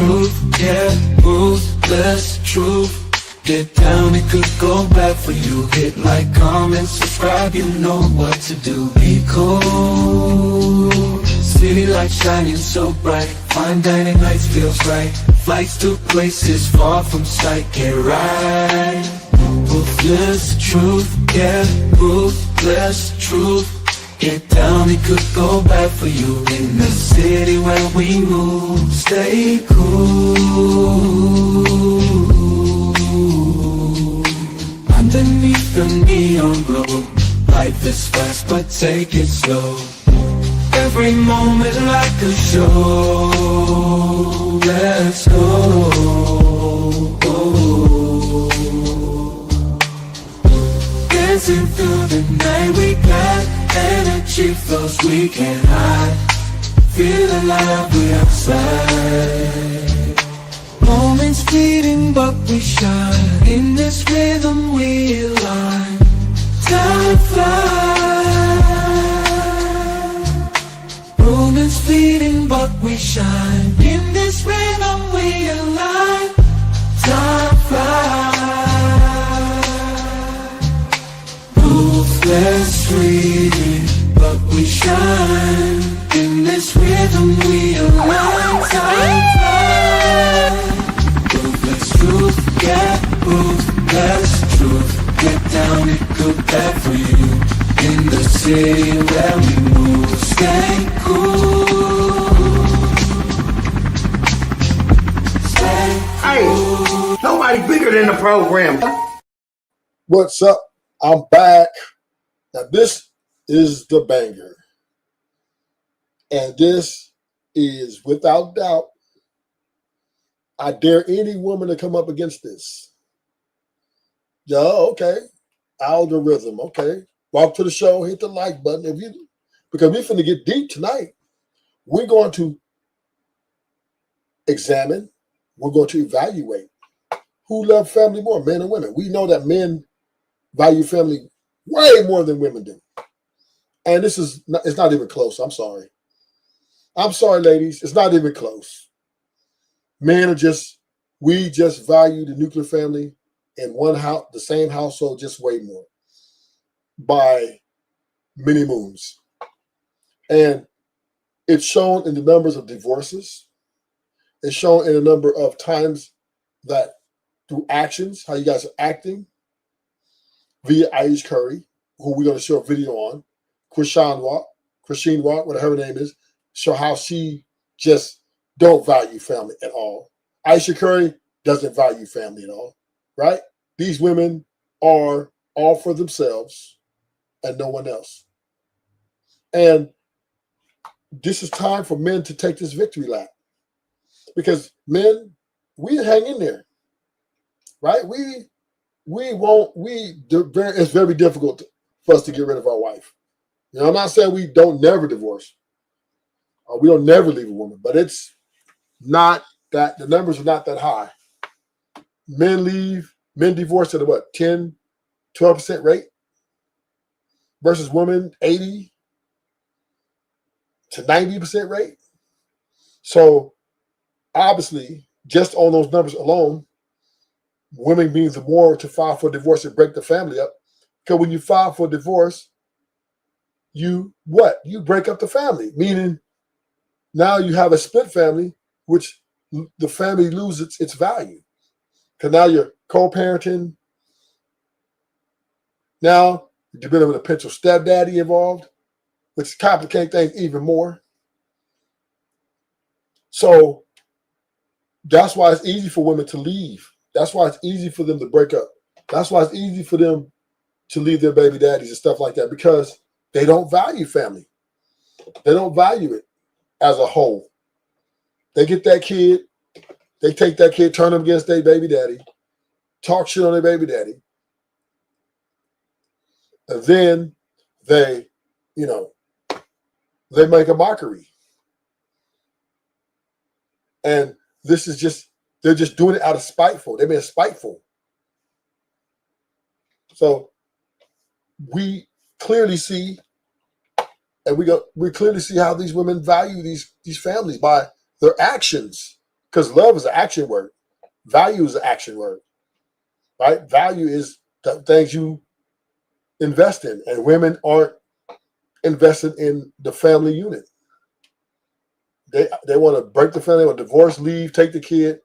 truth, yeah, ruthless truth. Get down, it could go bad for you. Hit like, comment, subscribe, you know what to do. Be cool, city lights shining so bright. Fine dining nights feels right. Flights to places far from sight. Get right, ruthless truth, yeah, ruthless truth. Get down, it could go bad for you. In the city where we move, stay cool. Underneath the neon glow, life is fast but take it slow. Every moment like a show. Let's go. Dancing through the night, we got energy flows we can't hide. Feel alive, we outside. Moments fleeting but we shine. In this rhythm we align. Time flies. Moments fleeting but we shine. In this rhythm we align. Time flies. Ruthless fleeting but we shine. In this rhythm we align. Time flies. Truth, yeah, ruthless truth. Get down, it could bad for you. In the city where we move, stay cool. Stay cool. Hey, nobody bigger than the program. What's up? I'm back. Now this is the banger. And this is without doubt, I dare any woman to come up against this. Yeah, okay. Algorithm, okay. Walk to the show, hit the like button. Because we're finna get deep tonight. We're going to examine, we're going to evaluate who love family more, men and women. We know that men value family way more than women do. And it's not even close. I'm sorry. I'm sorry, ladies. It's not even close. Men we just value the nuclear family in one house, the same household, just way more by many moons. And it's shown in the numbers of divorces. It's shown in a number of times that through actions, how you guys are acting via Ayesha Curry, who we're going to show a video on, Chrisean Rock, whatever her name is, show how she just don't value family at all. Ayesha Curry doesn't value family at all, right? These women are all for themselves and no one else. And this is time for men to take this victory lap. Because men, we hang in there, right? It's very difficult for us to get rid of our wife. You know, I'm not saying we don't never divorce. Or we don't never leave a woman, but it's not that, the numbers are not that high. Men divorce at a what, 10, 12% rate versus women 80 to 90% rate. So obviously, just on those numbers alone, women being the more to file for divorce and break the family up. Because when you file for divorce, you break up the family, meaning now you have a split family, which the family loses its value. Because now you're co-parenting. Now you're dealing with a potential stepdaddy involved, which complicates things even more. So that's why it's easy for women to leave. That's why it's easy for them to break up. That's why it's easy for them to leave their baby daddies and stuff like that, because they don't value family. They don't value it as a whole. They get that kid, they take that kid, turn them against their baby daddy, talk shit on their baby daddy. And then they make a mockery. And this is they're just doing it out of spiteful. They're being spiteful. So we clearly see, and we clearly see how these women value these families by their actions. Because love is an action word. Value is an action word, right? Value is the things you invest in, and women aren't invested in the family unit. They want to break the family, want to divorce, leave, take the kid,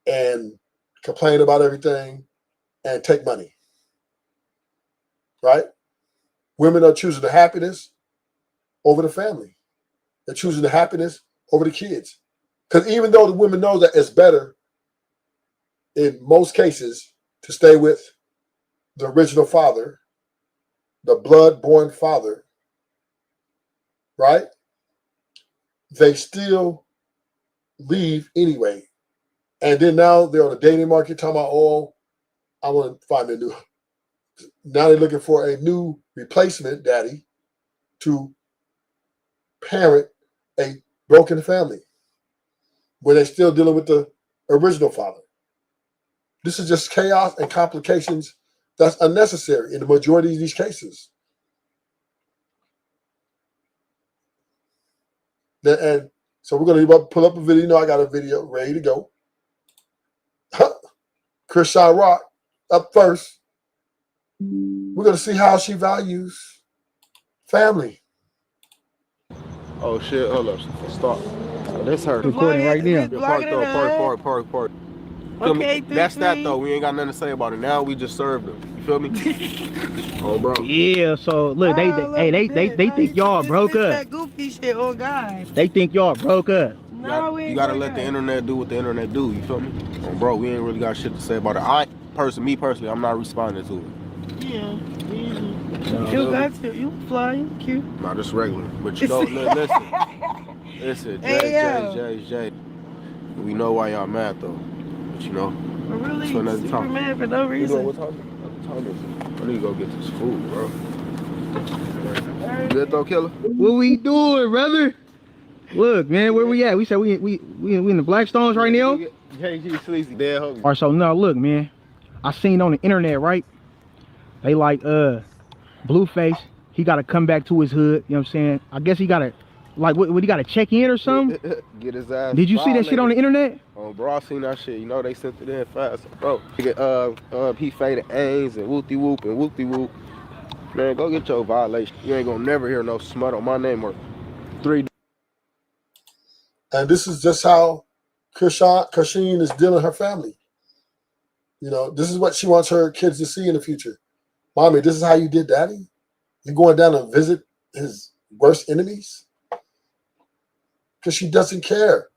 and complain about everything and take money, right? Women are choosing the happiness over the family. They're choosing the happiness over the kids. Because even though the women know that it's better in most cases to stay with the original father, the blood-born father, right? They still leave anyway. And then now they're on the dating market talking about, oh, I want to find a new. Now they're looking for a new replacement daddy to parent a broken family where they're still dealing with the original father. This is just chaos and complications that's unnecessary in the majority of these cases. And so we're going to pull up a video. You know, I got a video ready to go. Chrisean Rock up first. We're going to see how she values family. Oh shit, hold up. Stop. Oh, that's her. Recording right now. Yeah, park though, park. Okay, that's that though. We ain't got nothing to say about it. Now we just served them. You feel me? Oh bro. Yeah, so look, they think y'all broke up. That goofy shit, oh God. They think y'all broke up. No, You gotta let the internet do what the internet do, you feel me? Oh bro, we ain't really got shit to say about it. Me personally, I'm not responding to it. Yeah, you got to. You fly, you cute. Nah, just regular. But you know, listen, Jay. We know why y'all mad though. But you know. We're really super mad for no reason. You know what time is it? I need to go get this food, bro. Good though, killer? What we doing, brother? Look, man, where we at? We said we in the Blackstones right now. JG Sleazy, dead homie. Alright, so now look, man. I seen on the internet, right? They like Blueface. He gotta come back to his hood. You know what I'm saying? I guess he gotta what he gotta check in or something? Get his ass. Did you see that shit on the internet? Oh, bro, I seen that shit. You know they sent it in fast, bro. He faded Ains and whoopty whoop. Man, go get your violation. You ain't gonna never hear no smut on my name or 3. And this is just how Chrisean is dealing with her family. You know, this is what she wants her kids to see in the future. Mommy, this is how you did daddy? You're going down to visit his worst enemies? Because she doesn't care.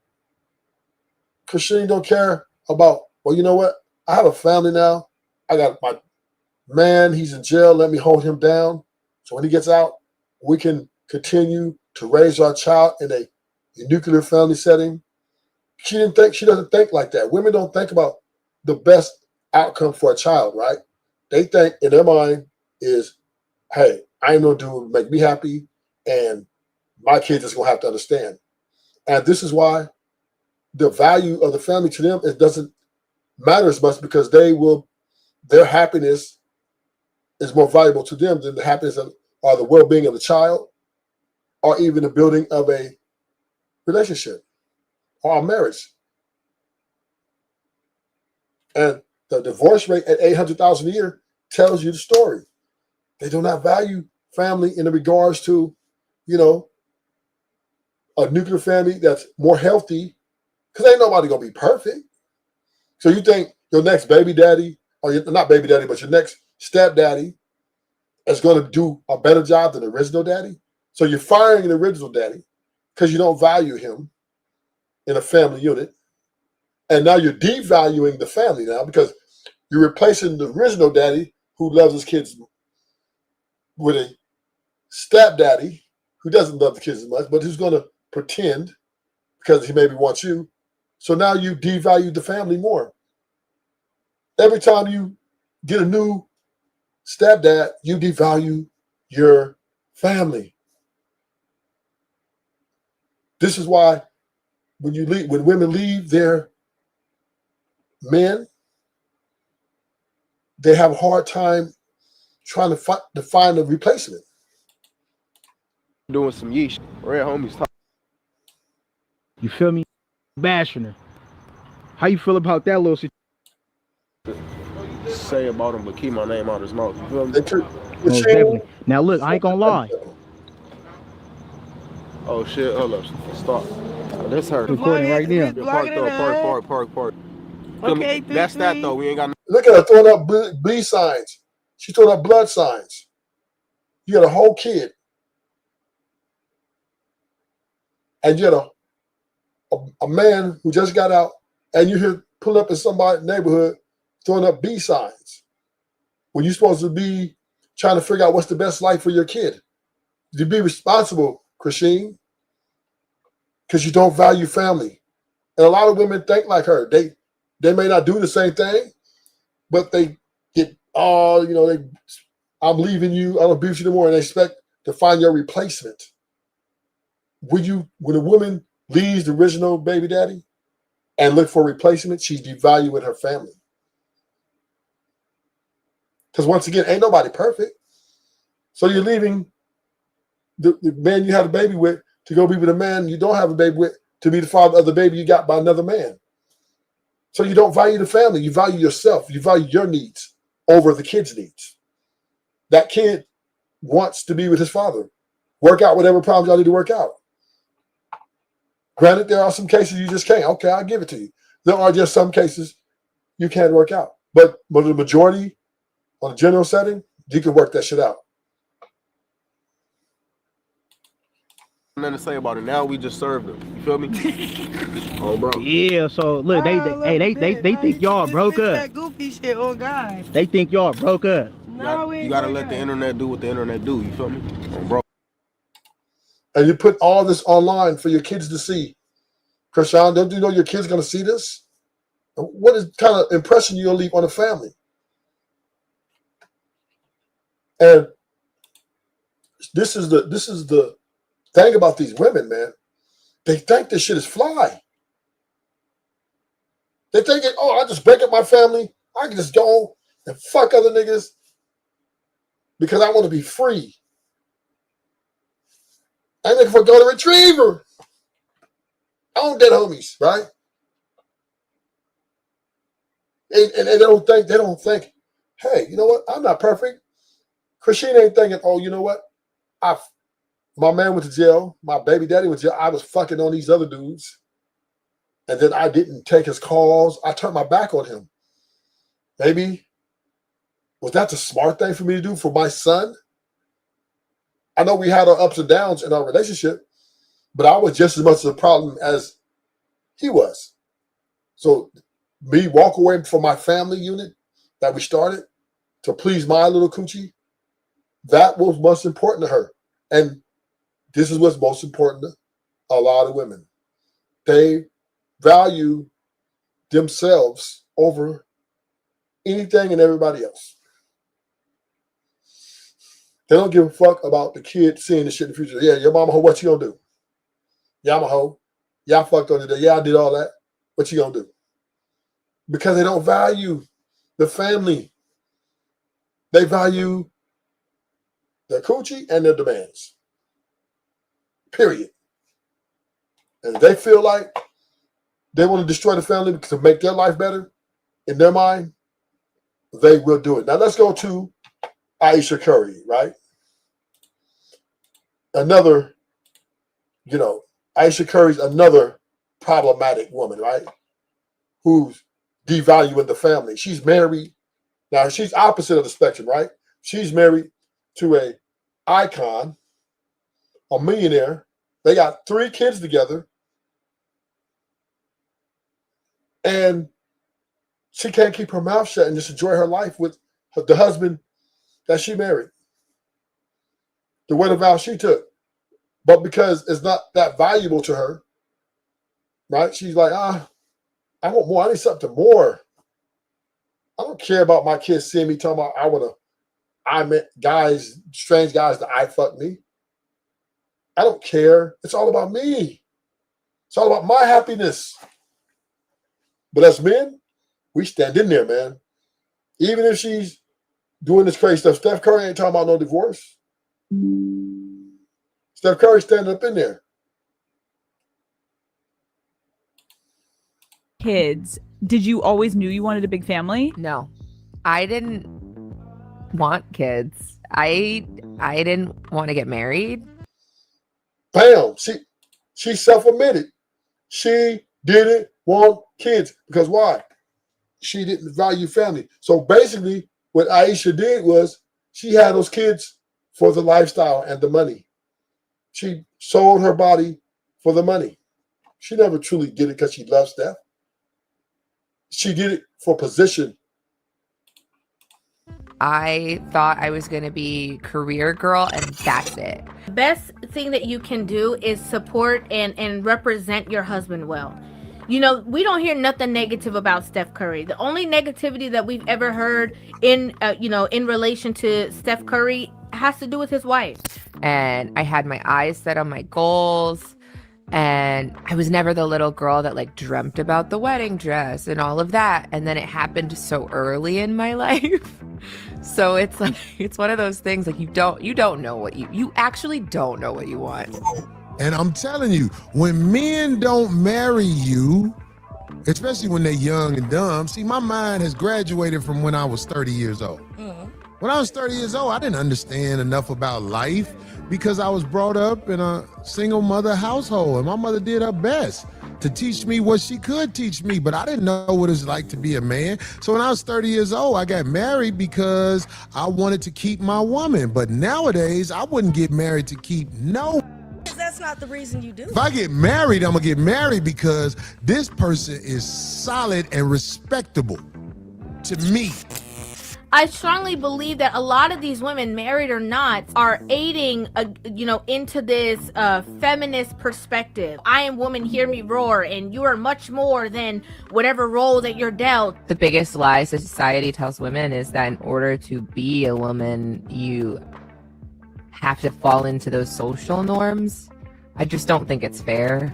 Chrisean don't care about, well, you know what? I have a family now. I got my man, he's in jail. Let me hold him down. So when he gets out, we can continue to raise our child in a nuclear family setting. She doesn't think like that. Women don't think about the best outcome for a child, right? They think in their mind is, hey, I ain't gonna do what make me happy, and my kids is gonna have to understand. And this is why the value of the family to them, it doesn't matter as much, because their happiness is more valuable to them than the happiness or the well-being of the child, or even the building of a relationship or a marriage. And the divorce rate at 800,000 a year tells you the story. They do not value family in regards to, you know, a nuclear family that's more healthy, because ain't nobody gonna be perfect. So you think your next baby daddy, or not baby daddy, but your next stepdaddy is going to do a better job than the original daddy? So you're firing the original daddy because you don't value him in a family unit. And now you're devaluing the family now because you're replacing the original daddy who loves his kids with a stepdaddy who doesn't love the kids as much, but who's going to pretend because he maybe wants you. So now you devalue the family more. Every time you get a new stepdad, you devalue your family. This is why when women leave their men, they have a hard time trying to find a replacement. Doing some yeesh. Red homies talking. You feel me? Bashing her. How you feel about that little situation? Say about him, but keep my name out his mouth. You feel me? And Most definitely. Now look, I ain't gonna lie. Oh shit, hold up. Stop. Oh, that's her. Recording right now. Yeah, park though, park. Okay, That's that though. We ain't got no. Look at her throwing up B signs. She's throwing up blood signs. You got a whole kid. And you got a man who just got out, and you hear pull up in somebody's neighborhood throwing up B signs. When you're supposed to be trying to figure out what's the best life for your kid. You be responsible, Chrisean, because you don't value family. And a lot of women think like her. They may not do the same thing, but they get, I'm leaving you, I don't be with you anymore, and they expect to find your replacement. When a woman leaves the original baby daddy and look for a replacement, she's devaluing her family. Because once again, ain't nobody perfect. So you're leaving the man you had a baby with to go be with a man you don't have a baby with to be the father of the baby you got by another man. So you don't value the family. You value yourself. You value your needs over the kid's needs. That kid wants to be with his father. Work out whatever problems y'all need to work out. Granted, there are some cases you just can't. Okay, I'll give it to you. There are just some cases you can't work out. But the majority, on a general setting, you can work that shit out. Nothing to say about it. Now we just served them. You feel me? Oh, bro. Yeah, so look, they think y'all broke up. That goofy shit, oh God. They think y'all broke up. No, You gotta let the internet do what the internet do. You feel me? Oh, bro. And you put all this online for your kids to see. Chrisean, don't you know your kid's going to see this? What is kind of impression you'll leave on the family? And this is the thing about these women, man. They think this shit is fly. They think, I just break up my family. I can just go and fuck other niggas because I want to be free. I'm looking for a golden retriever. I own dead homies, right? And they don't think, hey, you know what? I'm not perfect. Chrisean ain't thinking, oh, you know what? My man went to jail. My baby daddy went to jail. I was fucking on these other dudes. And then I didn't take his calls. I turned my back on him. Maybe, was that the smart thing for me to do for my son? I know we had our ups and downs in our relationship, but I was just as much of a problem as he was. So me walk away from my family unit that we started to please my little coochie, that was most important to her. And this is what's most important to a lot of women. They value themselves over anything and everybody else. They don't give a fuck about the kid seeing this shit in the future. Yeah, your mama hoe, what you gonna do? Yeah, I'm a hoe. Yeah, I fucked on today. Yeah, I did all that. What you gonna do? Because they don't value the family. They value their coochie and their demands. Period. And if they feel like they want to destroy the family to make their life better, in their mind, they will do it. Now let's go to Ayesha Curry, right? Another, Ayesha Curry's another problematic woman, right? Who's devaluing the family. She's married. Now she's opposite of the spectrum, right? She's married to a icon, a millionaire. They got 3 kids together. And she can't keep her mouth shut and just enjoy her life with the husband that she married. The wedding vow she took. But because it's not that valuable to her, right? She's like, I want more. I need something more. I don't care about my kids seeing me talking about I met guys, strange guys that I fuck me. I don't care. It's all about me. It's all about my happiness. But as men, we stand in there, man. Even if she's doing this crazy stuff, Steph Curry ain't talking about no divorce. Steph Curry standing up in there. kids, did you always knew you wanted a big family? No, I didn't want kids. I didn't want to get married. Bam. She self-admitted. She didn't want kids. Because why? She didn't value family. So basically, what Ayesha did was she had those kids for the lifestyle and the money. She sold her body for the money. She never truly did it because she loved Steph. She did it for position. I thought I was going to be career girl, and that's it. The best thing that you can do is support and represent your husband well. You know, we don't hear nothing negative about Steph Curry. The only negativity that we've ever heard in relation to Steph Curry has to do with his wife. And I had my eyes set on my goals. And I was never the little girl that like dreamt about the wedding dress and all of that. And then it happened so early in my life. So it's like, it's one of those things like you don't know what you actually don't know what you want. And I'm telling you, when men don't marry you, especially when they're young and dumb, see, my mind has graduated from when I was 30 years old. When I was 30 years old, I didn't understand enough about life because I was brought up in a single mother household, and my mother did her best to teach me what she could teach me, but I didn't know what it's like to be a man. So when I was 30 years old, I got married because I wanted to keep my woman. But nowadays, I wouldn't get married to keep no. That's not the reason you do. If I get married, I'm gonna get married because this person is solid and respectable to me. I strongly believe that a lot of these women, married or not, are aiding, into this feminist perspective. I am woman, hear me roar, and you are much more than whatever role that you're dealt. The biggest lie society tells women is that in order to be a woman, you have to fall into those social norms. I just don't think it's fair.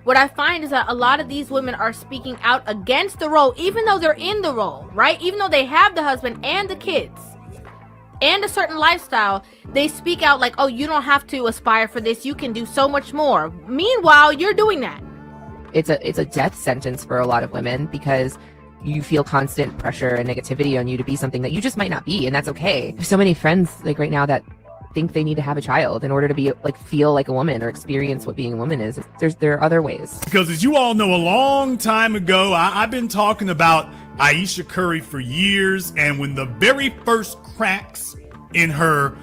What I find is that a lot of these women are speaking out against the role, even though they're in the role, right? Even though they have the husband and the kids and a certain lifestyle, they speak out like, oh, you don't have to aspire for this. You can do so much more. Meanwhile, you're doing that. It's a death sentence for a lot of women because you feel constant pressure and negativity on you to be something that you just might not be, and that's okay. There's so many friends like right now that think they need to have a child in order to be like feel like a woman or experience what being a woman is. There are other ways. Because as you all know, a long time ago, I've been talking about Ayesha Curry for years, and when the very first cracks in her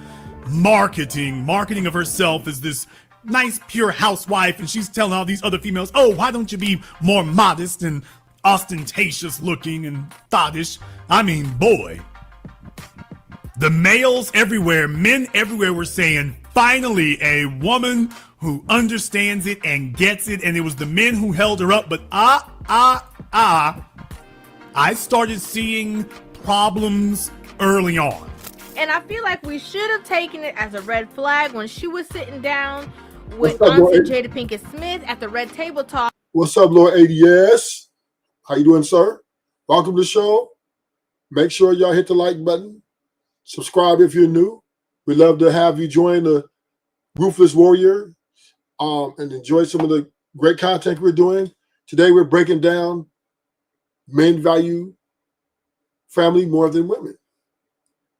marketing of herself as this nice pure housewife, and she's telling all these other females, oh, why don't you be more modest and ostentatious looking and thottish? I mean, boy, the males everywhere, men everywhere were saying, finally, a woman who understands it and gets it. And it was the men who held her up. But I started seeing problems early on. And I feel like we should have taken it as a red flag when she was sitting down with Auntie Jada Pinkett Smith at the Red Table Talk. What's up, Lord ADS? How you doing, sir? Welcome to the show. Make sure y'all hit the like button. Subscribe if you're new. We'd love to have you join the Ruthless Warrior and enjoy some of the great content we're doing. Today, we're breaking down men value family more than women.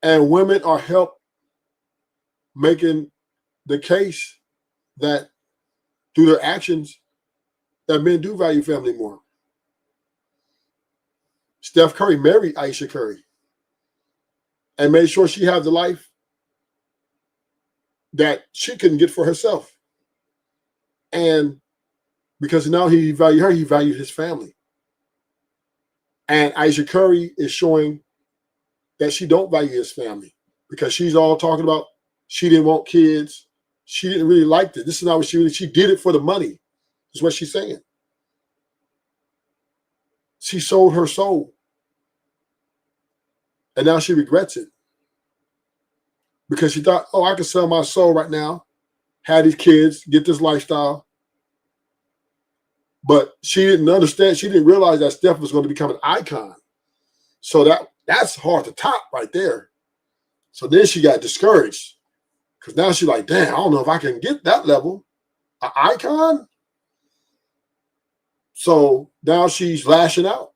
And women are help making the case that through their actions that men do value family more. Steph Curry married Ayesha Curry and made sure she had the life that she couldn't get for herself. And because now he valued her, he valued his family. And Ayesha Curry is showing that she don't value his family because she's all talking about she didn't want kids. She didn't really like it. This is not what she did it for the money, is what she's saying. She sold her soul. And now she regrets it because she thought, oh, I can sell my soul right now, have these kids, get this lifestyle. But she didn't understand. She didn't realize that Steph was going to become an icon. So that's hard to top right there. So then she got discouraged because now she's like, damn, I don't know if I can get that level. An icon? So now she's lashing out.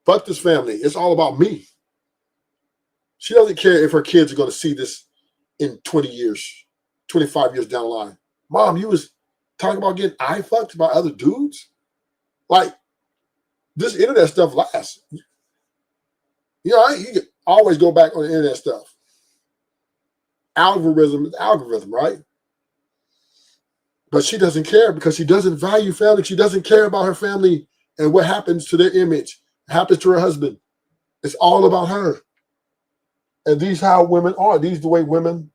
Fuck this family. It's all about me. She doesn't care if her kids are going to see this in 20 years, 25 years down the line. Mom, you was talking about getting eye fucked by other dudes? Like, this internet stuff lasts. You know, you can always go back on the internet stuff. Algorithm is algorithm, right? But she doesn't care because she doesn't value family. She doesn't care about her family and what happens to their image, happens to her husband. It's all about her. And these how women are. This is the way women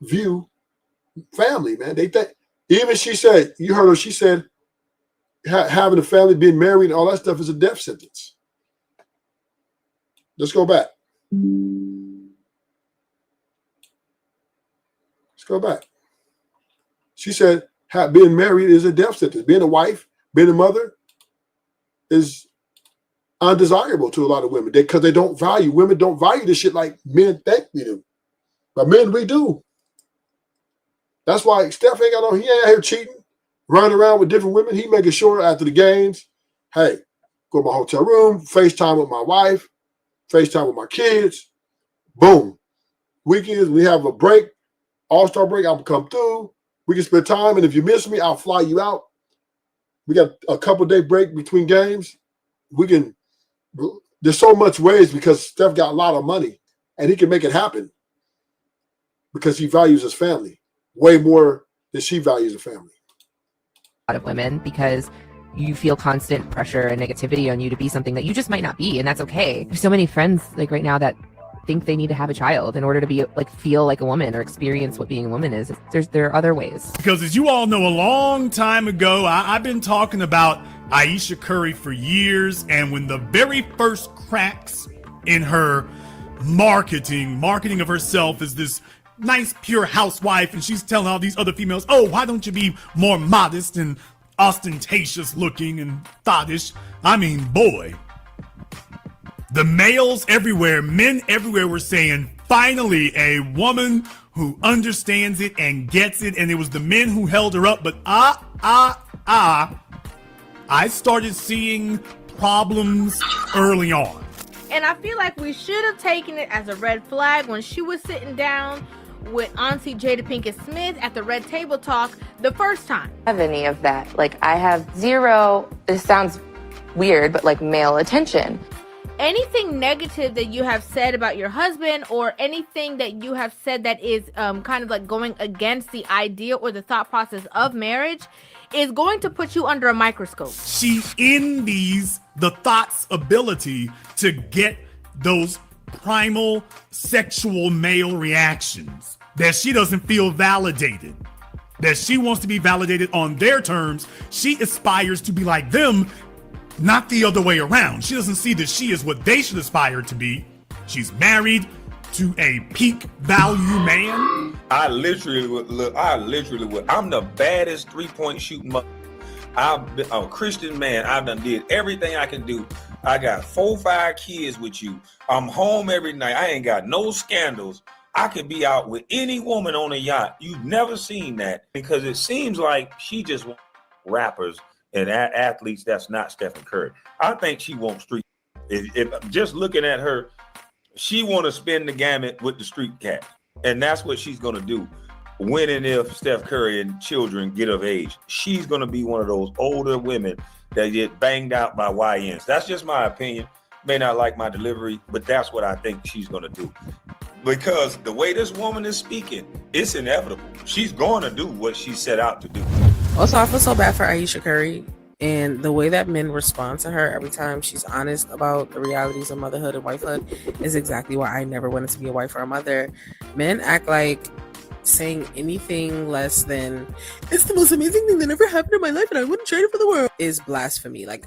view family, man. They think, even she said, you heard her, she said having a family, being married, and all that stuff is a death sentence. Let's go back. Let's go back. She said being married is a death sentence. Being a wife, being a mother is undesirable to a lot of women because they don't value. Women don't value this shit like men think we do. But men, we do. That's why Steph ain't got he ain't out here cheating, running around with different women. He making sure after the games, hey, go to my hotel room, FaceTime with my wife, FaceTime with my kids. Boom. Weekends, we have a break, all-star break, I'll come through. We can spend time, and if you miss me, I'll fly you out. We got a couple-day break between games. There's so much ways because Steph got a lot of money, and he can make it happen because he values his family way more than she values her family. A lot of women, because you feel constant pressure and negativity on you to be something that you just might not be, and that's okay. There's so many friends like right now that think they need to have a child in order to be like feel like a woman or experience what being a woman is. There are other ways. Because as you all know, a long time ago, I've been talking about Ayesha Curry for years, and when the very first cracks in her marketing of herself as this nice pure housewife, and she's telling all these other females, oh, why don't you be more modest and ostentatious looking and thottish? I mean, boy, the males everywhere, men everywhere were saying, finally a woman who understands it and gets it. And it was the men who held her up. But I started seeing problems early on. And I feel like we should have taken it as a red flag when she was sitting down with Auntie Jada Pinkett Smith at the Red Table Talk the first time. Have any of that. Like, I have zero, this sounds weird, but like male attention. Anything negative that you have said about your husband, or anything that you have said that is kind of like going against the idea or the thought process of marriage, is going to put you under a microscope. She envies the thought's ability to get those primal sexual male reactions, that she doesn't feel validated, that she wants to be validated on their terms. She aspires to be like them, not the other way around. She doesn't see that she is what they should aspire to be. She's married to a peak value man. I literally would. I'm the baddest 3-point shooting. I'm a Christian man. I've done did everything I can do. I got 4-5 kids with you. I'm home every night. I ain't got no scandals. I could be out with any woman on a yacht. You've never seen that, because it seems like she just wants rappers and athletes. That's not Stephen Curry. I think she wants street. If just looking at her, she want to spin the gamut with the street cat, and that's what she's gonna do. When and if Steph Curry and children get of age, she's gonna be one of those older women that get banged out by YNs. That's just my opinion. May not like my delivery, but that's what I think she's gonna do. Because the way this woman is speaking, it's inevitable. She's going to do what she set out to do. Also, I feel so bad for Ayesha Curry and the way that men respond to her every time she's honest about the realities of motherhood and wifehood is exactly why I never wanted to be a wife or a mother. Men act like saying anything less than "it's the most amazing thing that ever happened in my life and I wouldn't trade it for the world" is blasphemy. Like,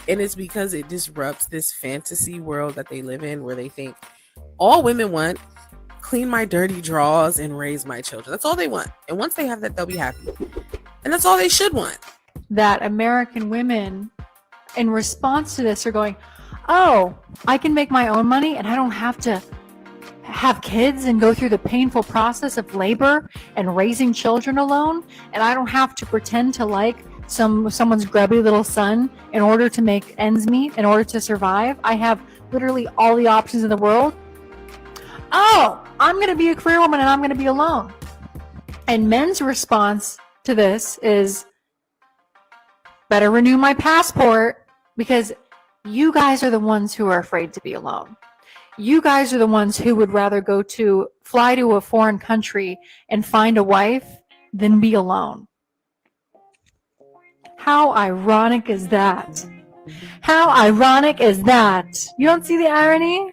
and it's because it disrupts this fantasy world that they live in, where they think all women want: clean my dirty drawers and raise my children. That's all they want. And once they have that, they'll be happy. And that's all they should want. That American women, in response to this, are going, oh, I can make my own money and I don't have to have kids and go through the painful process of labor and raising children alone, and I don't have to pretend to like someone's grubby little son in order to make ends meet, in order to survive. I have literally all the options in the world. Oh, I'm going to be a career woman and I'm going to be alone. And men's response to this is, better renew my passport, because you guys are the ones who are afraid to be alone. You guys are the ones who would rather fly to a foreign country and find a wife than be alone. How ironic is that? How ironic is that? You don't see the irony?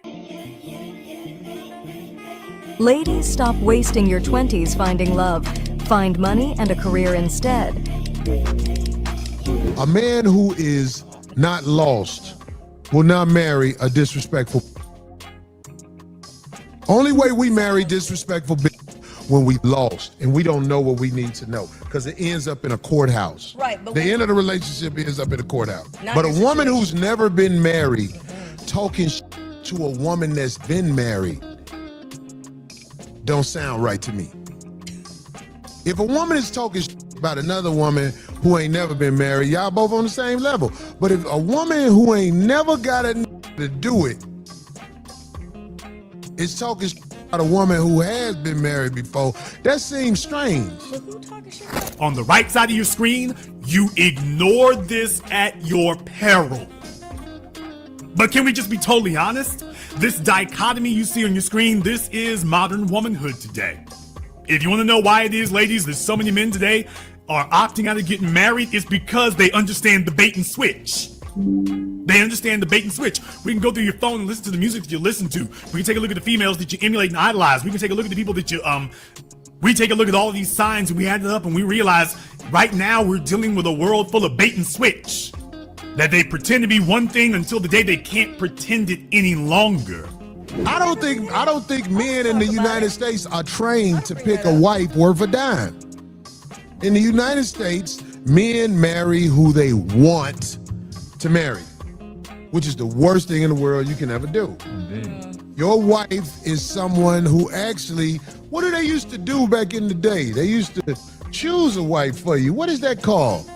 Ladies, stop wasting your 20s finding love. Find money and a career instead. A man who is not lost will not marry a disrespectful. Only way we marry disrespectful bitch when we lost and we don't know what we need to know, because it ends up in a courthouse. Right, but the end of the relationship ends up in a courthouse. Not But a your woman situation. who's never been married talking to a woman that's been married don't sound right to me. If a woman is talking about another woman who ain't never been married, y'all both on the same level. But if a woman who ain't never got a to do it is talking about a woman who has been married before, that seems strange. On the right side of your screen, you ignore this at your peril. But can we just be totally honest? This dichotomy you see on your screen, this is modern womanhood today. If you want to know why it is, ladies, there's so many men today are opting out of getting married, it's because they understand the bait and switch. They understand the bait and switch. We can go through your phone and listen to the music that you listen to. We can take a look at the females that you emulate and idolize. We can take a look at the people that you, we take a look at all of these signs and we add it up and we realize right now we're dealing with a world full of bait and switch. That they pretend to be one thing until the day they can't pretend it any longer. I don't think men in the United States are trained to pick a wife worth a dime. In the United States, men marry who they want to marry, which is the worst thing in the world you can ever do. Your wife is someone who actually, what do they used to do back in the day? They used to choose a wife for you. What is that called?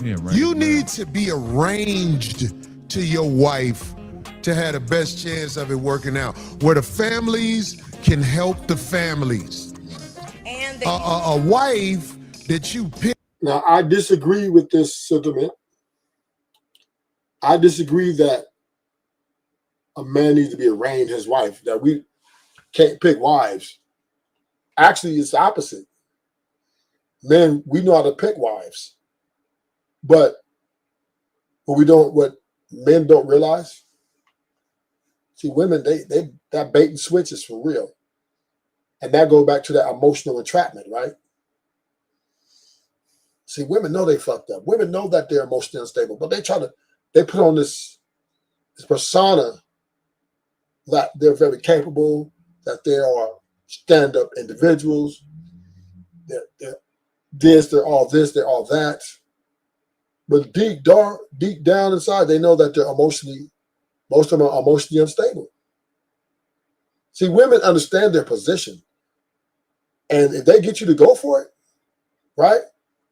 Yeah, right. You need to be arranged to your wife to have the best chance of it working out, where the families can help the families. And a wife that you pick. Now, I disagree with this sentiment. I disagree that a man needs to be arranged his wife, that we can't pick wives. Actually, it's the opposite. Men, we know how to pick wives. But what men don't realize, see, women, they that bait and switch is for real. And that goes back to that emotional entrapment, right? See, women know they fucked up. Women know that they're emotionally unstable, but they put on this persona that they're very capable, that they are stand-up individuals. They're they're all this, they're all that. But deep down inside, they know that they're most of them are emotionally unstable. See, women understand their position. And if they get you to go for it, right?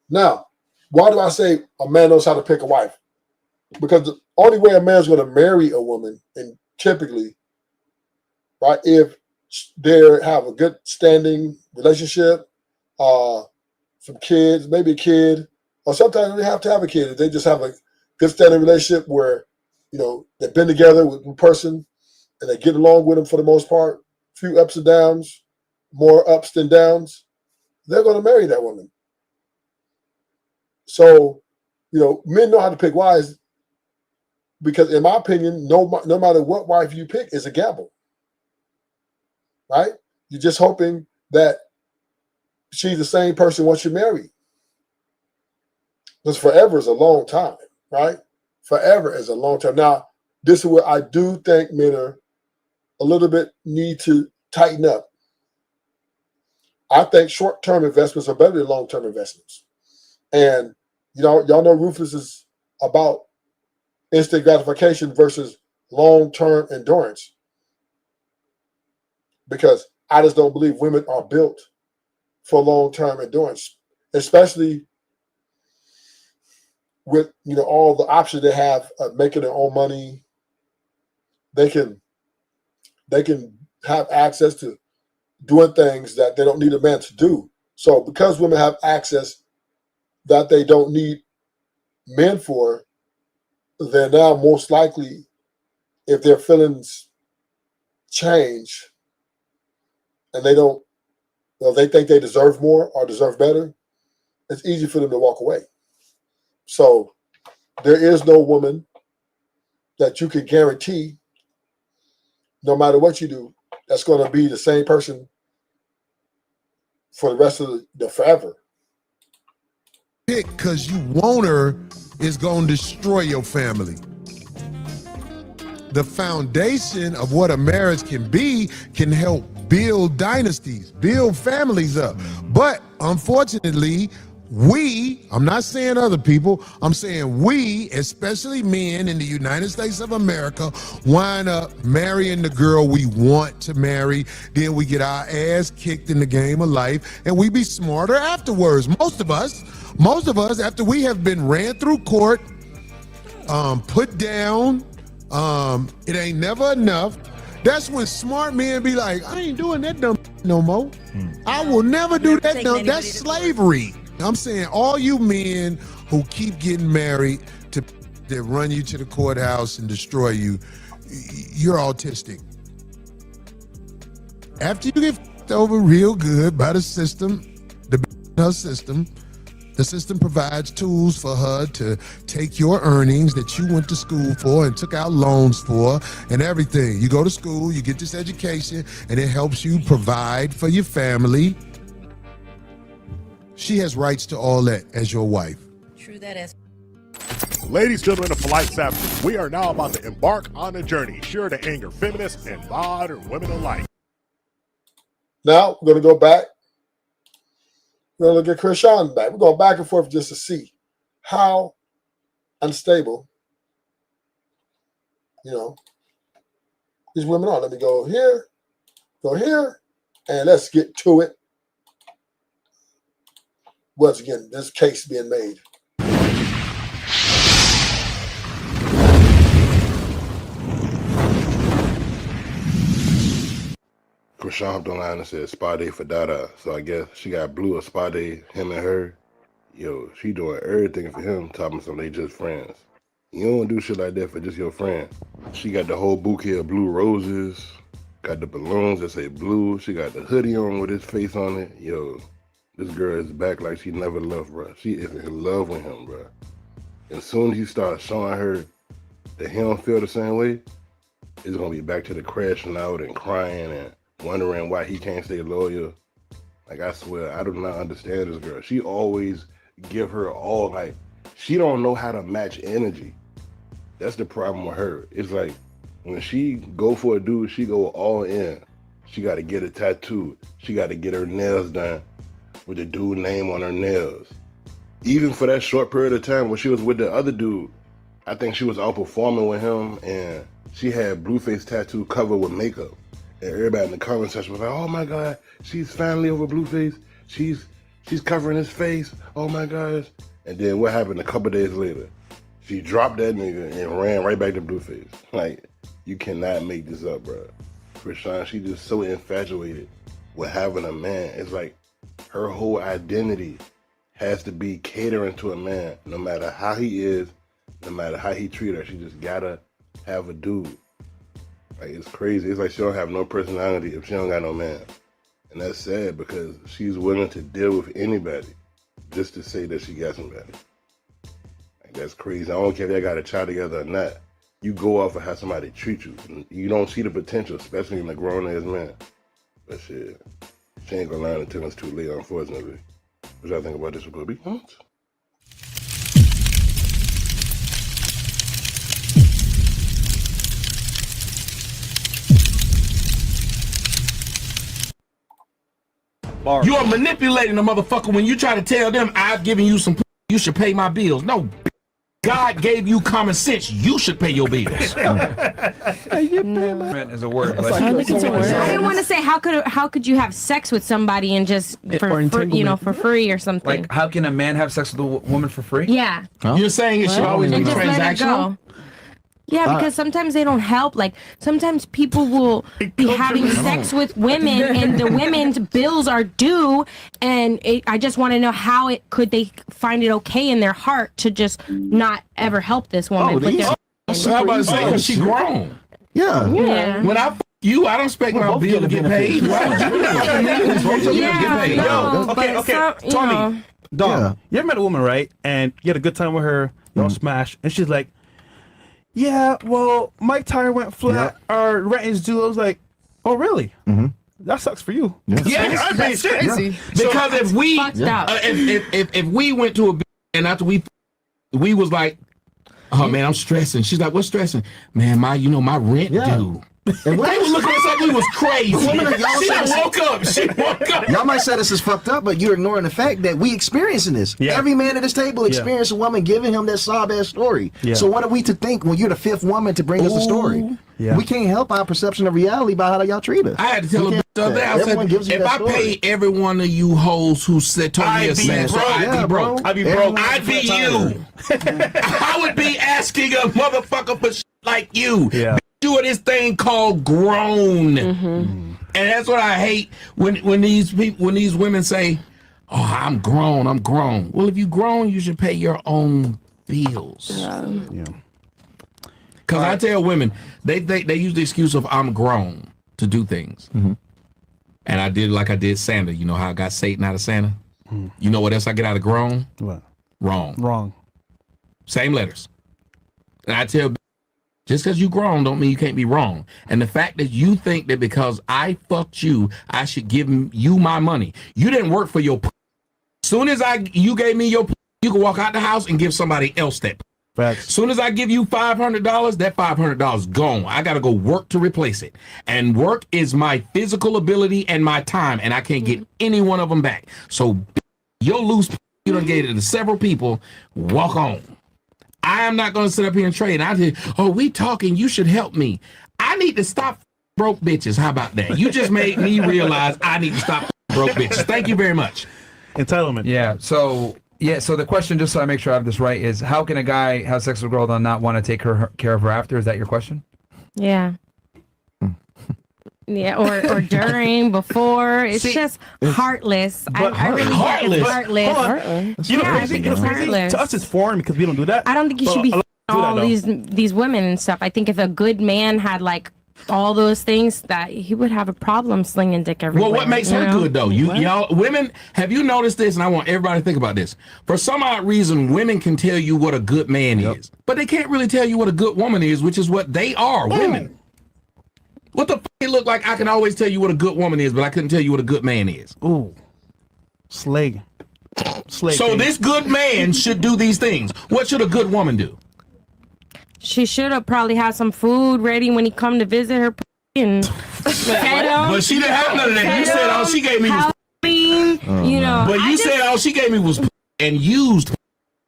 Now, why do I say a man knows how to pick a wife? Because the only way a man's going to marry a woman, and typically, right, if they have a good standing relationship, some kids, maybe a kid, or sometimes they have to have a kid. They just have a good standing relationship where, they've been together with one person and they get along with them for the most part, few ups and downs, more ups than downs, they're going to marry that woman. So, men know how to pick wives because, in my opinion, no matter what wife you pick is a gamble, right? You're just hoping that she's the same person once you're married. Because forever is a long time, right? Forever is a long time. Now, this is where I do think men are a little bit need to tighten up. I think short-term investments are better than long-term investments. And, y'all know Rufus is about instant gratification versus long-term endurance. because I just don't believe women are built for long-term endurance, especially with all the options they have of making their own money. They can have access to doing things that they don't need a man to do. So because women have access that they don't need men for, they're now most likely, if their feelings change and they don't, they think they deserve more or deserve better, it's easy for them to walk away. So there is no woman that you can guarantee, no matter what you do, that's going to be the same person for the rest of the forever. Because you want her is going to destroy your family. The foundation of what a marriage can be can help build dynasties, build families up. But unfortunately, I'm not saying other people, I'm saying we, especially men in the United States of America, wind up marrying the girl we want to marry. Then we get our ass kicked in the game of life and we be smarter afterwards. Most of us, after we have been ran through court, put down, it ain't never enough. That's when smart men be like, I ain't doing that dumb no more. I will never do that dumb. That's slavery. I'm saying all you men who keep getting married that run you to the courthouse and destroy you, you're autistic. After you get f***ed over real good by the system, the system provides tools for her to take your earnings that you went to school for and took out loans for and everything. You go to school, you get this education, and it helps you provide for your family. She has rights to all that as your wife. True that is. Ladies, gentlemen, and polite savages, we are now about to embark on a journey sure to anger feminists and modern women alike. Now, we're going to go back. We're going to look at Chrisean back. We're going back and forth just to see how unstable, these women are. Let me go here, and let's get to it. Once again, this case being made. Chrisean hopped online and said spa day for Dada. So I guess she got Blue a spa day, him and her. Yo, she doing everything for him, talking some they just friends. You don't do shit like that for just your friend. She got the whole bouquet of blue roses, got the balloons that say blue. She got the hoodie on with his face on it. Yo, this girl is back like she never left, bro. She is in love with him, bro. As soon as he starts showing her that he don't feel the same way, it's gonna be back to the crashing out and crying and wondering why he can't stay loyal. Like, I swear, I do not understand this girl. She always give her all, like, she don't know how to match energy. That's the problem with her. It's like, when she go for a dude, she go all in. She got to get a tattoo. She got to get her nails done with the dude name on her nails. Even for that short period of time when she was with the other dude, I think she was out performing with him and she had Blueface tattoo covered with makeup. And everybody in the comment section was like, oh my God, she's finally over Blueface. She's covering his face. Oh my gosh. And then what happened a couple days later? She dropped that nigga and ran right back to Blueface. Like, you cannot make this up, bro. Chrisean, she just so infatuated with having a man. It's like her whole identity has to be catering to a man, no matter how he is, no matter how he treat her. She just gotta have a dude. Like, it's crazy. It's like she don't have no personality if she don't got no man. And that's sad because she's willing to deal with anybody just to say that she got somebody. Like, that's crazy. I don't care if they got a child together or not. You go off of how somebody treat you. You don't see the potential, especially in a grown-ass man. But shit, she ain't gonna learn until it's too late, unfortunately. What y'all think about this? We're gonna be honest. You are manipulating a motherfucker when you try to tell them I've given you some, you should pay my bills. No, God gave you common sense. You should pay your bills. Is a word. But I didn't want to say how could you have sex with somebody and just for free or something. like, how can a man have sex with a woman for free? Yeah. You're saying it should always be And just let it transactional? go. Yeah, because sometimes they don't help. Like sometimes people will be having sex with women, and the women's bills are due. And I just want to know how could they find it okay in their heart to just not ever help this woman. How about to say, because she grown. Yeah. When I you, I don't expect my bill to get paid. Why would you get paid? Tommy, Dom, you ever met a woman, right? And you had a good time with her, you all smash, and she's like, yeah, well, my tire went flat, our rent is due. I was like, oh, really? That sucks for you. Yes, that's crazy. Because if we if we went to a and after we was like, oh man, I'm stressing. She's like, what's stressing? Man, my rent due. And they were looking at us like we was crazy. She woke up. Y'all might say this is fucked up, but you're ignoring the fact that we experiencing this. Yeah. Every man at this table experienced a woman giving him that sob-ass story. Yeah. So what are we to think when you're the fifth woman to bring us the story? Yeah. We can't help our perception of reality by how y'all treat us. I had to tell a bitch the other day, I said, if I pay every one of you hoes who told me a sad story, I'd be broke. I'd be broke. I'd be you. I would be asking a motherfucker for shit like you. Yeah. Doing this thing called grown, and that's what I hate when these women say, "Oh, I'm grown, I'm grown." Well, if you grown, you should pay your own bills. Because I tell women, they use the excuse of I'm grown to do things, and I did like I did Santa. You know how I got Satan out of Santa? You know what else I get out of grown? What? Wrong. Same letters. And I tell. Just because you grown don't mean you can't be wrong. And the fact that you think that because I fucked you, I should give you my money. You didn't work for your. Soon as you gave me your, you can walk out the house and give somebody else that. Facts. Soon as I give you $500, that $500 gone. I got to go work to replace it. And work is my physical ability and my time, and I can't get any one of them back. So you'll lose. You done gave it to several people. Walk on. I am not going to sit up here and trade. I did. Oh, we talking. You should help me. I need to stop broke bitches. How about that? You just made me realize I need to stop broke bitches. Thank you very much. Entitlement. Yeah. So the question, just so I make sure I have this right, is how can a guy have sex with a girl and not want to take care of her after? Is that your question? Yeah. Yeah, or during, before. It's just heartless. I really think it's heartless. You know, I think it's heartless. To us, it's foreign because we don't do that. I don't think you should be all these women and stuff. I think if a good man had like all those things, that he would have a problem slinging dick everywhere. Well, what makes her good though? Y'all women, have you noticed this? And I want everybody to think about this. For some odd reason, women can tell you what a good man is, but they can't really tell you what a good woman is, which is what they are, women. What the f*** it look like? I can always tell you what a good woman is, but I couldn't tell you what a good man is. Ooh. Slay. So this good man should do these things. What should a good woman do? She should have probably had some food ready when he come to visit her and fed him. But she didn't have none of that. You said all she gave me was you know. But you said all she gave me was and used.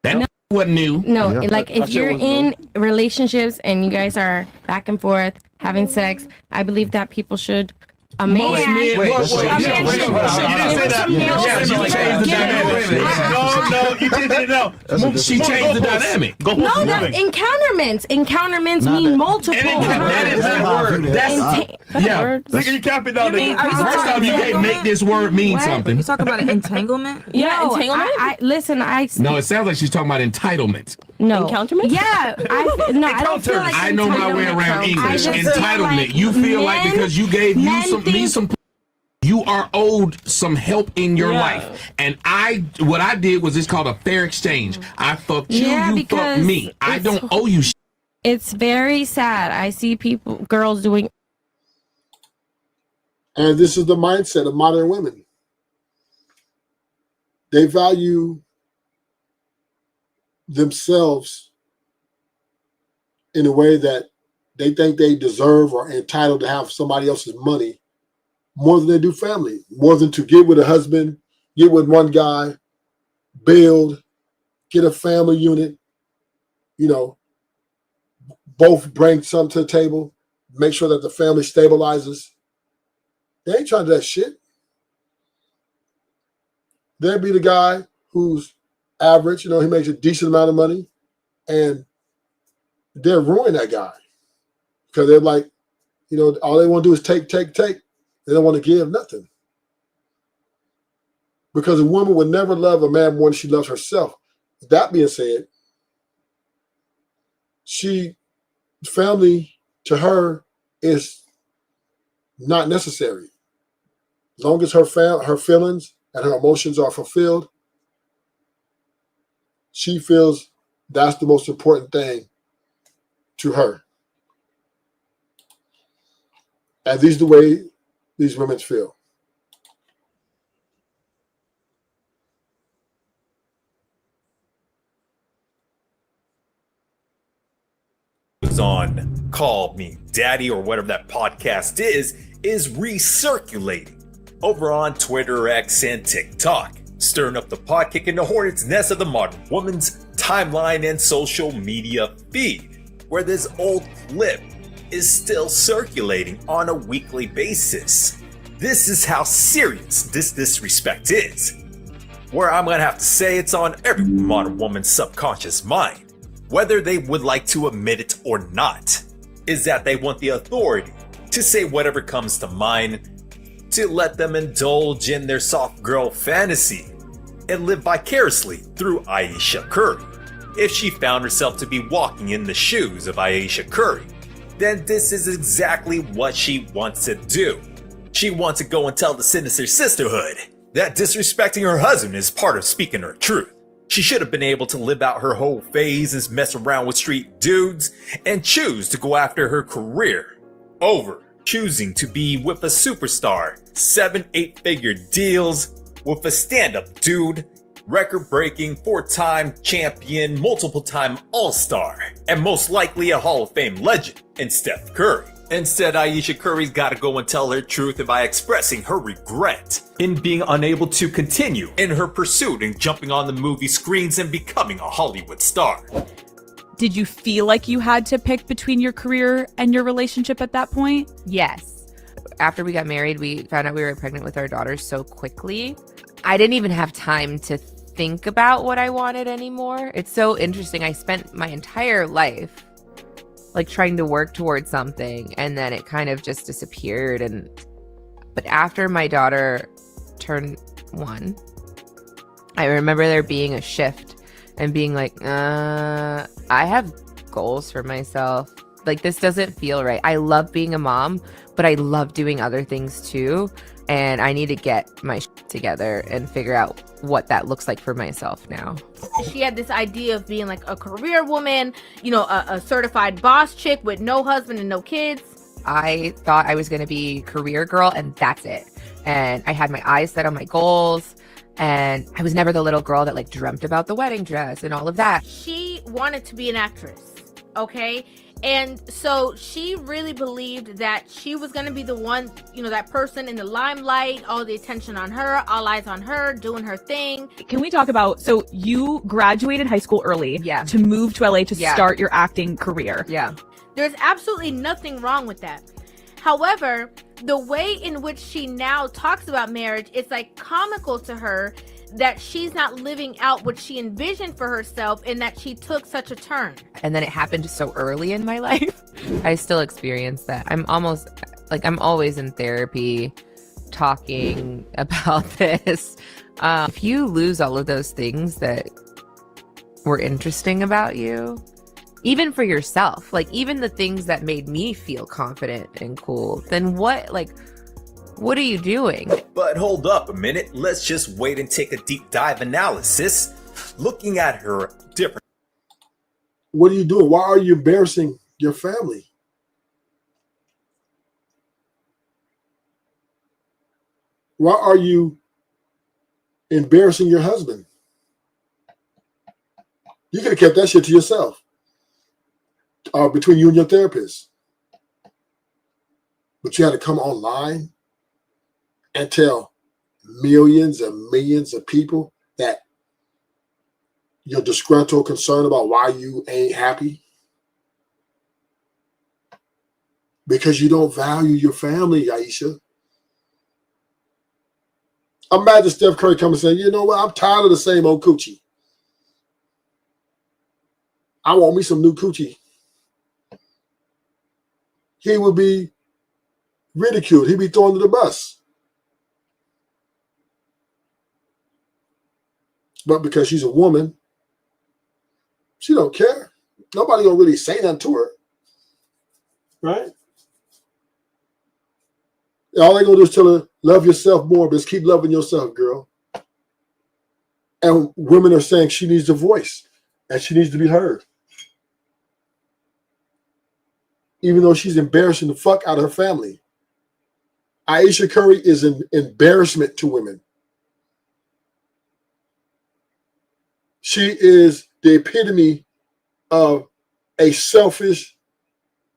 That wasn't new. No, like if you're in relationships and you guys are back and forth having sex, I believe that people should. A man. You didn't say that. No, you didn't know. She changed the dynamic. No, the encounterments. Encounterments mean multiple. That is that word. That's you cap it down. First off, you can't make this word mean something. You talking about an entanglement? Yeah, entanglement. No, it sounds like she's talking about entitlement. No. Encounterment? Yeah. I don't feel like I know my way around English. Entitlement. You feel like because you gave me some you are owed some help in your life. And what I did was it's called a fair exchange. I fucked you, you fucked me. I don't owe you shit. It's very sad. I see girls doing. And this is the mindset of modern women. They value themselves in a way that they think they deserve or entitled to have somebody else's money more than they do family, more than to get with a husband, get with one guy, build, get a family unit, you know, both bring something to the table, make sure that the family stabilizes. They ain't trying to do that shit. There'd be the guy who's average, you know, he makes a decent amount of money, and they're ruining that guy because they're like, you know, all they want to do is take. They don't want to give nothing. Because a woman would never love a man more than she loves herself. That being said, family to her is not necessary. As long as her feelings and her emotions are fulfilled, she feels that's the most important thing to her. And this is the way these women feel. Was on Call Me Daddy or whatever that podcast is recirculating over on Twitter, X, and TikTok, stirring up the pot, kicking the hornet's nest of the modern woman's timeline and social media feed, where this old clip is still circulating on a weekly basis. This is how serious this disrespect is, where I'm gonna have to say it's on every modern woman's subconscious mind, whether they would like to admit it or not, is that they want the authority to say whatever comes to mind, to let them indulge in their soft girl fantasy and live vicariously through Ayesha Curry. If she found herself to be walking in the shoes of Ayesha Curry, then this is exactly what she wants to do. She wants to go and tell the sinister sisterhood that disrespecting her husband is part of speaking her truth. She should have been able to live out her whole phase and mess around with street dudes and choose to go after her career over choosing to be with a superstar, 7-8 figure deals with a stand-up dude, record-breaking 4-time champion, multiple-time all-star, and most likely a Hall of Fame legend in Steph Curry. Instead, Ayesha Curry's gotta go and tell her truth by expressing her regret in being unable to continue in her pursuit and jumping on the movie screens and becoming a Hollywood star. Did you feel like you had to pick between your career and your relationship at that point? Yes. After we got married, we found out we were pregnant with our daughter so quickly. I didn't even have time to think about what I wanted anymore. It's so interesting. I spent my entire life like trying to work towards something, and then it kind of just disappeared. But after my daughter turned 1, I remember there being a shift and being like, I have goals for myself. Like, this doesn't feel right. I love being a mom, but I love doing other things too. And I need to get my shit together and figure out what that looks like for myself now. She had this idea of being like a career woman, you know, a certified boss chick with no husband and no kids. I thought I was going to be career girl and that's it. And I had my eyes set on my goals. And I was never the little girl that like dreamt about the wedding dress and all of that. She wanted to be an actress, okay? And so she really believed that she was going to be the one, you know, that person in the limelight, all the attention on her, all eyes on her, doing her thing. Can we talk about, so you graduated high school early to move to LA to start your acting career. There's absolutely nothing wrong with that. However, the way in which she now talks about marriage, it's like comical to her that she's not living out what she envisioned for herself and that she took such a turn. And then it happened so early in my life. I still experience that. I'm always in therapy talking about this. If you lose all of those things that were interesting about you, even for yourself, like even the things that made me feel confident and cool, then what are you doing? But hold up a minute, let's just wait and take a deep dive analysis, looking at her different. What are you doing? Why are you embarrassing your family? Why are you embarrassing your husband? You could have kept that shit to yourself. Between you and your therapist. But you had to come online and tell millions and millions of people that You're disgruntled, concerned about why you ain't happy. Because you don't value your family, Ayesha. Imagine Steph Curry coming and saying, you know what, I'm tired of the same old coochie. I want me some new coochie. He would be ridiculed. He'd be thrown to the bus. But because she's a woman, she don't care. Nobody gonna really say nothing to her. Right? All they gonna do is tell her, love yourself more, but just keep loving yourself, girl. And women are saying she needs a voice and she needs to be heard. Even though she's embarrassing the fuck out of her family. Ayesha Curry is an embarrassment to women. She is the epitome of a selfish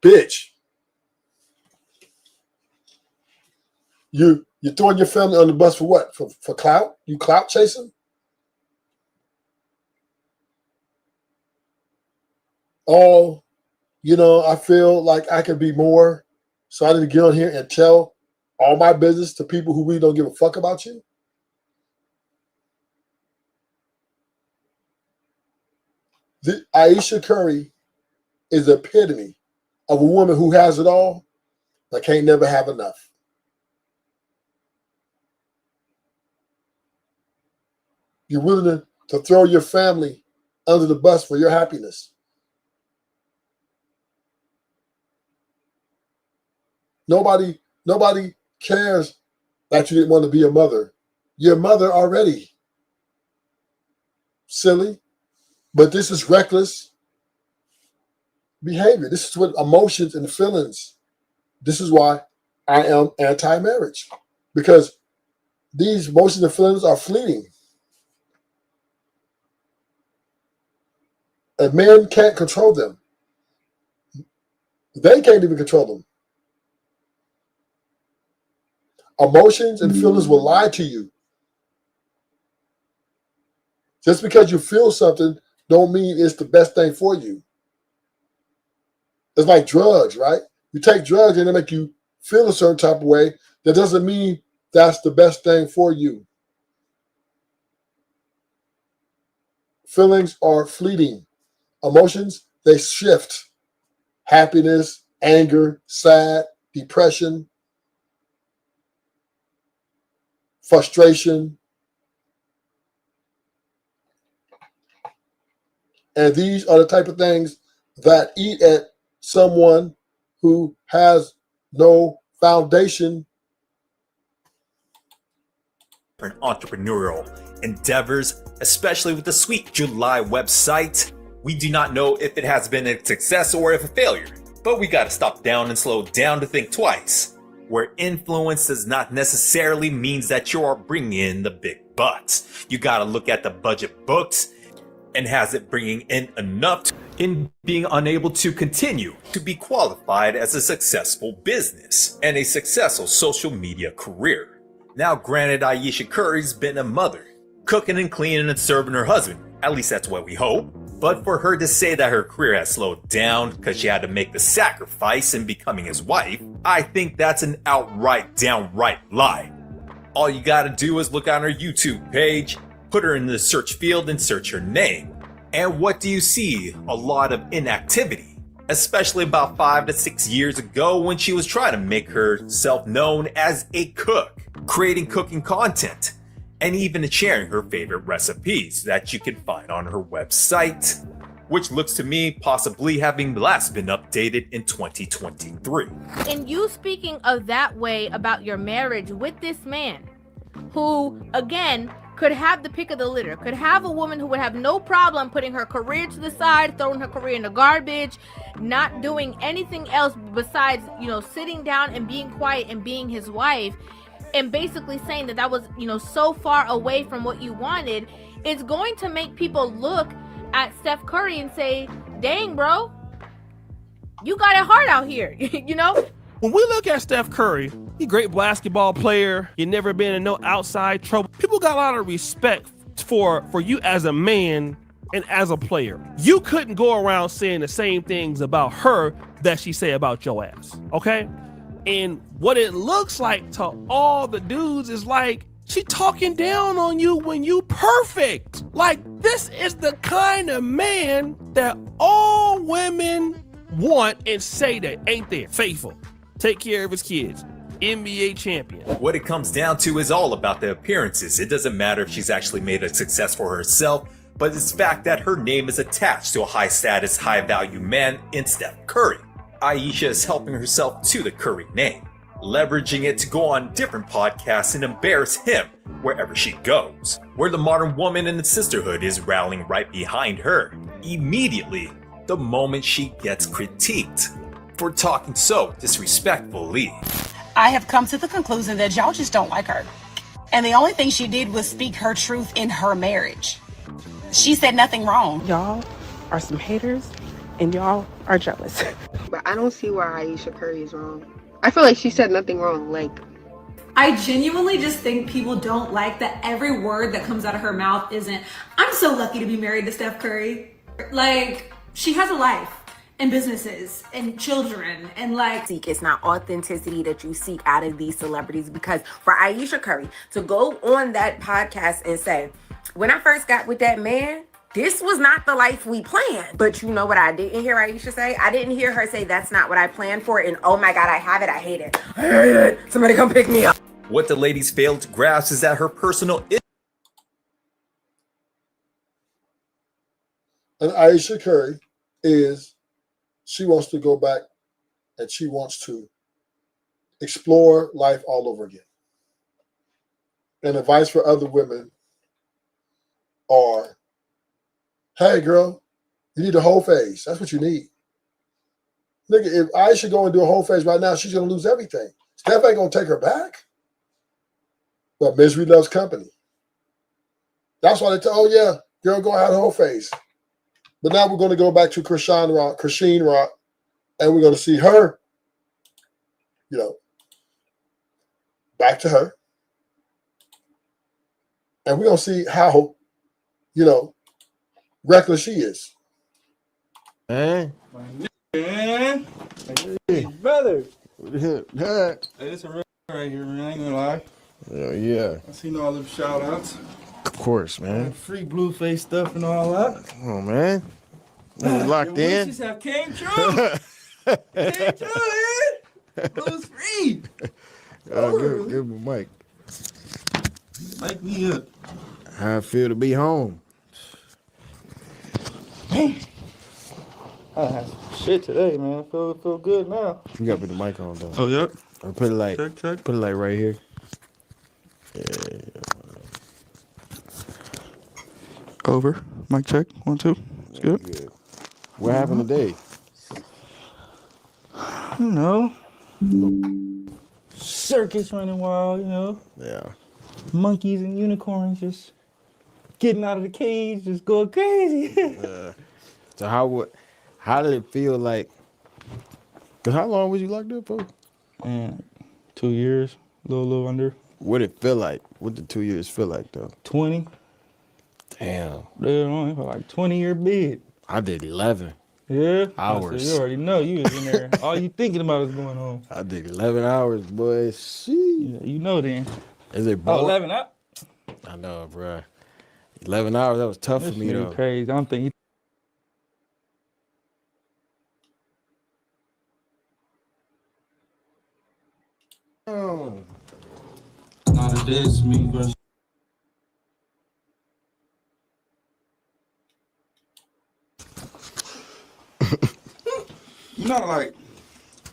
bitch. You're throwing your family on the bus for what? For clout? You clout chasing? Oh, I feel like I could be more, so I need to get on here and tell all my business to people who really don't give a fuck about you. Ayesha Curry is the epitome of a woman who has it all, but can't never have enough. You're willing to throw your family under the bus for your happiness. Nobody cares that you didn't want to be a mother. You're a mother already. Silly. But this is reckless behavior. This is what emotions and feelings. This is why I am anti-marriage. Because these emotions and feelings are fleeting. And men can't control them. They can't even control them. Emotions and feelings will lie to you. Just because you feel something don't mean it's the best thing for you. It's like drugs, right? You take drugs and they make you feel a certain type of way. That doesn't mean that's the best thing for you. Feelings are fleeting. Emotions, they shift. Happiness, anger, sad, depression, frustration. And these are the type of things that eat at someone who has no foundation. Entrepreneurial endeavors, especially with the Sweet July website. We do not know if it has been a success or if a failure, but we got to stop down and slow down to think twice. Where influence does not necessarily means that you are bringing in the big bucks. You got to look at the budget books. And has it bringing in enough in being unable to continue to be qualified as a successful business and a successful social media career? Now, granted, Ayesha Curry's been a mother, cooking and cleaning and serving her husband. At least that's what we hope. But for her to say that her career has slowed down because she had to make the sacrifice in becoming his wife, I think that's an downright lie. All you gotta do is look on her YouTube page, put her in the search field and search her name. And what do you see? A lot of inactivity, especially about 5 to 6 years ago when she was trying to make herself known as a cook, creating cooking content, and even sharing her favorite recipes that you can find on her website, which looks to me possibly having last been updated in 2023. And you speaking of that way about your marriage with this man, who, again, could have the pick of the litter, could have a woman who would have no problem putting her career to the side, throwing her career in the garbage, not doing anything else besides, sitting down and being quiet and being his wife, and basically saying that was, so far away from what you wanted. It's going to make people look at Steph Curry and say, dang, bro, you got it hard out here, When we look at Steph Curry, he's a great basketball player. He never been in no outside trouble. People got a lot of respect for you as a man and as a player, you couldn't go around saying the same things about her that she say about your ass, okay? And what it looks like to all the dudes is like, she talking down on you when you perfect. Like, this is the kind of man that all women want and say that ain't there. Faithful, take care of his kids, NBA champion. What it comes down to is all about the appearances. It doesn't matter if she's actually made a success for herself, but it's the fact that her name is attached to a high status, high value man in Steph Curry. Ayesha is helping herself to the Curry name, leveraging it to go on different podcasts and embarrass him wherever she goes, where the modern woman in the sisterhood is rallying right behind her immediately the moment she gets critiqued for talking so disrespectfully. I have come to the conclusion that y'all just don't like her. And the only thing she did was speak her truth in her marriage. She said nothing wrong. Y'all are some haters and y'all are jealous. But I don't see where Ayesha Curry is wrong. I feel like she said nothing wrong. Like, I genuinely just think people don't like that every word that comes out of her mouth isn't, I'm so lucky to be married to Steph Curry. Like, she has a life and businesses and children and like. It's not authenticity that you seek out of these celebrities, because for Ayesha Curry to go on that podcast and say, when I first got with that man, this was not the life we planned. But you know what I didn't hear Ayesha say? I didn't hear her say that's not what I planned for, and oh my God, I have it, I hate it. I hate it. Somebody come pick me up. What the ladies failed to grasp is that her personal And Ayesha Curry is, she wants to go back and she wants to explore life all over again. And advice for other women are, hey girl, you need a whole phase. That's what you need. Nigga, if Ayesha go and do a whole phase right now, she's gonna lose everything. Steph ain't gonna take her back. But misery loves company. That's why they tell, oh yeah, girl, go have a whole phase. But now we're gonna go back to Chrisean Rock, and we're gonna see her, you know, back to her. And we're gonna see how, you know, reckless she is. Man. Hey, brother. Hey, this a real right here, man. I ain't gonna lie. Yeah. I seen all them shout outs. Of course, man. Free Blueface stuff and all that. Come on, man. You locked Your in. wishes have came true. Came true, man. Blue's free. Give him a mic. Light me up. How I feel to be home. Man. I had some shit today, man. I feel good now. You gotta put the mic on though. Oh, yep. Or put it like, check. Put it like right here. Yeah. Over. Mic check. 1, 2. It's good. Good. What happened today? You know. Circus running wild, you know. Yeah. Monkeys and unicorns just getting out of the cage, just going crazy. So how did it feel like? Cause how long was you locked up for? Man, 2 years, a little under. What did it feel like? What did 2 years feel like though? 20. Damn. They were on for like 20-year bid. I did 11. Yeah? Hours. So you already know you was in there. All you thinking about is going on. I did 11 hours, boy. Yeah, you know then. Is it boring? 11 hours? I know, bro. 11 hours, that was tough for me though. Crazy. I don't think Oh. Not a this me versus. You're not like,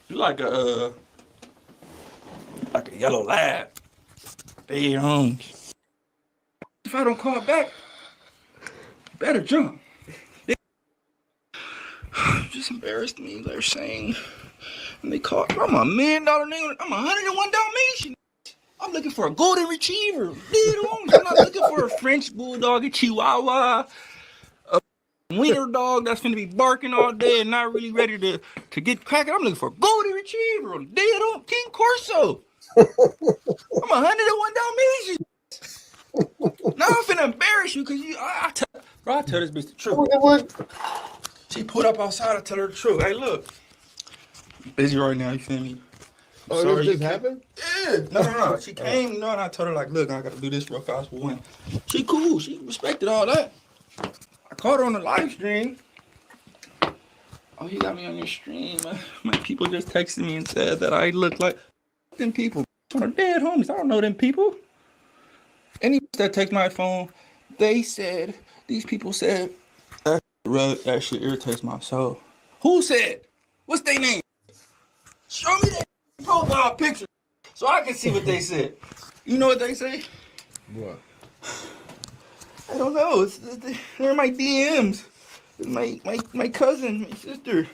you're like a yellow lab. Stay your home. If I don't call back, you better jump. They just embarrassed me. They're saying, and they called, I'm $1 million nigga. I'm 101 Dalmatian. I'm looking for a golden retriever. I'm not looking for a French bulldog, a chihuahua, a wiener dog that's gonna be barking all day and not really ready to get cracking. I'm looking for a golden retriever on dead on King Corso. I'm 101 Dalmatian. Now I'm finna embarrass you because I tell this bitch the truth. She put up outside, I tell her the truth. Hey, look. Busy right now, you feel me? Oh, this just happened? Yeah. No. She came, and I told her, like, look, I gotta do this real fast for one. She cool. She respected all that. I caught her on the live stream. Oh, you got me on your stream. My people just texted me and said that I look like them people. Are dead homies. I don't know them people. Any that take my phone, these people said, that shit irritates my soul. Who said? What's their name? Show me their profile picture so I can see what they said. You know what they say? What? I don't know. They're my DMs. My cousin, my sister.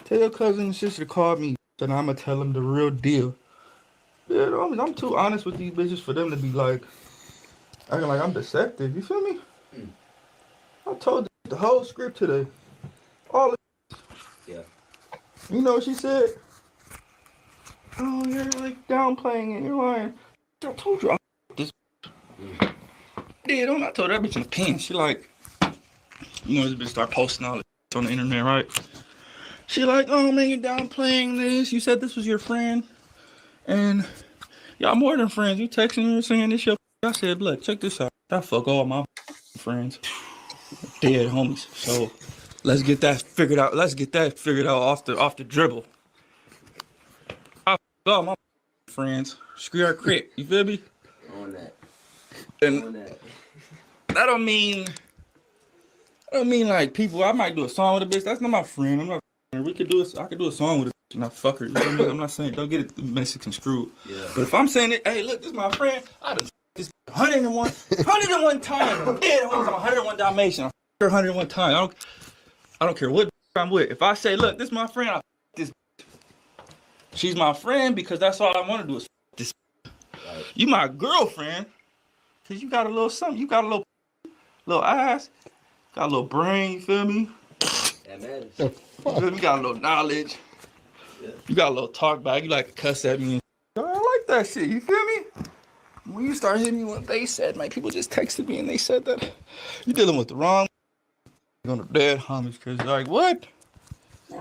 Tell your cousin and sister called me, and I'm gonna tell them the real deal. Yeah, I'm too honest with these bitches for them to be like, acting like I'm deceptive. You feel me? I told them the whole script today. All of yeah. You know what she said? Oh, you're like downplaying it. You're lying. I told you I this. I told that bitch in the pen. She like, you know, this bitch start posting all this on the internet, right? She like, oh man, you're downplaying this. You said this was your friend. And y'all more than friends. You texting me and saying this your. I said, look, check this out. I fuck all my friends. Dead homies. So let's get that figured out. Off the dribble. I fuck all my friends. Screw our crit. You feel me? On that. And that don't mean like people. I might do a song with a bitch. That's not my friend. I'm not. I could do a song with a bitch and I fuck her. You know what I mean? I'm not saying don't get it Mexican screwed. Yeah. But if I'm saying it, hey, look, this is my friend. I done this 101 times. I'm dead homies. I'm 101 Dalmatian. I'm 101 times. I don't care what I'm with. If I say, look, this is my friend. I this. She's my friend because that's all I want to do is this. Right. You my girlfriend because you got a little something. You got a little ass. Got a little brain. You feel me? That matters. You got a little knowledge. Yeah. You got a little talk back. You like to cuss at me. I like that shit. You feel me? When you start hitting me what they said, man, people just texted me and they said that you're dealing with the wrong. You're on the dead homies because like, what? I'm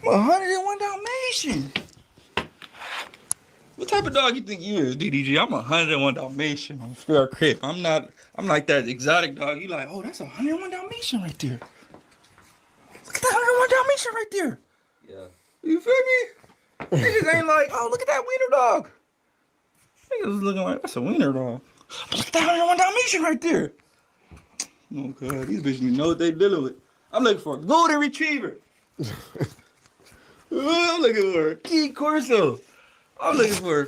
101 Dalmatian. What type of dog you think you is, DDG? I'm 101 Dalmatian. I'm fair crip. I'm like that exotic dog. You like, oh, that's 101 Dalmatian right there. Look at that 101 Dalmatian right there. Yeah. You feel me? Niggas ain't like, oh, look at that wiener dog. Niggas was looking like, that's a wiener dog. Look at that 101 Dalmatian right there. Oh, God, these bitches know what they dealing with. I'm looking for a golden retriever. I'm looking for a Key Corso. I'm looking for a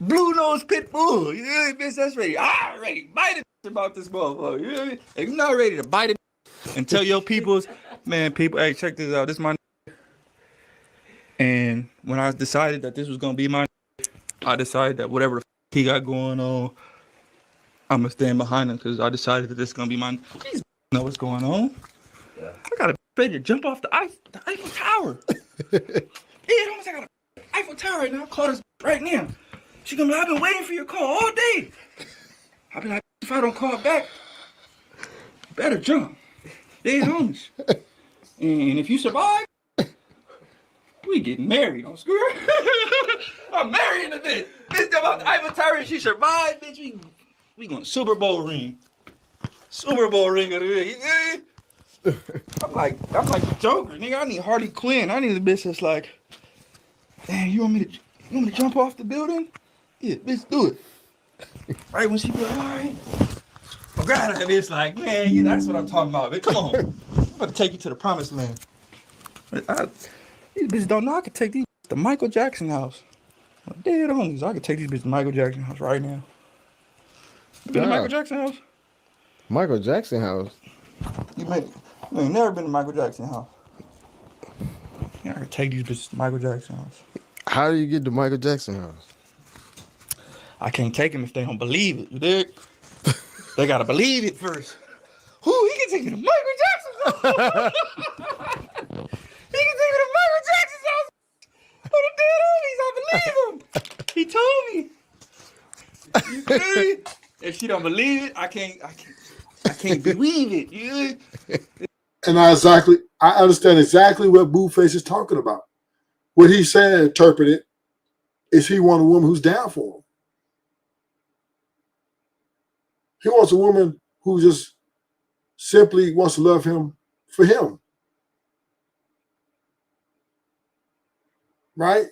blue nose pit bull. You know what I mean, bitch? That's ready. Ready. Bite it about this motherfucker. You know what I mean? If you're not ready to bite it and tell your peoples, man, people, hey, check this out. This is my. And when I decided that this was gonna be my, I decided that whatever the he got going on, I'm gonna stand behind him because I decided that this is gonna be mine. These know what's going on. Yeah. I got a ready to jump off the Eiffel Tower. I got a Eiffel Tower right now. Call this right now. She gonna be like, I've been waiting for your call all day. I'll be like, if I don't call back, you better jump. They homies. And if you survive, we getting married on screw. I'm marrying the bitch. Bitch about the Eiffel Tower and she survived, bitch. We going Super Bowl ring. Super Bowl ring of the year. I'm like the Joker, nigga. I need Harley Quinn. I need a bitch that's like, damn, you want me to jump off the building? Yeah, bitch, do it. Right when she be like, all right. I'm glad that bitch like, man, that's what I'm talking about. Man. Come on. I'm about to take you to the promised land. These bitches don't know I could take these to Michael Jackson house. I'm dead homies. I could take these bitches to Michael Jackson house right now. You been to Michael Jackson house? Michael Jackson house? You ain't never been to Michael Jackson house. Yeah, I could take these bitches to Michael Jackson house. How do you get to Michael Jackson house? I can't take them if they don't believe it, you dig? They gotta believe it first. Ooh, he can take me to Michael Jackson's house. He can take me to Michael Jackson's house. Oh, the dead homies, I believe him. He told me. You feel me? If she don't believe it, I can't believe it. Yeah. And I understand exactly what Blueface is talking about. What he's saying, interpreted, is he want a woman who's down for him. He wants a woman who just simply wants to love him for him. Right?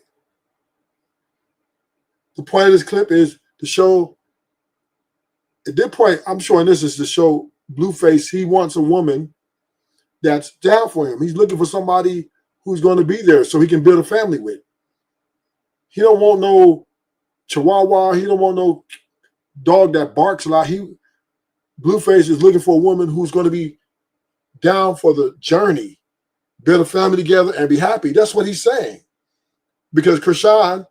The point of this clip is to show, at this point, I'm showing this is to show Blueface, he wants a woman that's down for him. He's looking for somebody who's going to be there so he can build a family with. He don't want no chihuahua. He don't want no dog that barks a lot. Blueface is looking for a woman who's going to be down for the journey, build a family together, and be happy. That's what he's saying. Because Chrisean,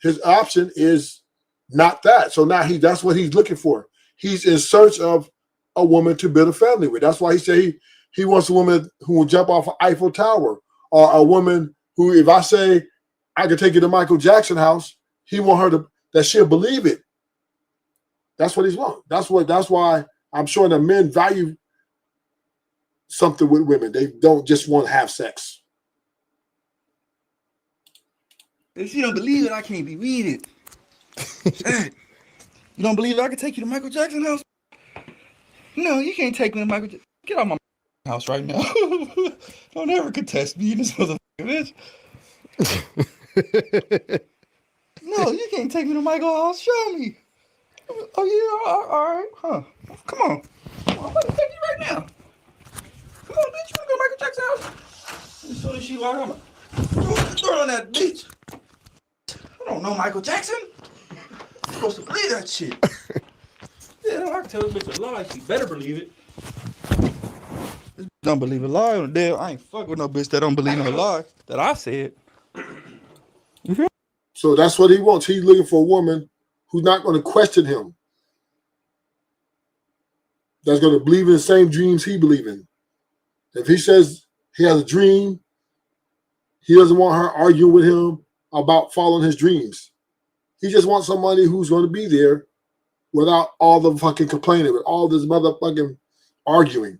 his option is not that. So now that's what he's looking for. He's in search of a woman to build a family with. That's why he said he wants a woman who will jump off an Eiffel Tower, or a woman who, if I say I can take you to Michael Jackson house, he want her that she'll believe it. That's what he's want. That's why I'm sure that men value something with women. They don't just want to have sex. If she don't believe it, I can't believe it. Hey, you don't believe I can take you to Michael Jackson house? No, you can't take me to Michael Jackson. Get out of my house right now. Don't ever contest me, you this motherfucker, bitch. No, you can't take me to Michael house. Show me. Oh, yeah, all right, huh? Come on. I'm about to take you right now. Come on, bitch, you wanna go to Michael Jackson house? As soon as she walk, I'm gonna throw it on that bitch. I don't know Michael Jackson. I'm supposed to believe that shit. Yeah, I can tell this bitch a lie. She better believe it. This bitch don't believe a lie on the deal. I ain't fuck with no bitch that don't believe no lie that I said. So that's what he wants. He's looking for a woman who's not going to question him. That's going to believe in the same dreams he believes in. If he says he has a dream, he doesn't want her arguing with him about following his dreams. He just wants somebody who's going to be there without all the fucking complaining, with all this motherfucking arguing.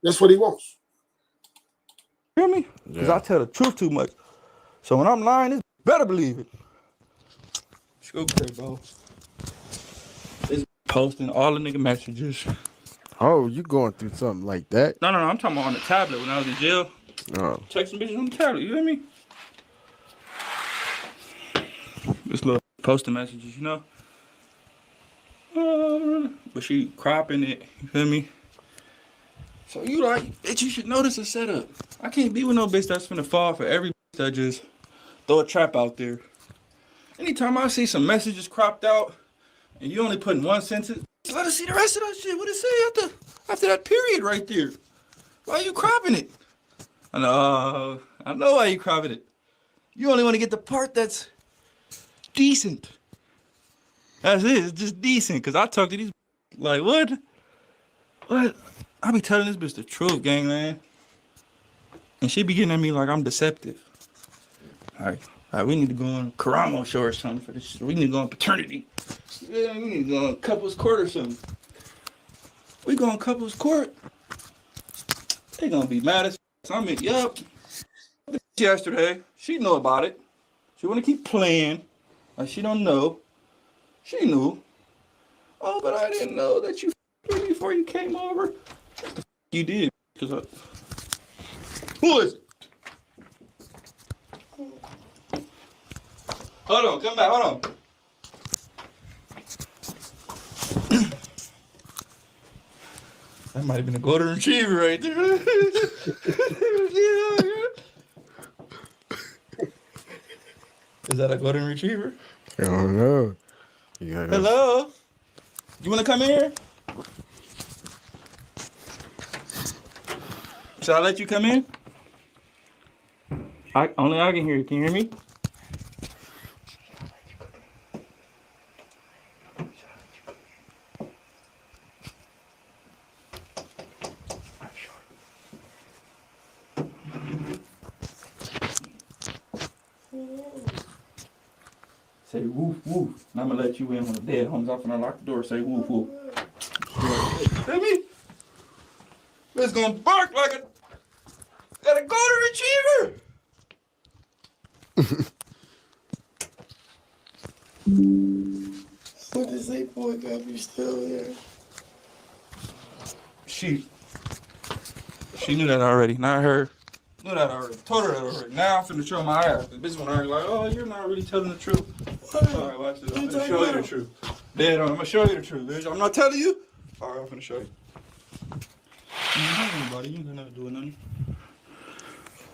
That's what he wants. Hear me? Because I tell the truth too much. So when I'm lying, this better believe it. Okay, bro. It's posting all the nigga messages. Oh, you going through something like that? No, I'm talking about on the tablet when I was in jail. Oh. Check some bitches on the tablet, you hear me? This little posting messages, you know? But she cropping it, you feel me? So you like, bitch, you should know this is set up. I can't be with no bitch that's finna fall for every bitch that just throw a trap out there. Anytime I see some messages cropped out and you only putting one sentence, let us see the rest of that shit. What it say after that period right there? Why are you cropping it? I know why you cropping it. You only want to get the part that's decent. That's it. It's just decent. Cause I talk to these like what? I be telling this bitch the truth, gang, man. And she be getting at me like I'm deceptive. All right, we need to go on Karamo show or something for this shit. We need to go on paternity. Yeah, we need to go on couples court or something. We go on couples court. They gonna be mad as I mean, yup. Yesterday, she know about it. She wanna keep playing. Like she don't know. She knew. Oh, but I didn't know that you f***ed me before you came over. What the f*** you did? Who is it? Hold on, come back, hold on. That might have been a golden retriever right there. Yeah. Is that a golden retriever? I don't know. Hello? You want to come in? Should I let you come in? Only I can hear you. Can you hear me? say woof woof. And I'm gonna let you in when the dead homies off and I lock the door. Say woof woof. Feel me? It's gonna bark like a golden retriever. What does they boy got you still there? She knew that already. Not her. Knew that already. Told her that already. Now I'm finna show my ass. The bitch one already like, oh, you're not really telling the truth. Alright, watch this. I'm gonna show you the truth. Dead on. I'm gonna show you the truth, bitch. I'm not telling you. Alright, I'm finna show you. You ain't hurting anybody. You ain't gonna never do nothing.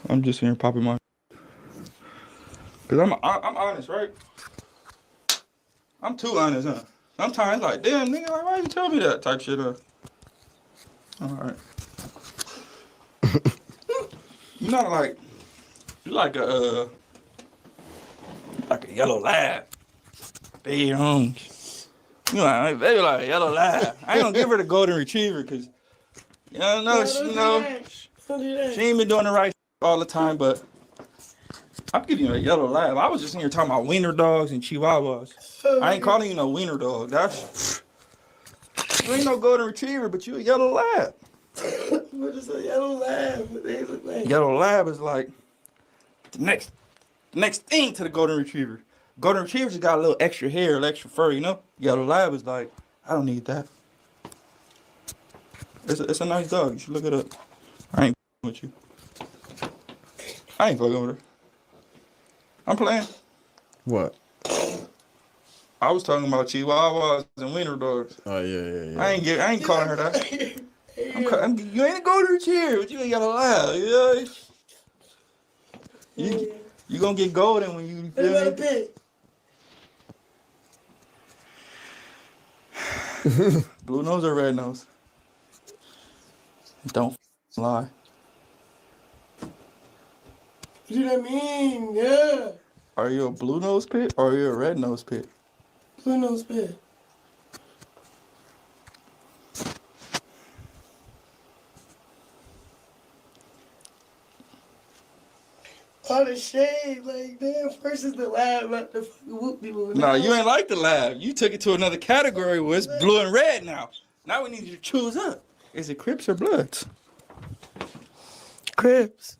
I'm just here popping my. Cause I'm honest, right? I'm too honest, huh? Sometimes like, damn, nigga, like, why you tell me that type shit, huh? Alright. You're not like, you're like a yellow lab. Baby homies. You like, baby like a yellow lab. I ain't gonna give her the golden retriever, cause, you know, she ain't been doing the right all the time, but I'm giving you a yellow lab. I was just in here talking about wiener dogs and chihuahuas. I ain't calling you no wiener dog. That's, you ain't no golden retriever, but you a yellow lab. What is a yellow lab? What they look like? Yellow lab is like the next thing to the golden retriever. Golden retriever just got a little extra hair, a little extra fur, you know? Yellow lab is like, I don't need that. It's a nice dog. You should look it up. I ain't with you. I ain't fucking with her. I'm playing. What? I was talking about chihuahuas and wiener dogs. Oh yeah. I ain't calling her that. You ain't a golden retriever, but you ain't got a lab. You know? You gonna get golden when you feel me? Blue nose or red nose? Don't lie. What do that mean? Yeah. Are you a blue nose pit or are you a red nose pit? Blue nose pit. All the shade, like, damn, first is the lab, not the fucking whoop people. No, you ain't like the lab. You took it to another category where it's blue and red now. Now we need you to choose up. Is it Crips or Bloods? Crips.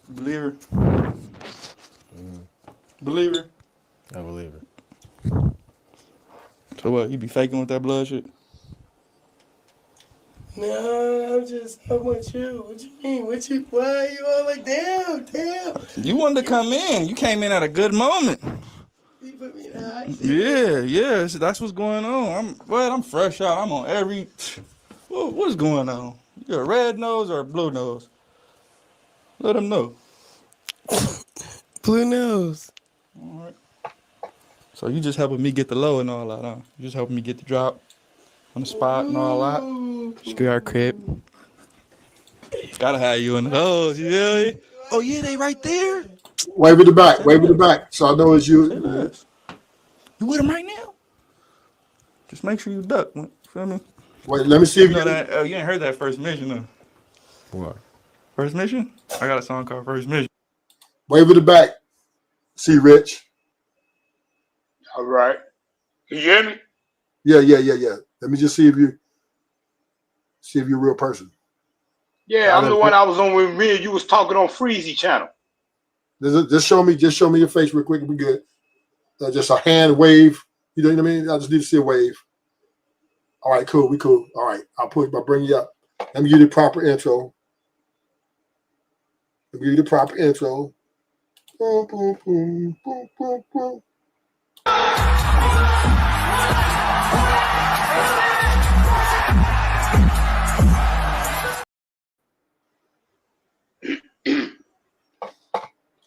Believer. Believer. I believe it. So what, you be faking with that blood shit? No, I want you. What you mean? Why are you all like, damn? You wanted to come in. You came in at a good moment. You put me in the hot seat. Yeah, that's what's going on. I'm fresh out. I'm on every. What's going on? You a red nose or a blue nose? Let them know. Blue nose. All right. So you just helping me get the low and all that, huh? You just helping me get the drop on the spot and all that. Screw our crib. Gotta have you in those, you feel me? Oh yeah, they right there. Wave it the back. Wave it the back. So I know it's you. You with them right now? Just make sure you duck. Feel me? Wait, let me see if you know that. You ain't heard that first mission, though. What? First mission? I got a song called First Mission. Wave it the back. See Rich. All right. Can you hear me? Yeah. Let me just see if you're a real person. Yeah, I'm the one I was on with me and you was talking on Freezy channel. Just show me your face real quick and be good. Just a hand wave. You know what I mean? I just need to see a wave. All right, cool. We cool. All right. I'll bring you up. Let me give you the proper intro. Let me give you the proper intro. Boom, boom, boom, boom, boom, boom.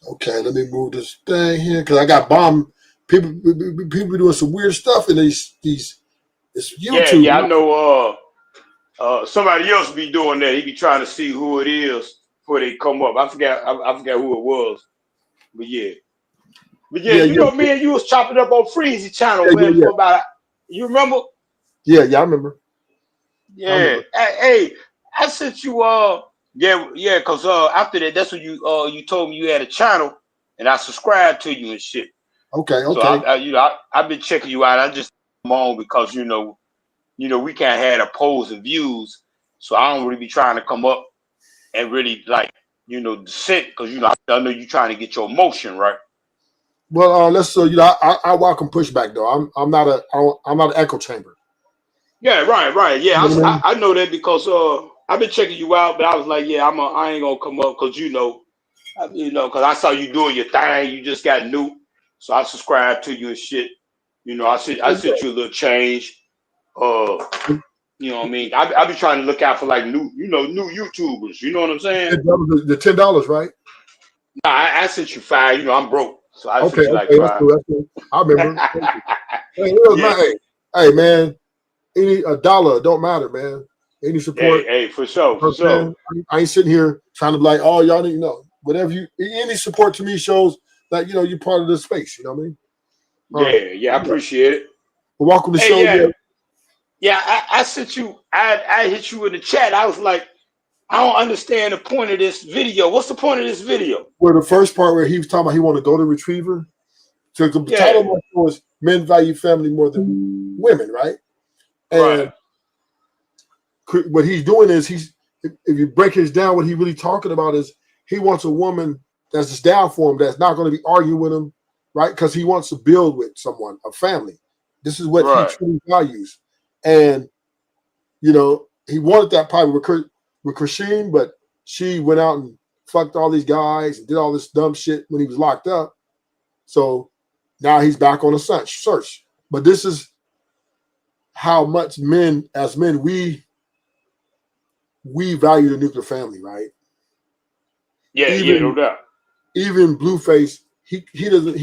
Okay, let me move this thing here because I got bomb people doing some weird stuff in these it's YouTube. Yeah, I know somebody else be doing that. He be trying to see who it is before they come up. I forgot who it was. But yeah, you know, me and you was chopping up on Freezy channel for about, you remember? Yeah, I remember. Yeah. Hey, I sent you because after that, that's when you told me you had a channel and I subscribed to you and shit. Okay. So I've been checking you out. I just come on because we can't have opposing views. So I don't really be trying to come up and really dissent because I know you're trying to get your emotion right. Well, let's I welcome pushback though. I'm not an echo chamber. Yeah, right. Yeah, I know that because I've been checking you out, but I was like, yeah, I ain't gonna come up because because I saw you doing your thing. You just got new, so I subscribed to you and shit. I sent you a little change. You know what I mean? I be trying to look out for like new YouTubers. You know what I'm saying? The $10, right? Nah, I sent you $5. I'm broke, so I sent Okay, you like that's $5. cool. That's cool. I remember. Hey, man, any $1 don't matter, man. Any support. Hey, for sure. I ain't sitting here trying to be like, oh, y'all need to know. Whatever any support to me shows that you're part of this space. You know what I mean? Yeah, I appreciate it. Well, welcome to the show. I sent you. I hit you in the chat. I was like, I don't understand the point of this video. What's the point of this video? Where the first part where he was talking about he wanted to go to retriever. So the title of my show is Men Value Family More Than Women, right? And what he's doing is if you break his down, what he's really talking about is he wants a woman that's just down for him, that's not going to be arguing with him, right? Because he wants to build with someone, a family. This is what he truly values. And, he wanted that probably with Chrisean, but she went out and fucked all these guys and did all this dumb shit when he was locked up. So now he's back on a search. But this is how much as men, we value the nuclear family, right? Yeah, no doubt. Even Blueface, he doesn't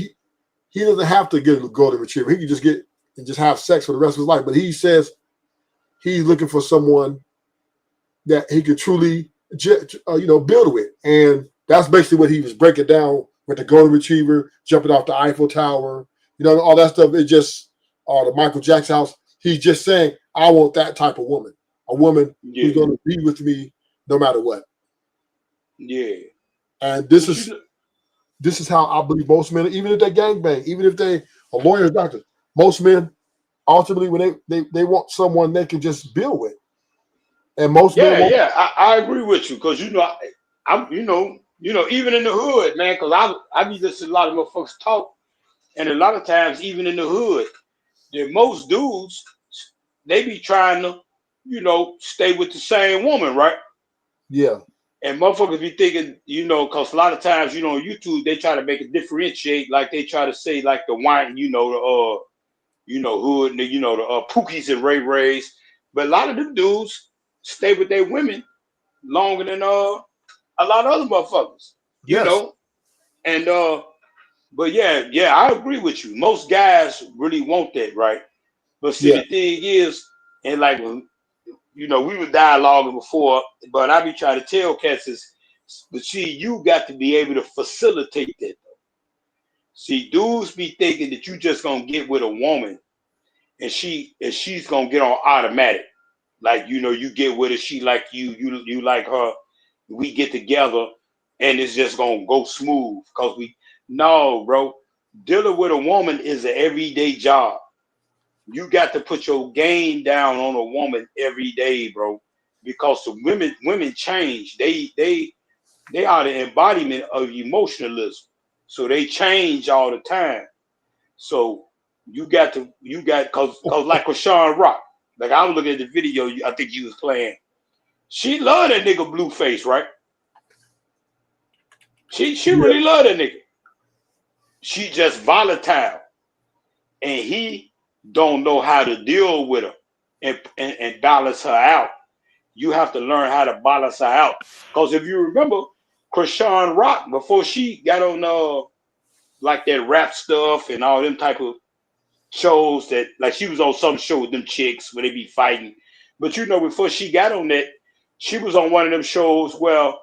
have to get a golden retriever. He can just get and just have sex for the rest of his life. But he says he's looking for someone that he could truly, build with. And that's basically what he was breaking down with the golden retriever, jumping off the Eiffel Tower, all that stuff. It just, the Michael Jackson house. He's just saying, I want that type of woman, a woman who's going to be with me no matter what. Yeah. And this is how I believe most men, even if they gangbang, even if they are lawyers, doctors, most men ultimately when they want someone they can just build with. And most men won't. I agree with you because I'm even in the hood, man, because I be listening to a lot of motherfuckers talk, and a lot of times even in the hood, most dudes they be trying to stay with the same woman, right? Yeah. And motherfuckers be thinking, because a lot of times, on YouTube, they try to make it differentiate, like they try to say, like the wine, the hood, and the Pookies and Ray Rays. But a lot of them dudes stay with their women longer than a lot of other motherfuckers, And but yeah, I agree with you. Most guys really want that, right? But see, the thing is, and like we were dialoguing before, but I be trying to tell cats is, but see, you got to be able to facilitate that. See, dudes be thinking that you just gonna get with a woman, and she's gonna get on automatic. Like you get with her, she like you like her. We get together, and it's just gonna go smooth. No, bro, dealing with a woman is an everyday job. You got to put your game down on a woman every day, bro, because the women change. They are the embodiment of emotionalism, so they change all the time. So you got because like Chrisean Rock, like I was looking at the video, I think you was playing. She loved that nigga Blueface, right? She really loved that nigga. She just volatile, and he don't know how to deal with her and balance her out. You have to learn how to balance her out. Because if you remember, Chrisean Rock, before she got on like that rap stuff and all them type of shows that, like she was on some show with them chicks where they be fighting. But before she got on that, she was on one of them shows where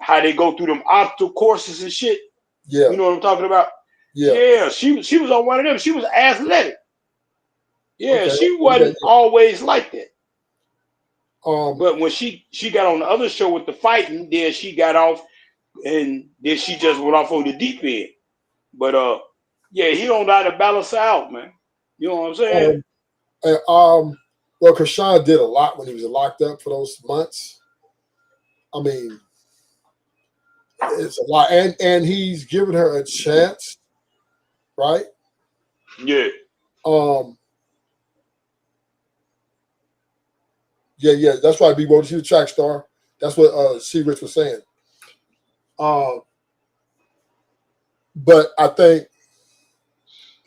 how they go through them obstacle courses and shit. Yeah. You know what I'm talking about? Yeah. She was on one of them. She was athletic. Yeah, she wasn't always like that. But when she got on the other show with the fighting, then she got off, and then she just went off on the deep end. But Yeah, he don't know how to balance out, man. You know what I'm saying? Well, Chrisean did a lot when he was locked up for those months. I mean, it's a lot, and he's given her a chance, right? Yeah. Yeah. That's why B Bo, she's a track star. That's what C. Rich was saying. But I think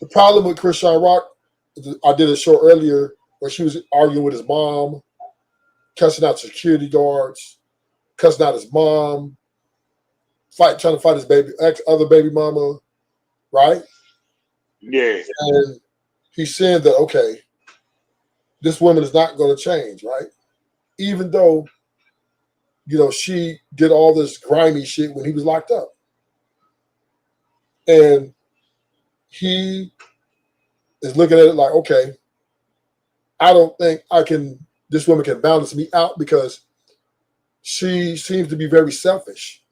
the problem with Chrisean Rock, I did a show earlier where she was arguing with his mom, cussing out security guards, cussing out his mom, trying to fight his other baby mama, right? Yeah. And he's saying that, okay, this woman is not going to change, right? Even though, she did all this grimy shit when he was locked up. And he is looking at it like, okay, I don't think this woman can balance me out because she seems to be very selfish.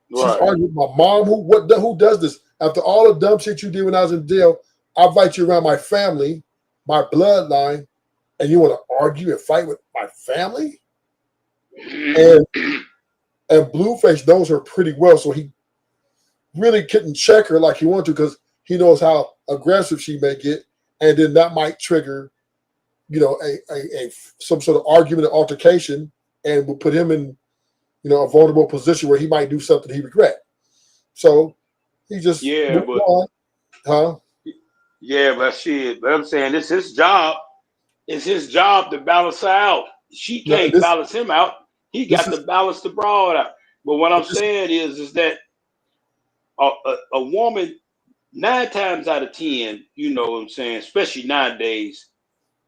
She's arguing with my mom. Who does this? After all the dumb shit you did when I was in jail, I invite you around my family, my bloodline, and you want to argue and fight with my family? And Blueface knows her pretty well, so he really couldn't check her like he wanted to because he knows how aggressive she may get, and then that might trigger, some sort of argument or altercation, and will put him in, a vulnerable position where he might do something he regret. So he just moved on. Huh? Yeah, but shit, but I'm saying it's his job. It's his job to balance her out. She can't balance him out. He got to balance the broad out. But what I'm saying is that a woman, 9 times out of 10, you know what I'm saying, especially nowadays,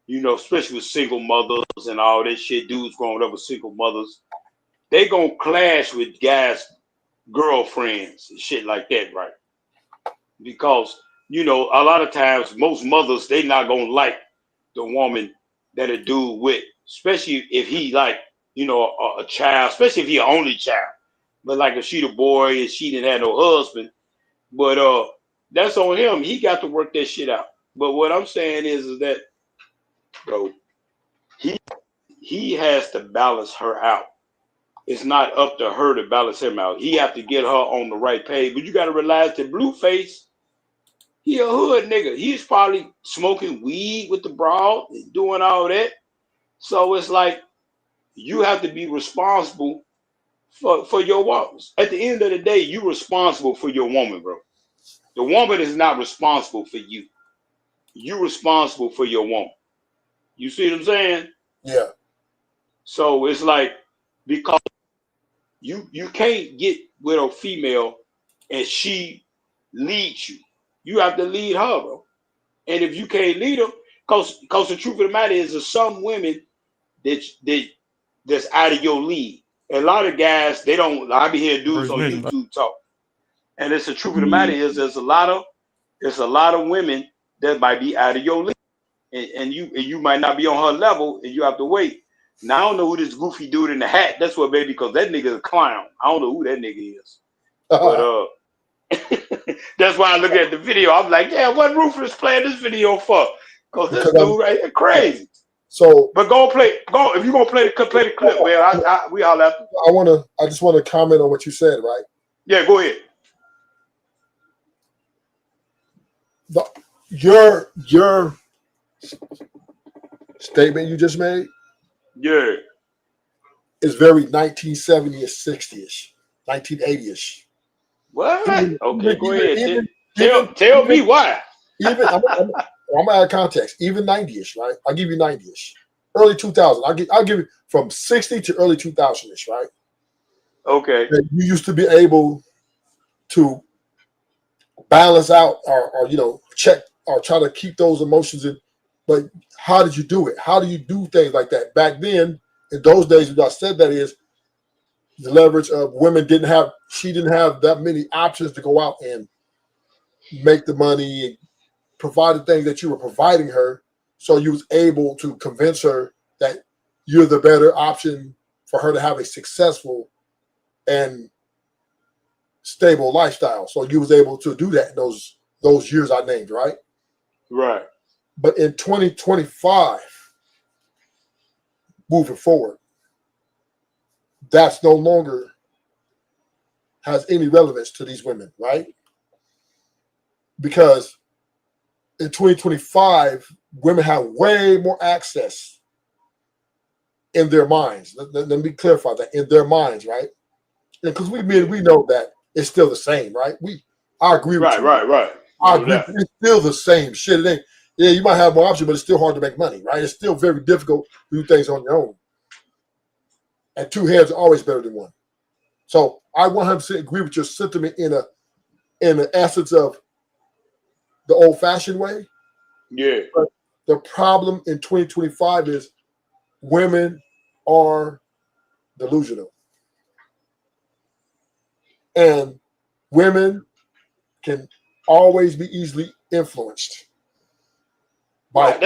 especially with single mothers and all that shit, dudes growing up with single mothers, they gonna clash with guys' girlfriends and shit like that, right? Because, a lot of times, most mothers, they not gonna like the woman that a dude with, especially if he like, a child, especially if he an only child. But like if she the boy and she didn't have no husband, but that's on him. He got to work that shit out. But what I'm saying is that, bro, he has to balance her out. It's not up to her to balance him out. He have to get her on the right page. But you got to realize that Blueface, he a hood nigga. He's probably smoking weed with the broad and doing all that. So it's like you have to be responsible for your woman. At the end of the day, you're responsible for your woman, bro. The woman is not responsible for you. You're responsible for your woman. You see what I'm saying? Yeah. So it's like, because you can't get with a female and she leads you. You have to lead her, bro. And if you can't lead her, because the truth of the matter is there's some women that's out of your league. And a lot of guys, they don't. I be hearing dudes on YouTube talk, and it's the truth of the matter is there's a lot of women that might be out of your league, and you might not be on her level, and you have to wait. Now I don't know who this goofy dude in the hat. That's what, baby, because that nigga's a clown. I don't know who that nigga is, but that's why I look at the video. I'm like, yeah, what Ruthless playing this video for? Because this dude right here crazy. So, but go if you gonna play the clip, man. We all have to. I just want to comment on what you said, right? Yeah, go ahead. Your statement you just made, yeah, is very 1970ish, 60ish, 1980ish. What? Okay, go ahead. Tell me why. I'm gonna add context. Even 90ish, right? I'll give you 90ish. Early 2000. I'll give you from 60 to early 2000ish, right? Okay. And you used to be able to balance out or check or try to keep those emotions in. But how did you do it? How do you do things like that? Back then, in those days, what I said that is the leverage of women she didn't have that many options to go out and make the money and provide the things that you were providing her. So you was able to convince her that you're the better option for her to have a successful and stable lifestyle. So you was able to do that in those years I named, right? Right. But in 2025, moving forward, that's no longer has any relevance to these women, right? Because in 2025, women have way more access in their minds. Let me clarify that, in their minds, right? Because we know that it's still the same, right? I agree with you. Right. I agree. It's still the same shit. It ain't, yeah, you might have more options, but it's still hard to make money, right? It's still very difficult to do things on your own. And two heads are always better than one. So I 100% agree with your sentiment in the essence of the old-fashioned way. Yeah. But the problem in 2025 is women are delusional. And women can always be easily influenced by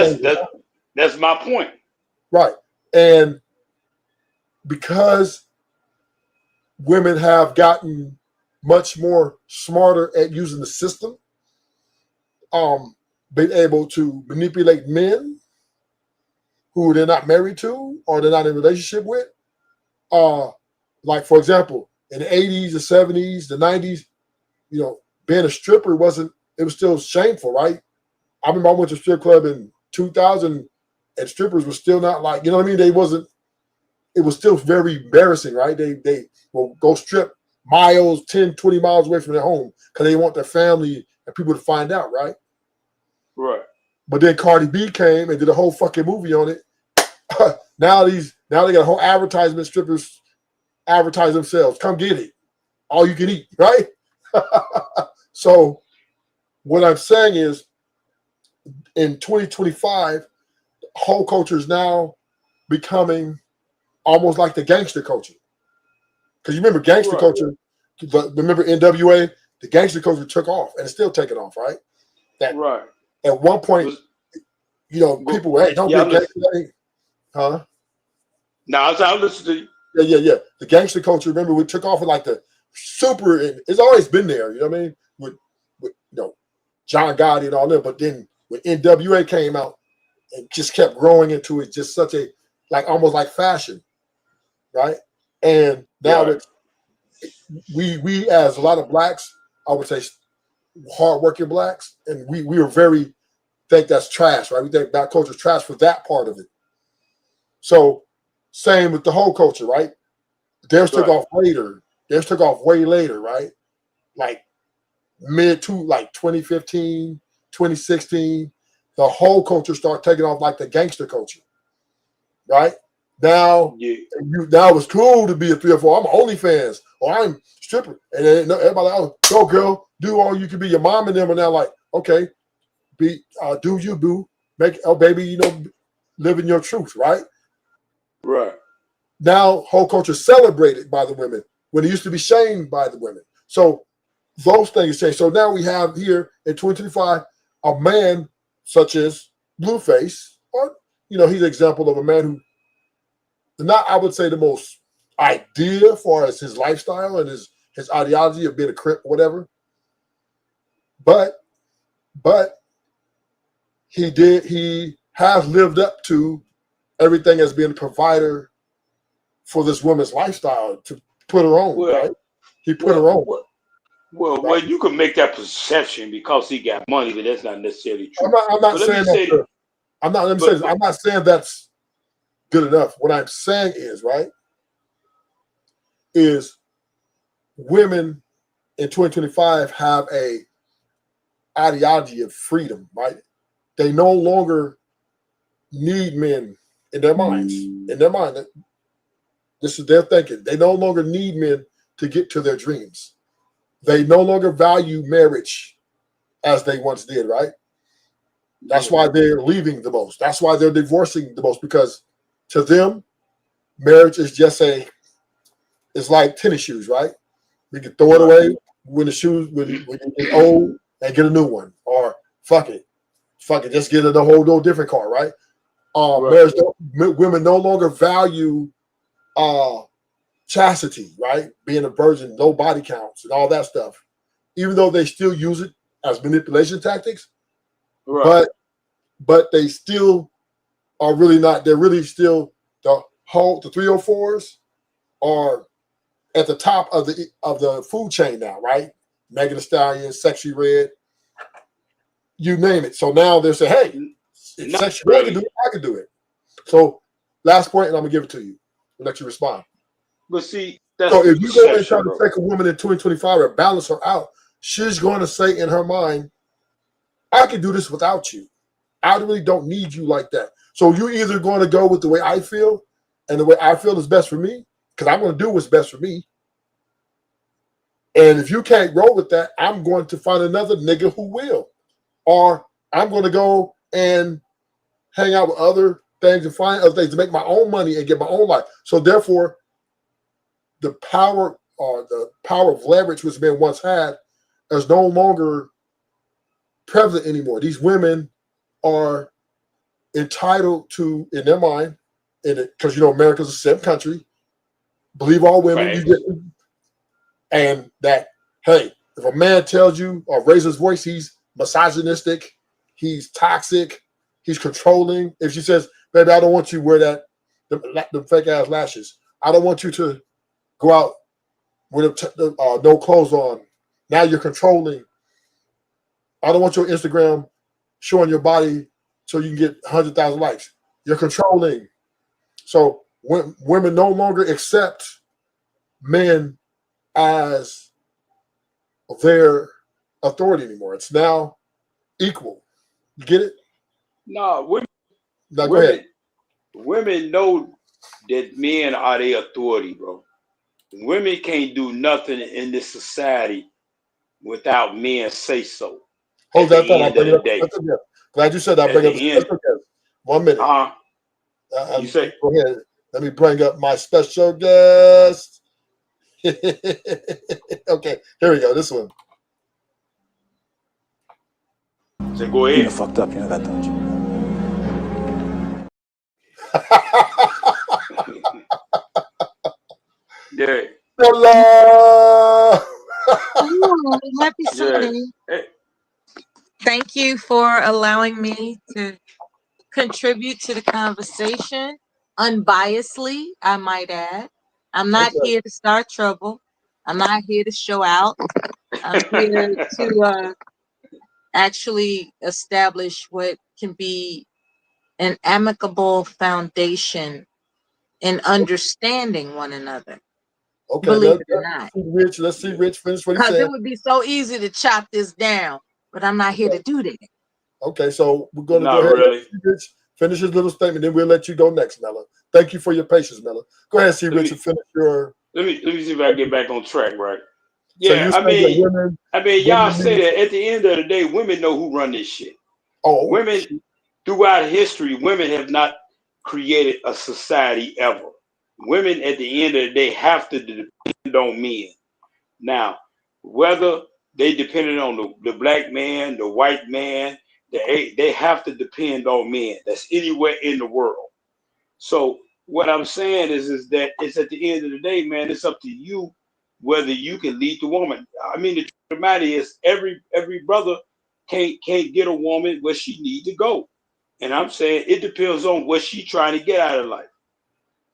that's my point. Right. And because women have gotten much more smarter at using the system, being able to manipulate men who they're not married to or they're not in a relationship with. Like, for example, in the 80s, the 70s, the 90s, being a stripper it was still shameful, right? I remember I went to a strip club in 2000 and strippers were still not like, you know what I mean? It was still very embarrassing, right? They will go strip miles, 10, 20 miles away from their home because they want their family and people to find out, right? Right. But then Cardi B came and did a whole fucking movie on it. Now they got a whole advertisement, strippers advertise themselves. Come get it. All you can eat, right? So what I'm saying is in 2025, whole culture is now becoming almost like the gangster culture. Because you remember gangster culture, remember NWA, the gangster culture took off and it's still taking off, right? Right. At one point, people were, hey, don't be a gangster. Huh? No, I'll listen to you. Yeah. The gangster culture, remember, we took off with like the super, it's always been there, you know what I mean? With John Gotti and all that. But then when NWA came out, it just kept growing into it, just such a, like almost like fashion, right? And now that we as a lot of blacks, I would say hardworking blacks, and we are very think that's trash, right? We think black culture is trash for that part of it. So same with the whole culture, right? Theirs took off later. Theirs took off way later, right? Like mid to like 2015, 2016, the whole culture started taking off like the gangster culture, right? Now, now it's cool to be a 3 or 4. I'm OnlyFans or I'm stripper, and then everybody else, go girl, do all you can be. Your mom and them are now like, okay, be do you boo, make baby, living your truth, right? Right. Now, whole culture celebrated by the women when it used to be shamed by the women. So those things change. So now we have here in 2025 a man such as Blueface, or he's an example of a man who not, I would say, the most ideal as far as his lifestyle and his ideology of being a crip or whatever. But he has lived up to everything as being a provider for this woman's lifestyle to put her on, right? He put her on. Well, you can make that perception because he got money, but that's not necessarily true. I'm not saying that. I'm not saying that's good enough. What I'm saying is, right, is women in 2025 have a ideology of freedom, right? They no longer need men in their minds. In their mind, this is their thinking. They no longer need men to get to their dreams. They no longer value marriage as they once did, right? That's why they're leaving the most. That's why they're divorcing the most, because to them, marriage is just it's like tennis shoes, right? We can throw it away when the shoes when you get old and get a new one, or fuck it, just get a whole different car, right? Marriage, women no longer value chastity, right? Being a virgin, no body counts, and all that stuff. Even though they still use it as manipulation tactics, Right. but they still are really not. They're really still the 304s are at the top of the food chain now, right? Megan Thee Stallion, Sexy Red, you name it. So now they're saying, hey, if Sexy Red can do it, I can do it. So last point, and I'm gonna give it to you. I'll let you respond. But see, that's so if you go and try to take a woman in 2025 and balance her out, she's going to say in her mind, I can do this without you. I really don't need you like that. So you're either going to go with the way I feel, and the way I feel is best for me, because I'm going to do what's best for me. And if you can't roll with that, I'm going to find another nigga who will. Or I'm going to go and hang out with other things and find other things to make my own money and get my own life. So therefore, the power of leverage which men once had is no longer prevalent anymore. These women are entitled to, in their mind, because America's a simp country, believe all women, you get, and that, hey, if a man tells you or raises his voice, he's misogynistic, he's toxic, he's controlling. If she says, baby, I don't want you to wear the fake ass lashes, I don't want you to go out with no clothes on, now you're controlling. I don't want your Instagram showing your body so you can get 100,000 likes. You're controlling. So women no longer accept men as their authority anymore. It's now equal. You get it? No, women. Now, go ahead. Women know that men are their authority, bro. Women can't do nothing in this society without men say so. Hold that thought. I'll bring it up. Glad you said that. I'll bring up the special guest. 1 minute. You say? Go ahead. Let me bring up my special guest. Okay, here we go. This one. So go ahead. You're fucked up. You know that, don't you? Yeah. Hello. Happy Sunday. Thank you for allowing me to contribute to the conversation unbiasedly, I might add. I'm not here to start trouble. I'm not here to show out. I'm here to actually establish what can be an amicable foundation in understanding one another. Okay, Believe it or not. Let's see Rich finish what he Because said. it would be so easy to chop this down, but I'm not here to do that. Okay, so we're going to Not go ahead really. and Rich finish his little statement, then we'll let you go next, Mella. Thank you for your patience, Mella. Go ahead, see Rich, and finish your. Let me see if I can get back on track, right? So Yeah, y'all say that at the end of the day, women know who run this shit. Oh, women throughout history, women have not created a society ever. Women at the end of the day have to depend on men. Now, whether they depended on the black man, the white man, they have to depend on men. That's anywhere in the world. So what I'm saying is that it's at the end of the day, man, it's up to you whether you can lead the woman. I mean, the truth of the matter is every brother can't get a woman where she need to go. And I'm saying it depends on what she trying to get out of life.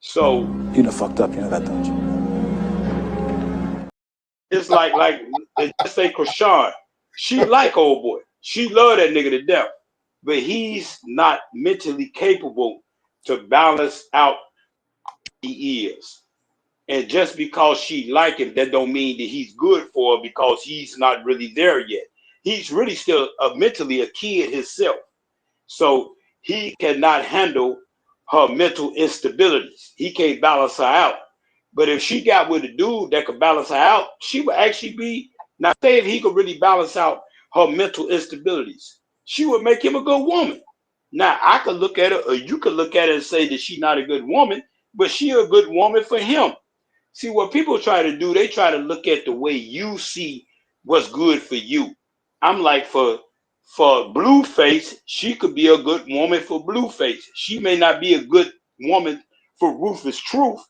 So you're fucked up, you know that, don't you? It's like let's say Chrisean. She like old boy. She love that nigga to death. But he's not mentally capable to balance out he is. And just because she like him, that don't mean that he's good for her because he's not really there yet. He's really still mentally a kid himself. So he cannot handle her mental instabilities. He can't balance her out. But if she got with a dude that could balance her out, she would actually be, now say if he could really balance out her mental instabilities, she would make him a good woman. Now I could look at her, or you could look at her and say that she's not a good woman, but she a good woman for him. See, what people try to do, they try to look at the way you see what's good for you. I'm like, for Blueface, she could be a good woman for Blueface. She may not be a good woman for Rufus Truth,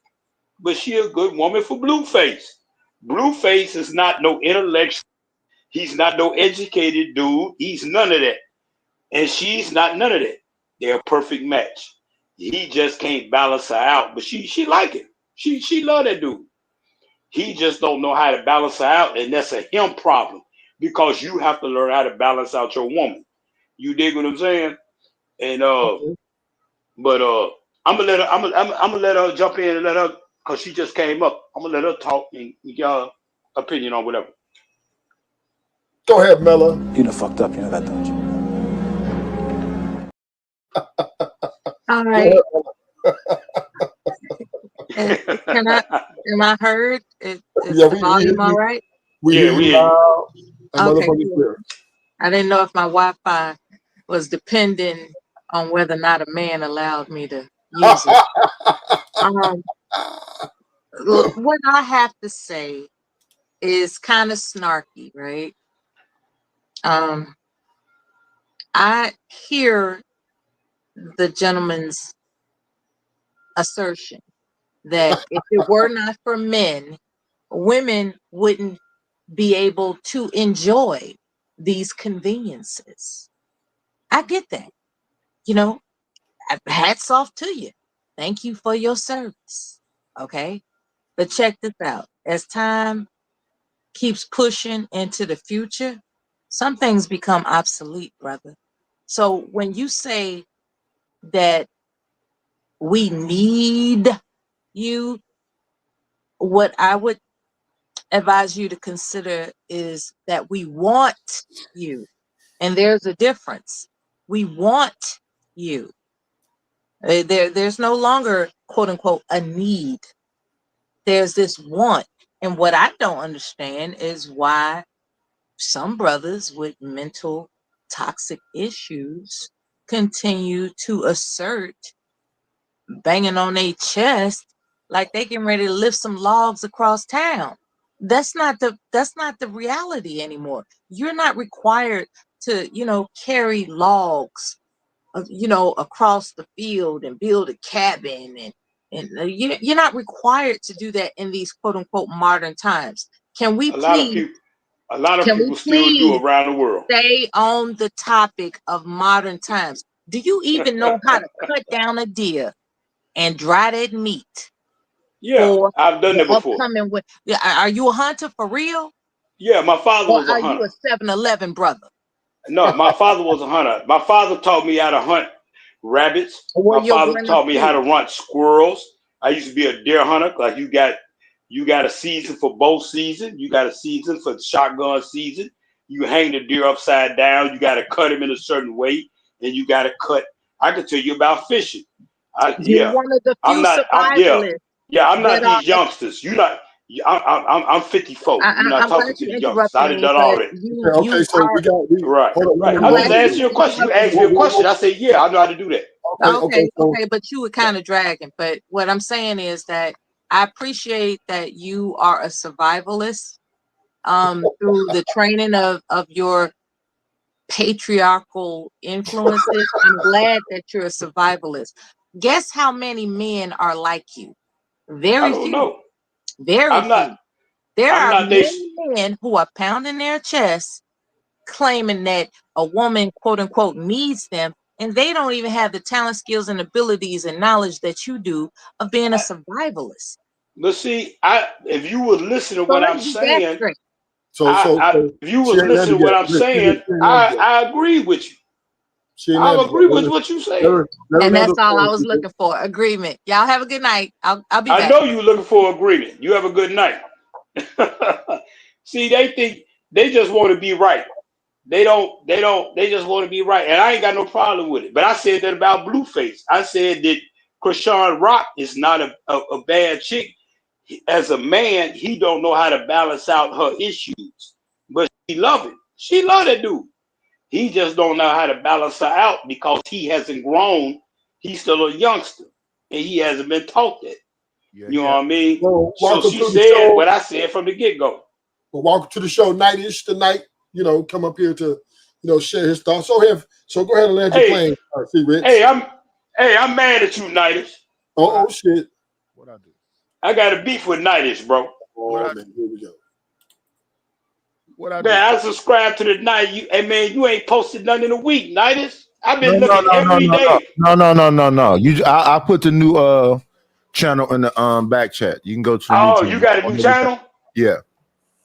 but she a good woman for Blueface. Blueface is not no intellectual. He's not no educated dude. He's none of that. And she's not none of that. They're a perfect match. He just can't balance her out, but she like it. She love that dude. He just don't know how to balance her out, and that's a him problem because you have to learn how to balance out your woman. You dig what I'm saying? And but I'm gonna let her. I'm gonna let her jump in and let her because she just came up. I'm gonna let her talk and get her opinion on whatever. Go ahead, Mella. You done fucked up, you know that, don't you? All right. Am I heard? Is the volume all right? We hear you loud and Okay, motherfucking cool. clear. I didn't know if my Wi-Fi was depending on whether or not a man allowed me to use it. What I have to say is kind of snarky, right? I hear the gentleman's assertion that if it were not for men, women wouldn't be able to enjoy these conveniences. I get that. You know, hats off to you. Thank you for your service. Okay. But check this out. As time keeps pushing into the future, some things become obsolete, brother. So when you say that we need you, what I would advise you to consider is that we want you. And there's a difference. We want you. There's no longer, quote unquote, a need. There's this want. And what I don't understand is why some brothers with mental toxic issues continue to assert, banging on their chest like they getting ready to lift some logs across town. That's not the reality anymore. You're not required to, carry logs, across the field and build a cabin, and you're not required to do that in these quote unquote modern times. Can we A lot of people still do around the world. Stay on the topic of modern times? Do you even know how to cut down a deer and dry that meat? Yeah, I've done that before. Are you a hunter for real? Yeah, my father was a Or are hunter. you a 7-Eleven brother? No, my father was a hunter. My father taught me how to hunt rabbits. My father taught me how to hunt squirrels. I used to be a deer hunter. Like you got a season for bow season. You got a season for shotgun season. You hang the deer upside down. You got to cut him in a certain way, and you got to cut. I could tell you about fishing. You're one of the few survivalists. I'm not these youngsters. You're not. I'm 54. You're not talking to the youngsters. I done done all that. Okay, so we got right. I was just asking you a question. You asked me a question. I said, yeah, I know how to do that. Okay, but you were kind of dragging. But what I'm saying is that I appreciate that you are a survivalist through the training of your patriarchal influences. I'm glad that you're a survivalist. Guess how many men are like you? Very few. I don't know. Very few. There are many men who are pounding their chests claiming that a woman, quote unquote, needs them, and they don't even have the talent, skills, and abilities and knowledge that you do of being a survivalist. But see, if you would listen to what I'm saying, if you was listening to what I'm saying, I agree with you. I agree with what you say. And that's all I was looking for. Agreement. Y'all have a good night. I'll be back. I know you're looking for agreement. You have a good night. See, they think they just want to be right. They just want to be right. And I ain't got no problem with it. But I said that about Blueface. I said that Chrisean Rock is not a bad chick. As a man, he don't know how to balance out her issues. But she love it. She love that dude. He just don't know how to balance her out because he hasn't grown. He's still a youngster. And he hasn't been taught that. You know what I mean? So she said what I said from the get-go. Well, welcome to the show, Night-ish tonight. Come up here to, share his thoughts. So go ahead and land your plane, C. Rich. Hey, I'm mad at you, Night-ish. Oh shit. What I do? I got a beef with Nightish, bro. Oh man, here we go. What I Man, I subscribe to the night. Hey man, you ain't posted nothing in a week, Nightish. I've No, been no, looking no, no, every no, day. no. I put the new channel in the back chat. You can go to the new channel. You got a new channel? Yeah.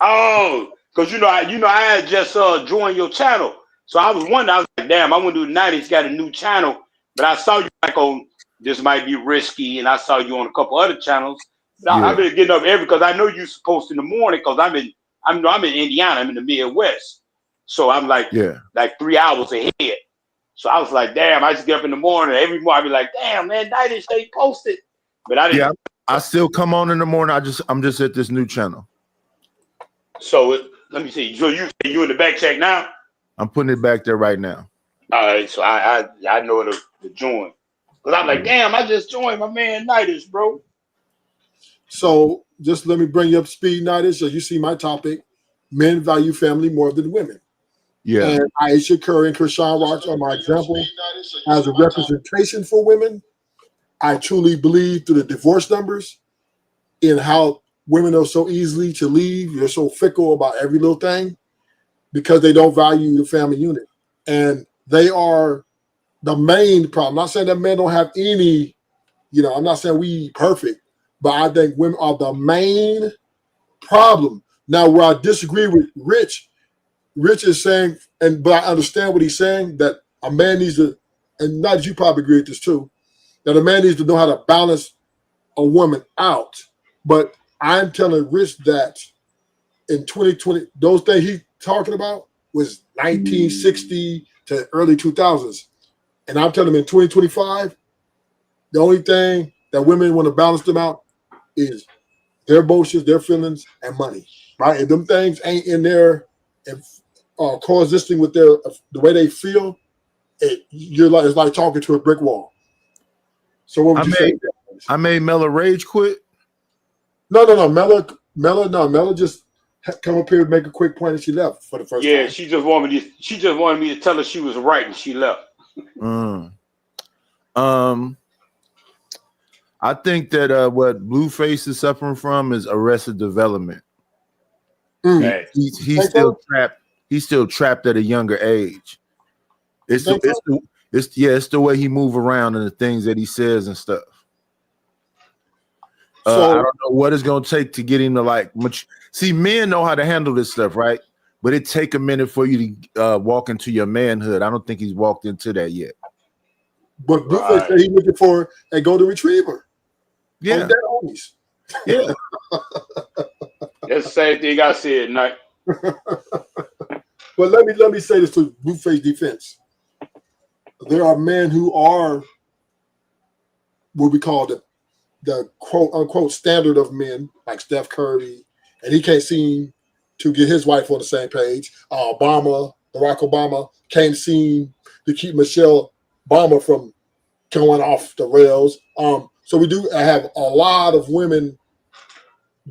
Oh, because I had just joined your channel. So I was wondering, I was like, damn, I want to do Nightish got a new channel. But I saw you like on This Might Be Risky, and I saw you on a couple other channels. I've been getting up because I know you supposed in the morning because I'm in Indiana, I'm in the Midwest. So I'm like 3 hours ahead. So I was like, damn, I just get up in the morning. Every morning I be like, damn, man, Nightish they posted. But I didn't. Yeah, I still come on in the morning. I'm just at this new channel. So let me see. So you in the back check now? I'm putting it back there right now. All right, so I know to join. Because I'm like, damn, I just joined my man Nightish, bro. So just let me bring you up to speed, Nightish. So you see my topic: men value family more than women. Yeah. And Ayesha Curry and Chrisean Rock are my example as a representation for women. I truly believe through the divorce numbers in how women are so easily to leave. They're so fickle about every little thing because they don't value the family unit. And they are the main problem. I'm not saying that men don't have any, I'm not saying we perfect, but I think women are the main problem. Now, where I disagree with Rich is saying, but I understand what he's saying, that a man needs to, and not that you probably agree with this too, that a man needs to know how to balance a woman out. But I'm telling Rich that in 2020, those things he's talking about was 1960 to early 2000s. And I'm telling him in 2025, the only thing that women want to balance them out is their emotions, their feelings, and money, right? And them things ain't in there and coexisting with the way they feel. It's like talking to a brick wall. So what would you say? I made Mella rage quit. No. Mella just come up here and make a quick point, and she left for the first time. Yeah, she just wanted me to tell her she was right, and she left. I think that what Blueface is suffering from is arrested development. He's still trapped. He's still trapped at a younger age. It's the way he move around and the things that he says and stuff. I don't know what it's gonna take to get him to see. Men know how to handle this stuff, right? But it take a minute for you to walk into your manhood. I don't think he's walked into that yet. But Blueface said he's looking for a golden retriever. Yeah. Yeah. That's the same thing I said, Night. But let me say this to Blueface defense. There are men who are what we call the quote unquote standard of men, like Steph Curry, and he can't seem to get his wife on the same page. Barack Obama can't seem to keep Michelle Obama from going off the rails. So we do have a lot of women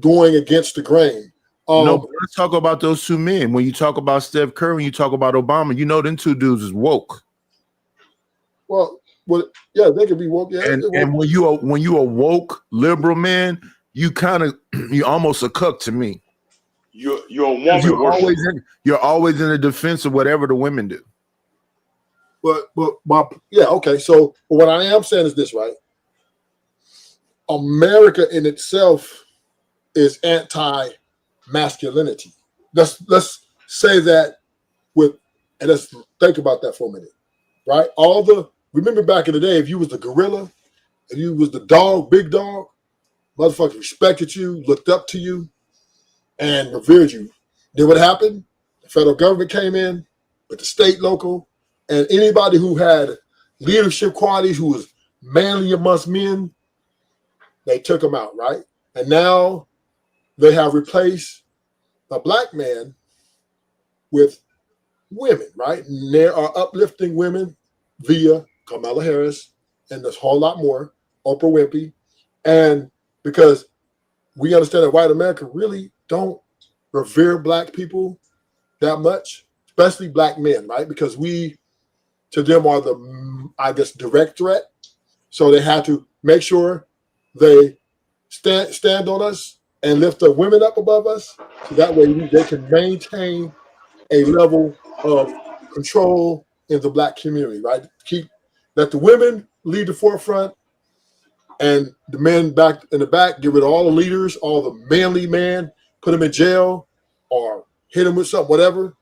going against the grain. No, but let's talk about those two men. When you talk about Steph Curry and you talk about Obama, you know them two dudes is woke. Well, yeah, they could be woke. Yeah, and when you a woke liberal man, you almost a cuck to me. You're a woman. You're always in the defense of whatever the women do. But okay. So what I am saying is this, right? America in itself is anti-masculinity. Let's say that and let's think about that for a minute, right? Remember back in the day, if you was the gorilla, if you was the dog, big dog, motherfuckers respected you, looked up to you, and revered you. Then what happened? The federal government came in with the state, local, and anybody who had leadership qualities, who was manly amongst men, they took them out, right? And now they have replaced a black man with women, right? And they are uplifting women via Kamala Harris and there's a whole lot more, Oprah Winfrey. And because we understand that white America really don't revere black people that much, especially black men, right? Because we, to them, are the, direct threat. So they have to make sure they stand on us and lift the women up above us, so that way they can maintain a level of control in the Black community, right? Let the women lead the forefront, and the men back in the back, get rid of all the leaders, all the manly men, put them in jail or hit them with something, whatever.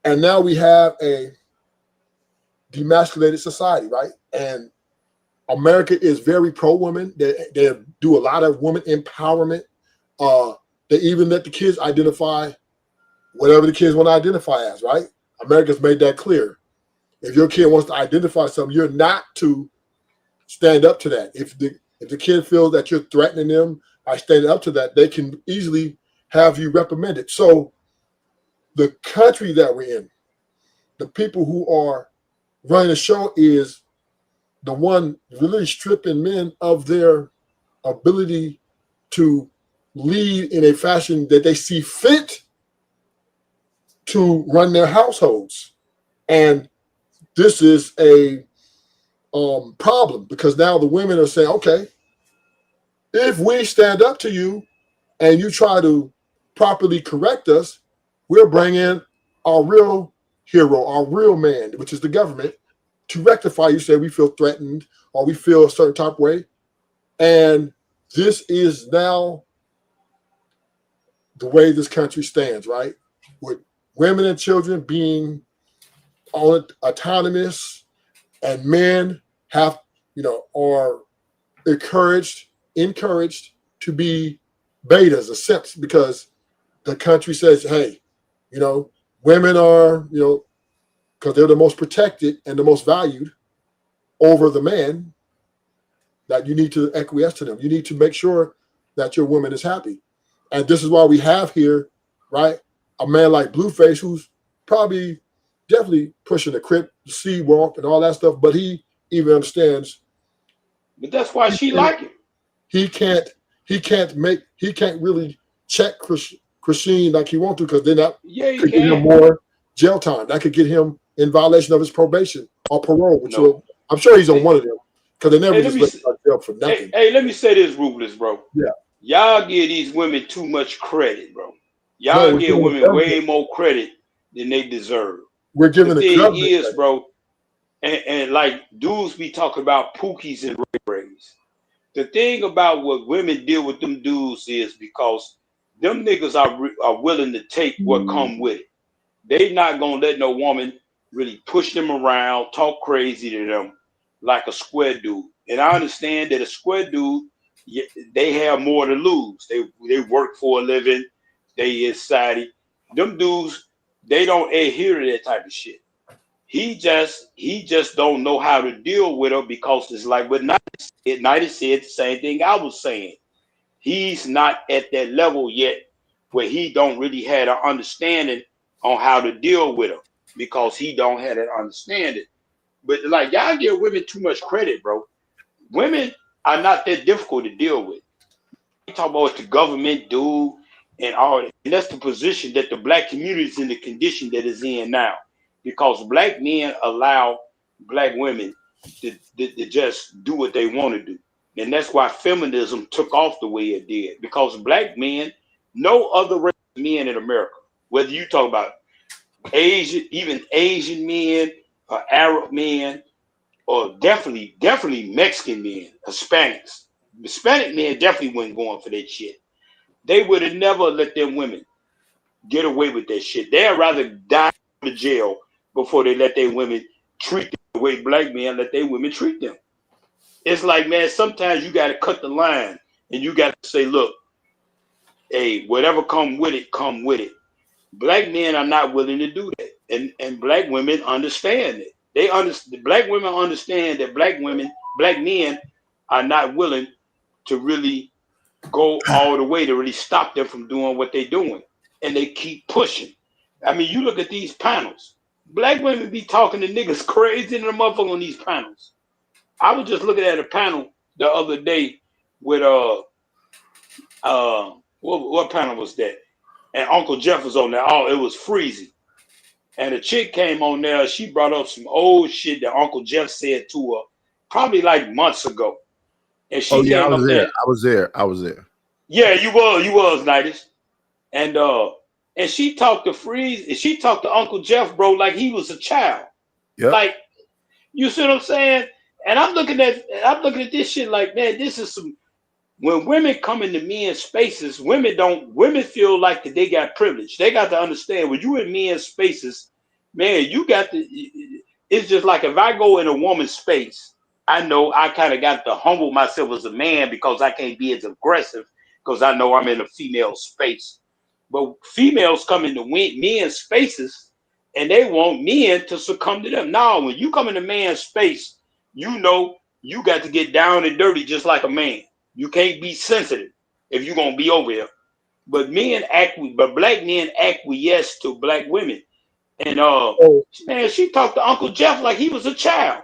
And now we have a demasculated society, right? And America is very pro-woman. They do a lot of woman empowerment. They even let the kids identify whatever the kids want to identify as, right? America's made that clear. If your kid wants to identify something, you're not to stand up to that. If the kid feels that you're threatening them by standing up to that, they can easily have you reprimanded. So the country that we're in, the people who are running the show is the one really stripping men of their ability to lead in a fashion that they see fit to run their households. And this is a problem, because now the women are saying, okay, if we stand up to you and you try to properly correct us, we'll bring in our real hero, our real man, which is the government, to rectify you. Say we feel threatened or we feel a certain type of way. And this is now the way this country stands, right? With women and children being autonomous, and men have, are encouraged to be betas, or simps, because the country says, hey, women are, because they're the most protected and the most valued over the man, that you need to acquiesce to them. You need to make sure that your woman is happy. And this is why we have here, right, a man like Blueface, who's probably definitely pushing the Crip, the C walk, and all that stuff, but he even understands. But that's why she like him. He can't really check Chrisean like he wants to, because then that could get him more jail time. That could get him in violation of his probation or parole, which I'm sure he's on one of them, because they never just let him out of jail for nothing. Hey, let me say this, Ruthless, bro. Yeah. Y'all give these women too much credit, bro. Y'all give women way more credit than they deserve. We're giving the thing is, bro, and like dudes be talking about Pookies and Ray-Rays. The thing about what women deal with them dudes is because them niggas are willing to take what come with it. They not gonna let no woman really push them around, talk crazy to them like a square dude. And I understand that a square dude, they have more to lose. They work for a living. They in society. Them dudes, they don't adhere to that type of shit. He just don't know how to deal with her, because it's like what Nighty said the same thing I was saying. He's not at that level yet where he don't really have an understanding on how to deal with her, because he don't have that understanding. But like, y'all give women too much credit, bro. Women are not that difficult to deal with. You talk about what the government do and all that. And that's the position that the Black community is in, the condition that is in now. Because Black men allow Black women to just do what they want to do. And that's why feminism took off the way it did. Because Black men, no other race of men in America, whether you talk about Asian, even Asian men or Arab men, or definitely Mexican men, Hispanics. Hispanic men definitely wasn't going for that shit. They would have never let them women get away with that shit. They'd rather die in the jail before they let their women treat them the way Black men let their women treat them. It's like, man, sometimes you got to cut the line and you got to say, look, hey, whatever come with it, come with it. Black men are not willing to do that. And Black women understand it. Black women understand that Black men are not willing to really go all the way to really stop them from doing what they're doing. And they keep pushing. I mean, you look at these panels. Black women be talking to niggas crazy than the motherfucker on these panels. I was just looking at a panel the other day with what panel was that? And Uncle Jeff was on there. Oh, it was freezing. And a chick came on there. She brought up some old shit that Uncle Jeff said to her probably like months ago. and she Oh yeah, I came was up there. there. I was there. Yeah, you was Nidus. And she talked to Freeze, and she talked to Uncle Jeff, bro, like he was a child. Yep. Like, you see what I'm saying? And I'm looking at this shit like, man, this is some. When women come into men's spaces, women feel like that they got privilege. They got to understand when you in men's spaces, man, you got to. It's just like if I go in a woman's space, I know I kind of got to humble myself as a man because I can't be as aggressive because I know I'm in a female space. But females come into men's spaces and they want men to succumb to them. Now, when you come into man's space, you know you got to get down and dirty just like a man. You can't be sensitive if you're gonna be over here. But black men acquiesce to black women. And man, she talked to Uncle Jeff like he was a child.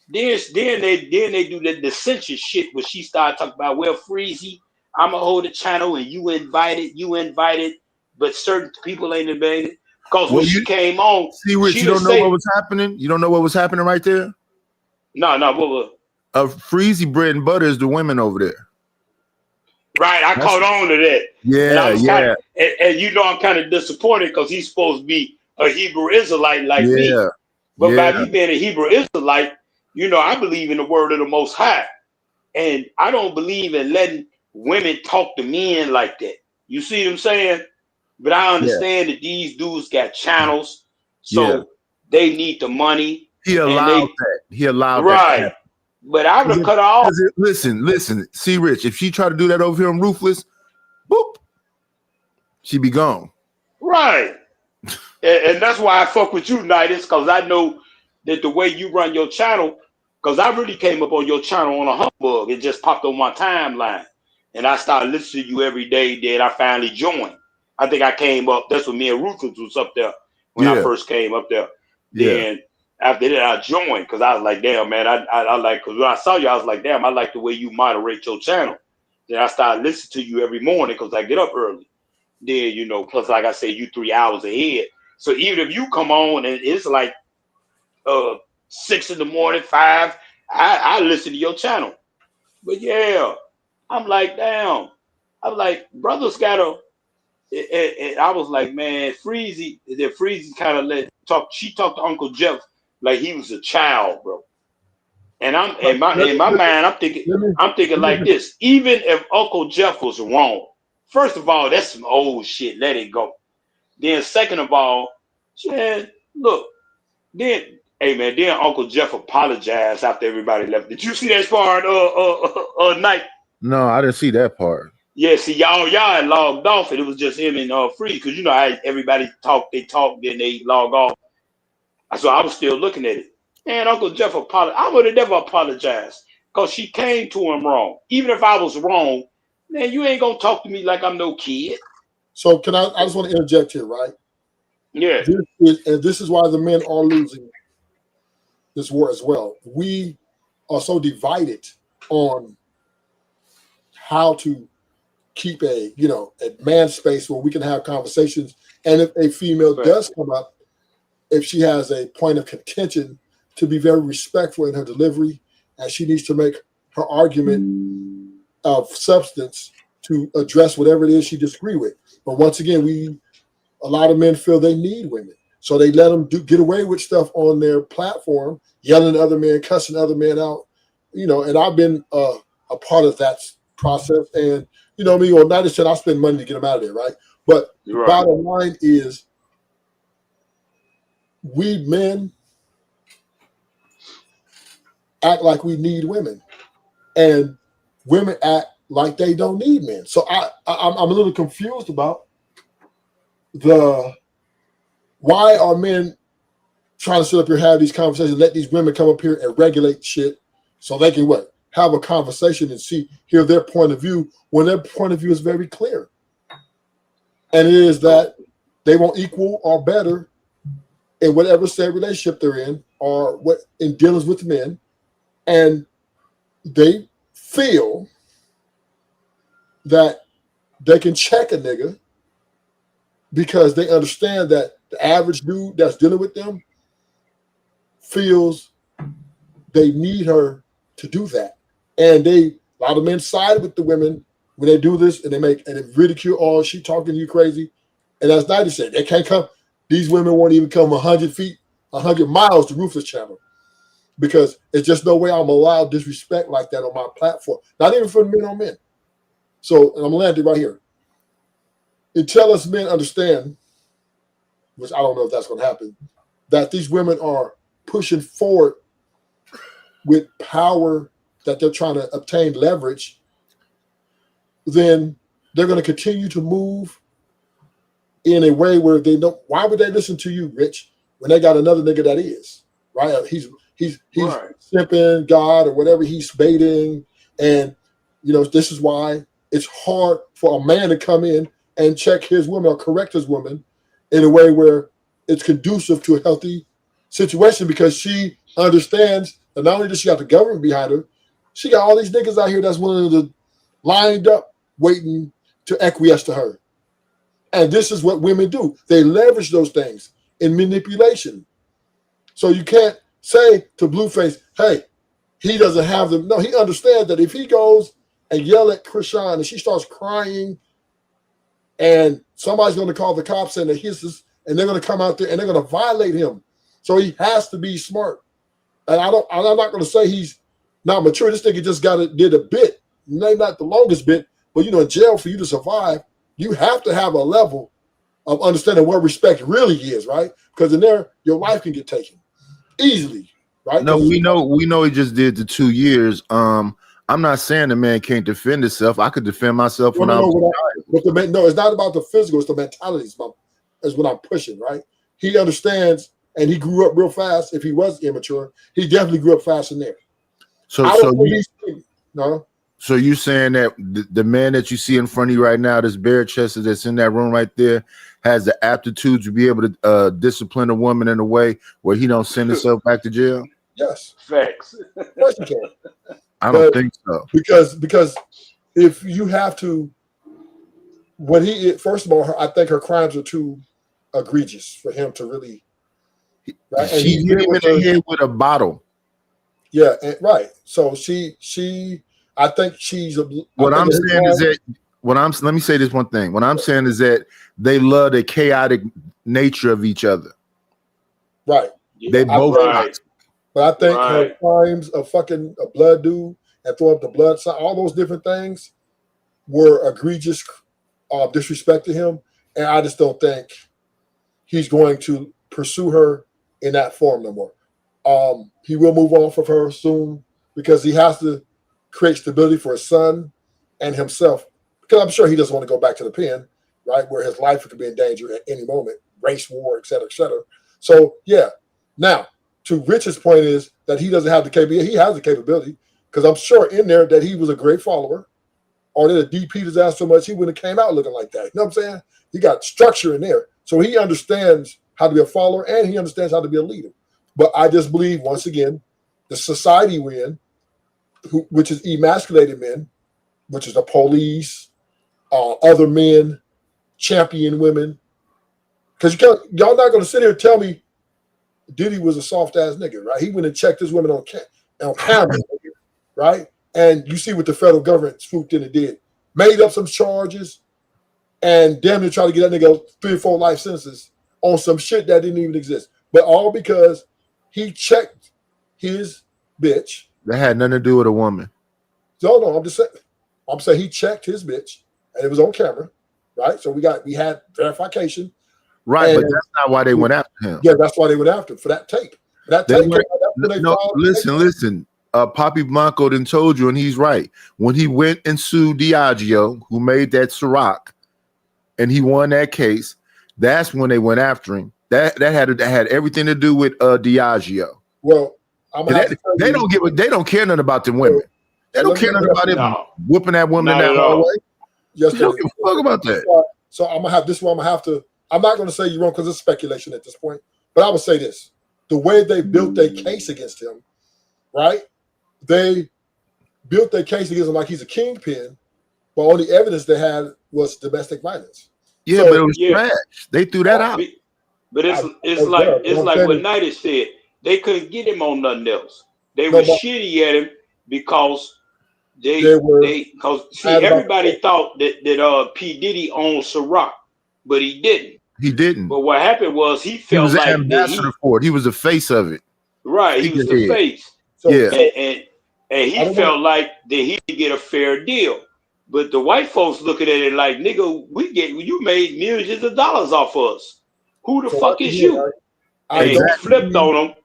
Then they do the dissension shit where she started talking about, well, Freezy, I'ma hold the channel and you invited, but certain people ain't invited. Because when she came on, see, Rich, you don't know what was happening? You don't know what was happening right there? No, what was Freezy bread and butter is the women over there. Right, I caught on to that. Yeah, and I was yeah. And you know I'm kind of disappointed because he's supposed to be a Hebrew Israelite like me. But by me being a Hebrew Israelite, you know, I believe in the word of the Most High. And I don't believe in letting women talk to men like that. You see what I'm saying? But I understand that these dudes got channels, so they need the money. He allowed that. He allowed that. Right. But I would have cut her off. Listen. See, Rich, if she tried to do that over here on Ruthless, boop, she'd be gone. Right. And that's why I fuck with you, Nidus, because I know that the way you run your channel, because I really came up on your channel on a humbug. It just popped on my timeline. And I started listening to you every day. Then I finally joined. I think I came up. That's when me and Ruthless was up there when I first came up there. Then after that, I joined because I was like, damn, man, I like, because when I saw you, I was like, damn, I like the way you moderate your channel. Then I started listening to you every morning because I get up early. Then, you know, plus, like I said, you 3 hours ahead. So even if you come on and it's like 6 in the morning, 5, I listen to your channel. But yeah, I'm like, damn. I'm like, brothers gotta. And I was like, man, Freezy kind of she talked to Uncle Jeff like he was a child, bro. And in my mind, I'm thinking like this. Even if Uncle Jeff was wrong, first of all, that's some old shit. Let it go. Then second of all, man, look, then Uncle Jeff apologized after everybody left. Did you see that part Night? No, I didn't see that part. Yeah, see, y'all had logged off, and it was just him and Free, because you know how everybody talked, then they log off. So I was still looking at it. And Uncle Jeff apologized. I would have never apologized because she came to him wrong. Even if I was wrong, man, you ain't gonna talk to me like I'm no kid. So I just want to interject here, right? Yeah. This is why the men are losing this war as well. We are so divided on how to keep a man space where we can have conversations. And if a female does come up, if she has a point of contention, to be very respectful in her delivery, and she needs to make her argument of substance to address whatever it is she disagree with. But once again, a lot of men feel they need women, so they let them get away with stuff on their platform, yelling at other men, cussing other men out, and I've been a part of that process. And me on 90%, I spend money to get them out of there, right? But the bottom line is, we men act like we need women, and women act like they don't need men. So I'm a little confused about why are men trying to sit up here, have these conversations, let these women come up here and regulate shit so they can have a conversation and hear their point of view, when their point of view is very clear. And it is that they want equal or better in whatever state relationship they're in, or in dealings with men. And they feel that they can check a nigga because they understand that the average dude that's dealing with them feels they need her to do that. And they A lot of men side with the women when they do this, and they ridicule. Oh, she talking to you crazy, and as Nighty said, they can't come. These women won't even come 100 feet, 100 miles to Rufus channel because it's just no way I'm allowed disrespect like that on my platform. Not even for men on men. So, and I'm landing right here. Until us men understand, which I don't know if that's going to happen, that these women are pushing forward with power that they're trying to obtain leverage, then they're going to continue to move in a way where they know. Why would they listen to you, Rich, when they got another nigga that is right? He's Right. simping God or whatever he's baiting, and this is why it's hard for a man to come in and check his woman or correct his woman in a way where it's conducive to a healthy situation, because she understands that not only does she got the government behind her, she got all these niggas out here that's willing to lined up waiting to acquiesce to her. And this is what women do. They leverage those things in manipulation. So you can't say to Blueface, hey, he doesn't have them. No, he understands that if he goes and yell at Chrisean and she starts crying, and somebody's going to call the cops and the hisses, and they're going to come out there and they're going to violate him. So he has to be smart. And I'm not going to say he's not mature. This nigga just did a bit, maybe not the longest bit, but in jail for you to survive, you have to have a level of understanding what respect really is, right? Because in there, your life can get taken easily, right? No, we know he just did the 2 years. I'm not saying the man can't defend himself. I could defend myself when I was no, it's not about the physical, it's the mentality is what I'm pushing, right? He understands, and he grew up real fast. If he was immature, he definitely grew up fast in there. So you saying that the man that you see in front of you right now, this bare chested that's in that room right there, has the aptitude to be able to discipline a woman in a way where he don't send himself back to jail? Yes. Facts. Of course you can. I don't think so. Because if you have to, first of all, I think her crimes are too egregious for him to really. Right? She hit him in the head with a bottle. Yeah, right. So I think she's a. What I'm saying is that let me say this one thing. What I'm saying is that they love the chaotic nature of each other. Right. They both. Right. But I think her crimes of fucking a blood dude and throwing up the blood sign, all those different things were egregious disrespect to him. And I just don't think he's going to pursue her in that form no more. He will move off of her soon because he has to create stability for his son and himself. Because I'm sure he doesn't want to go back to the pen, right, where his life could be in danger at any moment, race war, et cetera, et cetera. So, yeah. Now, to Rich's point is that he doesn't have the capability. He has the capability because I'm sure in there that he was a great follower, or that the DP'd his ass so much he wouldn't have came out looking like that. You know what I'm saying? He got structure in there. So he understands how to be a follower and he understands how to be a leader. But I just believe, once again, the society we're in, which is emasculated men, which is the police, other men, champion women. Because y'all not going to sit here and tell me Diddy was a soft ass nigga, right? He went and checked his women on camera, right? And you see what the federal government swooped in and did. Made up some charges and damn near tried to get that nigga 3 or 4 life sentences on some shit that didn't even exist. But all because he checked his bitch. That had nothing to do with a woman. No, I'm just saying. I'm saying he checked his bitch and it was on camera, right? So we had verification. Right, but that's not why they went after him. Yeah, that's why they went after him, for that tape. Listen. Poppy Blanco done told you, and he's right. When he went and sued Diageo, who made that Ciroc, and he won that case, that's when they went after him. That had everything to do with Diageo. Well, they don't care nothing about them women. They don't care nothing about him whooping that woman in that hallway. Yes, they don't give a fuck about that. So I'm gonna have this one. I'm not going to say you're wrong because it's speculation at this point, but I would say this: the way they built their case against him, right? They built their case against him like he's a kingpin, but all the evidence they had was domestic violence. Yeah, but it was trash. They threw that out. But it's like what Nighty said. They couldn't get him on nothing else. They were shitty at him because Because everybody thought that P. Diddy owned Ciroc, but he didn't. He didn't. But what happened was he He felt was an like ambassador for it. He was the face of it. Right, he was the face. Yeah. And he felt like that he could get a fair deal. But the white folks looking at it like, nigga, you made millions of dollars off us. Who the fuck is you? And he flipped on him.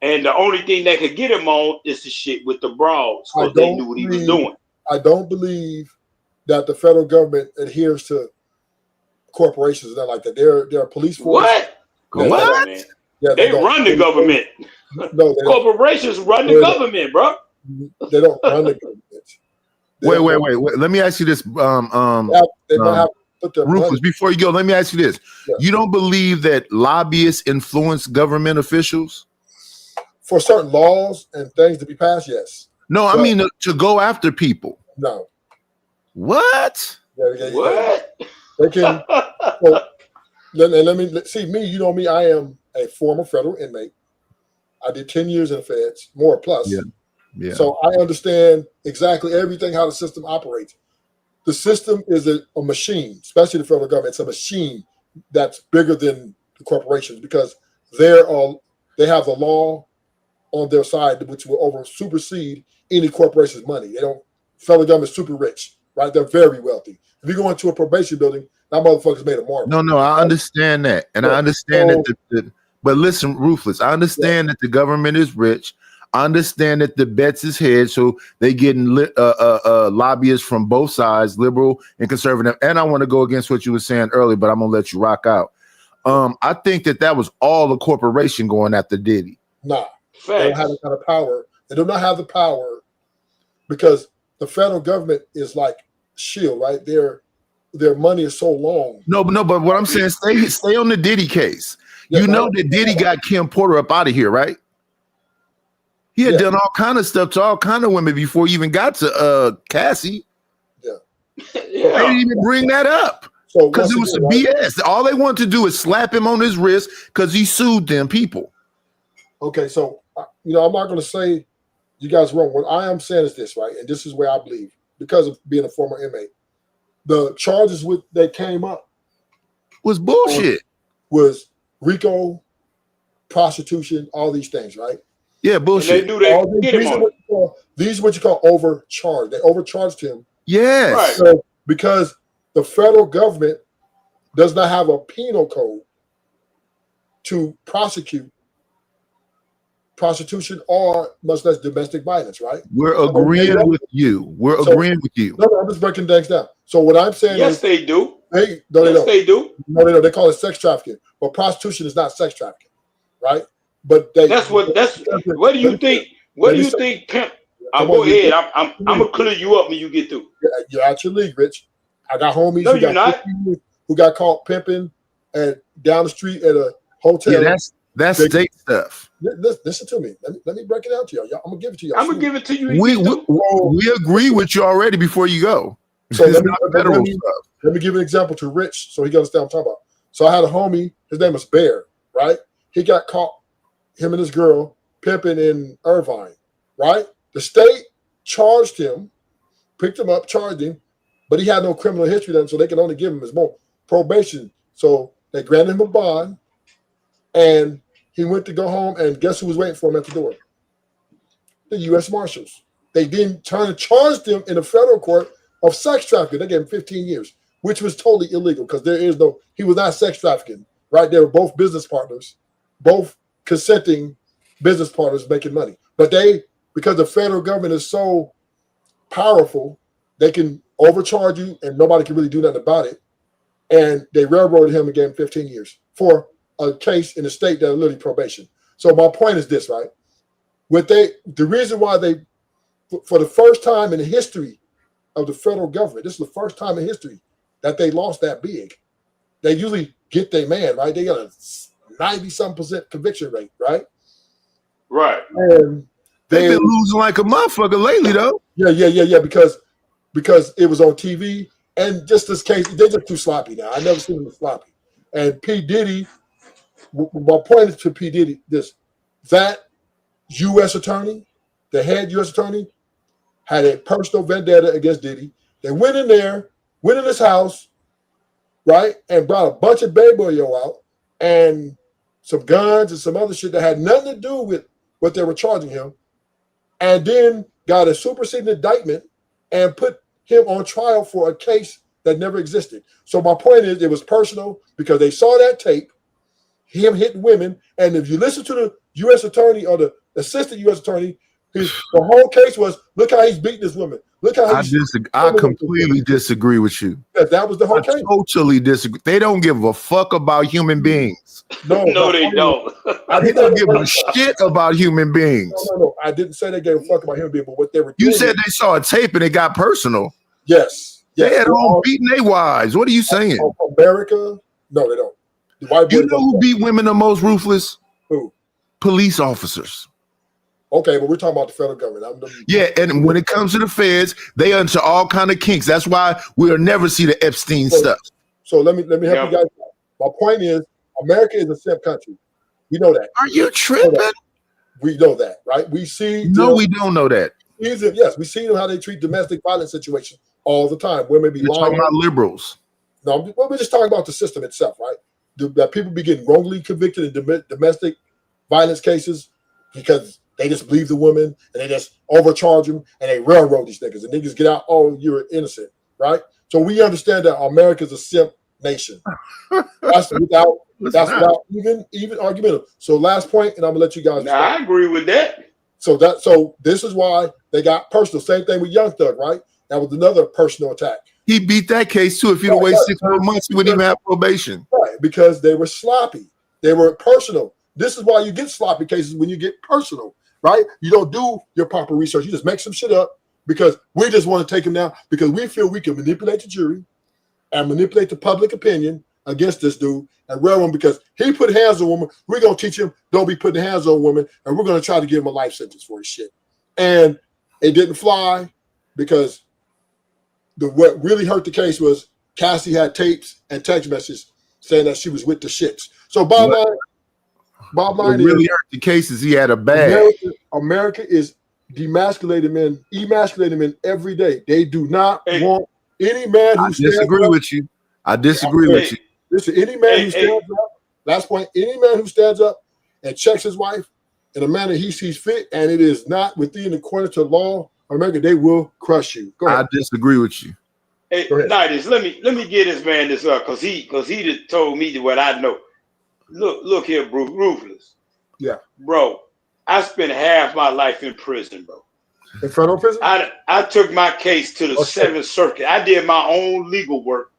And the only thing that could get him on is the shit with the broads, because they knew what he was doing. I don't believe that the federal government adheres to corporations and like that. They're a police force. What? Yeah, they run the government. No, corporations run the government, bro. They don't run the government. Wait. Let me ask you this. Rufus, before you go, let me ask you this. Yeah. You don't believe that lobbyists influence government officials? For certain laws and things to be passed, yes. No, I mean to go after people. No. What? What? They can. Well, let me see me. You know me. I am a former federal inmate. I did 10 years in the feds, more plus. Yeah. So I understand exactly everything how the system operates. The system is a machine, especially the federal government. It's a machine that's bigger than the corporations because they have the law on their side, which will supersede any corporation's money. Federal government's super rich, right? They're very wealthy. If you go into a probation building, that motherfucker's made of marble. No, I understand that. And I understand that but listen, Ruthless, I understand that the government is rich. I understand that the bets is hedged, so they getting lobbyists from both sides, liberal and conservative. And I want to go against what you were saying earlier, but I'm gonna let you rock out. I think that was all a corporation going after Diddy. Nah, they don't have the kind of power. They do not have the power because the federal government is like shield, right? Their money is so long. No, but what I'm saying, stay on the Diddy case. You know that Diddy got Kim Porter up out of here, right? He had done all kind of stuff to all kind of women before he even got to Cassie. Yeah. They didn't even bring that up because it was some BS. All they wanted to do is slap him on his wrist because he sued them people. Okay, so I'm not going to say you guys wrong. What I am saying is this, right? And this is where I believe because of being a former inmate, the charges that came up was bullshit. Was RICO, prostitution, all these things, right? Yeah, bullshit. These are what you call overcharged. They overcharged him. Yes. Right. So because the federal government does not have a penal code to prosecute prostitution or much less domestic violence, right? We're agreeing with you. We're agreeing with you. No, I'm just breaking things down. So what I'm saying is they do. They do. No, they don't. They call it sex trafficking. But prostitution is not sex trafficking, right? But what do you think? What do you think, pimp? Go ahead. I'm gonna clear you up when you get through. You're out your league, Rich. I got homies who got caught pimping down the street at a hotel. Yeah, that's state stuff. Listen to me. Let me break it out to y'all. I'm gonna give it to y'all. I'm gonna give it to you. We agree with you already before you go. So let me give an example to Rich so he can understand what I'm talking about. So I had a homie, his name was Bear, right? He got caught, him and his girl, pimping in Irvine, right? The state charged him, picked him up, charged him, but he had no criminal history then, so they could only give him his probation. So they granted him a bond, and he went to go home, and guess who was waiting for him at the door? The U.S. Marshals. They then turned and charged him in a federal court of sex trafficking. They gave him 15 years, which was totally illegal because he was not sex trafficking, right? They were both business partners, both consenting business partners making money. But because the federal government is so powerful, they can overcharge you and nobody can really do nothing about it. And they railroaded him and gave him 15 years for a case in a state that are literally probation. So my point is this, right? The reason why for the first time in the history of the federal government, this is the first time in history that they lost that big. They usually get their man, right? They got a 90-some% conviction rate, right? Right. And they've been losing like a motherfucker lately, though. Yeah. Because it was on TV, and just this case, they're just too sloppy now. I never seen them sloppy. And P. Diddy, my point is to P. Diddy, that U.S. attorney, the head U.S. attorney, had a personal vendetta against Diddy. They went in his house, right, and brought a bunch of baby oil out and some guns and some other shit that had nothing to do with what they were charging him, and then got a superseding indictment and put him on trial for a case that never existed. So my point is, it was personal because they saw that tape, him hitting women, and if you listen to the U.S. attorney or the assistant U.S. attorney, the whole case was, look how he's beating this woman. Look how I completely disagree with you. That was the whole case. Totally disagree. They don't give a fuck about human beings. No, they don't. They don't give a shit about human beings. No. I didn't say they gave a fuck about human beings, but what they were doing. You said they saw a tape and it got personal. Yes. They had all beating their wives. What are you saying? America? No, they don't. You know who beat women the most ruthless? Who? Police officers. Okay, but we're talking about the federal government. Yeah, and when it comes to the feds, they are into all kind of kinks. That's why we'll never see the Epstein stuff. So let me help you guys. My point is, America is a simp country. We know that. Are you tripping? We know that, right? We see. No, we don't know that. Yes, we see how they treat domestic violence situations all the time. Women be lying. Talking about liberals. No, we're just talking about the system itself, right? That people be getting wrongly convicted in domestic violence cases because they just believe the woman and they just overcharge them and they railroad these niggas and niggas get out. Oh, you're innocent, right? So we understand that America's a simp nation. That's without even argument. So last point, and I'm gonna let you guys. I agree with that. So this is why they got personal. Same thing with Young Thug, right? That was another personal attack. He beat that case too. If he'd wait 6 more months, he wouldn't even have probation. Right, because they were sloppy. They were personal. This is why you get sloppy cases when you get personal, right? You don't do your proper research. You just make some shit up because we just want to take him down because we feel we can manipulate the jury and manipulate the public opinion against this dude and rail him because he put hands on a woman. We're going to teach him don't be putting hands on a woman, and we're going to try to give him a life sentence for his shit. And it didn't fly because what really hurt the case was Cassie had tapes and text messages saying that she was with the shits. So bottom line really hurt the case is he had a bag. America is emasculating men every day. They do not want any man who disagree with you. I disagree with you. Listen, any man who stands up, last point, any man who stands up and checks his wife in a manner he sees fit, and it is not within according to law of America, they will crush you. Go ahead. I disagree with you. Hey, Nighties, let me get this man this up because he just told me what I know. Look here, Bruce, ruthless. Yeah, bro. I spent half my life in prison, bro. In federal prison? I took my case to the 7th Circuit. I did my own legal work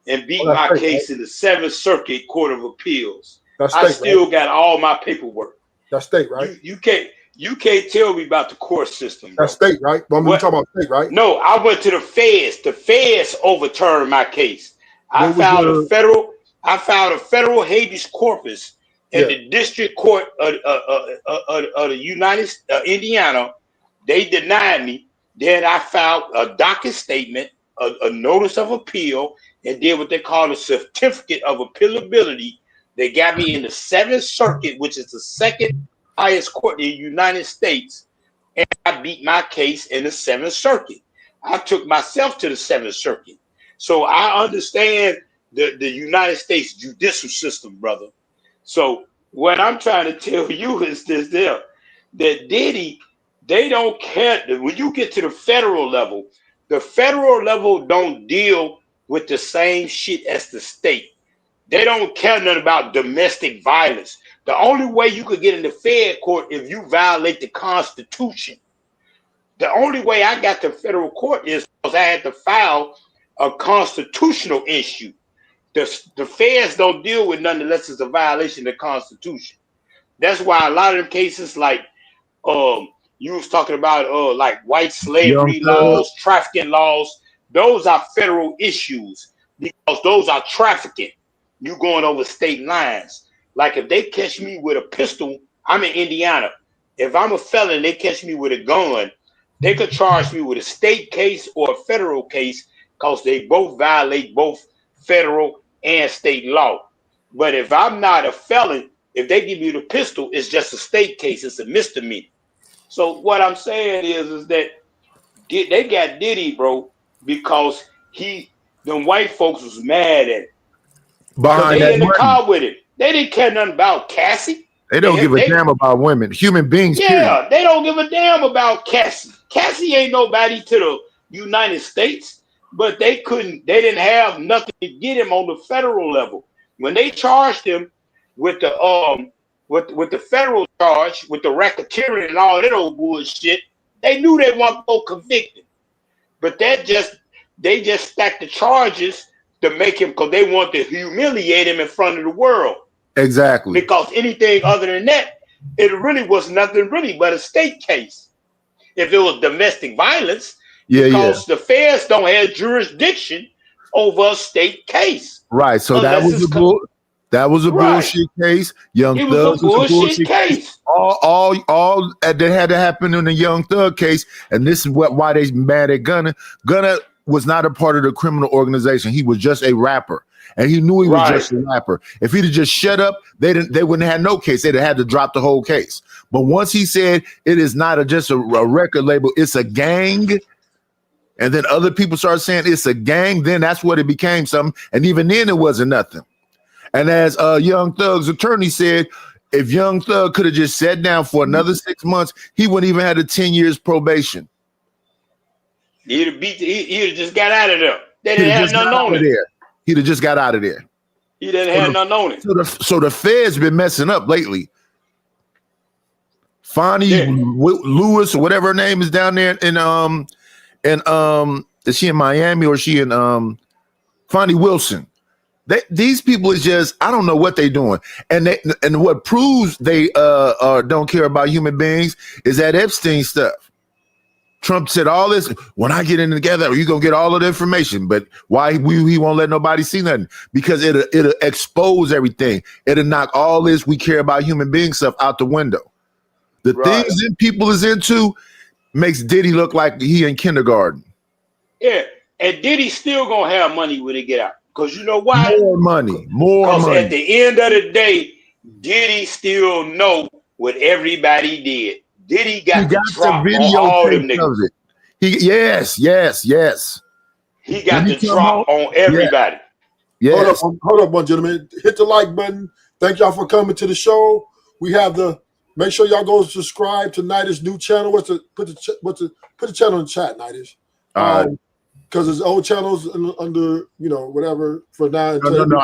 and beat my case in the 7th Circuit Court of Appeals. I still got all my paperwork. That's state, right? You can't tell me about the court system, bro. That's state, right? Well, I'm talking about state, right? No, I went to the feds. The feds overturned my case. I filed a federal habeas corpus in the district court of the United Indiana. They denied me. Then I filed a docket statement, a notice of appeal, and did what they call a certificate of appealability. They got me in the 7th Circuit, which is the second highest court in the United States, and I beat my case in the 7th Circuit. I took myself to the 7th Circuit. So I understand the United States judicial system, brother. So what I'm trying to tell you is this there, that Diddy, they don't care. When you get to the federal level don't deal with the same shit as the state. They don't care nothing about domestic violence. The only way you could get in the Fed court if you violate the Constitution. The only way I got to federal court is because I had to file a constitutional issue. The feds don't deal with nothing unless it's a violation of the Constitution. That's why a lot of them cases, like you was talking about, like white slavery laws, trafficking laws, those are federal issues because those are trafficking. You going over state lines. Like if they catch me with a pistol, I'm in Indiana. If I'm a felon, they catch me with a gun, they could charge me with a state case or a federal case because they both violate both federal and state law. But if I'm not a felon, if they give me the pistol, it's just a state case. It's a misdemeanor. So what I'm saying is that They got Diddy, bro, because them white folks was mad at him. Because Behind they that in the money. car with him. They didn't care nothing about Cassie. They don't give a damn about women, human beings, period. Yeah, they don't give a damn about Cassie. Cassie ain't nobody to the United States, but they didn't have nothing to get him on the federal level. When they charged him with the with the federal charge, with the racketeering and all that old bullshit, they knew they weren't going to convict him. But they just stacked the charges to make him, because they want to humiliate him in front of the world. Exactly. Because anything other than that, it really was nothing really but a state case. If it was domestic violence, because the feds don't have jurisdiction over a state case. Right. So that was a bullshit case. Young It Thug was a bullshit case. All that had to happen in the Young Thug case, and this is why they mad at Gunna. Gunna was not a part of the criminal organization. He was just a rapper. And he knew he was just a rapper. If he'd have just shut up, they wouldn't have no case. They'd have had to drop the whole case. But once he said it is not just a record label, it's a gang, and then other people started saying it's a gang, then that's what it became something. And even then it wasn't nothing. And as Young Thug's attorney said, if Young Thug could have just sat down for another 6 months, he wouldn't even had a 10 years probation. He'd have just got out of there. They didn't have nothing on it. He'd have just got out of there. He didn't have nothing on it. So the Fed's been messing up lately. Fonnie Lewis or whatever her name is down there is she in Miami or is she in Fonnie Wilson? These people is just, I don't know what they're doing. And what proves they don't care about human beings is that Epstein stuff. Trump said all this, when I get in together, you're going to get all of the information. But why he won't let nobody see nothing? Because it'll expose everything. It'll knock all this we care about human being stuff out the window. The things that people is into makes Diddy look like he in kindergarten. Yeah, and Diddy still going to have money when he get out. Because you know why? More money. Because at the end of the day, Diddy still know what everybody did. Diddy got the drop on all them niggas. Yes. He got the drop on everybody. Yes. Hold up, one gentleman. Hit the like button. Thank y'all for coming to the show. We have make sure y'all go subscribe to Nida's new channel. Put the channel in the chat, Nida's. Because there's old channels under, whatever for now. No.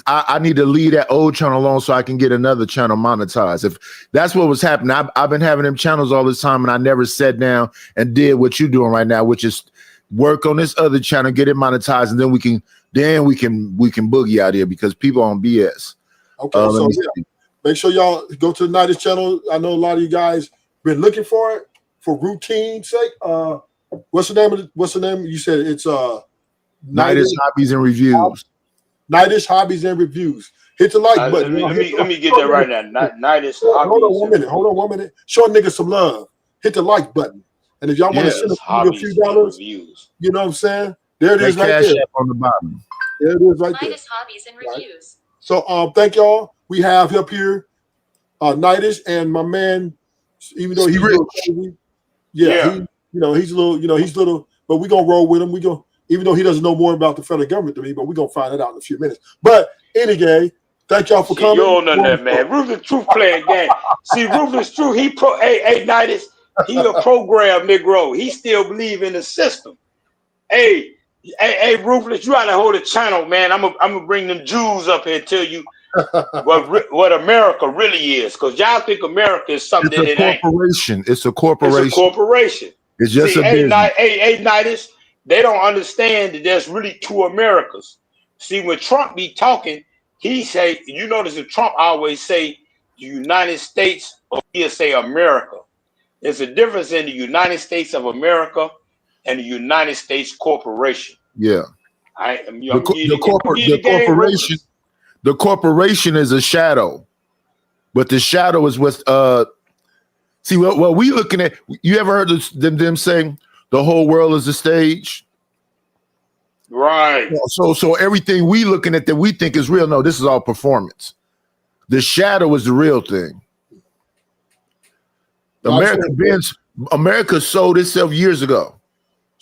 I need to leave that old channel alone so I can get another channel monetized. If that's what was happening, I've been having them channels all this time, and I never sat down and did what you're doing right now, which is work on this other channel, get it monetized, and then we can boogie out here because people on BS. Okay, make sure y'all go to the Nida's channel. I know a lot of you guys been looking for it for routine's sake. What's the name? You said it's Nida's Hobbies and Reviews. Nida's Hobbies and Reviews. Hit the like button. Let me get that right now. Nida's Hobbies. Hold on 1 minute. Show a nigga some love. Hit the like button. And if y'all want to send a few dollars, you know what I'm saying? There it is right there. On the bottom. There it is right there. Nida's Hobbies and Reviews. So thank y'all. We have up here Nida's and my man, even though he's a little crazy. He's a little, but we're gonna roll with him. Even though he doesn't know more about the federal government than me, but we're gonna find it out in a few minutes. But anyway, thank y'all for coming. You don't know that, man. Ruthless Truth playing game. See, Ruthless Truth, hey, Nida's, he a program Negro. He still believe in the system. Hey, Ruthless, you gotta hold the channel, man. I'm gonna bring them Jews up here and tell you what America really is, because y'all think America is something that it ain't. It's a corporation. It's a corporation. It's just a business. Nida's, they don't understand that there's really two Americas. See, when Trump be talking, he say, you notice that Trump always say the United States, or he'll say America. There's a difference in the United States of America and the United States Corporation. Yeah. The corporation is a shadow, but the shadow is what's see what we looking at. You ever heard them saying the whole world is a stage? Right. So everything we looking at that we think is real, no, this is all performance. The shadow is the real thing. America sold itself years ago.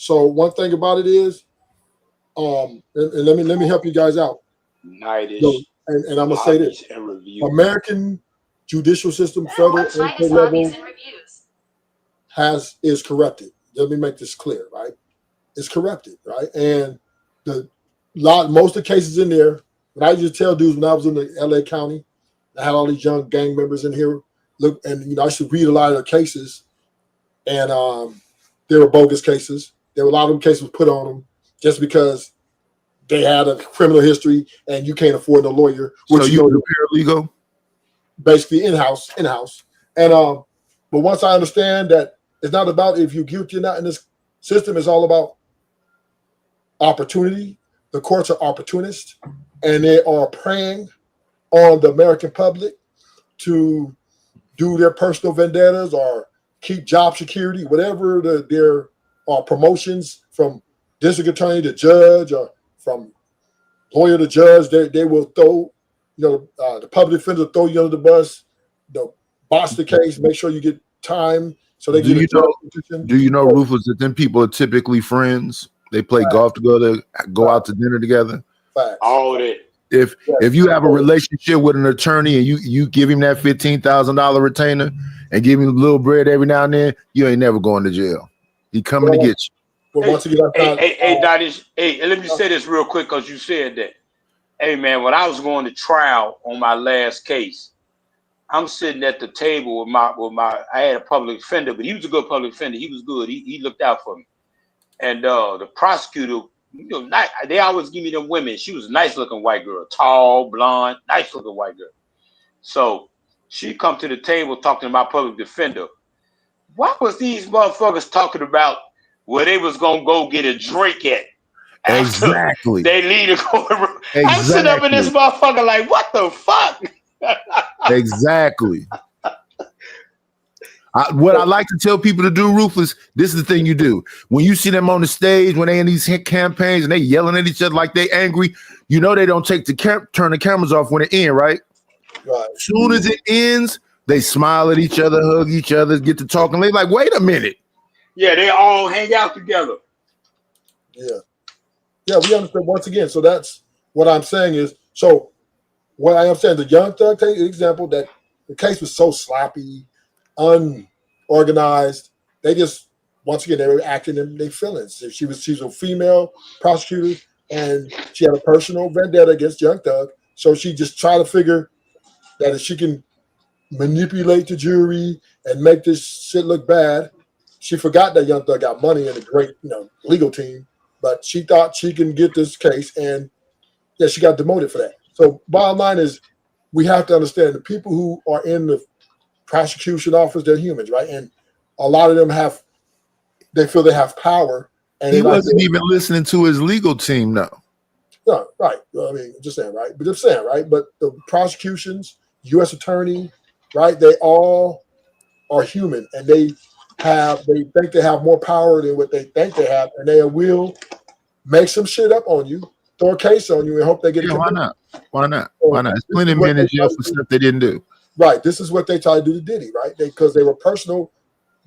So one thing about it is, and let me help you guys out. Nightish, So, and I'm gonna say this: and review. American judicial system, federal and state level, is corrupted. Let me make this clear, right? It's corrupted, right? And most of the cases in there. When I used to tell dudes when I was in the LA County, I had all these young gang members in here. Look, and I should read a lot of their cases, and they were bogus cases. There were a lot of them cases put on them just because they had a criminal history, and you can't afford a lawyer. So you were paralegal, basically in-house, and but once I understand that it's not about if you're guilty or not in this system, it's all about opportunity. The courts are opportunists, and they are preying on the American public to do their personal vendettas or keep job security, whatever their promotions from district attorney to judge or from lawyer to judge. They will throw, the public defender will throw you under the bus. They'll box the case, make sure you get time so they do get you know, Rufus, that them people are typically friends? They play golf together, go out to dinner together. All that. If you have a relationship with an attorney and you give him that $15,000 retainer and give him a little bread every now and then, you ain't never going to jail. He coming to get you. Well, once again, hey, let me say this real quick because you said that. Hey, man, when I was going to trial on my last case, I'm sitting at the table with my. I had a public defender, but he was a good public defender. He was good. He looked out for me. And the prosecutor, they always give me them women. She was a nice looking white girl, tall, blonde, nice looking white girl. So she come to the table talking to my public defender. What was these motherfuckers talking about where they was gonna go get a drink at? Exactly. They leave the courtroom. Exactly. I'm sitting up in this motherfucker like, what the fuck? Exactly. What I like to tell people to do, Rufus, this is the thing you do. When you see them on the stage, when they in these campaigns and they yelling at each other like they angry, they don't take turn the cameras off when it ends, right? Right. Soon as it ends, they smile at each other, hug each other, get to talking. They like, wait a minute. Yeah, they all hang out together. Yeah, we understand once again. So that's what I'm saying is, so what I am saying, the Young Thug example, that the case was so sloppy, unorganized. They just, once again, they were acting in their feelings. She's a female prosecutor, and she had a personal vendetta against Young Thug. So she just tried to figure that if she can manipulate the jury and make this shit look bad. She forgot that Young Thug got money and a great, legal team, but she thought she can get this case, and yeah, she got demoted for that. So bottom line is, we have to understand the people who are in the prosecution office, they're humans, right? And a lot of them they feel they have power. And he wasn't even listening to his legal team, no. No, right. I mean, just saying, right? But just saying, right? But the prosecutions, U.S. attorney, right? They all are human, and they think they have more power than what they think they have, and they will make some shit up on you, throw a case on you, and hope they get. Yeah, why not? Why not? Why not? There's plenty of men in jail for stuff they didn't do. Right. This is what they tried to do to Diddy, right? Because they were personal.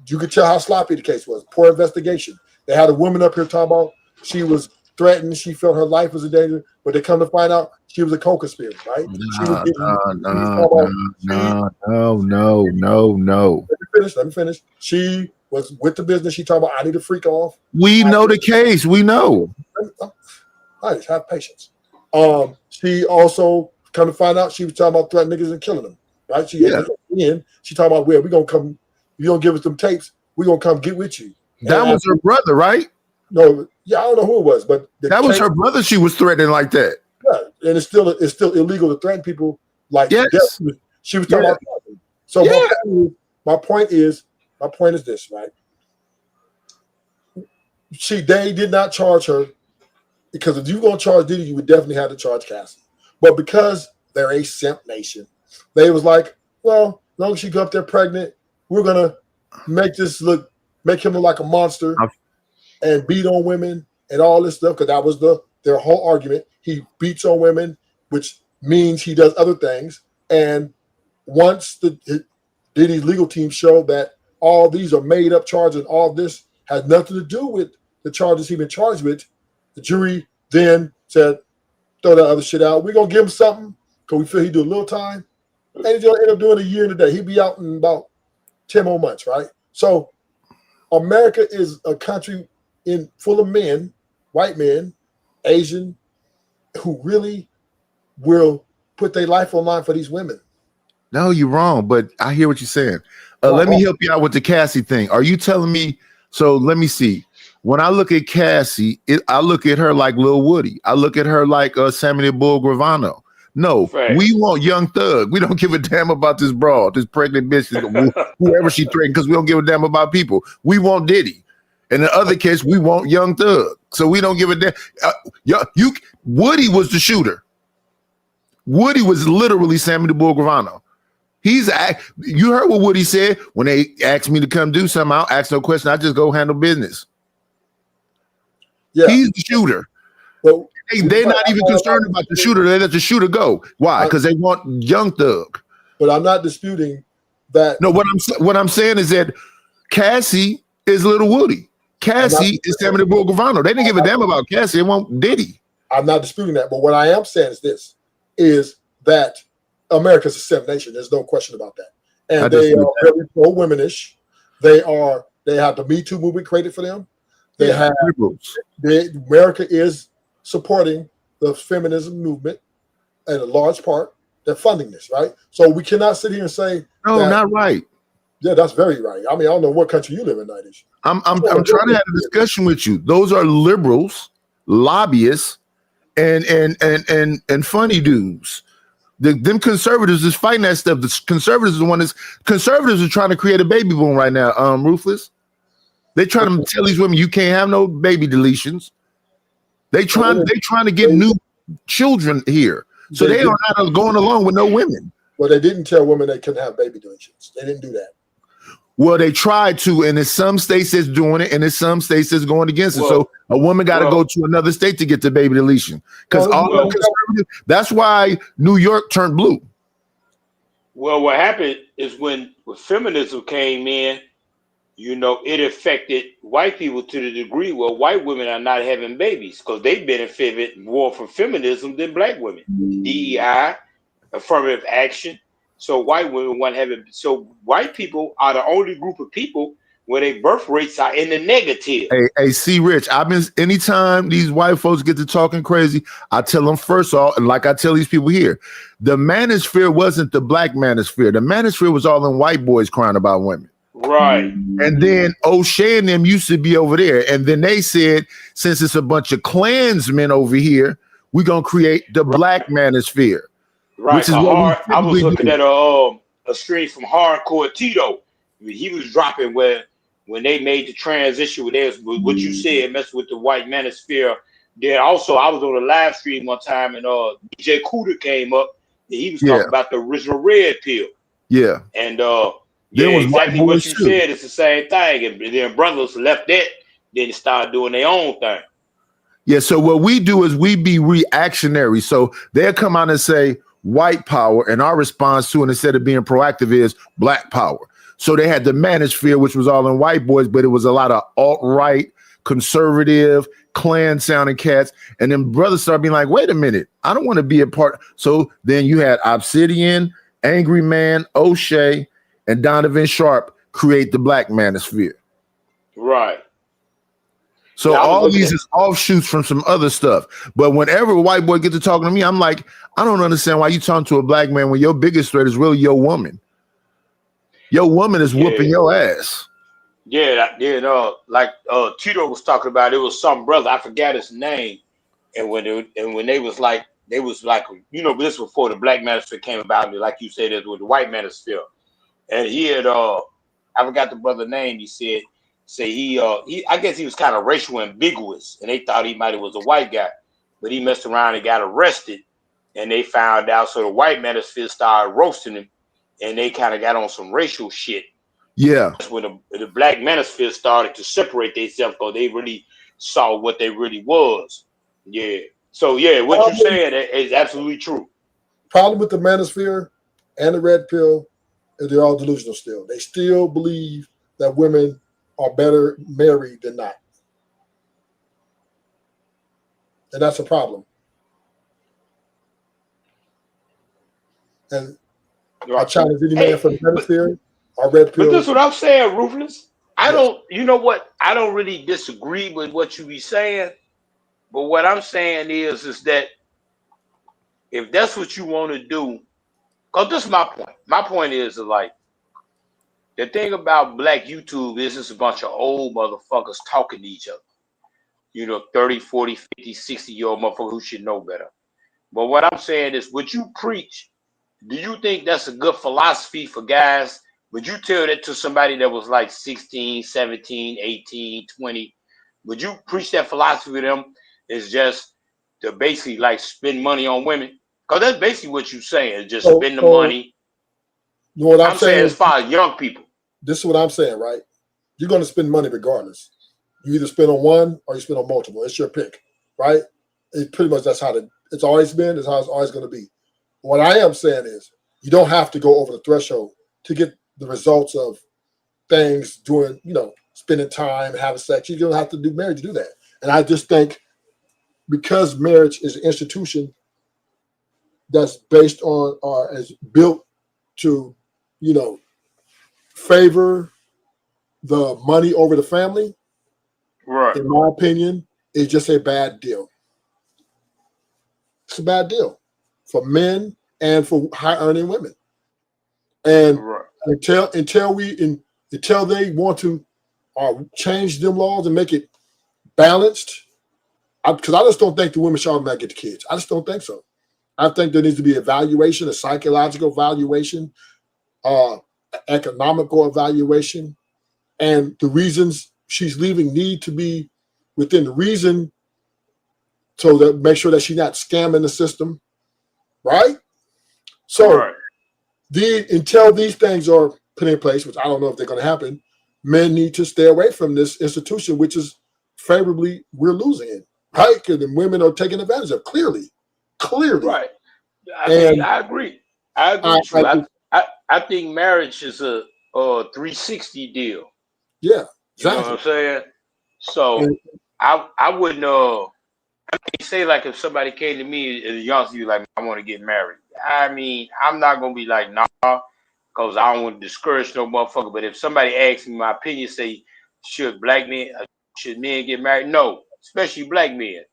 You could tell how sloppy the case was. Poor investigation. They had a woman up here talking about she was threatened. She felt her life was in danger, but they come to find out she was a co-conspirator, right? No. Let me finish. She was with the business. She talking about, I need to freak off. We know the case. We know. I just have patience. She also come to find out she was talking about threatening niggas and killing them, right? She talking about, well, we gonna come, you gonna give us them tapes, we gonna come get with you. That was her brother, right? No, yeah, I don't know who it was, but that was her brother. She was threatening like that. Yeah, and it's still illegal to threaten people like yes. Death. She was talking about. So my point is this, right? They did not charge her, because if you were going to charge Diddy, you would definitely have to charge Cassie. But because they're a simp nation, they was like, well, as long as she got up there pregnant, we're gonna make him look like a monster and beat on women and all this stuff, because that was their whole argument. He beats on women, which means he does other things. And once Diddy's legal team showed that all these are made up charges, all this has nothing to do with the charges he been charged with, the jury then said, throw that other shit out. We're going to give him something because we feel he do a little time. And he's going to end up doing a year and a day. He'll be out in about 10 more months, right? So America is a country full of men, white men, Asian, who really will put their life on line for these women. No, you're wrong, but I hear what you're saying. Let me help you out with the Cassie thing. Are you telling me? So let me see. When I look at Cassie, I look at her like Lil Woody. I look at her like Samuel Bull Gravano. No, we want Young Thug. We don't give a damn about this broad, this pregnant bitch, whoever she threatened, because we don't give a damn about people. We want Diddy. In the other case, we want Young Thug. So we don't give a damn. Woody was the shooter. Woody was literally Samuel Bull Gravano. You heard what Woody said when they asked me to come do something. I'll ask no question. I just go handle business. Yeah. He's the shooter. Well, they're not even concerned about the shooter. They let the shooter go. Why? Because they want Young Thug. But I'm not disputing that. No, what I'm saying is that Cassie is Little Woody. Cassie is Samuel Bull Gravano. They didn't give a damn about Cassie. They want Diddy. I'm not disputing that. But what I am saying is this, is that America's a Seven Nation. There's no question about that. And they are very pro-womanish. They have the Me Too movement created for them. America is supporting the feminism movement in a large part. They're funding this, right? So we cannot sit here and say, no, not right. Yeah, that's very right. I mean, I don't know what country you live in, Ayesha. I'm trying to have a discussion with you. Those are liberals, lobbyists, and funny dudes. Them conservatives is fighting that stuff. The conservatives are trying to create a baby boom right now. Ruthless. They trying to tell these women you can't have no baby deletions. They trying to get new children here. So they are not going along with no women. Well, they didn't tell women they couldn't have baby deletions. They didn't do that. Well, they tried to, and in some states that's doing it, and in some states that's going against it. So a woman got to go to another state to get the baby deletion. Because that's why New York turned blue. Well, what happened is when feminism came in, it affected white people to the degree where white women are not having babies because they benefit more from feminism than black women. DEI, affirmative action. So white women want to have it. So white people are the only group of people where their birth rates are in the negative. Hey, see, Rich, anytime these white folks get to talking crazy, I tell them first off, and like I tell these people here, the manosphere wasn't the black manosphere. The manosphere was all them white boys crying about women. Right. And then O'Shea and them used to be over there. And then they said, since it's a bunch of Klansmen over here, we're going to create the black manosphere. Right. Which is I was looking at a stream from Hardcore Tito. He was dropping when they made the transition with what you said, messing with the white manosphere. Then also, I was on a live stream one time and DJ Cooter came up and he was talking about the original red pill. Yeah. And exactly what you said. It's the same thing. And then brothers left that, then they started doing their own thing. Yeah. So what we do is we be reactionary. So they'll come out and say white power, and our response to it, instead of being proactive, is black power. So they had the manosphere, which was all in white boys, but it was a lot of alt-right, conservative, Klan sounding cats. And then brothers started being like, wait a minute, I don't want to be a part. So then you had Obsidian, Angry Man, O'Shea, and Donovan Sharp create the black manosphere. Right. So all these is offshoots from some other stuff. But whenever a white boy gets to talking to me, I'm like, I don't understand why you talking to a black man when your biggest threat is really your woman. Your woman is whooping your ass. Yeah, like Tito was talking about, it was some brother, I forgot his name. And when they was like, this was before the black manosphere came about, like you said, it was the white manosphere. And he had I forgot the brother's name. He said he I guess he was kind of racial ambiguous, and they thought he might have was a white guy, but he messed around and got arrested, and they found out. So the white manosphere started roasting him, and they kind of got on some racial shit. Yeah. That's when the black manosphere started to separate themselves because they really saw what they really was. Yeah. So yeah, what you're saying is absolutely true. Problem with the manosphere and the red pill is they're all delusional still. They still believe that women are better married than not. And that's a problem. And I challenge any man for the manosphere or red pill. But this is what I'm saying, Ruthless. I don't, you know what? I don't really disagree with what you be saying. But what I'm saying is that if that's what you want to do, because this is my point. My point is like, the thing about black YouTube is it's a bunch of old motherfuckers talking to each other. You know, 30, 40, 50, 60-year-old motherfuckers who should know better. But what I'm saying is what you preach, do you think that's a good philosophy for guys? Would you tell that to somebody that was like 16, 17, 18, 20? Would you preach that philosophy to them? It's just to basically like spend money on women? Because that's basically what you're saying, just spend the money. What I'm saying as far as young people. This is what I'm saying, right? You're going to spend money regardless. You either spend on one or you spend on multiple. It's your pick, right? It pretty much that's how it's always been. It's how it's always going to be. What I am saying is you don't have to go over the threshold to get the results of things doing, spending time, having sex. You don't have to do marriage to do that. And I just think because marriage is an institution that's based on or is built to, favor the money over the family, right? In my opinion, is just a bad deal. It's a bad deal for men and for high-earning women. And until they want to change them laws and make it balanced, because I just don't think the women should automatically get the kids. I just don't think so. I think there needs to be evaluation, a psychological evaluation, economical evaluation, and the reasons she's leaving need to be within the reason, so that make sure that she's not scamming the system, right? So until these things are put in place, which I don't know if they're going to happen, men need to stay away from this institution, which is favorably we're losing it, right? Because the women are taking advantage of clearly. Right. I agree. I think marriage is a 360 deal. Yeah, exactly. You know what I'm saying? So I wouldn't I mean, say like if somebody came to me as a youngster, you like, I want to get married. I mean, I'm not gonna be like, nah, because I don't want to discourage no motherfucker. But if somebody asks me my opinion, say, should men get married? No, especially black men.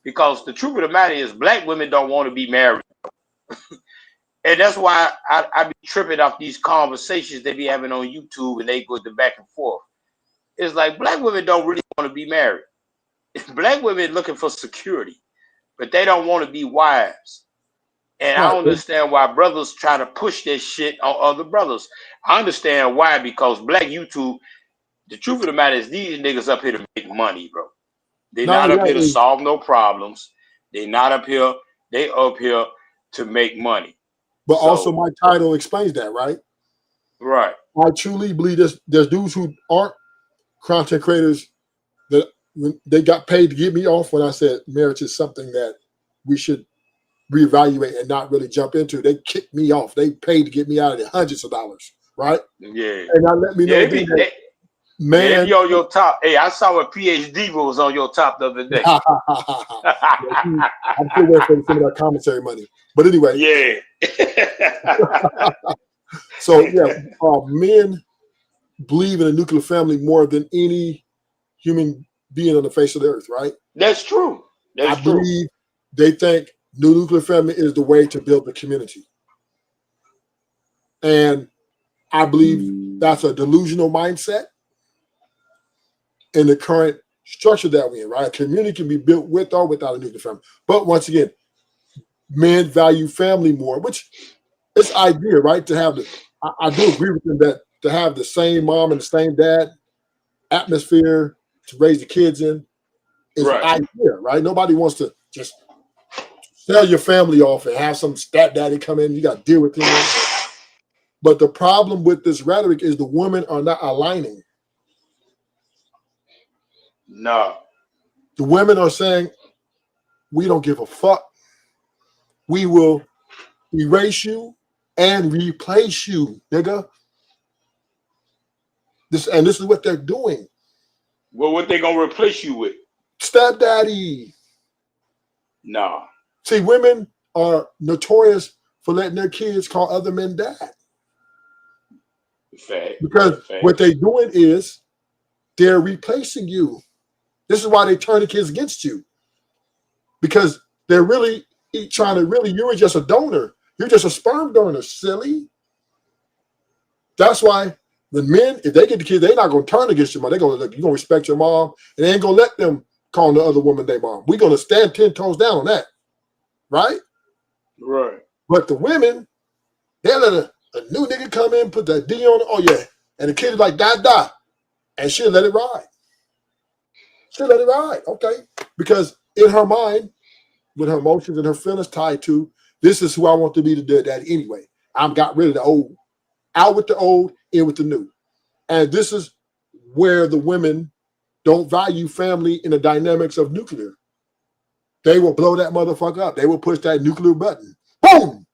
Because the truth of the matter is black women don't want to be married. And that's why I be tripping off these conversations they be having on YouTube and they go the back and forth. It's like black women don't really want to be married. Black women looking for security, but they don't want to be wives. And I don't understand why brothers try to push this shit on other brothers. I understand why, because black YouTube, the truth of the matter is these niggas up here to make money, bro. They're not up here to solve no problems. They're not up here. They up here to make money. But also my title explains that, right? Right. I truly believe there's dudes who aren't content creators that when they got paid to get me off when I said marriage is something that we should reevaluate and not really jump into. They kicked me off. They paid to get me out of it, hundreds of dollars, right? Yeah. And now let me know that man, you on your top. Hey, I saw a PhD was on your top the other day. I'm still waiting for some of that commentary money. But anyway. Yeah. So yeah, men believe in a nuclear family more than any human being on the face of the earth, right? That's true. I believe they think the nuclear family is the way to build the community. And I believe that's a delusional mindset in the current structure that we're in, right? A community can be built with or without a nuclear family. But once again, men value family more, which is ideal, right? To have I do agree with them that to have the same mom and the same dad atmosphere to raise the kids in is ideal, right? Nobody wants to just sell your family off and have some stepdaddy come in. You got to deal with him. But the problem with this rhetoric is the women are not aligning. No. The women are saying, we don't give a fuck. We will erase you and replace you, nigga. This is what they're doing. Well, what they gonna replace you with? Stepdaddy. Nah. See, women are notorious for letting their kids call other men dad. Fact. Because what they're doing is they're replacing you. This is why they turn the kids against you. Because they're really trying to you're just a donor. You're just a sperm donor, silly. That's why the men, if they get the kids, they're not going to turn against your mom. They're going to look, you're going to respect your mom, and they ain't going to let them call the other woman their mom. We're going to stand 10 toes down on that. Right? Right. But the women, they let a new nigga come in, put that D on it. Oh, yeah. And the kid is like, die. And she'll let it ride. She'll let it ride. Okay. Because in her mind, with her emotions and her feelings tied to, this is who I want to be the daddy anyway. I've got rid of the old. Out with the old, in with the new. And this is where the women don't value family in the dynamics of nuclear. They will blow that motherfucker up. They will push that nuclear button. Boom!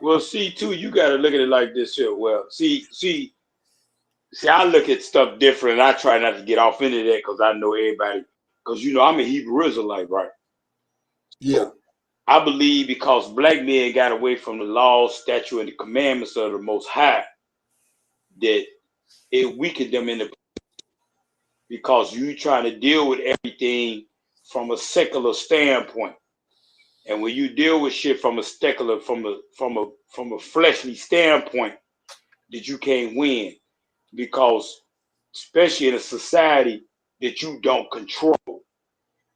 Well, see, too, you got to look at it like this here. Well, see, I look at stuff different, and I try not to get off into that because I know everybody. Because, I'm a Hebrew Israelite, right? Yeah. So I believe because black men got away from the laws, statute, and the commandments of the Most High, that it weakened them in the because you trying to deal with everything from a secular standpoint. And when you deal with shit from a secular, from a fleshly standpoint, that you can't win. Because especially in a society that you don't control.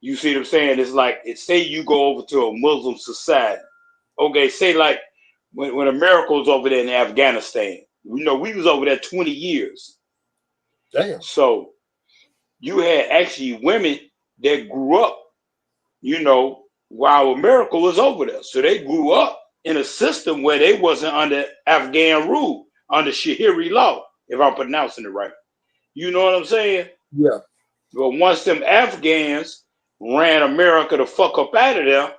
You see what I'm saying? It's like, say you go over to a Muslim society. Okay, say like when America was over there in Afghanistan. We was over there 20 years. Damn. So you had actually women that grew up, while America was over there. So they grew up in a system where they wasn't under Afghan rule, under Shahiri law, if I'm pronouncing it right. You know what I'm saying? Yeah. But once them Afghans ran America the fuck up out of there,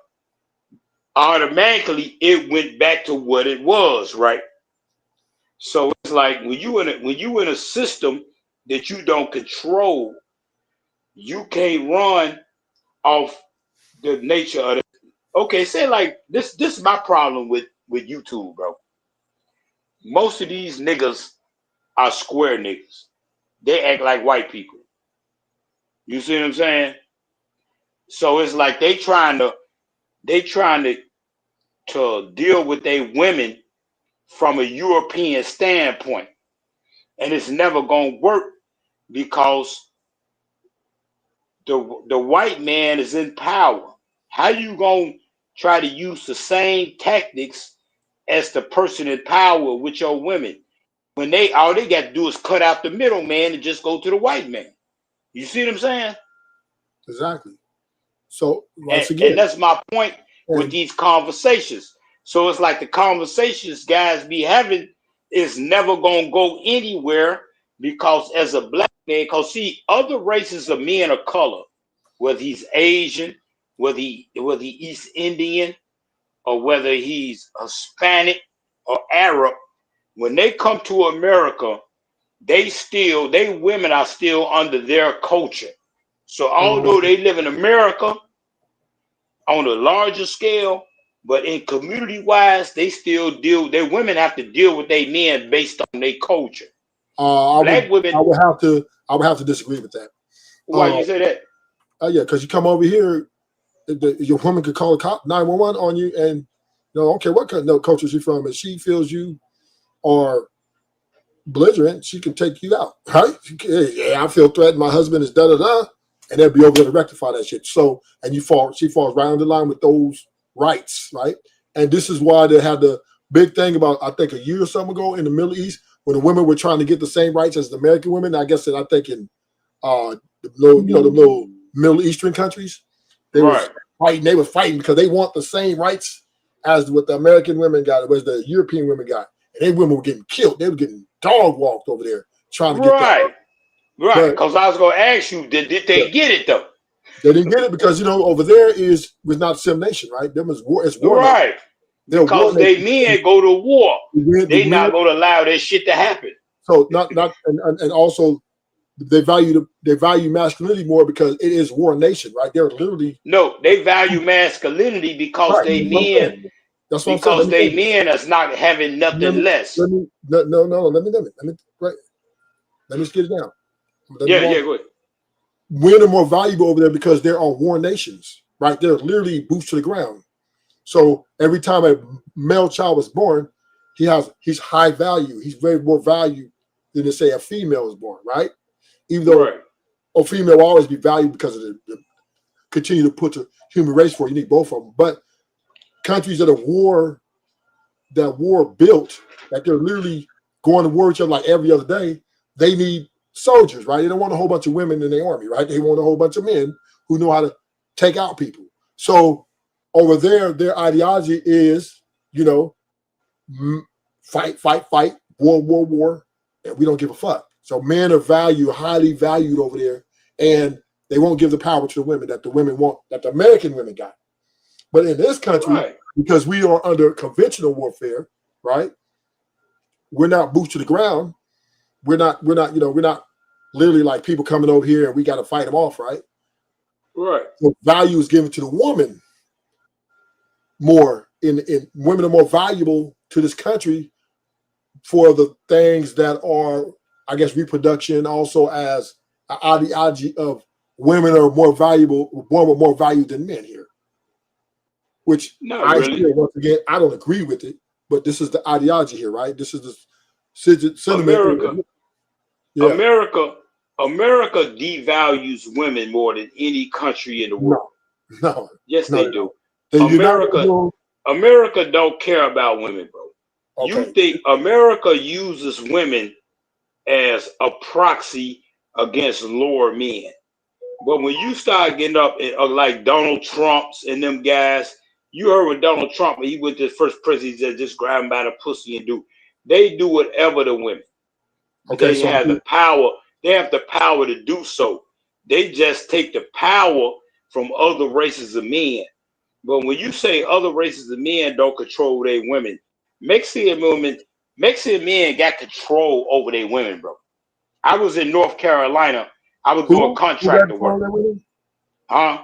automatically it went back to what it was, right? So it's like when you in a system that you don't control, you can't run off the nature of it. Okay, say like this is my problem with YouTube, bro. Most of these niggas are square niggas. They act like white people. You see what I'm saying? So it's like they trying to deal with their women from a European standpoint. And it's never gonna work because the white man is in power. How you gonna try to use the same tactics as the person in power with your women when all they got to do is cut out the middleman and just go to the white man? You see what I'm saying? Exactly. So once And again, that's my point with these conversations. So it's like the conversations guys be having is never gonna go anywhere because as a black man, because see, other races of men of color, whether he's Asian, whether he East Indian, or whether he's Hispanic or Arab, when they come to America, they women are still under their culture. So although they live in America on a larger scale, but in community wise, they still their women have to deal with their men based on their culture. I would have to disagree with that. Why you say that? Yeah, because you come over here, your woman could call a cop 911 on you, and I don't care what culture she's from, and she feels you are belligerent, she can take you out, right? Yeah, I feel threatened. My husband is da-da-da, and they'll be over there to rectify that shit. So, and she falls right on the line with those rights, right? And this is why they had the big thing about, I think a year or something ago in the Middle East, when the women were trying to get the same rights as the American women. I guess that I think in the little Middle Eastern countries, they were fighting. They were fighting because they want the same rights as what the American women got, as the European women got. And they women were getting killed. They were getting dog walked over there trying to get that. Right. Because I was going to ask you, did they get it though? They didn't get it because over there was not dissemination, right? Them is war. It's war. Right. Because they men go to war. They not going to allow that shit to happen. So and also they value masculinity more because it is war nation, right? They're literally they value masculinity because right. they men. That's what I'm saying. Because they men is not having nothing less. Let me just get it down. Go ahead. Women are more valuable over there because they're on war nations, right? They're literally boots to the ground. So every time a male child was born, he's high value. He's very more value than to say a female is born, right? Even though a female will always be valued because of the continue to put the human race for. You need both of them. But countries that are war built, that they're literally going to war with each other like every other day, they need soldiers, right? They don't want a whole bunch of women in their army, right? They want a whole bunch of men who know how to take out people. So over there, their ideology is, fight, war, and we don't give a fuck. So men are highly valued over there, and they won't give the power to the women that the women want, that the American women got. But in this country, because we are under conventional warfare, right? We're not boots to the ground. We're not literally like people coming over here and we got to fight them off, right? Right. So value is given to the woman more. In women are more valuable to this country for the things that are, I guess, reproduction, also as an ideology of women are more valuable, more value than men here. Which once again, I don't agree with it, but this is the ideology here, right? This is the sentiment. America devalues women more than any country in the world. No. Yes, they do. America don't care about women, bro. Okay. You think America uses women as a proxy against lower men. But when you start getting up like Donald Trump's and them guys, you heard with Donald Trump, he went to his first presidency, he said, just grab him by the pussy and they do whatever to women. Okay, they have the power. They have the power to do so. They just take the power from other races of men. But when you say other races of men don't control their women, Mexican men got control over their women, bro. I was in North Carolina. I was doing contractor work. Huh?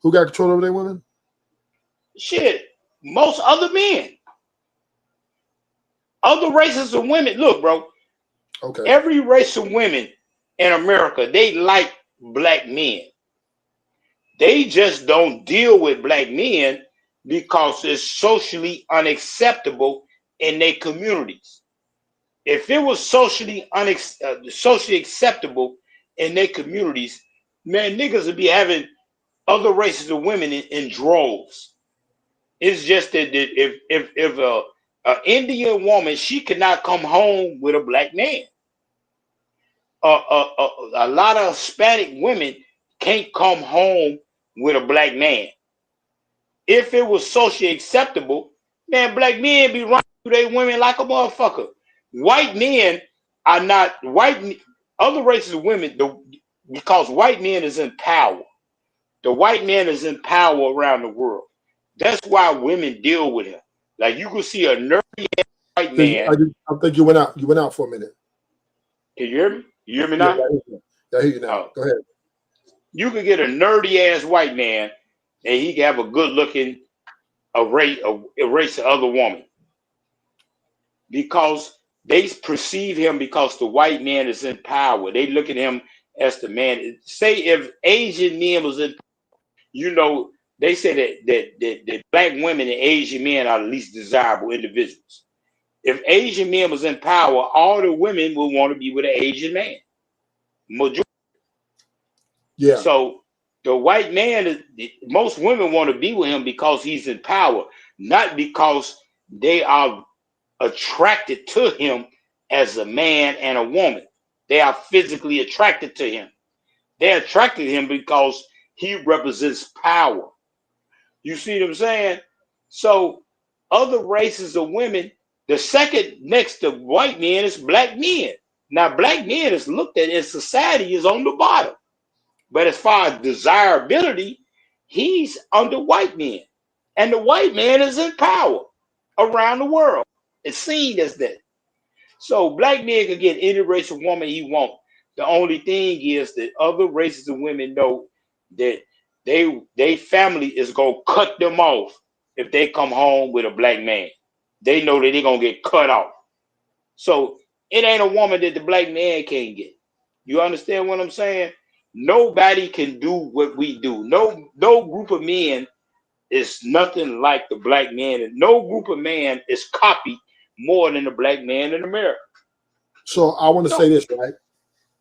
Who got control over their women? Shit, most other men. Other races of women. Look, bro. Okay. Every race of women in America, they like black men. They just don't deal with black men because it's socially unacceptable in their communities. If it was socially acceptable in their communities, man, niggas would be having other races of women in droves. It's just that if an Indian woman, she could not come home with a black man. A lot of Hispanic women can't come home with a black man. If it was socially acceptable, man, black men be running through their women like a motherfucker. White men are not other races of women, because white men is in power. The white man is in power around the world. That's why women deal with him. Like you can see a nerdy white man. I think you went out. You went out for a minute. Can you hear me? You hear me now? Yeah, I hear you now. Go ahead. You could get a nerdy ass white man, and he can have a good looking race of other woman, because they perceive him because the white man is in power. They look at him as the man. Say if Asian men was in, they say that black women and Asian men are the least desirable individuals. If Asian men was in power, all the women would want to be with an Asian man. Majority. Yeah. So the white man, most women want to be with him because he's in power, not because they are attracted to him as a man and a woman. They are physically attracted to him. They're attracted to him because he represents power. You see what I'm saying? So other races of women, the second next to white men is black men. Now, black men is looked at in society is on the bottom. But as far as desirability, he's under white men. And the white man is in power around the world. It's seen as that. So black men can get any race of woman he wants. The only thing is that other races of women know that they family is gonna cut them off if they come home with a black man. They know that they're gonna get cut off. So it ain't a woman that the black man can't get. You understand what I'm saying? Nobody can do what we do. No group of men is nothing like the black man, and no group of man is copied more than the black man in America. So I want to say this, right?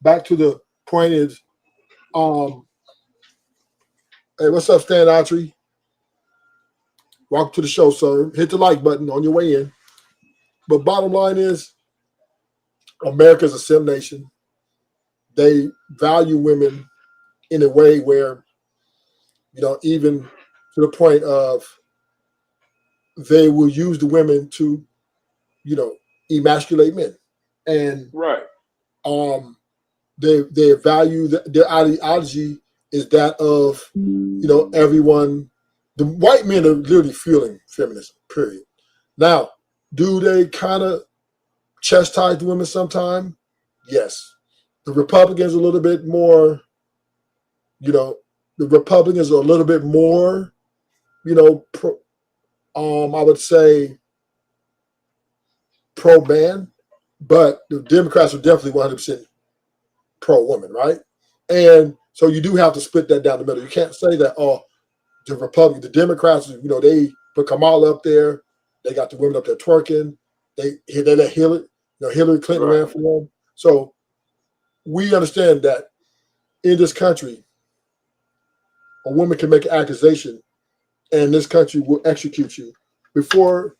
Back to the point is, hey, what's up, Stan Autry? Welcome to the show, sir. Hit the like button on your way in. But bottom line is, America's a sim nation. They value women in a way where, even to the point of they will use the women to, emasculate men. And right. They value their ideology is that of, everyone. The white men are literally fueling feminism, period. Now, do they kind of chastise the women sometime? Yes. The Republicans are a little bit more, I would say pro-man, but the Democrats are definitely 100% pro-woman, right? And so you do have to split that down the middle. You can't say that, the Democrats, they put Kamala up there. They got the women up there twerking. They let Hillary Clinton ran for them. So we understand that in this country, a woman can make an accusation, and this country will execute you before,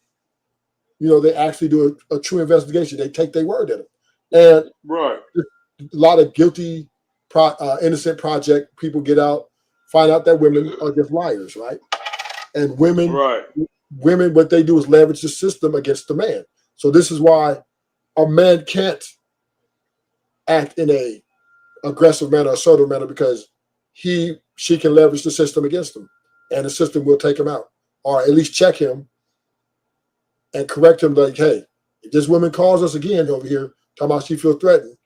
they actually do a true investigation. They take their word at it. And a lot of guilty, innocent project people get out, find out that women are just liars, right? And women, what they do is leverage the system against the man. So this is why a man can't act in a aggressive manner, assertive manner, because she can leverage the system against him, and the system will take him out, or at least check him and correct him. Like, hey, if this woman calls us again over here, talking about she feels threatened,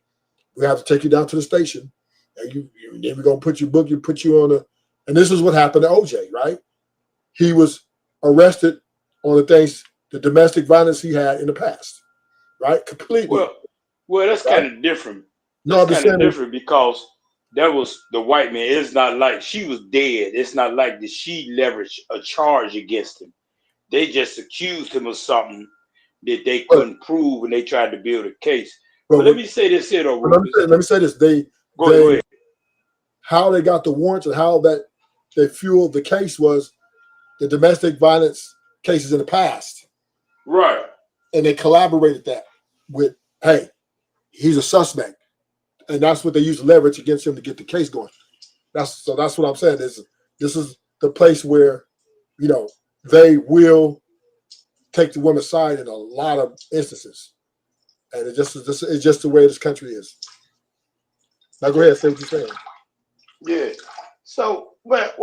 we have to take you down to the station, and then we're gonna put you on a. And this is what happened to OJ, right? He was arrested on the domestic violence he had in the past, right? Completely. Well, that's kind of different. No, that's kind of different because that was the white man. It's not like she was dead. It's not like that she leveraged a charge against him. They just accused him of something that they couldn't prove, and they tried to build a case. But let me say this here, though. Let me say this. Go ahead. How they got the warrants and how that they fueled the case was the domestic violence cases in the past. Right. And they collaborated that with, hey, he's a suspect. And that's what they used to leverage against him to get the case going. That's what I'm saying. This is the place where, they will take the women's side in a lot of instances. And it's just the way this country is. Now go ahead, say what you're saying. Yeah. So what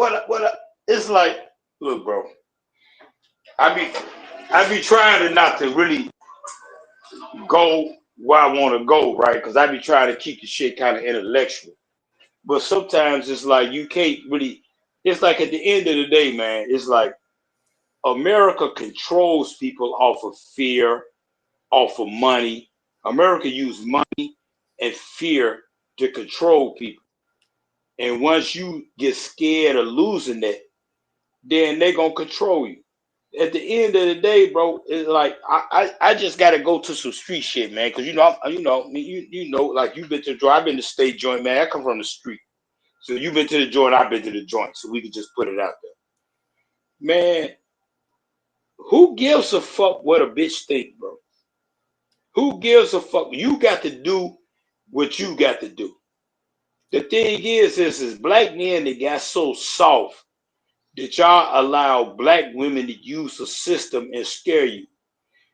it's like, look, bro. I be trying to not to really go where I want to go, right? Because I be trying to keep the shit kind of intellectual. But sometimes it's like you can't really. It's like at the end of the day, man. It's like America controls people off of fear, off of money. America uses money and fear to control people. And once you get scared of losing that, then they're gonna control you. At the end of the day, bro, it's like I just gotta go to some street shit, man. Cause you know, like you've been to the joint, I've been to state joint, man. I come from the street. So you've been to the joint, I've been to the joint. So we can just put it out there. Man, who gives a fuck what a bitch think, bro? Who gives a fuck? You got to do what you got to do. The thing is black men that got so soft that y'all allow black women to use the system and scare you.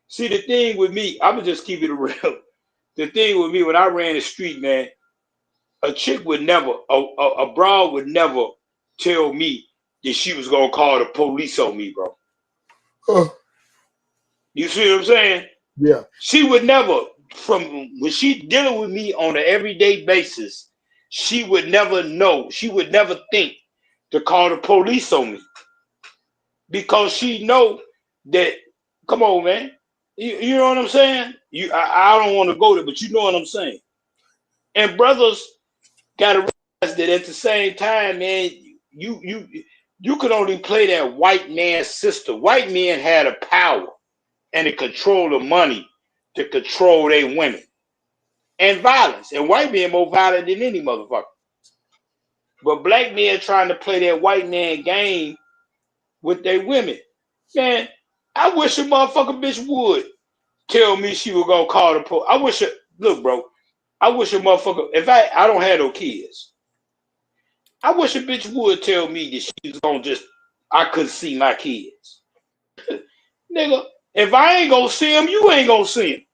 See, the thing with me, I'm gonna just keep it real. The thing with me, when I ran the street, man, a chick would never, a broad would never tell me that she was gonna call the police on me, bro. You see what I'm saying? Yeah. She would never from when she dealing with me on an everyday basis, she would never know. She would never think to call the police on me because she know that. Come on, man. You know what I'm saying? I don't want to go there, but you know what I'm saying. And brothers gotta realize that at the same time, man, you could only play that white man's sister. White men had a power and the control of money to control their women and violence. And white men more violent than any motherfucker. But black men trying to play that white man game with their women. Man, I wish a motherfucker bitch would tell me she was gonna call the police. I wish look, bro, I wish a motherfucker, if I don't have no kids, I wish a bitch would tell me that she was gonna I couldn't see my kids. Nigga, if I ain't gonna see them, you ain't gonna see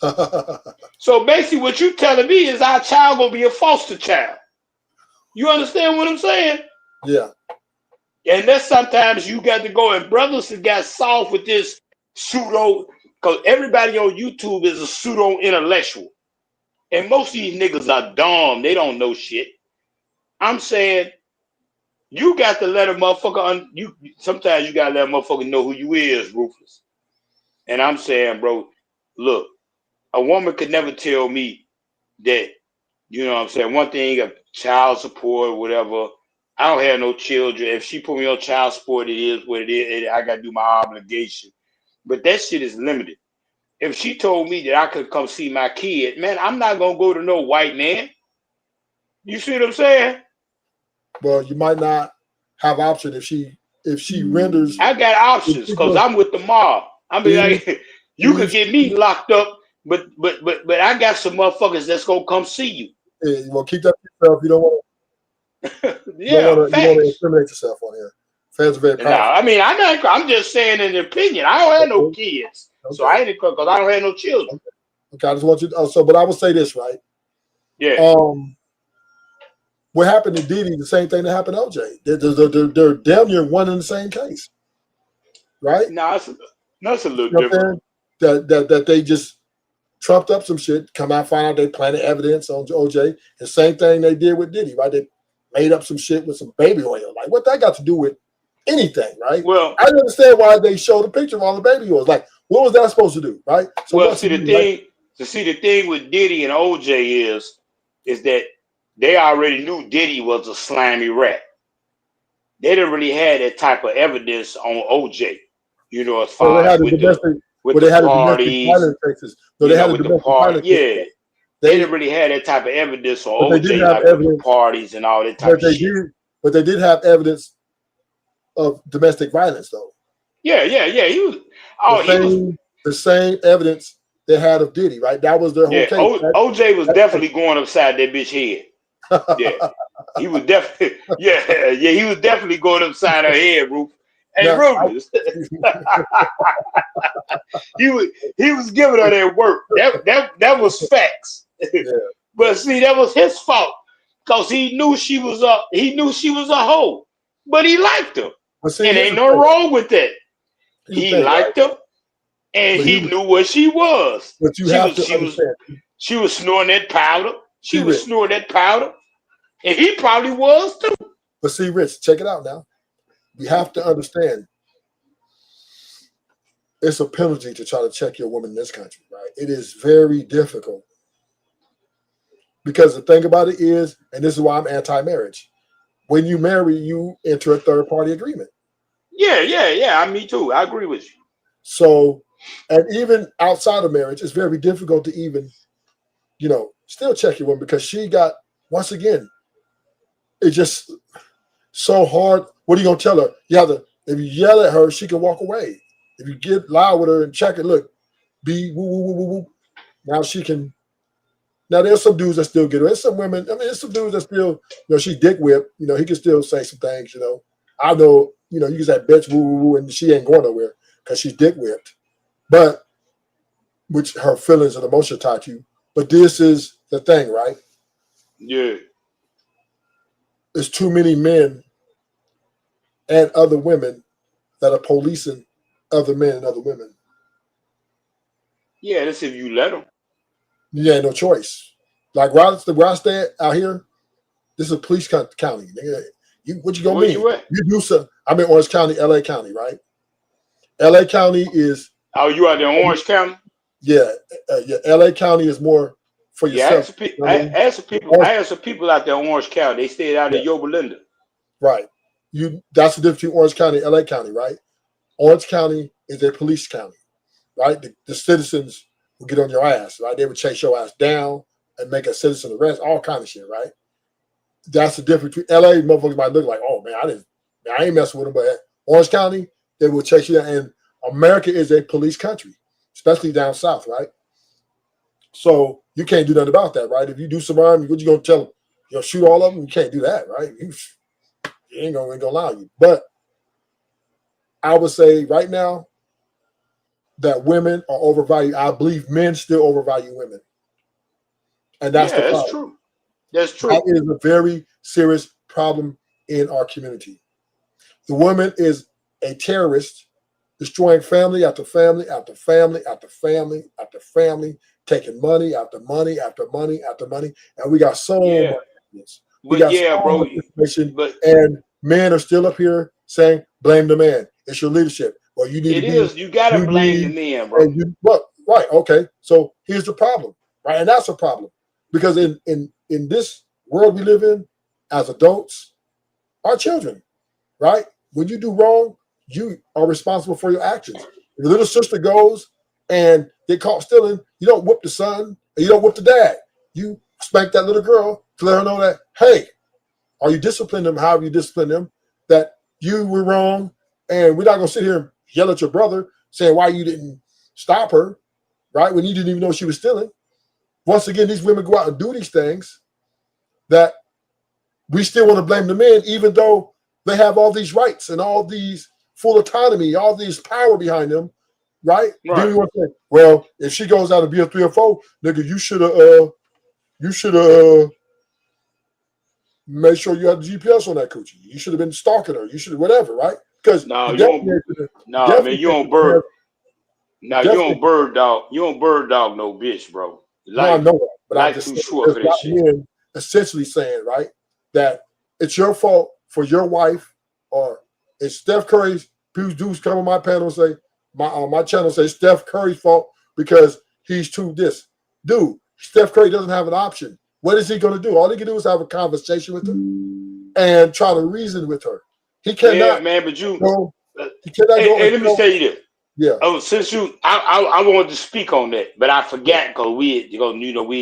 them. So basically what you telling me is our child gonna be a foster child. You understand what I'm saying? Yeah. And that's sometimes you got to go, and brothers have got soft with this pseudo, because everybody on YouTube is a pseudo intellectual. And most of these niggas are dumb. They don't know shit. I'm saying you got to let a motherfucker sometimes you gotta let a motherfucker know who you is, Ruthless. And I'm saying, bro, look, a woman could never tell me that, you know what I'm saying, one thing of child support or whatever. I don't have no children. If she put me on child support, it is what it is. I gotta do my obligation. But that shit is limited. If she told me that I could come see my kid, man, I'm not gonna go to no white man. You see what I'm saying? Well, you might not have option if she renders. I got options because I'm with the mob. I mean, like, you could get me locked up, but I got some motherfuckers that's gonna come see you. Yeah, you want to keep that to yourself. You don't want to. Yeah, you want to incriminate yourself on here. Fans are very powerful. No, I mean, I'm just saying an opinion. I don't have no kids, so I ain't because I don't have no children. Okay, I just want you. But I will say this, right? Yeah. What happened to Diddy? The same thing that happened to OJ. They're damn near one in the same case, right? No, it's a little different. That they just trumped up some shit, come out, find out they planted evidence on OJ. The same thing they did with Diddy, right? They made up some shit with some baby oil. Like, what that got to do with anything, right? Well, I don't understand why they showed a picture of all the baby oils. Like, what was that supposed to do, right? So well, see the thing with Diddy and OJ is that they already knew Diddy was a slimy rat. They didn't really have that type of evidence on OJ, you know, as far as with the parties, no, they had a domestic violence. Yeah, they didn't really have that type of evidence on OJ, like with the parties and all that type of shit. But they did have evidence of domestic violence, though. Yeah. He was the same evidence they had of Diddy, right? That was their whole case. OJ was definitely going upside that bitch head. Yeah, he was definitely. Yeah, he was definitely going upside her head, Roof. Hey, Rufus. he was giving her that work. That was facts. Yeah. But see, that was his fault because he knew she was a hoe, but he liked her, and ain't no wrong with that. He liked her, and he knew what she was. But you have to understand. She was snorting that powder. She was snorting that powder. And he probably was too. But see, Rich, check it out now. You have to understand. It's a penalty to try to check your woman in this country, right? It is very difficult. Because the thing about it is, and this is why I'm anti-marriage, when you marry, you enter a third-party agreement. Yeah. Me too. I agree with you. So, and even outside of marriage, it's very difficult to even, still check your woman because she got, once again, it's just so hard. What are you gonna tell her? You have to. If you yell at her, she can walk away. If you get loud with her and check it, look, be woo woo woo woo woo. Now she can. Now there's some dudes that still get her. There's some women. I mean, there's some dudes that still, she dick whip. He can still say some things. I know. You can say bitch woo woo woo, and she ain't going nowhere because she's dick whipped. But which her feelings and emotion taught you. But this is the thing, right? Yeah. There's too many men and other women that are policing other men and other women. Yeah, that's if you let them. You ain't no choice. Like where I stay out here, this is a police county. What you gonna Where mean? you at? You do some. I'm in Orange County, LA County, right? LA County is. Oh, you out there in Orange County? Yeah, yeah. LA County is more for Yeah, yourself. I had some people out there in Orange County. They stayed out Yeah. of Yorba Linda. Right. That's the difference between Orange County and LA County, right? Orange County is a police county, right? The citizens will get on your ass, right? They would chase your ass down and make a citizen arrest, all kind of shit, right? That's the difference between LA. Motherfuckers might look like, oh man, I ain't messing with them, but Orange County, they will chase you down. And America is a police country, especially down south, right? So you can't do nothing about that, right? If you do some harm, what you gonna tell them? You'll shoot all of them? You can't do that, right? You ain't gonna allow you. But I would say right now that women are overvalued. I believe men still overvalue women. And that's the problem. True. That's true. That is a very serious problem in our community. The woman is a terrorist, destroying family after family after family after family after family, taking money after money after money after money. And we got so much evidence. We got so much information, and men are still up here saying, blame the man. It's your leadership. Well, you need You gotta blame the men, bro. Right, okay. So here's the problem, right? And that's a problem. Because in this world we live in, as adults, our children, right? When you do wrong, you are responsible for your actions. If your little sister goes and get caught stealing, you don't whip the son and you don't whip the dad. You spank that little girl to let her know that, hey, are you disciplining them? However you discipline them, that you were wrong, and we're not gonna sit here and yell at your brother saying why you didn't stop her, right? When you didn't even know she was stealing. Once again, these women go out and do these things that we still want to blame the men, even though they have all these rights and all these full autonomy, all these power behind them, right? Then we want to say, well, if she goes out and be a 3 or 4, nigga, you should have made sure you had the GPS on that coochie. You should have been stalking her. You should have whatever, right? Because man, you don't bird. No, you don't bird dog. You don't bird dog no bitch, bro. No, I know that, but I'm just too short for that shit. Men essentially saying, right, that it's your fault for your wife, or it's Steph Curry's. Dudes come on my panel and say, my channel say Steph Curry's fault because he's too this. Dude, Steph Curry doesn't have an option. What is he going to do? All he can do is have a conversation with her and try to reason with her. He cannot. Yeah, man, but you. He cannot go. Hey, let me tell you this. Yeah. Oh, since I wanted to speak on that, but I forgot because we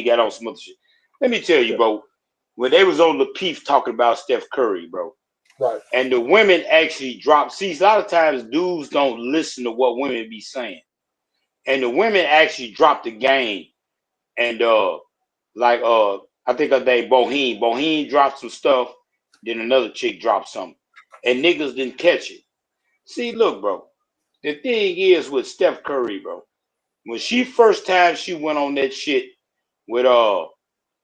got on some other shit. Let me tell you, bro. When they was on the Peef talking about Steph Curry, bro, right, and the women actually dropped. See, a lot of times dudes don't listen to what women be saying, and the women actually dropped the game. And I think her name Boheen. Boheen dropped some stuff, then another chick dropped something, and niggas didn't catch it. See, look, bro. The thing is with Steph Curry, bro, when first time she went on that shit with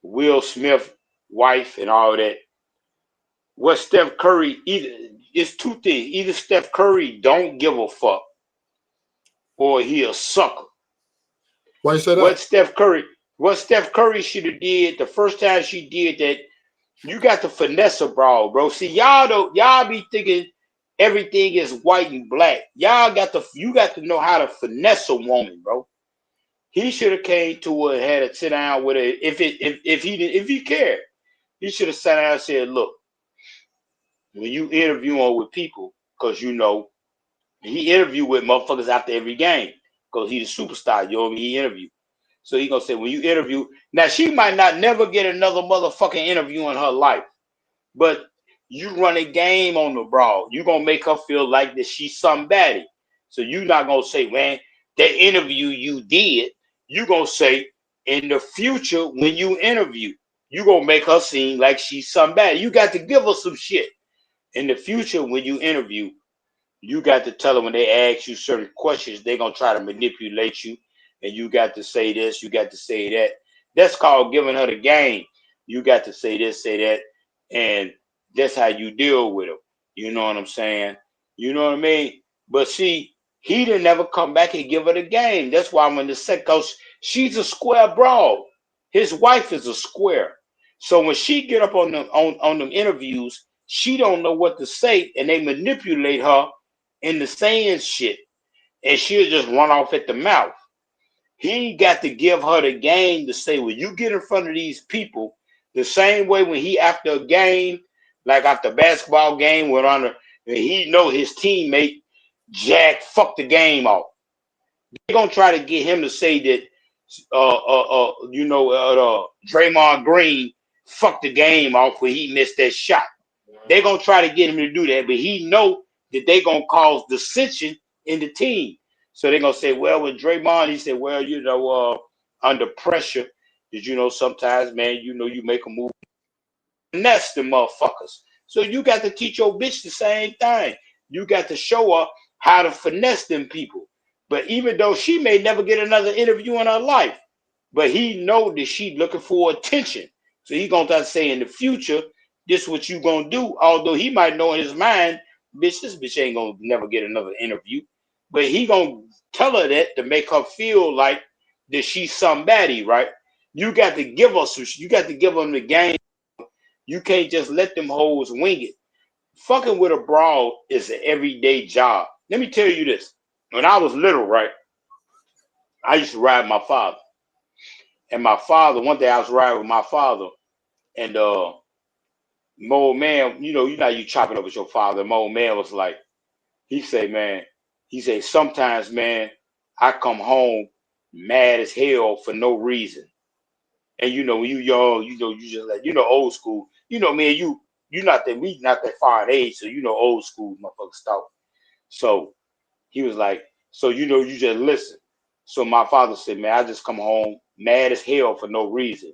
Will Smith wife and all that, what Steph Curry, it's two things. Either Steph Curry don't give a fuck or he a sucker. Why you say that? What Steph Curry should have did the first time she did that, you got the finesse brawl, bro. See, y'all be thinking everything is white and black. You got to know how to finesse a woman, bro. He should have came to her and had to sit down with her. If he cared, he should have sat down and said, "Look, when you interviewing with people, because he interviewed with motherfuckers after every game, because he's a superstar. You know what I mean? He interviewed, so he gonna say when you interview. Now she might not never get another motherfucking interview in her life, but you run a game on the brawl. You gonna make her feel like that she's somebody. So you not gonna say, man, that interview you did. You gonna say in the future when you interview, you gonna make her seem like she's somebody. You got to give her some shit. In the future when you interview, you got to tell her when they ask you certain questions, they're gonna try to manipulate you, and you got to say this, you got to say that. That's called giving her the game. You got to say this, say that. And that's how you deal with them. You know what I'm saying? You know what I mean? But see, He didn't ever come back and give her the game. That's why when the set goes, she's a square broad. His wife is a square. So when she get up on them interviews, she don't know what to say, and they manipulate her into saying shit, and she'll just run off at the mouth. He got to give her the game to say, when you get in front of these people, the same way when he after a game, like after a basketball game, went on, and he know his teammate Jack fucked the game off. They're gonna try to get him to say that, Draymond Green fucked the game off when he missed that shot. They're gonna try to get him to do that, but he know that they gonna cause dissension in the team. So they're gonna say, well, with Draymond, he said, well, under pressure, did sometimes, man, you make a move, and that's the motherfuckers. So you got to teach your bitch the same thing. You got to show her how to finesse them people. But even though she may never get another interview in her life, but he know that she looking for attention. So he gonna start saying in the future, this is what you gonna do. Although he might know in his mind, this bitch ain't gonna never get another interview. But he gonna tell her that to make her feel like that she's somebody, right? You got to give us, you got to give them the game. You can't just let them hoes wing it. Fucking with a broad is an everyday job. Let me tell you this. When I was little, right, I used to ride my father. And my father, one day I was riding with my father, and my old man, you know you chopping up with your father. My old man was like, he said, sometimes, man, I come home mad as hell for no reason. And when you young, you just like, old school. Man, we not that far in age, so old school motherfuckers talk. So he was like, so you just listen. So my father said, man, I just come home mad as hell for no reason.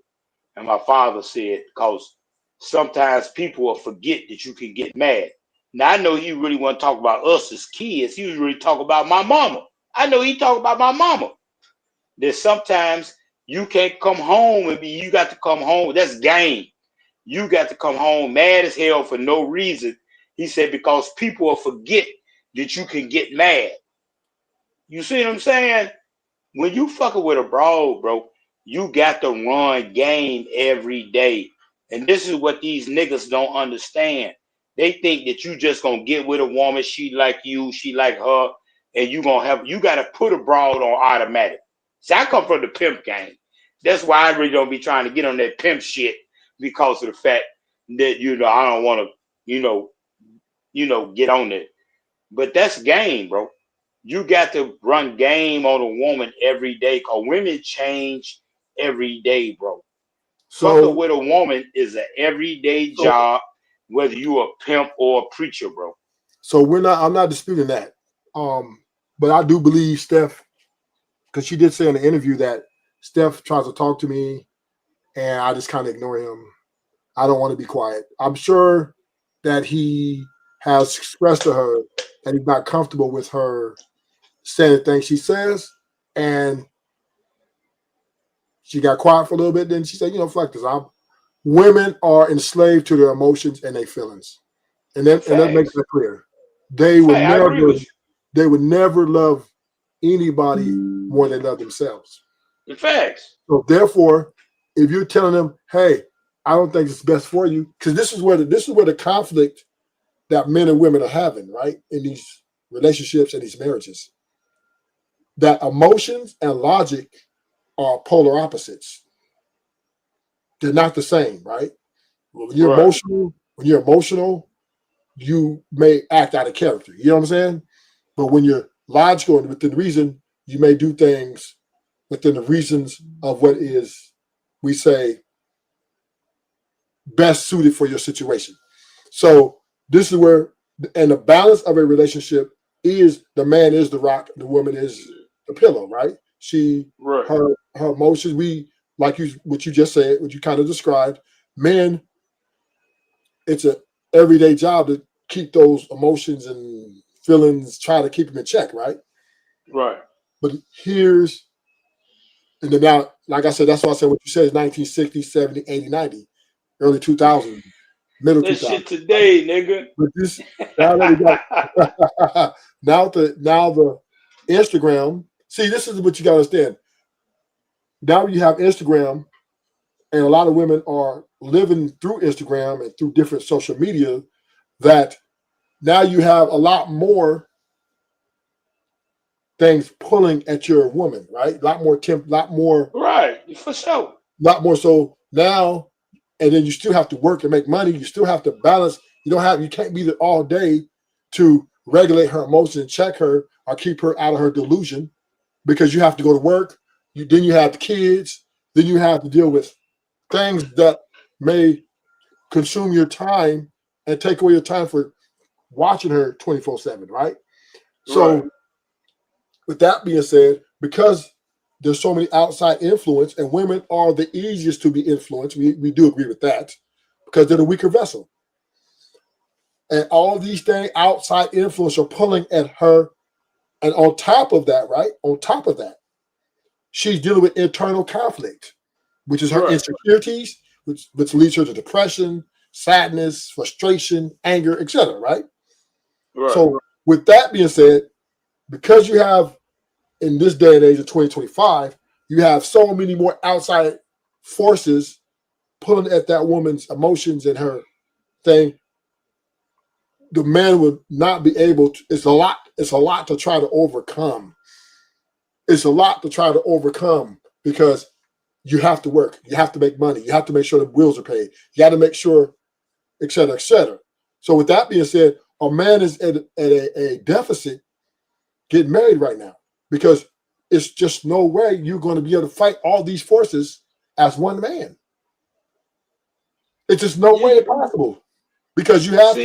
And my father said, because sometimes people will forget that you can get mad. Now, I know he really want to talk about us as kids. He was really talking about my mama. I know he talk about my mama. That sometimes you can't come home and you got to come home. That's game. You got to come home mad as hell for no reason. He said, because people will forget that you can get mad. You see what I'm saying? When you fucking with a broad, bro, you got to run game every day. And this is what these niggas don't understand. They think that you just gonna get with a woman, she like you, she like her, and you gotta put a broad on automatic. See, I come from the pimp game. That's why I really don't be trying to get on that pimp shit, because of the fact that I don't want to get on it. But that's game, bro. You got to run game on a woman every day, because women change every day, bro. So fucking with a woman is an everyday job, whether you a pimp or a preacher, bro. So I'm not disputing that. But I do believe Steph, because she did say in the interview that Steph tries to talk to me and I just kind of ignore him. I don't want to be quiet. I'm sure that he has expressed to her that he's not comfortable with her saying the things she says. And she got quiet for a little bit. Then she said, fuck this. Women are enslaved to their emotions and their feelings. And that makes that clear. They would never love anybody more than they love themselves. In fact. So therefore, if you're telling them, hey, I don't think it's best for you, because this is where the conflict that men and women are having, right? In these relationships and these marriages. That emotions and logic are polar opposites. They're not the same, right? When you're emotional, you may act out of character. You know what I'm saying? But when you're logical and within reason, you may do things within the reasons of what is, we say, best suited for your situation. So this is where, and the balance of a relationship is the man is the rock, the woman is the pillow, right? Her emotions, what you just said, what you kind of described, men, it's a everyday job to keep those emotions and feelings, try to keep them in check, right? Right. But and then now, like I said, that's why I said what you said is 1960, 70, 80, 90, early 2000, middle 2000. That shit today, nigga. But this, now the Instagram. See, this is what you got to understand. Now you have Instagram, and a lot of women are living through Instagram and through different social media. That now you have a lot more things pulling at your woman, right? A lot more lot more. Right, for sure. Lot more. So now, and then you still have to work and make money. You still have to balance. You can't be there all day to regulate her emotions, check her, or keep her out of her delusion, because you have to go to work. Then you have the kids. Then you have to deal with things that may consume your time and take away your time for watching her 24/7, right? So with that being said, because there's so many outside influence, and women are the easiest to be influenced, we do agree with that, because they're the weaker vessel. And all these things, outside influence, are pulling at her. And on top of that, right? On top of that, she's dealing with internal conflict, which is her insecurities, which leads her to depression, sadness, frustration, anger, etc. Right? So with that being said, because you have, in this day and age of 2025, you have so many more outside forces pulling at that woman's emotions and her thing. The man would not be able to. It's a lot to try to overcome. It's a lot to try to overcome, because you have to work. You have to make money. You have to make sure the bills are paid. You got to make sure, et cetera, et cetera. So with that being said, a man is at a deficit getting married right now, because it's just no way you're going to be able to fight all these forces as one man. It's just no way possible, because you have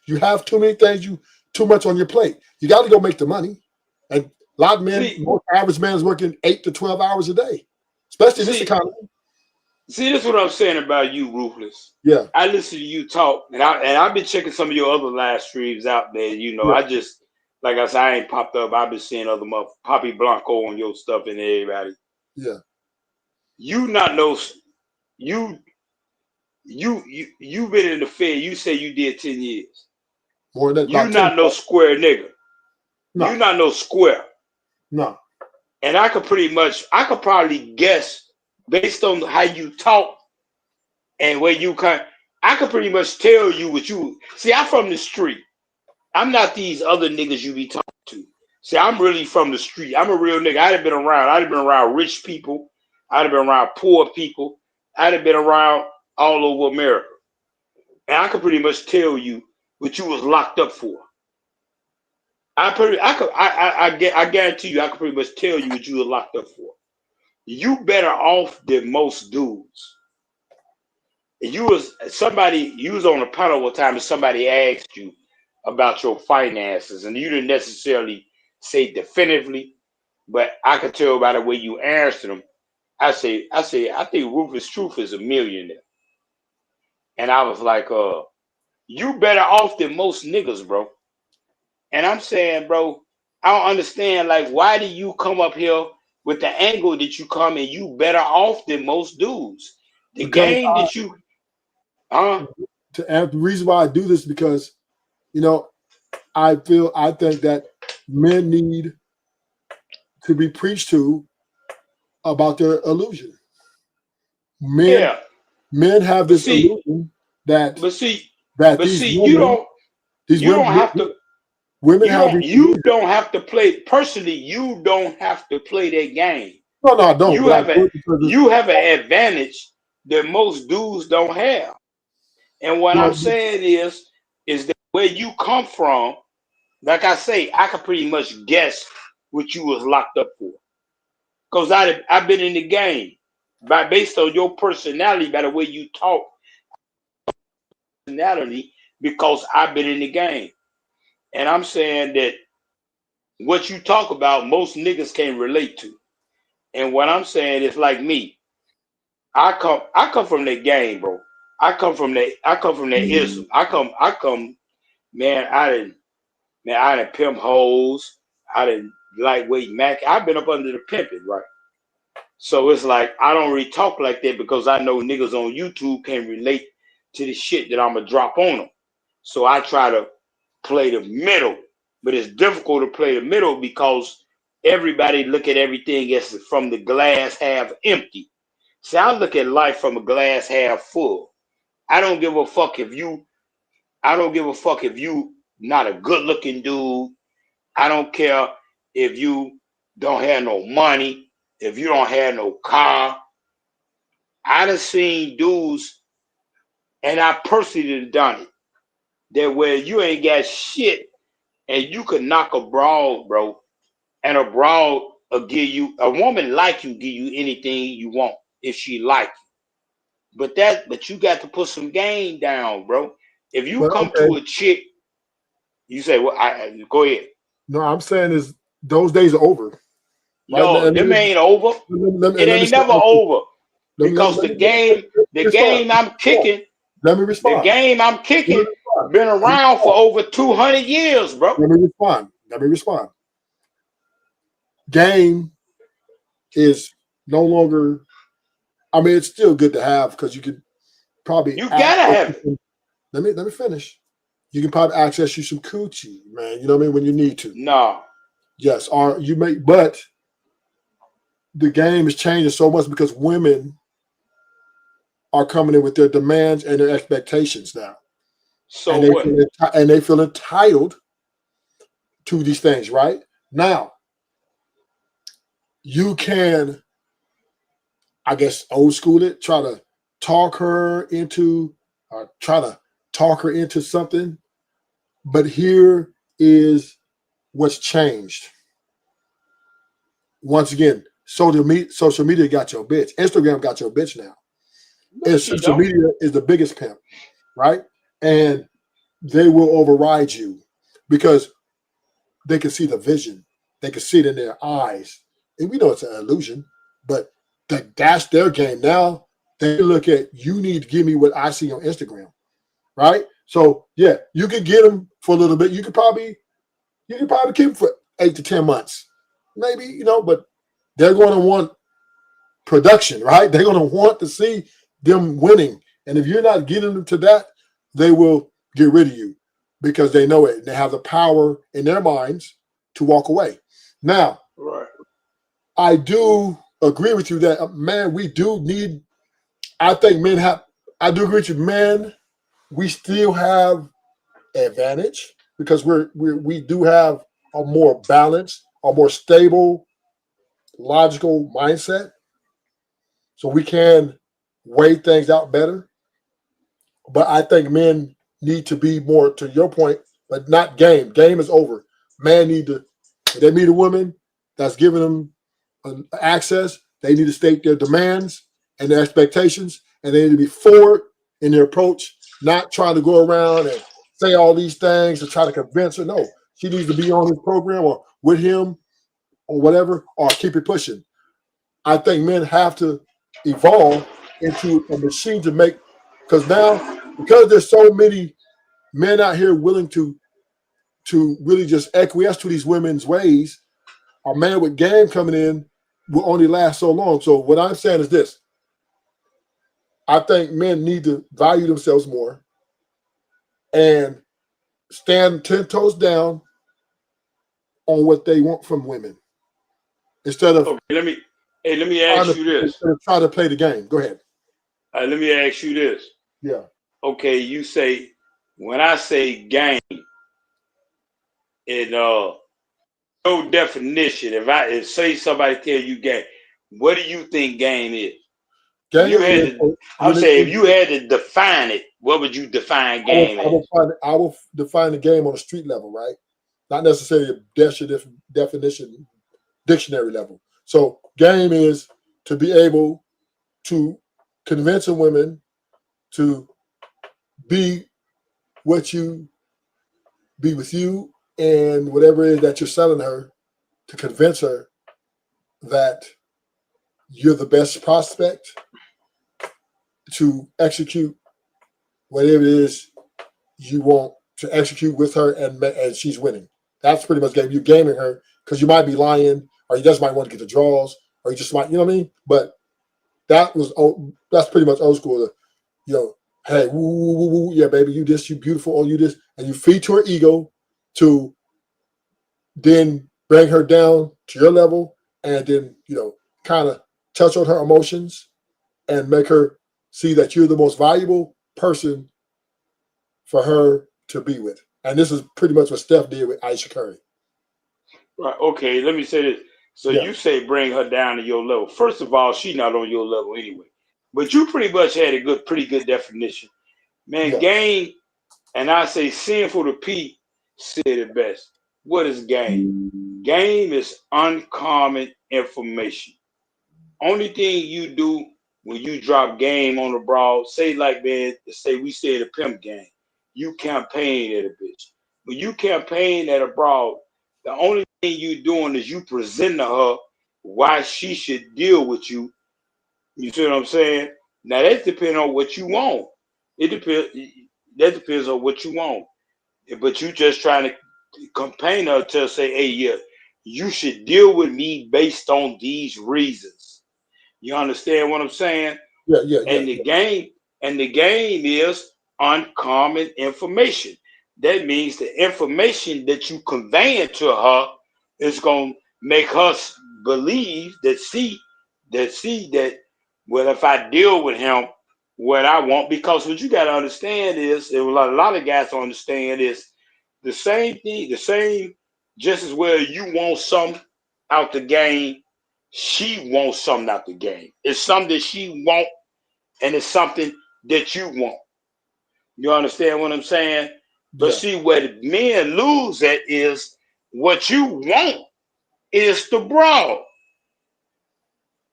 you have too many things, too much on your plate. You got to go make the money, and a lot of men, most average man is working 8 to 12 hours a day, especially in this economy. See, this is what I'm saying about you, Ruthless. Yeah, I listen to you talk, and I've been checking some of your other live streams out there. I just, like I said, I ain't popped up. I've been seeing other Poppy Blanco on your stuff and everybody. Yeah, you not know you've been in the Fed. You say you did 10 years. More than that. You not no square nigga. No. You not no square. No. And I could probably guess based on how you talk and where you come. I could pretty much tell you what you see. I'm from the street. I'm not these other niggas you be talking to. See, I'm really from the street. I'm a real nigga. I'd have been around rich people. I'd have been around poor people. I'd have been around all over America. And I could pretty much tell you what you was locked up for. I guarantee you I could pretty much tell you what you was locked up for. You better off than most dudes. You was on a panel one time and somebody asked you about your finances, and you didn't necessarily say definitively, but I could tell by the way you answered them. I think Rufus Truth is a millionaire. And I was like, you better off than most niggas, bro. And I'm saying, bro, I don't understand, like, why do you come up here with the angle that you come and you better off than most dudes? The game that you the reason why I do this is because, I think that men need to be preached to about their illusion. Men have this illusion that you don't have to play personally. You don't have to play that game. No, I don't. You have an advantage that most dudes don't have. And what I'm saying is that where you come from, like I say, I can pretty much guess what you was locked up for. Because I've been in the game. Based on your personality, by the way you talk, personality, because I've been in the game. And I'm saying that what you talk about, most niggas can't relate to. And what I'm saying is like me. I come from that game, bro. I come from that ism. I come, man, I didn't pimp hoes. I didn't lightweight Mac. I've been up under the pimping, right? So it's like I don't really talk like that because I know niggas on YouTube can't relate to the shit that I'm gonna drop on them. So I try to play the middle but it's difficult to play the middle because everybody look at everything as from the glass half empty. See, I look at life from a glass half full. I don't give a fuck if you not a good looking dude. I don't care if you don't have no money, if you don't have no car. I done seen dudes, and I personally done it, that where you ain't got shit and you could knock a broad, bro, and a broad will give you, a woman like you, give you anything you want if she like you. But you got to put some game down, bro. If you come to a chick, you say, well, go ahead. No, I'm saying is those days are over. No, right? them ain't over. It ain't never over. Because the game I'm kicking, let me respond. The game I'm kicking been around for over 200 years, bro. Let me respond. Game is no longer, I mean, it's still good to have because you could probably gotta have it. Let me finish. You can probably access you some coochie, man. You know what I mean? When you need to. No. Yes, or you may, but the game is changing so much because women are coming in with their demands and their expectations now. So and they feel entitled to these things, right? Now, you can, I guess, old school it, try to talk her into something. But here is what's changed. Once again, social media got your bitch. Instagram got your bitch now. And social media is the biggest pimp, right? And they will override you because they can see the vision. They can see it in their eyes. And we know it's an illusion, but that's their game. Now they look at, you need to give me what I see on Instagram, right? So yeah, you could get them for a little bit. You could probably keep them for 8 to 10 months, maybe, but they're going to want production, right? They're going to want to see them winning. And if you're not getting them to that, they will get rid of you because they know it. They have the power in their minds to walk away. Now, right. I do agree with you that, man, we do need, I think men have, I do agree with you, men, we still have advantage because we do have a more balanced, a more stable, logical mindset. So we can weigh things out better. But I think men need to be more, to your point, but not game. Game is over. Man need to, if they meet a woman that's giving them access, they need to state their demands and their expectations, and they need to be forward in their approach, not trying to go around and say all these things and try to convince her. No, she needs to be on his program or with him or whatever, or keep it pushing. I think men have to evolve into a machine to make, because there's so many men out here willing to really just acquiesce to these women's ways, a man with game coming in will only last so long. So what I'm saying is this. I think men need to value themselves more and stand 10 toes down on what they want from women. Instead of let me ask you this. Instead of trying to play the game. Go ahead. Let me ask you this. Yeah. Okay, you say, when I say game, in no definition, if say somebody tell you game, what do you think game is? If you had to define it, what would you define game as? I will define the game on a street level, right? Not necessarily a definition, dictionary level. So game is to be able to convince a woman to be with you and whatever it is that you're selling her, to convince her that you're the best prospect to execute whatever it is you want to execute with her, and she's winning. That's pretty much game. You're gaming her because you might be lying, or you just might want to get the draws, or you just might, you know what I mean? But that's pretty much old school. Hey, woo, woo, woo, woo, yeah, baby, you this, you beautiful, or you this, and you feed to her ego to then bring her down to your level, and then kind of touch on her emotions and make her see that you're the most valuable person for her to be with. And this is pretty much what Steph did with Ayesha Curry. Right. Okay. Let me say this. So you say bring her down to your level. First of all, she's not on your level anyway. But you pretty much had a pretty good definition. Man, game, and I say Sinful to P said it best. What is game? Game is uncommon information. Only thing you do when you drop game on the broad, say like, man, say we said a pimp game. You campaign at a bitch. When you campaign at a broad, the only thing you doing is you present to her why she should deal with you. You see what I'm saying? Now that depends on what you want. It depends. That depends on what you want. But you just trying to campaign her to say, hey, yeah, you should deal with me based on these reasons. You understand what I'm saying? Yeah. And the game is uncommon information. That means the information that you convey to her is going to make us believe that well, if I deal with him, what I want, because what you got to understand is, and a lot of guys don't understand is the same thing, just as well you want something out the game, she wants something out the game. It's something that she wants, and it's something that you want. You understand what I'm saying? But see, what men lose at is what you want is the brawl.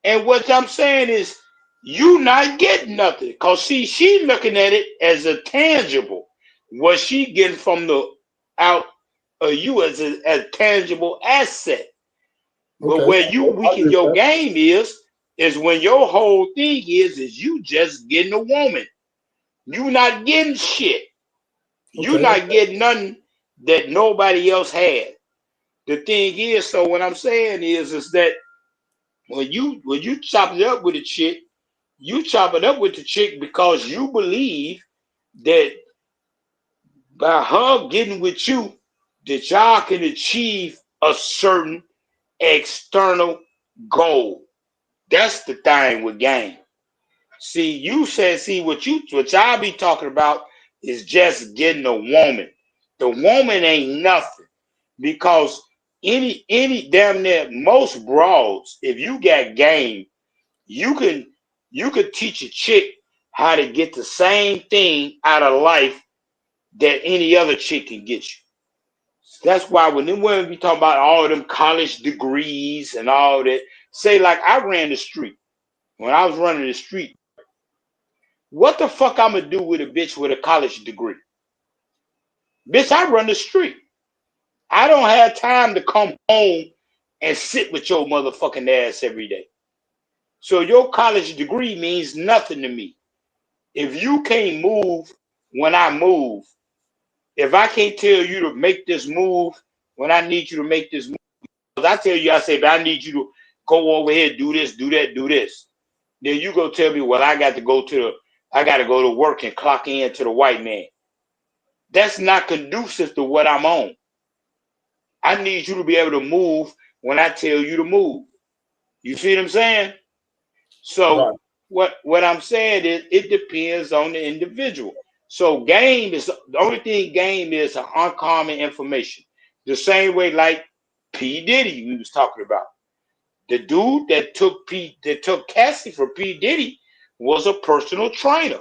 And what I'm saying is you not getting nothing. Because see, she looking at it as a tangible. What she getting from the out of you as a tangible asset. But where you weaken your game is when your whole thing is you just getting a woman. You not getting shit. You not getting nothing that nobody else had. The thing is, so what I'm saying is that when you chop it up with a chick, you chop it up with the chick because you believe that by her getting with you, that y'all can achieve a certain external goal. That's the thing with game. See, you said, what y'all be talking about is just getting a woman. The woman ain't nothing because any damn near most broads, if you got game, you could teach a chick how to get the same thing out of life that any other chick can get you. That's why when them women be talking about all them college degrees and all that, say like I ran the street. When I was running the street, what the fuck I'm gonna do with a bitch with a college degree? Bitch, I run the street. I don't have time to come home and sit with your motherfucking ass every day. So your college degree means nothing to me. If you can't move when I move, if I can't tell you to make this move when I need you to make this move, because I tell you, I say, but I need you to go over here, do this, do that, do this. Then you go tell me, well, I got to go to work and clock in to the white man. That's not conducive to what I'm on. I need you to be able to move when I tell you to move. You see what I'm saying? So what I'm saying is it depends on the individual. So game is the only thing game is uncommon information. The same way like P. Diddy we was talking about. The dude that took Cassie for P. Diddy was a personal trainer.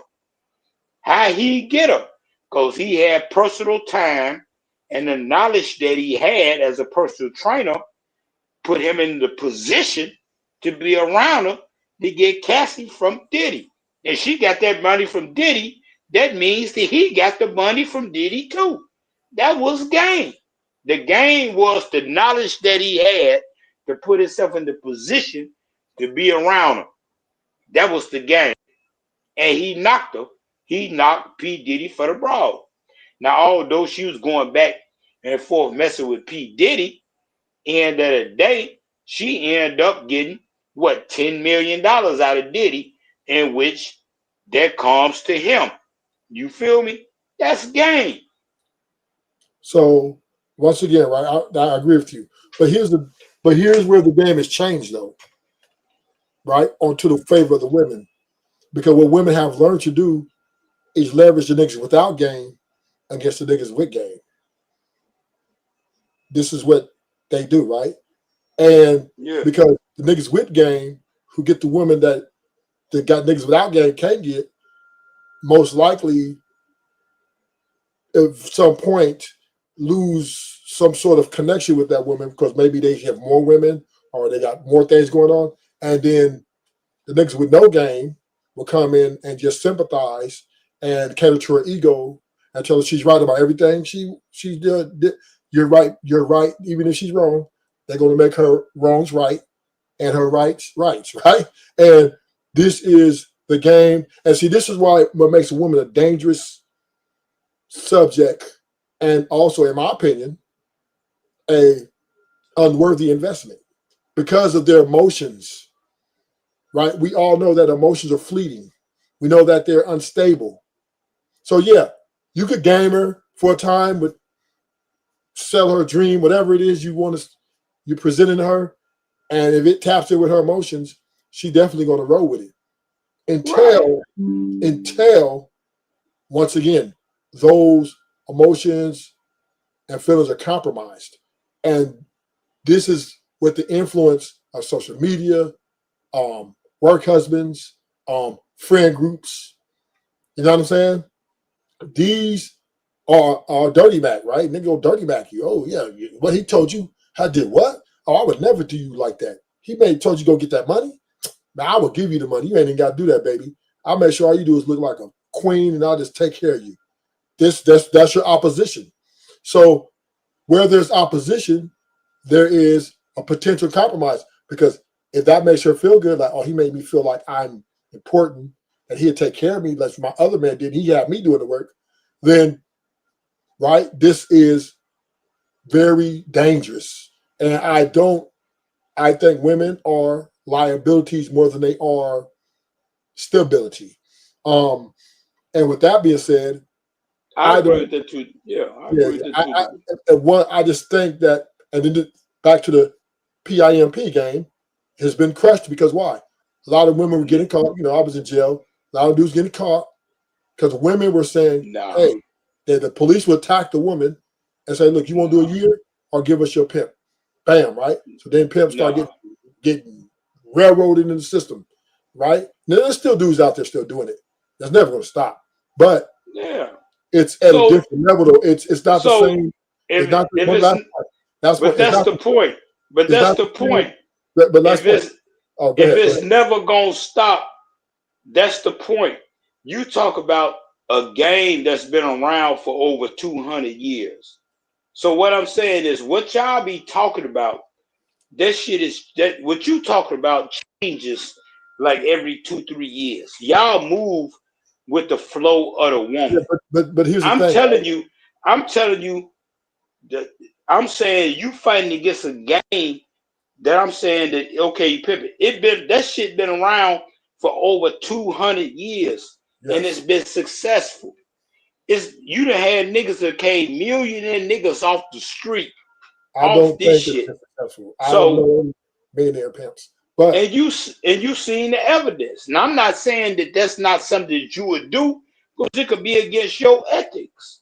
How he get her? Because he had personal time and the knowledge that he had as a personal trainer put him in the position to be around her to get Cassie from Diddy. And she got that money from Diddy. That means that he got the money from Diddy too. That was game. The game was the knowledge that he had to put himself in the position to be around her. That was the game. And he knocked her. He knocked P. Diddy for the broad. Now, although she was going back and forth messing with P. Diddy, end of the day, she ended up getting what, $10 million out of Diddy, in which that comes to him. You feel me? That's game. So Once again, right? I agree with you. But here's where the game has changed, though, right? Onto the favor of the women, because what women have learned to do is leverage the niggas without game against the niggas with game. This is what they do, right? And because the niggas with game who get the women that got niggas without game can't get, most likely at some point lose some sort of connection with that woman because maybe they have more women or they got more things going on. And then the niggas with no game will come in and just sympathize and cater to her ego and tell her she's right about everything she did. You're right, even if she's wrong. They're going to make her wrongs right and her rights, right? And this is the game. And see, this is what makes a woman a dangerous subject, and also, in my opinion, a unworthy investment because of their emotions, right? We all know that emotions are fleeting. We know that they're unstable. So yeah, you could game her for a time, but sell her a dream, whatever it is you're presenting to her. And if it taps in with her emotions, she definitely going to roll with it until once again, those emotions and feelings are compromised. And this is with the influence of social media, work husbands, friend groups. You know what I'm saying? These are dirty back, right? Nigga go dirty back you. Oh yeah, what he told you? I did what? Oh, I would never do you like that. He told you go get that money. Now I will give you the money. You ain't even got to do that, baby. I'll make sure all you do is look like a queen, and I'll just take care of you. That's your opposition. So where there's opposition, there is a potential compromise, because if that makes her feel good, like, oh, he made me feel like I'm important and he'd take care of me like my other man did, he had me doing the work, then, right, this is very dangerous. And I think women are liabilities more than they are stability. And with that being said, I agree with that too. Yeah, I agree with that too. I just think that, and then back to the PIMP game, has been crushed because why? A lot of women were getting caught. You know, I was in jail. A lot of dudes getting caught because women were saying, hey, that the police would attack the woman and say, look, you want to do a year or give us your pimp? Bam, right? So then pimps start getting railroaded in the system, right? Now, there's still dudes out there still doing it. That's never going to stop. But it's at a different level, though. It's not the same. It's not the point. But that's the point. If it's never gonna stop, that's the point. You talk about a game that's been around for over 200 years. So what I'm saying is, what y'all be talking about, that what you talking about changes like every 2-3 years. Y'all move with the flow of the woman. Yeah, but here's the thing. I'm telling you that I'm saying you fighting against a game that I'm saying that, okay, you pivot. That shit been around for over 200 years, and it's been successful. You done had niggas that came millionaire niggas off the street. I don't think it's successful. I don't know any millionaire pimps. But and you seen the evidence. Now I'm not saying that that's not something that you would do, because it could be against your ethics.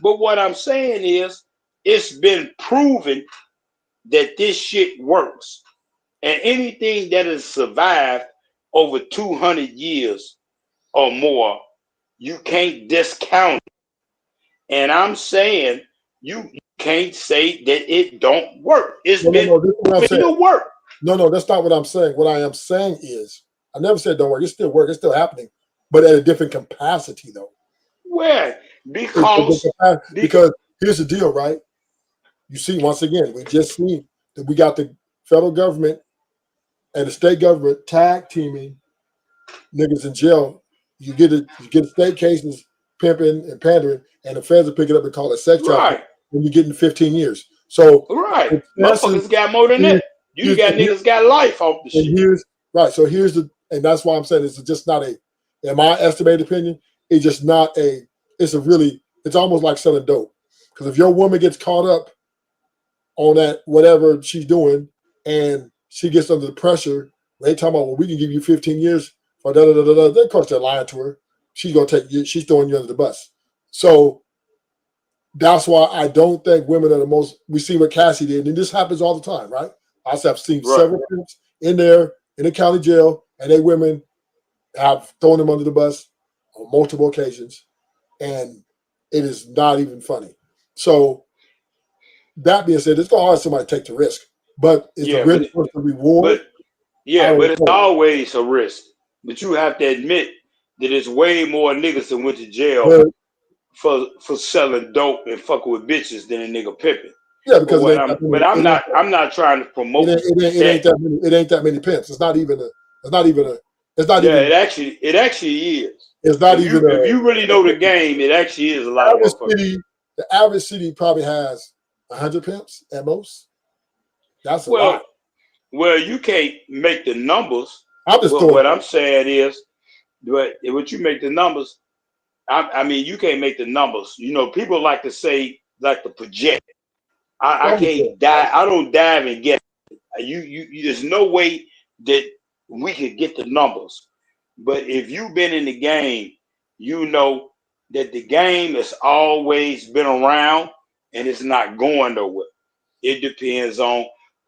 But what I'm saying is, it's been proven that this shit works. And anything that has survived over 200 years or more, you can't discount it. And I'm saying you can't say that it don't work. It's been to work. No, that's not what I'm saying. What I am saying is, I never said don't work. It still works. It's still happening, but at a different capacity, though. Where? Because here's the deal, right? You see, once again, we just seen that we got the federal government and the state government tag teaming niggas in jail. You get state cases pimping and pandering, and the feds will pick it up and call it sex trafficking, and you're getting 15 years. So motherfuckers got more than that. You got niggas got life off the shit. So and that's why I'm saying it's just not in my estimated opinion, it's just not it's almost like selling dope. Because if your woman gets caught up on that whatever she's doing, and she gets under the pressure. They talking about, well, we can give you 15 years for da da da da da. Then of course they're lying to her. She's gonna take you. She's throwing you under the bus. So that's why I don't think women are the most. We see what Cassie did, and this happens all the time, right? I have seen several pimps in there in the county jail, and they women have thrown them under the bus on multiple occasions, and it is not even funny. So that being said, it's gonna hard somebody to take the risk, but is the risk worth the reward? But it's always a risk. But you have to admit that it's way more niggas that went to jail for selling dope and fucking with bitches than a nigga pimping. Yeah, because I'm not trying to promote it ain't that many pimps. It actually is. It's not if you really know the game, it actually is a lot of motherfuckers. The average city probably has 100 pimps at most. That's a lot. Well, you can't make the numbers. What I'm saying is, what you make the numbers. I mean, you can't make the numbers. You know, people like to say, like to project. I can't dive. I don't dive and get you. There's no way that we could get the numbers. But if you've been in the game, you know that the game has always been around and it's not going nowhere. It depends on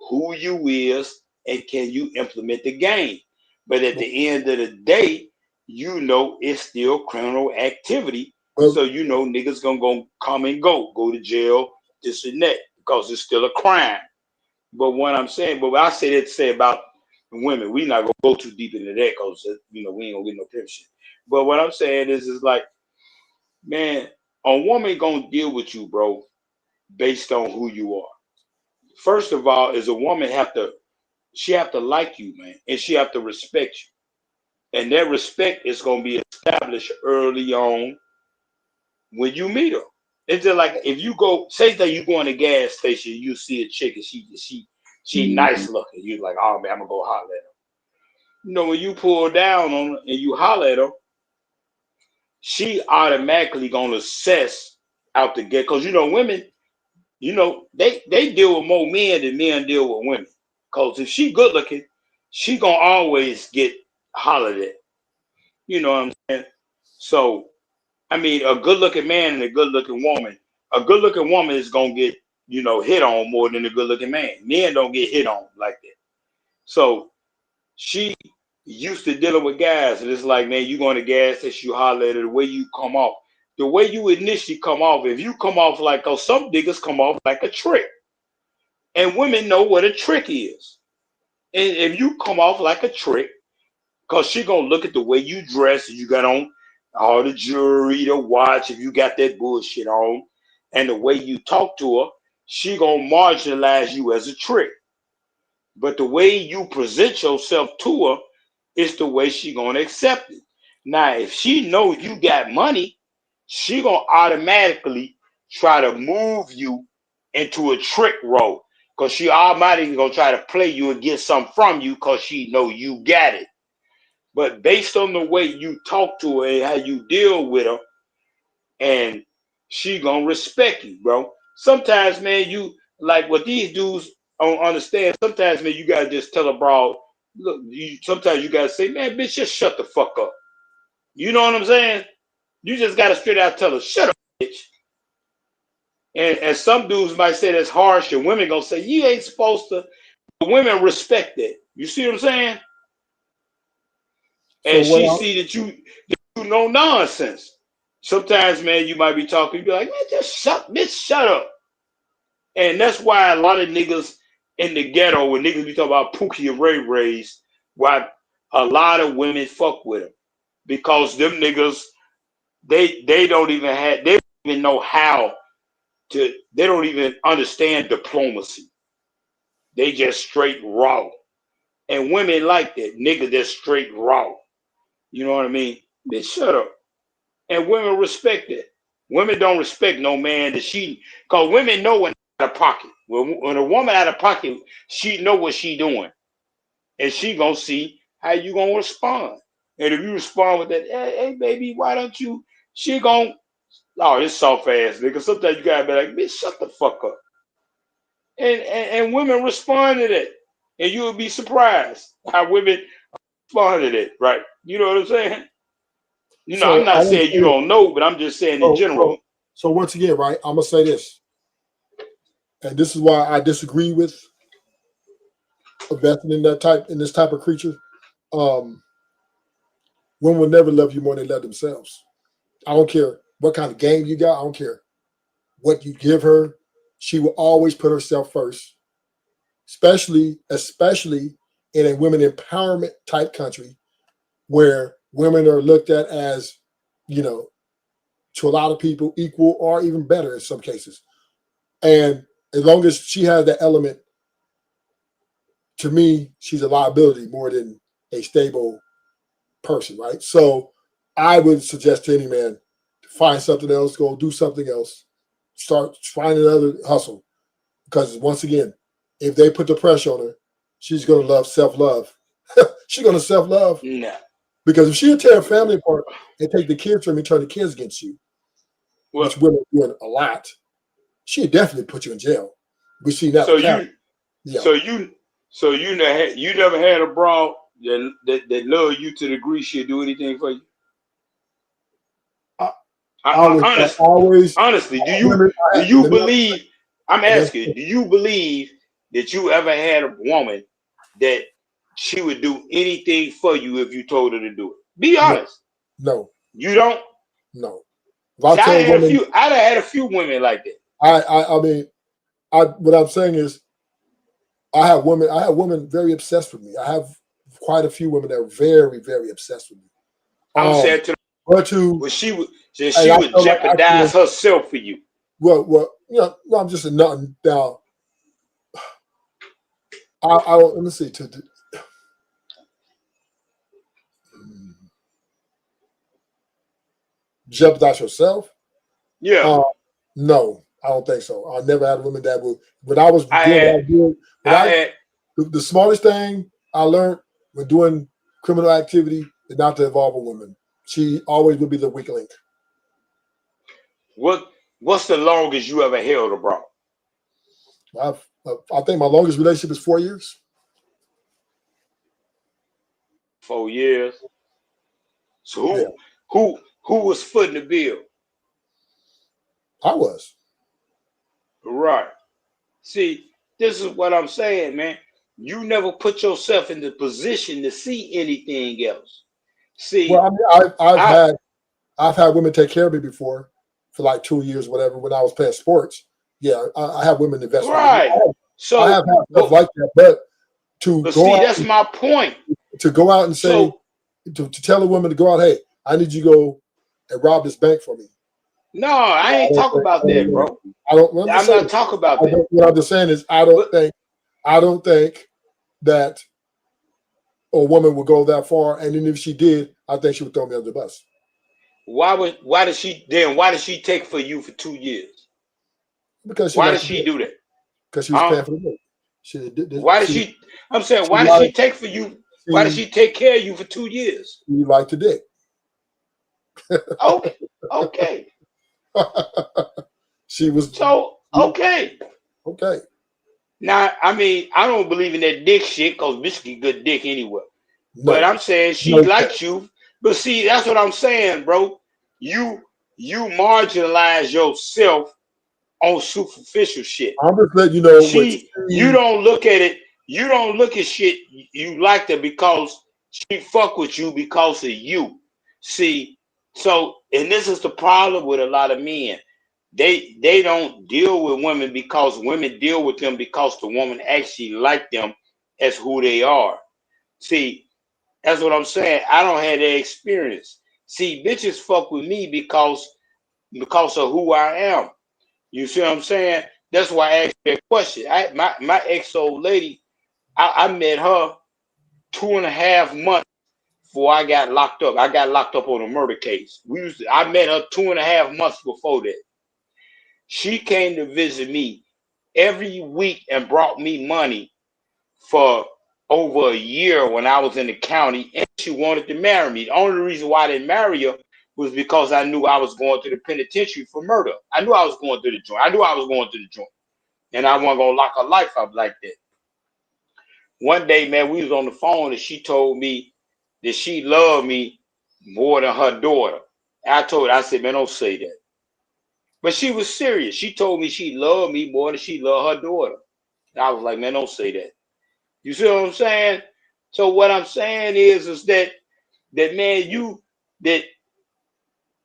who you is and can you implement the game. But at the end of the day, you know it's still criminal activity. So you know niggas gonna come and go to jail, this and that, because it's still a crime. But what I'm saying, but I say that to say about women, we not gonna go too deep into that because you know we ain't gonna get no pimp shit. But what I'm saying is like, man, a woman gonna deal with you, bro, based on who you are. First of all, is a woman have to like you, man, and she have to respect you. And that respect is gonna be established early on when you meet her. It's just like if you go, say that you go in a gas station, you see a chick and she nice looking. You're like, oh man, I'm gonna go holler at her. You know, when you pull down on her and you holler at her, she automatically gonna assess out the gate. Because you know, women, you know, they deal with more men than men deal with women. Because if she good looking, she gonna always get hollered at. You know what I'm saying? So, I mean, a good looking man and a good looking woman is gonna get, you know, hit on more than a good looking man. Men don't get hit on like that. So she used to dealing with guys, and it's like, man, you go in the gas station, you holler at her, the way you come off. The way you initially come off, if you come off like, cause some niggas come off like a trick. And women know what a trick is. And if you come off like a trick, cause she gonna look at the way you dress, you got on all the jewelry, the watch, if you got that bullshit on, and the way you talk to her, she gonna marginalize you as a trick. But the way you present yourself to her is the way she gonna accept it. Now, if she knows you got money, she gonna automatically try to move you into a trick role, because she automatically gonna try to play you and get something from you because she know you got it. But based on the way you talk to her and how you deal with her, and she gonna respect you, bro. Sometimes, man, you like what these dudes don't understand. Sometimes, man, you gotta just tell a broad, look, sometimes you gotta say, man, bitch, just shut the fuck up. You know what I'm saying? You just gotta straight out tell her, shut up, bitch. And some dudes might say that's harsh, and women gonna say, you ain't supposed to. But women respect that. You see what I'm saying? And she see that you know nonsense. Sometimes, man, you might be talking, you be like, man, just shut up. And that's why a lot of niggas in the ghetto, when niggas be talking about Pookie and Ray Rays, why a lot of women fuck with them. Because them niggas, they don't even know how to, they don't even understand diplomacy. They just straight raw. And women like that. Niggas that's straight raw. You know what I mean? Bitch, shut up. And women respect it. Women don't respect no man that because women know when out of pocket. When a woman out of pocket, she know what she doing. And she gonna see how you gonna respond. And if you respond with that, hey baby, why don't you? She gonna, oh, this soft ass nigga. Sometimes you gotta be like, bitch, shut the fuck up. and women respond to that, and you will be surprised how women respond to that. Right? You know what I'm saying? You know, So I'm I not want to saying say you this. don't know, but I'm just saying in general. So once again, right? I'm gonna say this, and this is why I disagree with investing in this type of creature. Women will never love you more than they love themselves. I don't care what kind of game you got. I don't care what you give her. She will always put herself first, especially in a women empowerment type country where women are looked at as, you know, to a lot of people equal or even better in some cases. And as long as she has that element, to me, she's a liability more than a stable person, right? So I would suggest to any man to find something else, go do something else, start finding another hustle. Because once again, if they put the pressure on her, she's going to love self-love. She's going to self-love. Nah. Because if she'll tear her family apart and take the kids from you, turn the kids against you, Well, which women are doing a lot, she'll definitely put you in jail. We see that. So you never had a bra that love you to the degree she'll do anything for you. Honestly, do you believe? I'm asking, do you believe that you ever had a woman that she would do anything for you if you told her to do it? Be honest. No. You don't? No. See, I'd had a few women like that. I mean, what I'm saying is, I have women very obsessed with me. I have quite a few women that are very, very obsessed with me. I'm saying she would jeopardize herself for you. Well, you know, no, I'm just a nothing now. Let me see. Jeopardize yourself? Yeah. No, I don't think so. I never had a woman that would. When I was doing the smartest thing I learned when doing criminal activity is not to involve a woman. She always would be the weak link. What's the longest you ever held a bra? I think my longest relationship is 4 years. 4 years. So who was footing the bill? I was. Right. See, this is what I'm saying, man. You never put yourself in the position to see anything else. See, well, I mean, I've had women take care of me before for like 2 years, whatever. When I was playing sports, yeah, I have women invest. Right. So I have had stuff like that, but that's my point. To go out and say, to tell a woman to go out, hey, I need you to go and rob this bank for me. No, I ain't talking about that, bro. I'm not talking about that. What I'm just saying is, I don't think that a woman would go that far, and then if she did, I think she would throw me under the bus. Why did she take for you for 2 years? Because why did she do that? Because she was paying for the milk. Why did she? I'm saying, why did she take for you? Why did she take care of you for 2 years? You like the dick. Okay. She was okay. Okay. Now, I mean, I don't believe in that dick shit because bitch get good dick anyway. No. But I'm saying she likes you. But see, that's what I'm saying, bro. You marginalize yourself on superficial shit. I'm just letting you know. You don't look at it. You don't look at shit. You like her because she fuck with you because of you. See, so, and this is the problem with a lot of men. They don't deal with women because women deal with them because the woman actually like them as who they are. See, that's what I'm saying. I don't have that experience. See, bitches fuck with me because of who I am. You see what I'm saying? That's why I asked that question. My ex old lady, I met her 2.5 months before I got locked up. I got locked up on a murder case. I met her 2.5 months before that. She came to visit me every week and brought me money for over a year when I was in the county, and she wanted to marry me. The only reason why I didn't marry her was because I knew I was going to the penitentiary for murder. I knew I was going to the joint. and I wasn't gonna lock her life up like that. One day, man, we was on the phone and she told me that she loved me more than her daughter. And I told her, I said, man, don't say that. But she was serious. She told me she loved me more than she loved her daughter. And I was like, man, don't say that. You see what I'm saying? So what I'm saying is that man,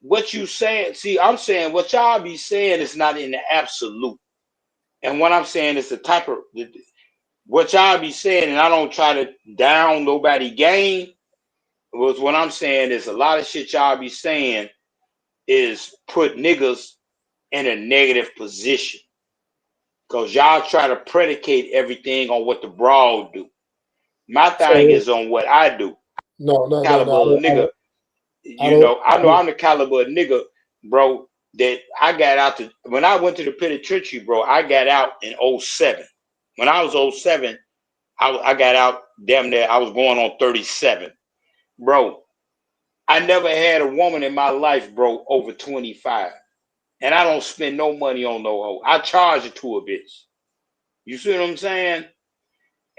what you saying, see, I'm saying what y'all be saying is not in the absolute. And what I'm saying is the type of what y'all be saying, and I don't try to down nobody game. Was what I'm saying is a lot of shit y'all be saying is put niggas in a negative position. Because y'all try to predicate everything on what the broad do. My thing is on what I do. No. Caliber of nigga. I know I'm the caliber of nigga, bro, that I got out to, when I went to the penitentiary, bro, I got out in 07. When I was 07, I got out damn near, I was going on 37. Bro, I never had a woman in my life, bro, over 25. And I don't spend no money on no hoe. I charge it to a bitch. You see what I'm saying?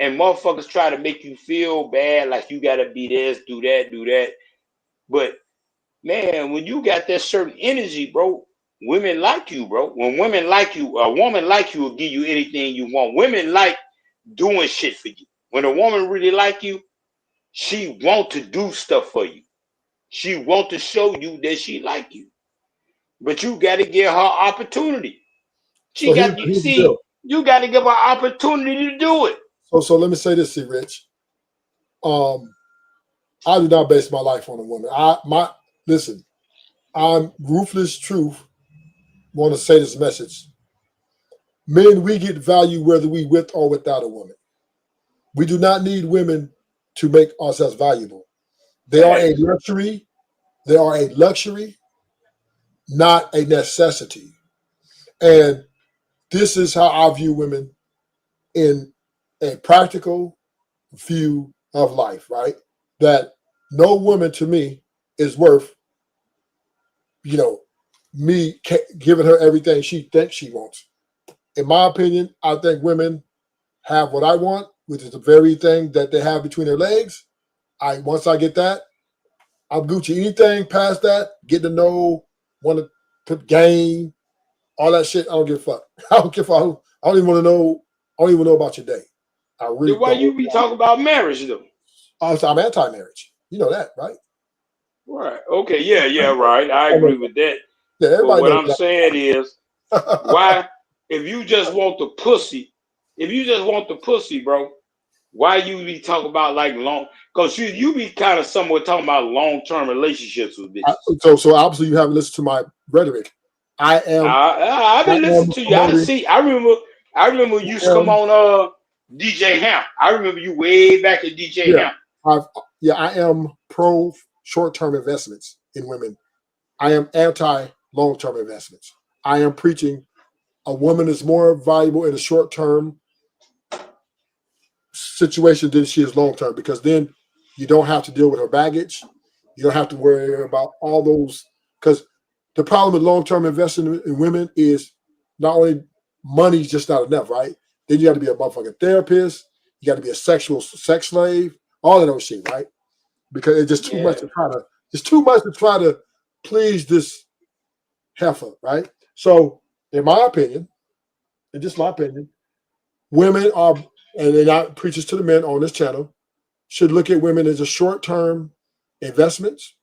And motherfuckers try to make you feel bad, like you gotta be this, do that. But man, when you got that certain energy, bro, women like you, bro. When women like you, a woman like you will give you anything you want. Women like doing shit for you. When a woman really like you, she want to do stuff for you. She want to show you that she like you. But you got to give her opportunity. So here's the deal. You got to give her opportunity to do it. So let me say this, see, Rich. I do not base my life on a woman. Listen, I'm ruthless truth. Want to say this message. Men, we get value whether we with or without a woman. We do not need women to make ourselves valuable. They are a luxury. They are a luxury, not a necessity. And this is how I view women in a practical view of life, right? That no woman to me is worth, me giving her everything she thinks she wants. In my opinion, I think women have what I want, which is the very thing that they have between their legs. Once I get that, I'm Gucci. Anything past that, get to know, want to put game, all that shit, I don't give a fuck. I don't give a fuck. I don't even want to know. I don't even know about your day. I really Then why don't. you be talking about marriage though? I'm anti-marriage. You know that, right? Right. Okay. Yeah. Right. I agree with that. Yeah, but everybody what knows I'm that. saying is, why, if you just want the pussy, bro, why you be talking about like long? Because you be kind of somewhat talking about long-term relationships with bitches. So obviously you haven't listened to my rhetoric. I've been listening to you. I remember you used to come on DJ Hamp. I remember you way back at DJ Hamp. I am pro short-term investments in women. I am anti long-term investments. I am preaching a woman is more valuable in a short-term situation than she is long-term, because then you don't have to deal with her baggage. You don't have to worry about all those, because the problem with long-term investing in women is not only money's just not enough, right? Then you got to be a motherfucking therapist. You got to be a sexual sex slave, all of those shit, right? Because it's just too much to try to. It's too much to try to please this heifer, right? So, in my opinion, and just my opinion, women are, and they're not preachers to the men on this channel, should look at women as a short-term investments,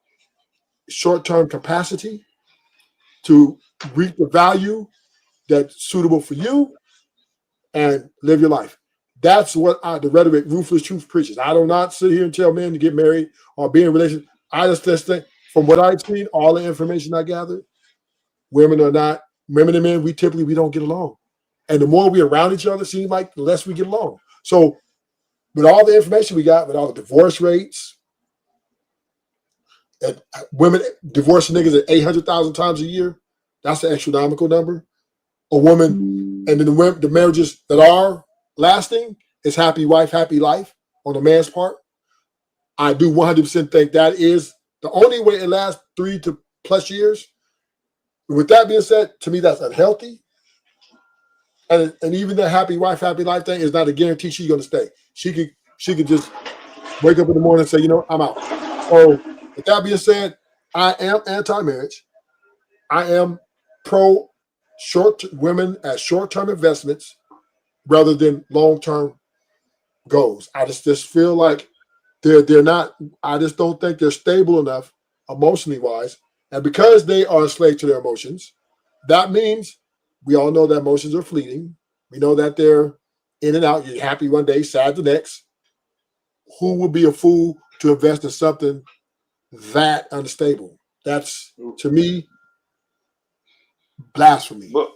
short-term capacity to reap the value that's suitable for you and live your life. That's what the rhetoric, ruthless truth preaches. I do not sit here and tell men to get married or be in relationships. I just think, from what I've seen, all the information I gathered, women and men, we don't get along. And the more we're around each other, it seems like the less we get along. So with all the information we got, with all the divorce rates, and women divorcing niggas at 800,000 times a year, that's an astronomical number. A woman, and then the marriages that are lasting is happy wife, happy life on the man's part. I do 100% think that is the only way it lasts 3 to plus years. With that being said, to me, that's unhealthy. And even that happy wife, happy life thing is not a guarantee she's going to stay. She could just wake up in the morning and say, I'm out. So with that being said, I am anti-marriage. I am pro women as short-term investments rather than long-term goals. I just feel like they're not. I just don't think they're stable enough emotionally wise, and because they are a slave to their emotions, that means we all know that emotions are fleeting. We know that they're in and out. You're happy one day, sad the next. Who would be a fool to invest in something that unstable? That's, to me, blasphemy. But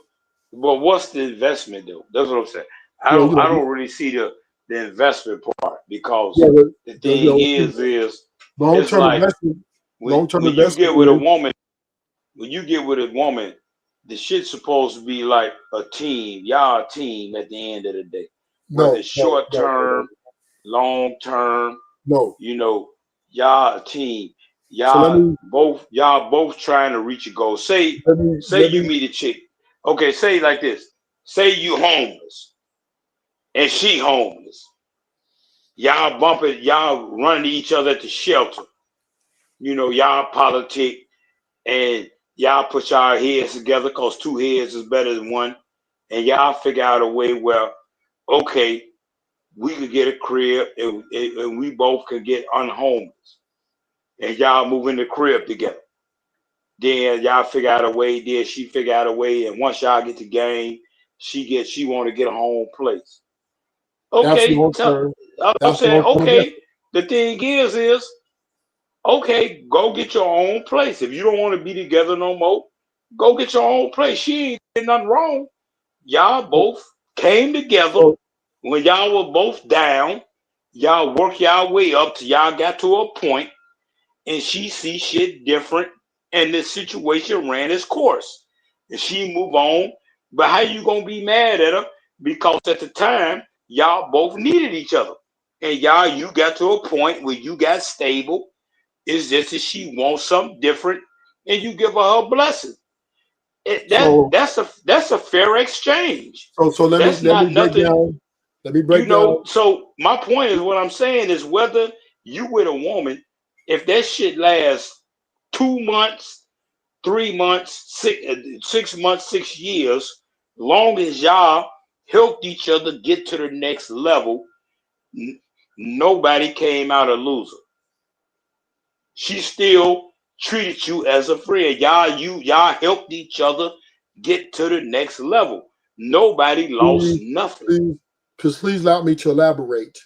what's the investment though? That's what I'm saying. I Well, don't really see the investment part because yeah, the thing is it's long-term like investment. Long-term when you investment get with a is woman, the shit's supposed to be like a team. Y'all a team at the end of the day. Whether it's short term, long term, y'all a team. Y'all both trying to reach a goal. Say you meet a chick. Okay, say like this. Say you homeless and she homeless. Y'all bumping, y'all running to each other at the shelter. Y'all politic and y'all put y'all heads together because two heads is better than one. And y'all figure out a way where, okay, we could get a crib and we both could get unhomeless. And y'all move in the crib together. Then y'all figure out a way, then she figure out a way, and once y'all get the game, she want to get a home place. Okay, I'm saying, okay, the thing is, okay, go get your own place. If you don't want to be together no more, go get your own place. She ain't did nothing wrong. Y'all both came together when y'all were both down. Y'all work y'all way up till y'all got to a point, and she see shit different, and the situation ran its course, and she move on. But how you gonna be mad at her? Because at the time y'all both needed each other, and you got to a point where you got stable. It's just that she wants something different, and you give her her blessing. That's a fair exchange. So let me break down. Let me break down. So my point is, what I'm saying is, whether you with a woman, if that shit lasts 2 months, 3 months, 6 months, 6 years, long as y'all helped each other get to the next level, nobody came out a loser. She still treated you as a friend. Y'all helped each other get to the next level. Nobody lost nothing. Please allow me to elaborate,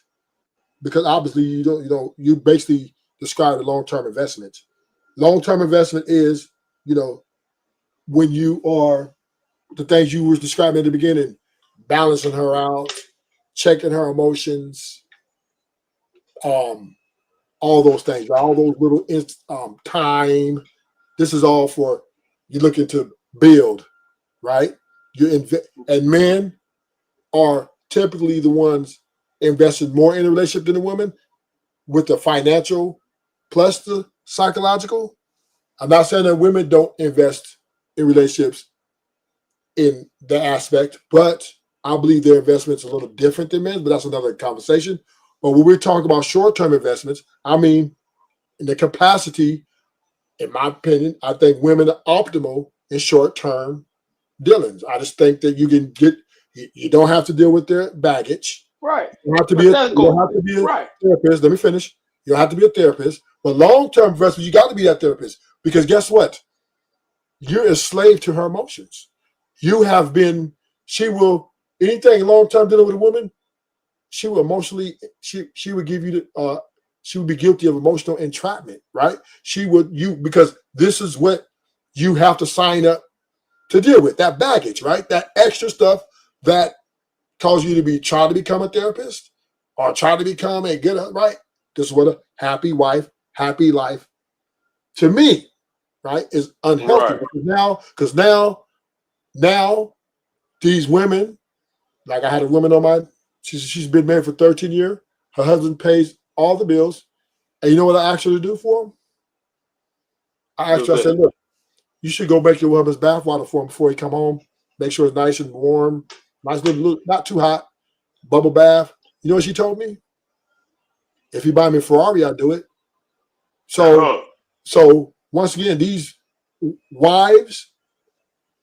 because obviously you basically described a long-term investment. Long-term investment is, when you are the things you were describing at the beginning, balancing her out, checking her emotions, all those things, right? All those little time. This is all for you looking to build, right? And men are typically the ones invested more in a relationship than a woman, with the financial plus the psychological. I'm not saying that women don't invest in relationships in that aspect, but I believe their investments are a little different than men, but that's another conversation. But when we're talking about short-term investments, I mean, in the capacity, in my opinion, I think women are optimal in short-term dealings. I just think that you don't have to deal with their baggage. Right. You don't have to be a therapist. Let me finish. You don't have to be a therapist. But long-term investment, you got to be that therapist. Because guess what? You're a slave to her emotions. She will, anything long-term dealing with a woman, she will emotionally, she would give you she would be guilty of emotional entrapment, right? Because this is what you have to sign up to deal with, that baggage, right? That extra stuff that cause you to try to become a therapist or try to become a good, right? This is what a happy wife, happy life, to me, right, is unhealthy. Right. Because now these women, like I had a woman on she's been married for 13 years. Her husband pays all the bills. And you know what I asked her to do for him? I asked her, I said, look, you should go make your husband's bath water for him before he come home. Make sure it's nice and warm. nice little, not too hot, bubble bath. You know what she told me? If you buy me a Ferrari, I'll do it. So once again, these wives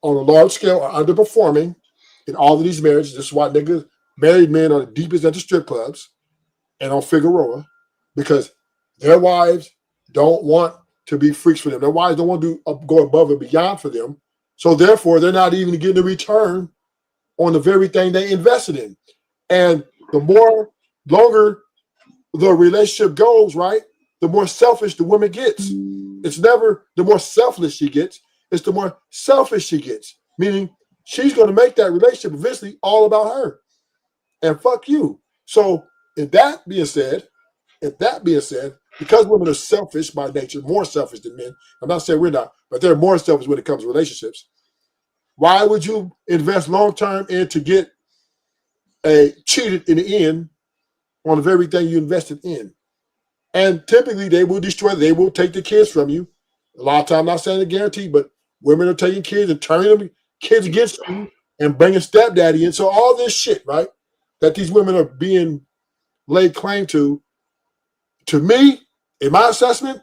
on a large scale are underperforming in all of these marriages. This is why married men are the deepest into strip clubs and on Figueroa, because their wives don't want to be freaks for them. Their wives don't want to go above and beyond for them. So therefore, they're not even getting a return on the very thing they invested in. And the longer the relationship goes, right, the more selfish the woman gets. It's never the more selfless she gets, it's the more selfish she gets. Meaning she's going to make that relationship eventually all about her. And fuck you. So if that being said, because women are selfish by nature, more selfish than men, I'm not saying we're not, but they're more selfish when it comes to relationships. Why would you invest long-term in to get cheated in the end on the very thing you invested in? And typically they will they will take the kids from you. A lot of times, I'm not saying a guarantee, but women are taking kids and turning them kids against you and bringing stepdaddy in. So all this shit, right, that these women are being laid claim to me, in my assessment,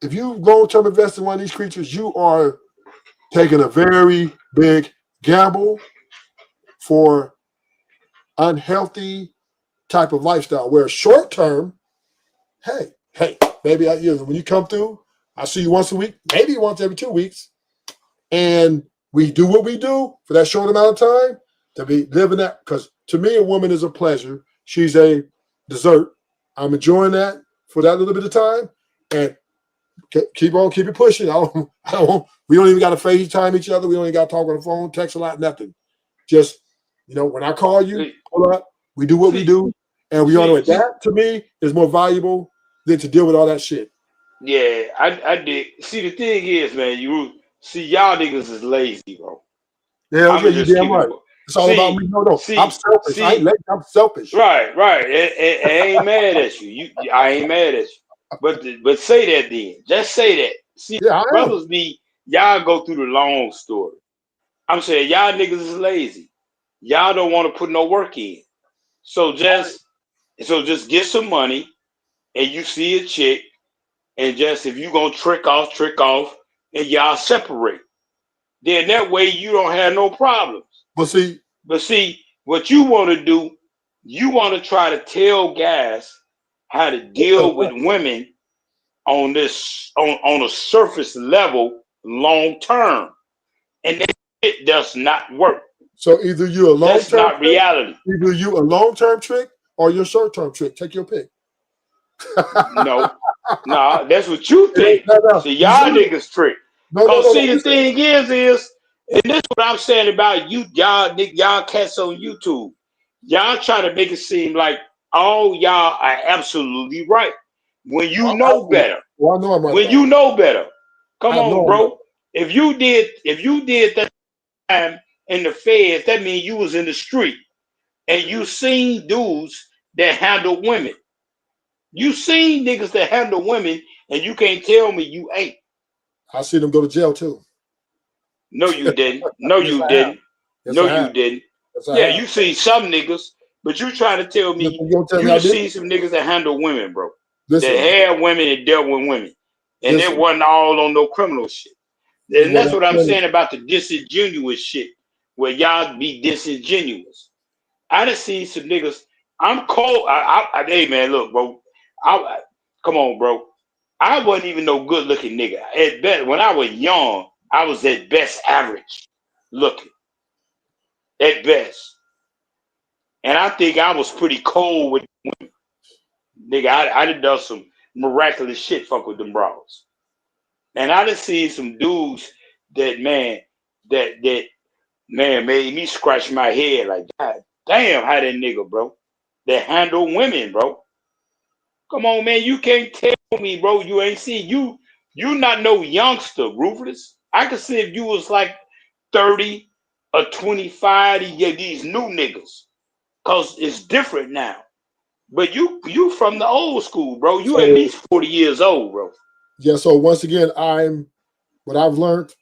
if you long-term invest in one of these creatures, you are taking a very big gamble for unhealthy type of lifestyle. Where short-term, hey, maybe when you come through, I see you once a week, maybe once every 2 weeks, and we do what we do for that short amount of time to be living that. Because to me, a woman is a pleasure. She's a dessert. I'm enjoying that for that little bit of time, and keep it pushing. We don't even got to FaceTime each other. We don't even got to talk on the phone, text a lot, nothing. Just, when I call you, pull up, we do what we do, and we on the way. That to me is more valuable than to deal with all that shit. Yeah, I did. See, the thing is, man, y'all niggas is lazy, bro. Yeah, you're damn right. It's all about me. No, I'm selfish. I ain't lazy. I'm selfish. Right. I ain't mad at you. I ain't mad at you. But say that then. Just say that. See, brothers y'all go through the long story. I'm saying y'all niggas is lazy. Y'all don't want to put no work in. So just get some money, and you see a chick, and just if you gonna trick off, and y'all separate. Then that way you don't have no problems. But see, what you want to do, you want to try to tell guys how to deal with women on a surface level long term, and it does not work. So either you're a long-term That's not reality. Either you a long-term trick or you're short-term trick. Take your pick. No, that's what you think. No. So y'all niggas trick. The thing is, and this is what I'm saying about you, y'all cats on YouTube. Y'all try to make it seem like all y'all are absolutely right when you know better. Well, I know I'm right. When you know better, come on, bro. If you did that time in the feds, that means you was in the street and you seen dudes that handle women. You seen niggas that handle women, and you can't tell me you ain't. I see them go to jail too. No, you didn't. No, Yes, you I didn't. Yes, No, I have. you didn't. Yes, I Yeah, have. you see some niggas, but you trying to tell me you see some niggas that handle women, bro. That had women and dealt with women, and it wasn't all on no criminal shit. And that's what I'm saying about the disingenuous shit, where y'all be disingenuous. I done seen some niggas. I'm cold. Hey man, look, bro. Come on, bro. I wasn't even no good looking nigga. At best, when I was young, I was at best average looking. At best. And I think I was pretty cold with women. Nigga, I done some miraculous shit fuck with them bras. And I done seen some dudes that made me scratch my head like, God damn, how that nigga, bro. That handle women, bro. Come on, man. You can't tell me, bro, you ain't seen you not no youngster, Ruthless. I could see if you was like 30 or 25, these new niggas. Cause it's different now. But you from the old school, bro. You at least 40 years old, bro. Yeah, so once again, what I've learned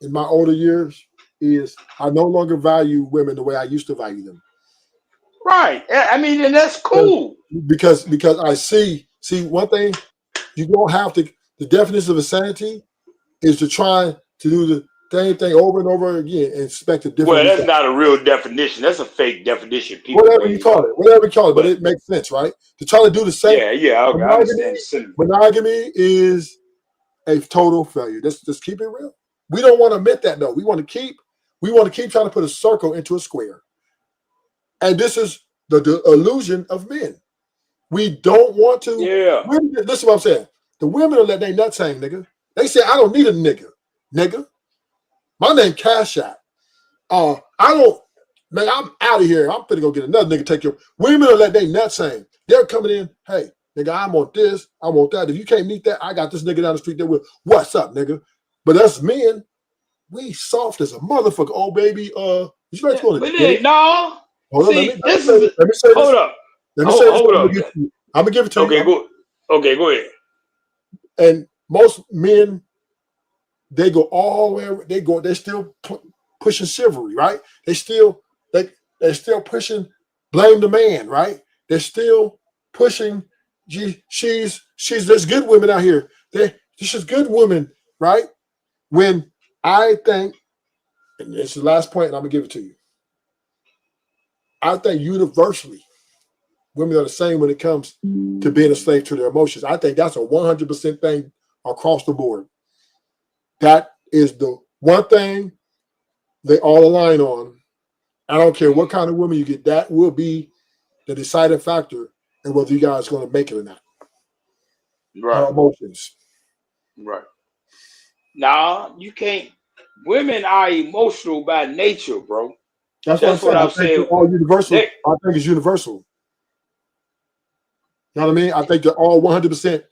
in my older years is I no longer value women the way I used to value them. Right. I mean, and that's cool. Because I see one thing, you don't have to. The definition of insanity is to try to do the same thing over and over again and expect a different. Well, that's result. not a real definition. That's a fake definition. People Whatever you call it, but it makes sense, right? To try to do the same. Yeah, okay, I understand. Monogamy is a total failure. Just keep it real. We don't want to admit that though. We want to keep trying to put a circle into a square. And this is the illusion of men. We don't want to. Yeah. This is what I'm saying. The women are let their nuts hang, nigga. They say, I don't need a nigga. My name Cash App. I don't, man, I'm out of here. I'm finna go get another nigga take your. Women are let their nuts hang. They're coming in, hey, nigga, I want this, I want that. If you can't meet that, I got this nigga down the street that will, what's up, nigga? But us men, we soft as a motherfucker. Oh, baby, you like to But then, no. Hold See, on, let me say this. Hold up. I'm gonna give it to you. Okay, go ahead. And most men, they go all the way. They're still pushing chivalry, right? They're still pushing blame the man, right? They're still pushing. She's there's good women out here. This is good women, right? When I think, and this is the last point, and I'm gonna give it to you. I think universally, women are the same when it comes to being a slave to their emotions. I think that's a 100% thing across the board. That is the one thing they all align on. I don't care what kind of woman you get, that will be the deciding factor in whether you guys are going to make it or not. Right. Emotions. Right. Nah, you can't. Women are emotional by nature, bro. That's what I'm saying. All universal. I think it's universal. You know what I mean? I think they're all 100%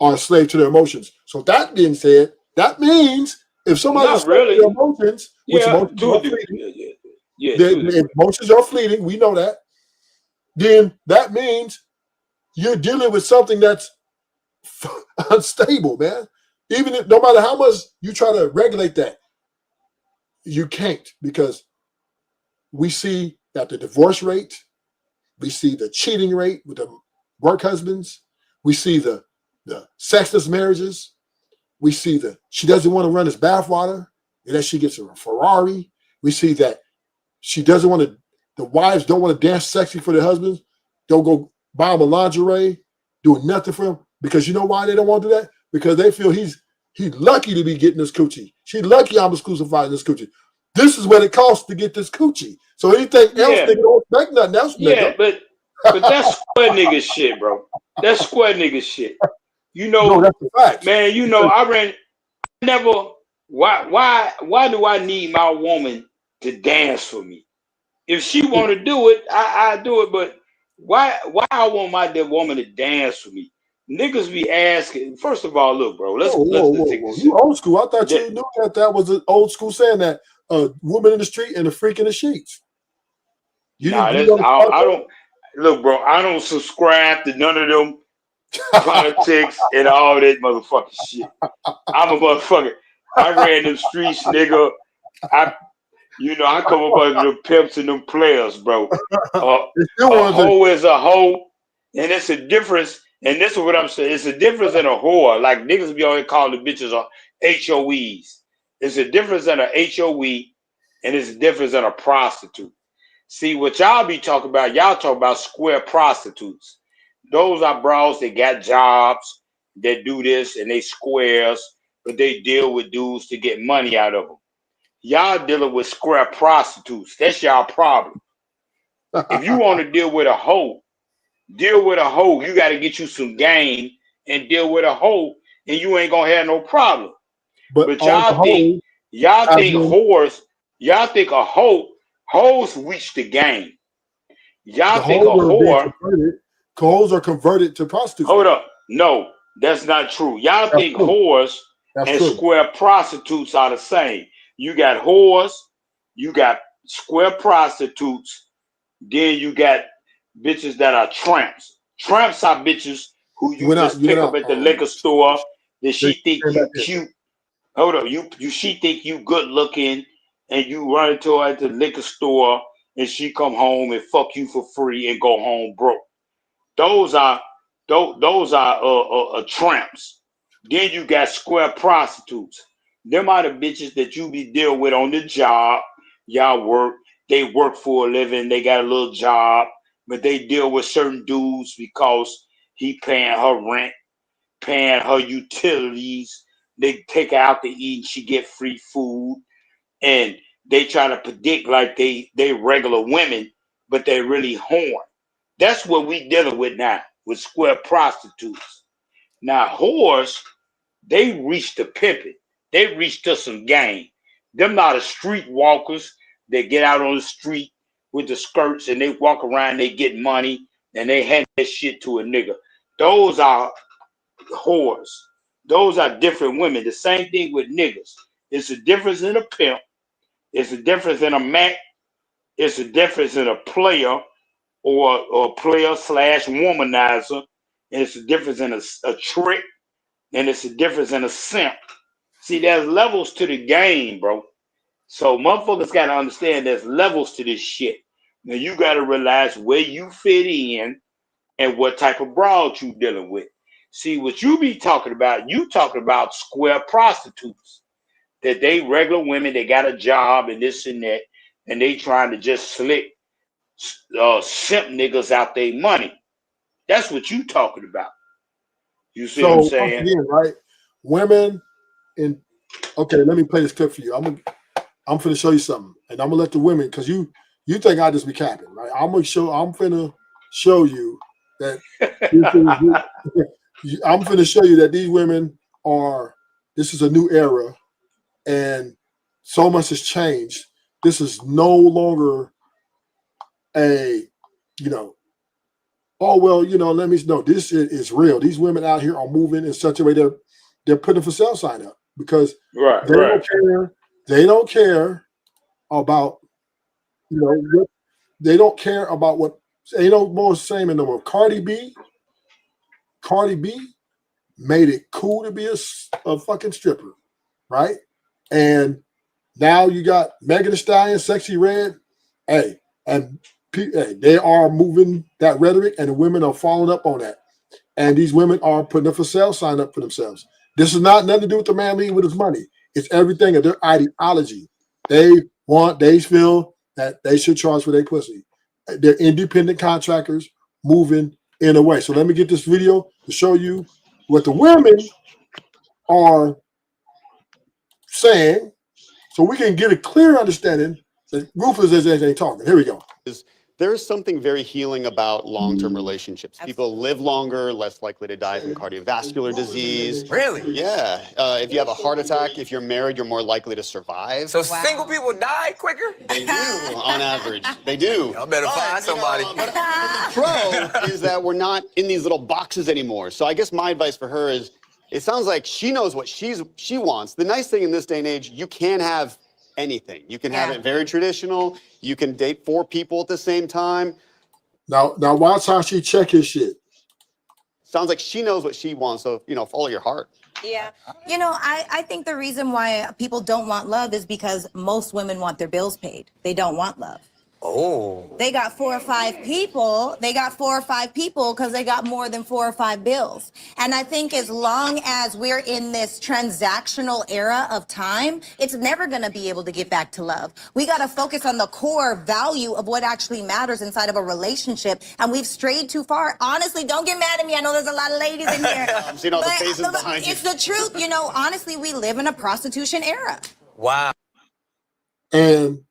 are a slave to their emotions. So that being said, that means if somebody's slave to their emotions, which emotions are fleeting, emotions are fleeting, we know that, then that means you're dealing with something that's unstable, man. Even if, no matter how much you try to regulate that, you can't, because we see that the divorce rate, we see the cheating rate with the work husbands, we see the sexless marriages, we see she doesn't want to run his bathwater, and that she gets a Ferrari. We see that she doesn't want to, the wives don't want to dance sexy for their husbands, don't go buy him a lingerie, doing nothing for him, because you know why they don't want to do that? Because they feel he's lucky to be getting this coochie. She's lucky I'm exclusifying this coochie. This is what it costs to get this coochie. So anything else, they don't expect nothing else. Yeah, but that's square nigga shit, bro. That's square nigga shit. You know, no, that's the fact. Man, you know, why do I need my woman to dance for me? If she want to do it, I do it, but why I want my woman to dance for me? Niggas be asking. First of all, look, bro. Let's take this. You old school. I thought you knew that was an old school saying that a woman in the street and a freak in the sheets. I don't look, bro. I don't subscribe to none of them politics and all that motherfucking shit. I'm a motherfucker. I ran them streets, nigga. I come up under the pimps and them players, bro. A hoe is a hoe, and it's a difference. And this is what I'm saying. It's a difference in a whore. Like niggas be always calling the bitches HOEs. It's a difference in a HOE, and it's a difference in a prostitute. See, what y'all be talking about, y'all talk about square prostitutes. Those are bros that got jobs, that do this, and they squares, but they deal with dudes to get money out of them. Y'all dealing with square prostitutes. That's y'all problem. If you want to deal with a hoe, you got to get you some game and deal with a hoe, and you ain't gonna have no problem. But y'all think whores, y'all think a hoes reach the game. Y'all think a whore. Hoes are converted to prostitutes. Hold up. No, that's not true. Y'all think whores and square prostitutes are the same. You got whores, you got square prostitutes, then you got bitches that are tramps. Tramps are bitches who you just pick up at the liquor store that she think you cute. Hold up, she think you good looking and you run into her at the liquor store and she come home and fuck you for free and go home broke. Those are tramps. Then you got square prostitutes. Them are the bitches that you be dealing with on the job. Y'all work. They work for a living. They got a little job, but they deal with certain dudes because he paying her rent, paying her utilities. They take her out to eat and she get free food. And they try to predict like they regular women, but they really horn. That's what we dealing with now with square prostitutes. Now whores, they reach the pimping. They reach to some game. Them not the street walkers that get out on the street with the skirts and they walk around, they get money and they hand that shit to a nigga. Those are whores. Those are different women. The same thing with niggas. It's a difference in a pimp. It's a difference in a Mac. It's a difference in a player or player / womanizer. And it's a difference in a trick. And it's a difference in a simp. See, there's levels to the game, bro. So motherfuckers got to understand there's levels to this shit. Now you got to realize where you fit in and what type of broad you dealing with. See, what you be talking about, you talking about square prostitutes. That they regular women, they got a job and this and that, and they trying to just slick simp niggas out their money. That's what you talking about. You see what I'm saying? Again, right? Women in let me play this clip for you. I'm finna show you something, and I'm gonna let the women, because you think I just be capping, right? I'm finna show you that I'm finna show you that these women this is a new era. And so much has changed. This is no longer let me know. This is real. These women out here are moving in such a way they're putting a for sale sign up because they don't care about they don't care about what ain't no more same in the world. Cardi B made it cool to be a fucking stripper, right? And now you got Megan Thee Stallion, Sexy Red. They are moving that rhetoric, and the women are following up on that. And these women are putting a for sale sign up for themselves. This is not nothing to do with the man leading with his money. It's everything of their ideology. They feel that they should charge for their pussy. They're independent contractors moving in a way. So let me get this video to show you what the women are saying, so we can get a clear understanding that Rufus ain't talking. Here we go. There is something very healing about long-term relationships. People live longer, less likely to die from cardiovascular disease. Really? Yeah. If you have a heart attack, if you're married, you're more likely to survive. So single people die quicker? They do, on average. They do. Y'all better find somebody. But the pro is that we're not in these little boxes anymore. So I guess my advice for her is, it sounds like she knows what she wants. The nice thing in this day and age, you can have anything. You can have it very traditional. You can date 4 people at the same time. Now watch how she check his shit. Sounds like she knows what she wants. So, follow your heart. Yeah. I think the reason why people don't want love is because most women want their bills paid. They don't want love. Oh. They got 4 or 5 people. They got 4 or 5 people because they got more than 4 or 5 bills. And I think as long as we're in this transactional era of time, it's never going to be able to get back to love. We got to focus on the core value of what actually matters inside of a relationship. And we've strayed too far. Honestly, don't get mad at me. I know there's a lot of ladies in here. I'm seeing all the faces behind you. It's the truth. Honestly, we live in a prostitution era. Wow. And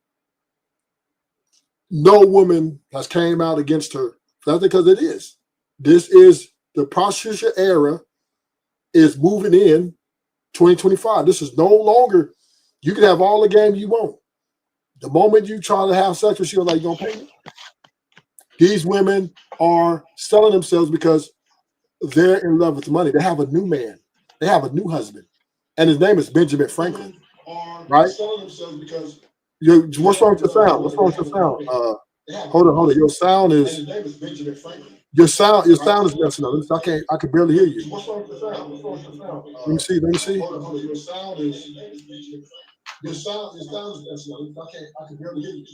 no woman has came out against her. That's because it is. This is the prostitution era is moving in 2025. This is no longer, you can have all the game you want. The moment you try to have sex with you, like, you gonna pay me? These women are selling themselves because they're in love with the money. They have a new man. They have a new husband. And his name is Benjamin Franklin. Right? Selling themselves because what's wrong with your sound? What's wrong with your sound? Hold on. Your sound is your sound is messing up. I can barely hear you. What's wrong with your sound? Let me see. Hold on. Your sound is Your sound is excellent. I can barely hear you.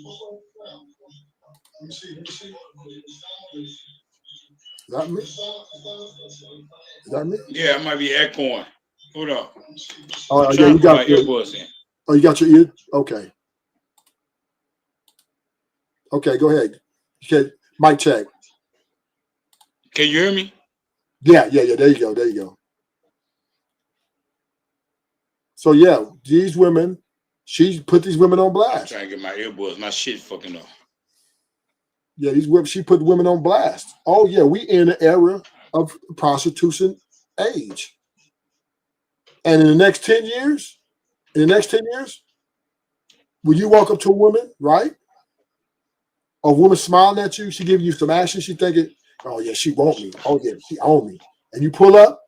Let me see. Is that me? Is that me? Yeah, it might be echoing. Hold on. Oh, I'm yeah, trying you to put my got your, earbuds in. oh, you got your ear? Okay. Okay, go ahead. Okay, mic check. Can you hear me? Yeah. There you go. So yeah, these women, she put these women on I'm blast. trying to get my earbuds. My shit fucking up. Yeah, these women, she put women on blast. Oh yeah, we in an era of prostitution age. And in the next 10 years, when you walk up to a woman, right? A woman smiling at you, she giving you some action, she thinking, oh yeah, she want me. Oh yeah, she own me. And you pull up,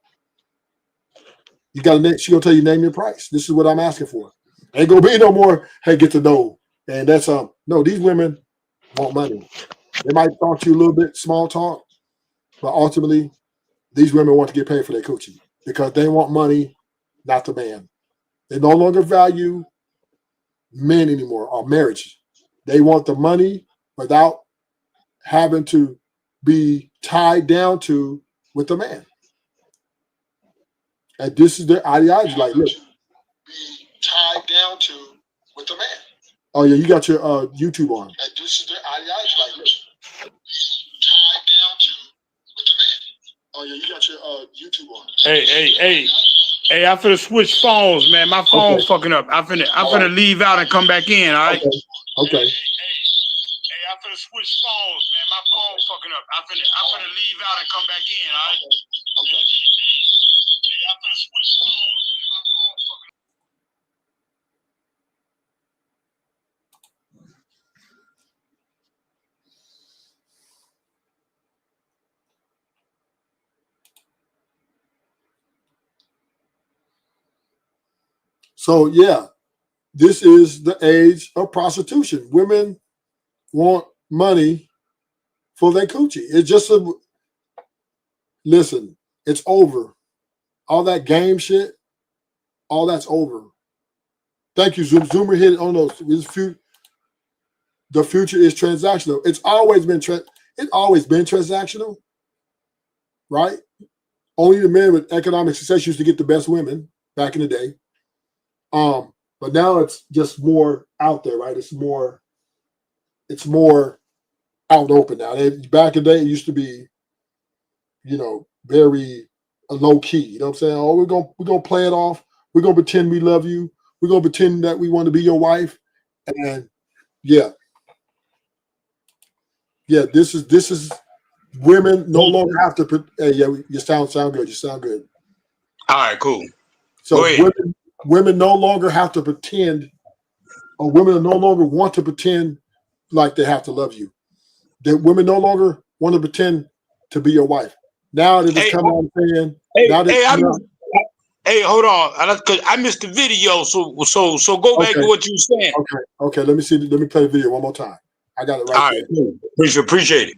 you got to. She gonna tell you name your price. This is what I'm asking for. Ain't gonna be no more. Hey, get to know. And that's no. These women want money. They might talk to you a little bit, small talk, but ultimately, these women want to get paid for their coochie because they want money, not the man. They no longer value men anymore or marriage. They want the money without having to be tied down to with the man. And this is their ideology. Like, look, tied down to with the man. Oh yeah, you got your YouTube on. And this is their ideology. Like, look, tied down to with the man. Oh yeah, you got your YouTube on. Hey, I finna switch phones, man. My phone fucking up. I'm finna leave out and come back in, all right? Okay. Hey, I'm finna switch phones, man. My phone fucking up. I'm finna leave out and come back in, all right? Okay. Hey, I'm finna switch phones, man. My phone fucking up. So yeah, this is the age of prostitution. Women want money for their coochie. It's just listen, it's over. All that game shit, all that's over. Thank you, Zoomer hit it on those. The future is transactional. It's always been transactional, right? Only the men with economic success used to get the best women back in the day. But now it's just more out there, right? It's more out open now. Back in the day, it used to be, very low key. You know what I'm saying? Oh, we're gonna play it off. We're gonna pretend we love you. We're gonna pretend that we want to be your wife. And yeah. This is women no longer have to. Hey, yeah, you sound good. You sound good. All right, cool. So women no longer have to pretend, or women no longer want to pretend like they have to love you. That women no longer want to pretend to be your wife. Now they just come out and saying, Hey, hold on. I missed the video, so go back to what you were saying. Okay. Let me see. Let me play the video one more time. I got it right. All right, cool. Appreciate it.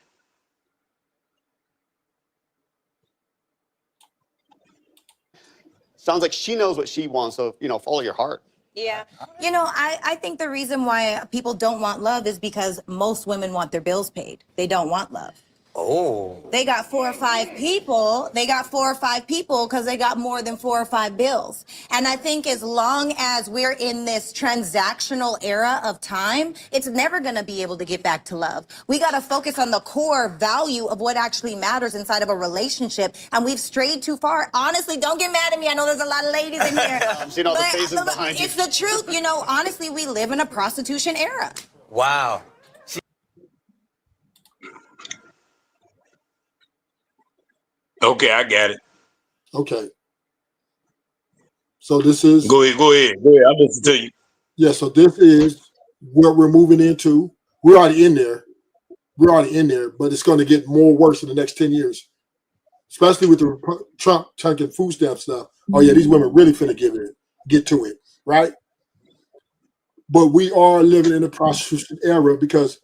Sounds like she knows what she wants, so follow your heart. Yeah. I think the reason why people don't want love is because most women want their bills paid. They don't want love. Oh. They got 4 or 5 people. They got 4 or 5 people because they got more than 4 or 5 bills. And I think as long as we're in this transactional era of time, it's never going to be able to get back to love. We got to focus on the core value of what actually matters inside of a relationship. And we've strayed too far. Honestly, don't get mad at me. I know there's a lot of ladies in here. I'm seeing all the faces behind you. It's the truth. Honestly, we live in a prostitution era. Wow. Okay, I got it. Okay. So this is. Go ahead. I'll listen to you. Yeah. So this is what we're moving into. We're already in there, but it's going to get more worse in the next 10 years, especially with the Trump taking food stamp stuff. Oh yeah, these women really finna get to it, right? But we are living in a prostitution era because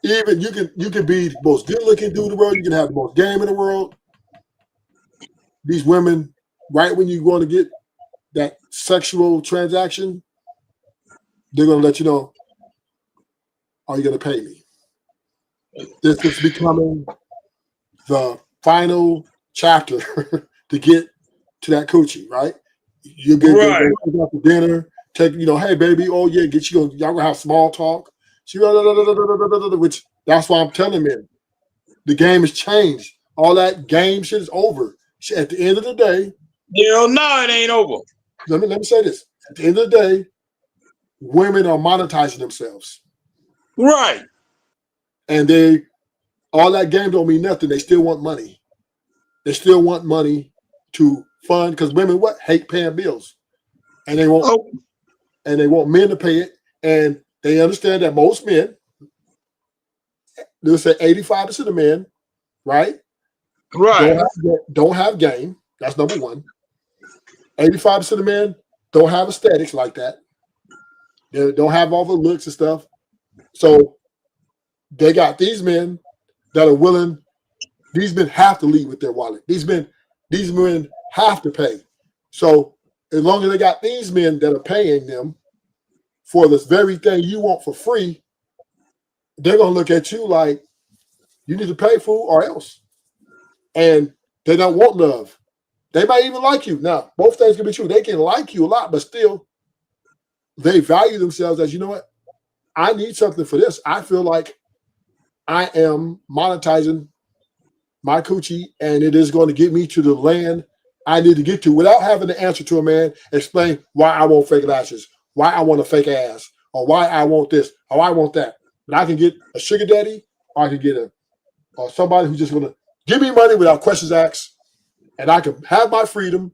even you can be the most good looking dude in the world, you can have the most game in the world. These women, right when you're going to get that sexual transaction, they're going to let you know, are you going to pay me? This is becoming the final chapter to get to that coochie, right? You get Right. go out to dinner, take, hey baby, oh yeah, y'all gonna have small talk. Which that's why I'm telling men, the game has changed. All that game shit is over. At the end of the day, Hell no, it ain't over. Let me say this. At the end of the day, women are monetizing themselves. Right. And all that game don't mean nothing. They still want money. They still want money to fund, because women hate paying bills. And they want men to pay it. And they understand that most men, let's say 85% of men, right? Right. Don't have game. That's number one. 85% of men don't have aesthetics like that. They don't have all the looks and stuff. So they got these men that are willing. These men have to lead with their wallet. These men have to pay. So as long as they got these men that are paying them for this very thing you want for free, they're gonna look at you like you need to pay for or else. And they don't want love. They might even like you. Now, both things can be true. They can like you a lot, but still, they value themselves as, you know what? I need something for this. I feel like I am monetizing my coochie, and it is going to get me to the land I need to get to without having to answer to a man, explain why I want fake lashes, why I want a fake ass, or why I want this, or I want that. But I can get a sugar daddy, or I can get somebody who's just going to give me money without questions asked, and I can have my freedom,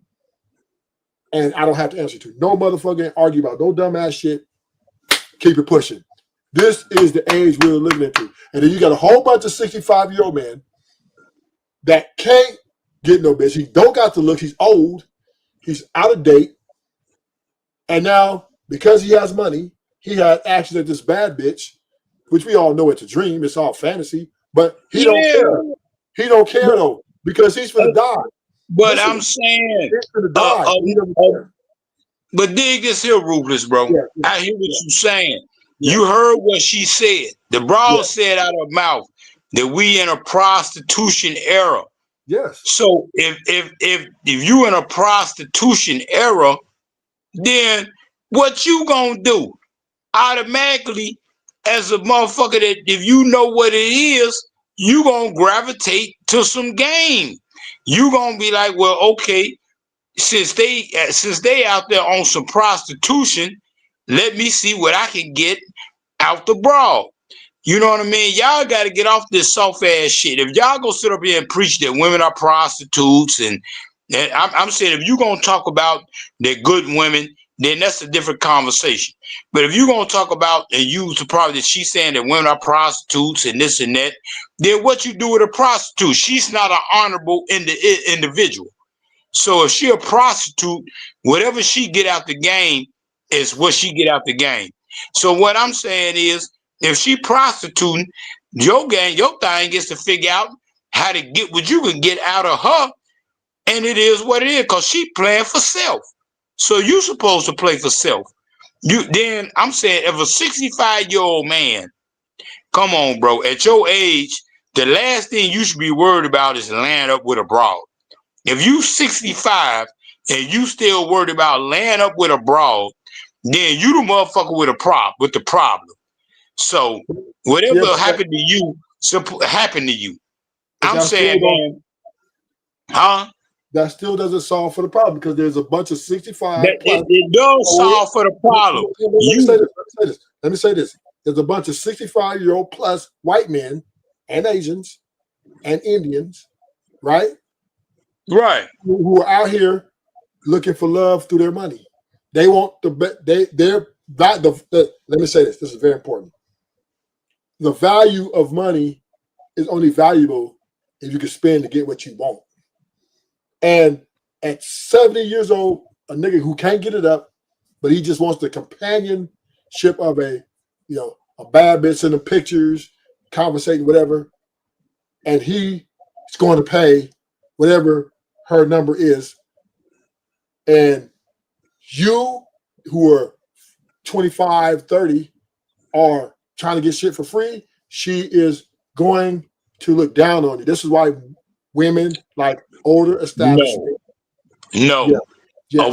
and I don't have to answer to no motherfucking argue about no dumbass shit. Keep it pushing. This is the age we're living into. And then you got a whole bunch of 65-year-old men that can't get no bitch. He don't got the look. He's old. He's out of date. And now, because he has money, he had access to this bad bitch, which we all know it's a dream. It's all fantasy. But he don't care. He don't care, though, because he's finna die. But Listen, I'm saying, he's finna die. He doesn't care. but dig this here, Ruthless, bro. Yeah. I hear what you're saying. You heard what she said. The broad said out of her mouth that we in a prostitution era. Yes. So if you in a prostitution era, then what you gonna do? Automatically, as a motherfucker, that if you know what it is, you gonna gravitate to some game. You gonna be like, well, okay, since they out there on some prostitution, let me see what I can get out the brawl. You know what I mean? Y'all got to get off this soft ass shit. If y'all go sit up here and preach that women are prostitutes, and I'm saying if you gonna talk about the good women, then that's a different conversation. But if you gonna talk about and use the problem that she's saying that women are prostitutes and this and that, then what you do with a prostitute? She's not an honorable individual. So if she a prostitute, whatever she get out the game is what she get out the game. So what I'm saying is, if she prostituting, your thing gets to figure out how to get what you can get out of her, and it is what it is, because she playing for self. So you supposed to play for self. Then I'm saying, if a 65-year-old man, come on, bro, at your age, the last thing you should be worried about is laying up with a broad. If you 65 and you still worried about laying up with a broad, then you the motherfucker with the problem. So whatever happened to you, happened to you. I'm saying, man, that still doesn't solve for the problem, because there's a bunch of 65. It does solve for the problem. Let me say this. There's a bunch of 65-year-old plus white men and Asians and Indians, right? Right. Who are out here looking for love through their money. They want let me say this. This is very important. The value of money is only valuable if you can spend to get what you want. And at 70 years old, a nigga who can't get it up, but he just wants the companionship of a bad bitch in the pictures, conversating, whatever, and he is going to pay whatever her number is. And you who are 25, 30 are trying to get shit for free, she is going to look down on you. This is why women like older established. No. Yeah. Yes. A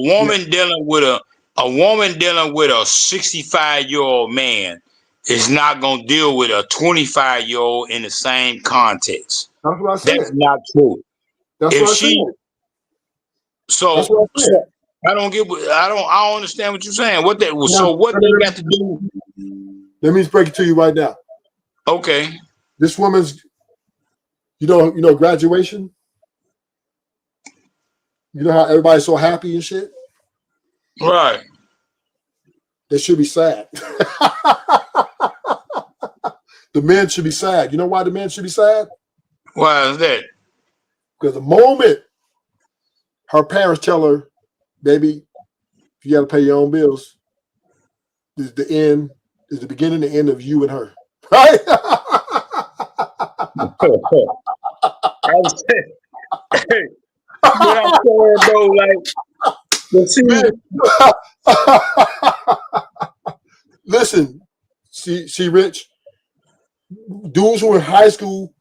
woman dealing with a 65-year-old man is not gonna deal with a 25-year-old in the same context. That's what I said. That's not true. That's If what I she said. so, That's what I said. I don't understand what you're saying. What they got to do? Let me break it to you right now. Okay. This woman's, you know, graduation. You know how everybody's so happy and shit? Right. They should be sad. The men should be sad. You know why the men should be sad? Why is that? Because the moment her parents tell her, baby, you got to pay your own bills, is the beginning and end of you and her. Right? But I'm saying though, listen, see, Rich, dudes who are in high school,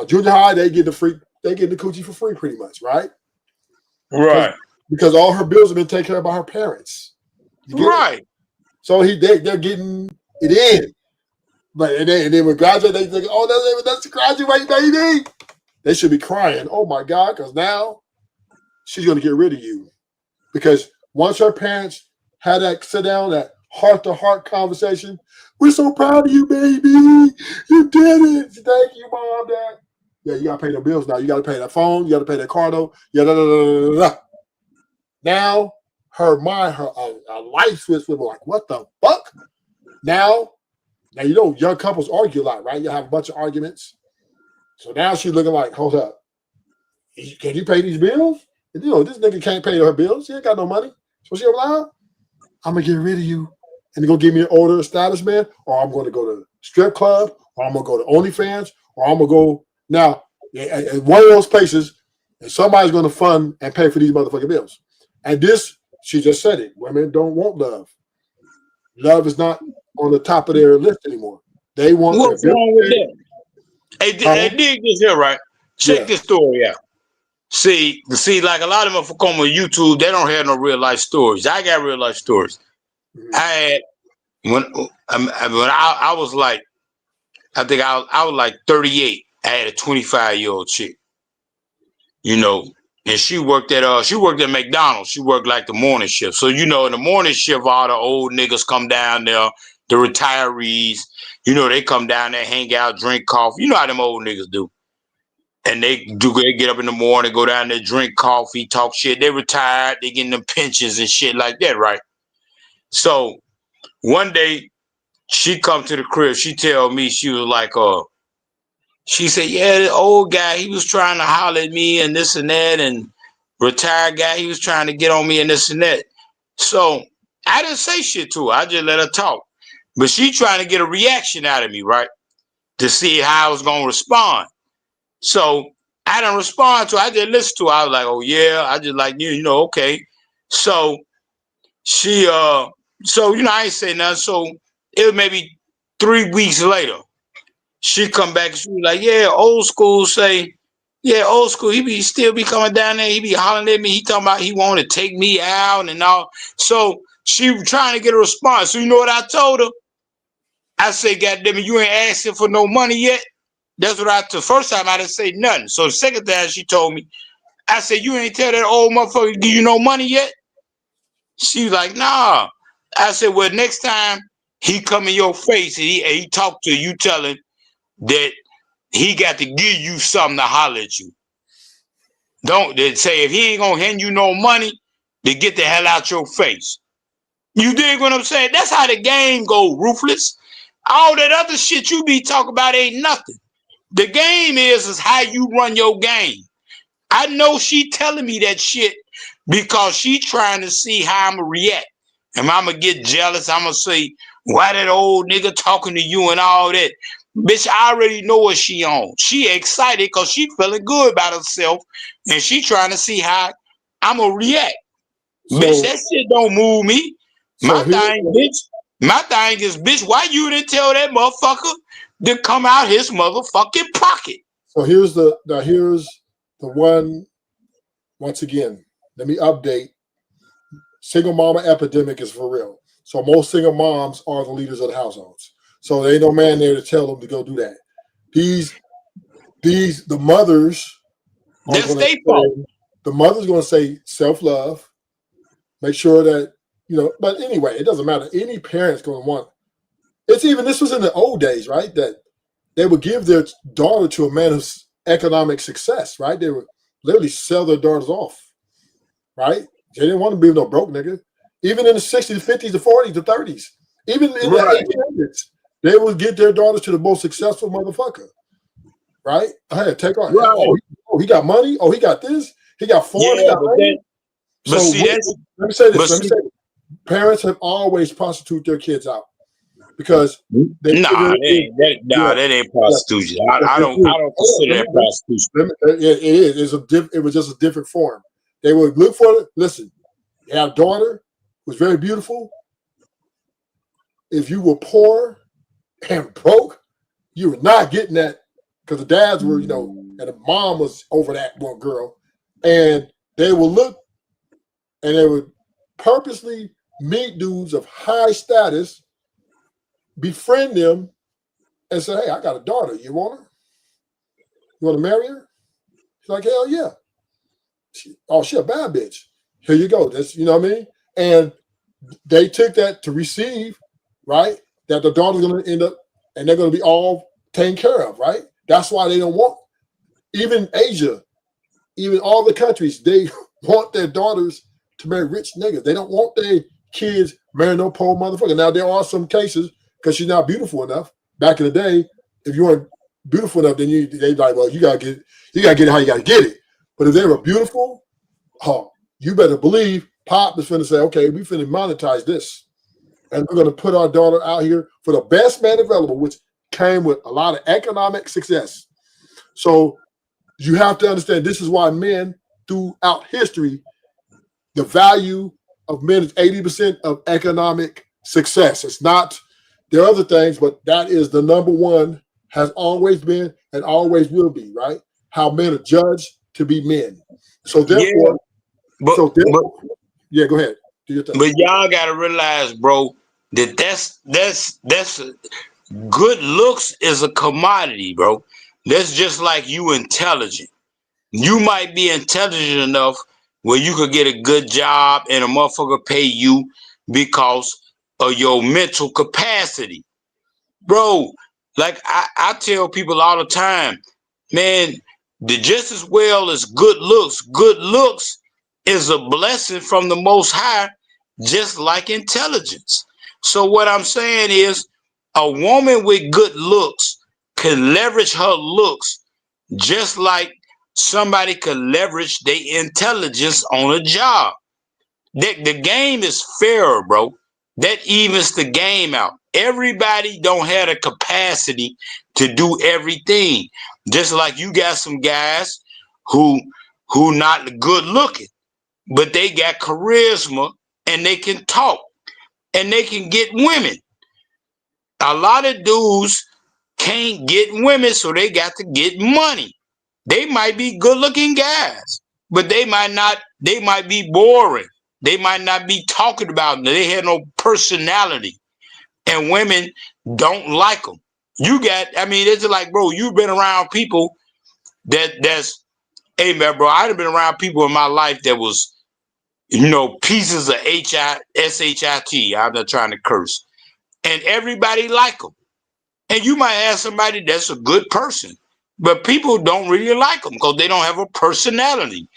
junior high, they get the coochie for free, pretty much, right? Right. Because all her bills have been taken care of by her parents. Right. It? So they're getting it in. But and then when graduate, they think, oh, that's graduate, baby. They should be crying. Oh my God, because now she's gonna get rid of you. Because once her parents had that sit down, that heart-to-heart conversation, we're so proud of you, baby. You did it. Thank you, Mom, Dad. Yeah, you gotta pay the bills now. You gotta pay that phone, you gotta pay that car note. Yeah, Now her mind, her life switch with like, what the fuck? Now you know young couples argue a lot, right? You have a bunch of arguments. So now she's looking like, hold up. Can you pay these bills? And, you know, this nigga can't pay her bills. She ain't got no money. So she allowed, I'm gonna get rid of you and go give me an older establishment, or I'm gonna go to the strip club, or I'm gonna go to OnlyFans, or I'm gonna go now in one of those places, and somebody's gonna fund and pay for these motherfucking bills. And this, she just said it. Women don't want love. Love is not on the top of their list anymore. They want what's wrong with that? Hey, dig this here, right? Check this story out. See, like a lot of them come on YouTube, they don't have no real life stories. I got real life stories. I had when I was like, I think I was like 38. I had a 25-year-old chick, you know, and she worked at McDonald's. She worked like the morning shift. So you know, in the morning shift, all the old niggas come down there, the retirees, you know, they come down there, hang out, drink coffee. You know how them old niggas do. And they get up in the morning, go down there, drink coffee, talk shit. They retired, they getting them pensions and shit like that, right? So one day she come to the crib, she tell me, she was like, she said, yeah, the old guy, he was trying to holler at me and this and that, and retired guy, he was trying to get on me and this and that. So I didn't say shit to her. I just let her talk. But she trying to get a reaction out of me, right? To see how I was gonna respond. So I didn't respond to her. I just listened to her. I was like, oh yeah, I just like you know, okay. So she so you know, I ain't say nothing. So it was maybe 3 weeks later. She come back and she was like, yeah, old school say, yeah, old school, he still be coming down there, he be hollering at me, he talking about he want to take me out and all. So she was trying to get a response. So you know what I told her? I said, goddamn it, you ain't asking for no money yet. That's what the first time I didn't say nothing. So the second time she told me, I said, you ain't tell that old motherfucker, give you no money yet? She was like, nah. I said, well, next time he come in your face and he talk to you, tell him that he got to give you something to holler at you. Don't say if he ain't gonna hand you no money, then get the hell out your face. You dig what I'm saying? That's how the game go, Ruthless. All that other shit you be talking about ain't nothing. The game is how you run your game. I know she telling me that shit because she trying to see how I'm going to react. Am I going to get jealous? I'm going to say, why that old nigga talking to you and all that? Bitch, I already know what she on. She excited because she feeling good about herself and she trying to see how I'm going to react. Bitch, that shit don't move me. My So here's thing is, bitch, why you didn't tell that motherfucker to come out his motherfucking pocket? So here's the one. Once again, let me update. Single mama epidemic is for real. So most single moms are the leaders of the households. So there ain't no man there to tell them to go do that. The mothers are That's going their fault. the mother's going to say self-love, make sure that, but anyway, it doesn't matter. Any parent's going to want, this was in the old days, right? That they would give their daughter to a man of economic success, right? They would literally sell their daughters off, right? They didn't want to be no broke nigga. Even in the 60s, the 50s, the 40s, the 30s, even in the 1800s, they would get their daughters to the most successful motherfucker, right? Hey, take on. Right. Oh, he got money. Oh, he got this. He got foreign. He got money. But So see, let me say this. Parents have always prostituted their kids out because that ain't prostitution. I don't consider that prostitution. It is. It was just a different form. They would look for it. Listen, you have a daughter who's very beautiful. If you were poor and broke, you were not getting that because the dads were, and the mom was over that one girl, and they would look and they would purposely meet dudes of high status, befriend them, and say, "Hey, I got a daughter. You want her? You want to marry her?" She's like, "Hell yeah." She a bad bitch. Here you go. That's, you know what I mean? And they took that to receive, right? That the daughter's going to end up, and they're going to be all taken care of, right? That's why they don't want, even Asia, even all the countries, they want their daughters to marry rich niggas. They don't want their kids marrying no poor motherfucker. Now, there are some cases, because she's not beautiful enough. Back in the day, if you weren't beautiful enough, then they like, well, you gotta get it how you gotta get it. But if they were beautiful, you better believe Pop is finna say, okay, we finna monetize this. And we're gonna put our daughter out here for the best man available, which came with a lot of economic success. So you have to understand, this is why men throughout history, the value of men is 80% of economic success. It's not, there are other things, but that is the number one, has always been and always will be, right? How men are judged to be men. So therefore, go ahead. Do your thing. But y'all gotta realize, bro, that that's good looks is a commodity, bro. That's just like you intelligent. You might be intelligent enough where you could get a good job and a motherfucker pay you because of your mental capacity. Bro, like I tell people all the time, man, just as well as good looks is a blessing from the Most High, just like intelligence. So what I'm saying is, a woman with good looks can leverage her looks just like somebody could leverage their intelligence on a job. The game is fairer, bro. That evens the game out. Everybody don't have the capacity to do everything. Just like you got some guys who not good looking, but they got charisma and they can talk and they can get women. A lot of dudes can't get women, so they got to get money. They might be good looking guys, but they might be boring. They might not be talking about them. They have no personality, and women don't like them. It's like, bro, you've been around people that's, hey man, bro, I've been around people in my life that was, pieces of shit. I'm not trying to curse, and everybody like them. And you might have somebody that's a good person, but people don't really like them because they don't have a personality.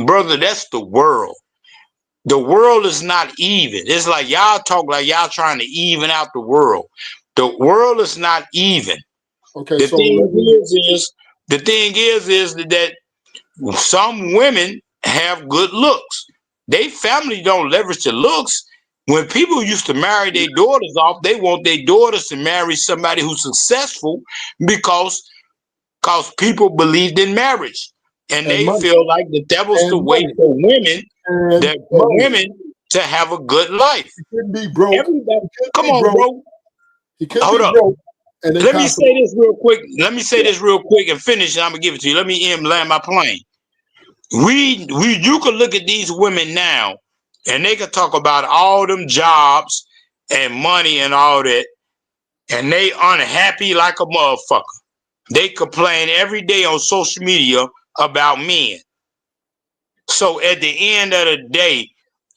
Brother, that's the world. The world is not even. It's like y'all talk like y'all trying to even out the world. The world is not even. Okay, the thing is that some women have good looks. They family don't leverage the looks. When people used to marry their daughters off, they want their daughters to marry somebody who's successful because people believed in marriage. and And they money. feel like that was the And way money. for women, And that for money. women to have a good life. He couldn't be broke. Everybody, come be on, broke. bro. He couldn't Hold be up. broke. And then Let me say constantly. this real quick. Let me say this real quick and finish, and I'm gonna give it to you. Let me land my plane. You could look at these women now, and they could talk about all them jobs and money and all that, and they unhappy like a motherfucker. They complain every day on social media about men. So at the end of the day,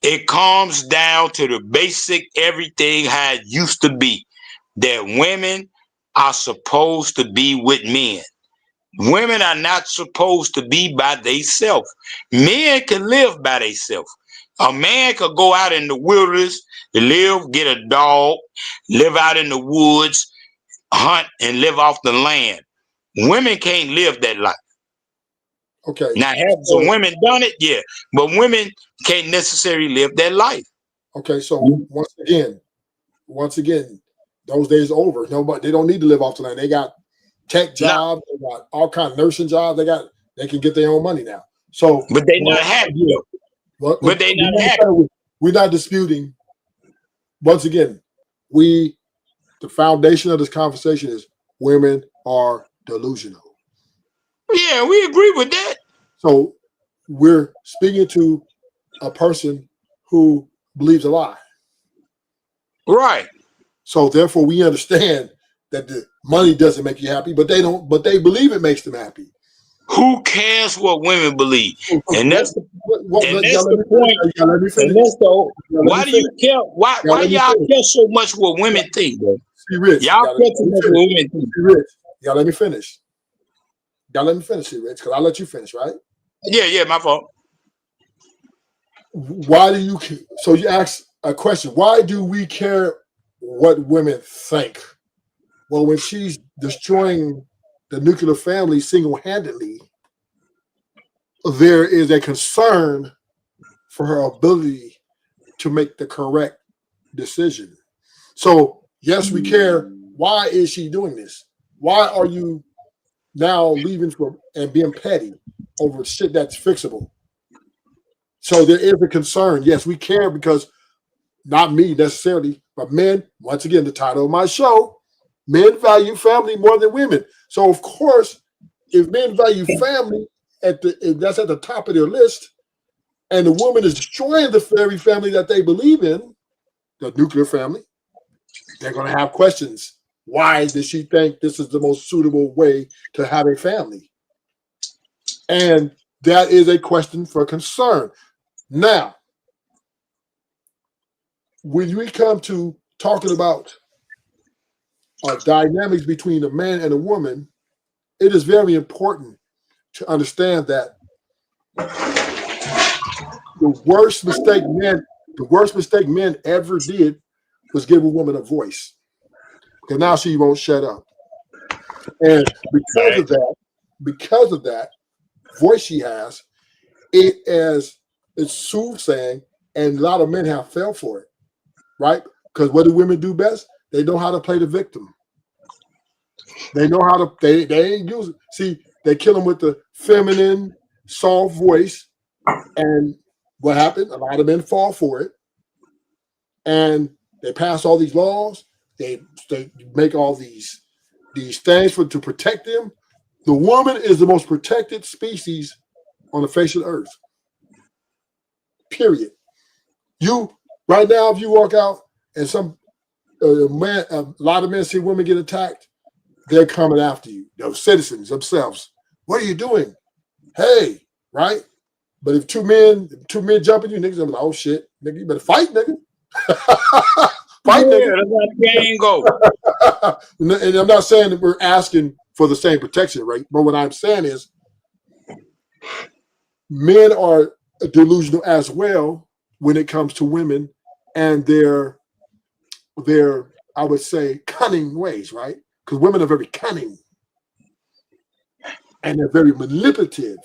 it comes down to the basic everything how it used to be, that women are supposed to be with men. Women are not supposed to be by themselves. Men can live by themselves. A man could go out in the wilderness, live, get a dog, live out in the woods, hunt, and live off the land. Women can't live that life. Okay. Now, have some women done it? Yeah. But women can't necessarily live that life. Okay, so once again, those days are over. Nobody, they don't need to live off the land. They got tech jobs, they got all kind of nursing jobs. They can get their own money now. So, but they not happy though. But they not happy. We're not disputing. Once again, the foundation of this conversation is women are delusional. Yeah, we agree with that. So we're speaking to a person who believes a lie. Right. So therefore we understand that the money doesn't make you happy, but they believe it makes them happy. Who cares what women believe? And that's the point. And that's why do you care? Why y'all care so much what women think, bro? See, Rich, y'all care so much what women think. See, Rich, y'all let me finish. Y'all let me finish, see, Rich, because I'll let you finish, right? Yeah, my fault. Why do you? So you ask a question. Why do we care what women think? Well, when she's destroying the nuclear family single-handedly, there is a concern for her ability to make the correct decision. So, yes, we care. Why is she doing this? Why are you now leaving and being petty over shit that's fixable? So there is a concern. Yes, we care because not me necessarily, but men, once again, the title of my show, men value family more than women. So of course, if men value family if that's at the top of their list, and the woman is destroying the very family that they believe in, the nuclear family, they're going to have questions. Why does she think this is the most suitable way to have a family? And that is a question for concern. Now, when we come to talking about dynamics between a man and a woman, it is very important to understand that the worst mistake men ever did was give a woman a voice, because now she won't shut up. And because of that voice she has, it's soothsaying, and a lot of men have fell for it, right? Because what do women do best? They know how to play the victim. They know how to, they ain't use it. See, they kill them with the feminine, soft voice. And what happened? A lot of men fall for it. And they pass all these laws. They make all these things to protect them. The woman is the most protected species on the face of the earth. Period. Right now, if you walk out and a lot of men see women get attacked, they're coming after you. Those citizens themselves. What are you doing? Hey, right? But if two men jump at you, niggas, I'm like, oh shit, nigga, you better fight, nigga. Fight, nigga. That's how the game go. And I'm not saying that we're asking for the same protection, right? But what I'm saying is, men are delusional as well when it comes to women and their I would say cunning ways, right? Because women are very cunning and they're very manipulative.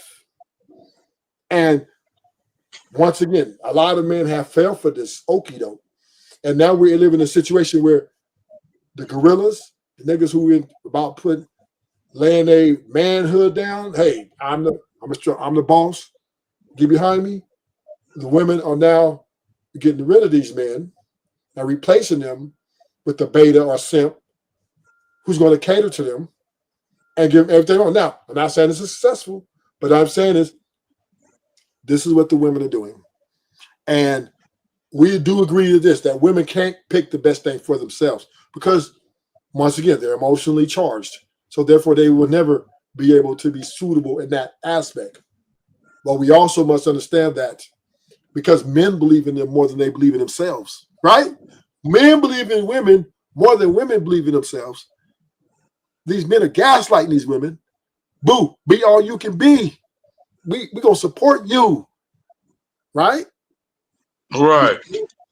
And once again, a lot of men have fell for this okie doke. And now we're living in a situation where the gorillas, the niggas who are about laying a manhood down, hey, I'm I'm the boss. Get behind me. The women are now getting rid of these men and replacing them with the beta or simp who's going to cater to them and give them everything on. Now, I'm not saying this is successful, but I'm saying is this is what the women are doing. And we do agree to this, that women can't pick the best thing for themselves because, once again, they're emotionally charged. So therefore, they will never be able to be suitable in that aspect. But we also must understand that because men believe in them more than they believe in themselves, right? Men believe in women more than women believe in themselves. These men are gaslighting these women. Boo, be all you can be. We're going to support you, right? Right.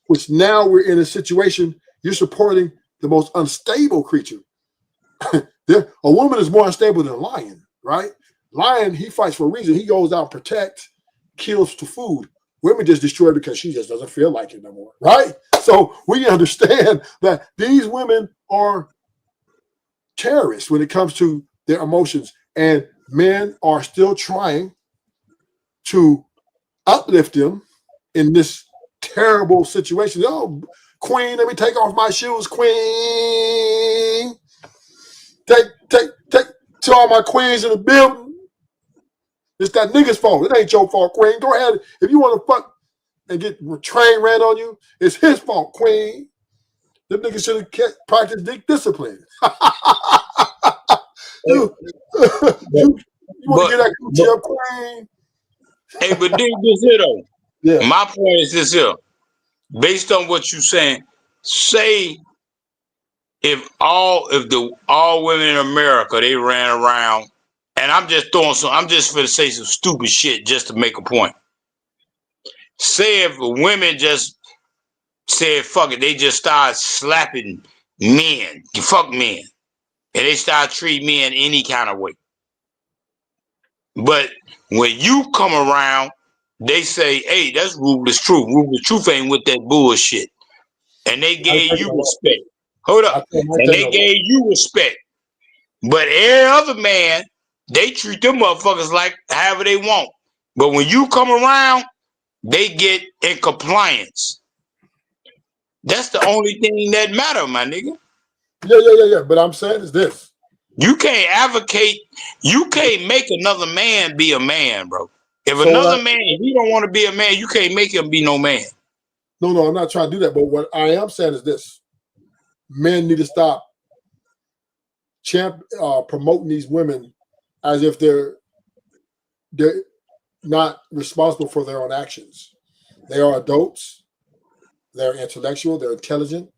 Which now we're in a situation, you're supporting the most unstable creature. A woman is more unstable than a lion, right? Lion, he fights for a reason. He goes out and protect, kills for food. Women just destroy because she just doesn't feel like it no more, right? So we understand that these women are terrorists when it comes to their emotions, and men are still trying to uplift them in this terrible situation. Oh, queen, let me take off my shoes, queen. Take to all my queens in the building. It's that nigga's fault. It ain't your fault, queen. Go ahead. If you want to fuck and get train ran on you, it's his fault, queen. Them niggas should have practiced dick discipline. you want to get that coochie up, queen? Hey, but this here though. Yeah. My point is this here. Based on what you're saying, say if all women in America they ran around, and I'm just for to say some stupid shit just to make a point. Say if women just said fuck it, they just start slapping men, fuck men, and they start treating men any kind of way. But when you come around, they say, hey, that's ruthless truth. Ruthless truth ain't with that bullshit. And they gave you respect. Hold up. And they gave you respect. But every other man, they treat them motherfuckers like however they want. But when you come around, they get in compliance. That's the only thing that matter, my nigga. Yeah. But I'm saying is this. You can't advocate, you can't make another man be a man, bro. If another man, if he don't want to be a man, you can't make him be no man. No, I'm not trying to do that. But what I am saying is this. Men need to stop promoting these women as if they're not responsible for their own actions. They are adults. They're intellectual. They're intelligent.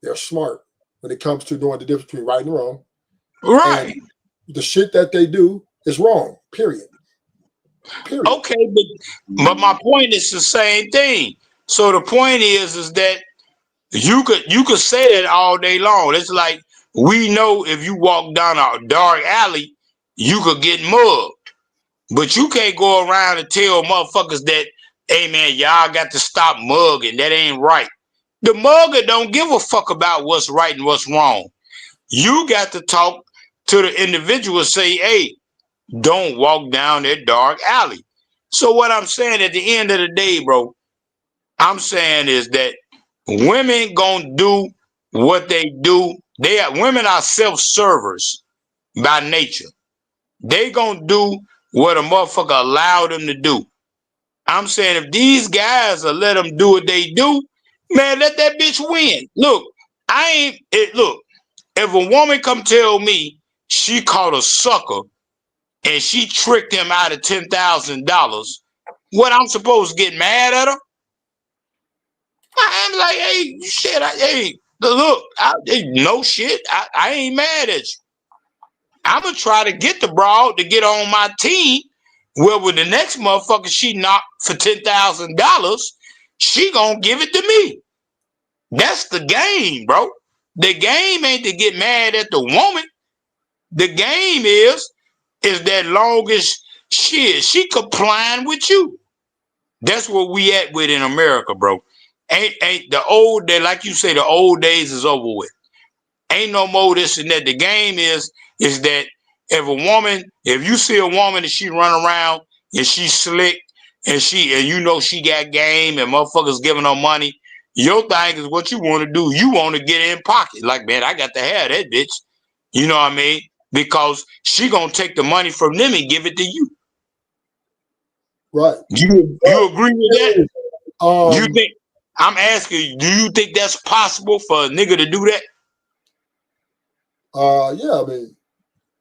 They're smart when it comes to knowing the difference between right and wrong. Right. And the shit that they do is wrong. Period. Okay, but my point is the same thing. So the point is that you could say that all day long. It's like we know if you walk down a dark alley, you could get mugged. But you can't go around and tell motherfuckers that, hey man, y'all got to stop mugging. That ain't right. The mugger don't give a fuck about what's right and what's wrong. You got to talk to the individual, say, hey, don't walk down that dark alley. So what I'm saying at the end of the day, bro, I'm saying is that women gonna do what they do. Women are self-servers by nature. They gonna do what a motherfucker allow them to do. I'm saying if these guys will let them do what they do, man, let that bitch win. Look, if a woman come tell me she caught a sucker and she tricked him out of $10,000, what I'm supposed to get mad at her? I'm like, hey, shit, no shit. I ain't mad at you. I'm gonna try to get the broad to get on my team. Well, with the next motherfucker she knocked for $10,000, she gonna give it to me. That's the game, bro. The game ain't to get mad at the woman. The game is that long as she complying with you. That's what we at with in America, bro. Ain't the old day, like you say, the old days is over with. Ain't no more this and that. The game is that if you see a woman and she run around and she's slick and you know she got game and motherfuckers giving her money, your thing is what you want to do. You want to get in pocket. Like, man, I got to have that bitch. You know what I mean? Because she gonna take the money from them and give it to you. Right. You agree with that? You Um, think I'm asking you, do you think that's possible for a nigga to do that? Yeah, I mean,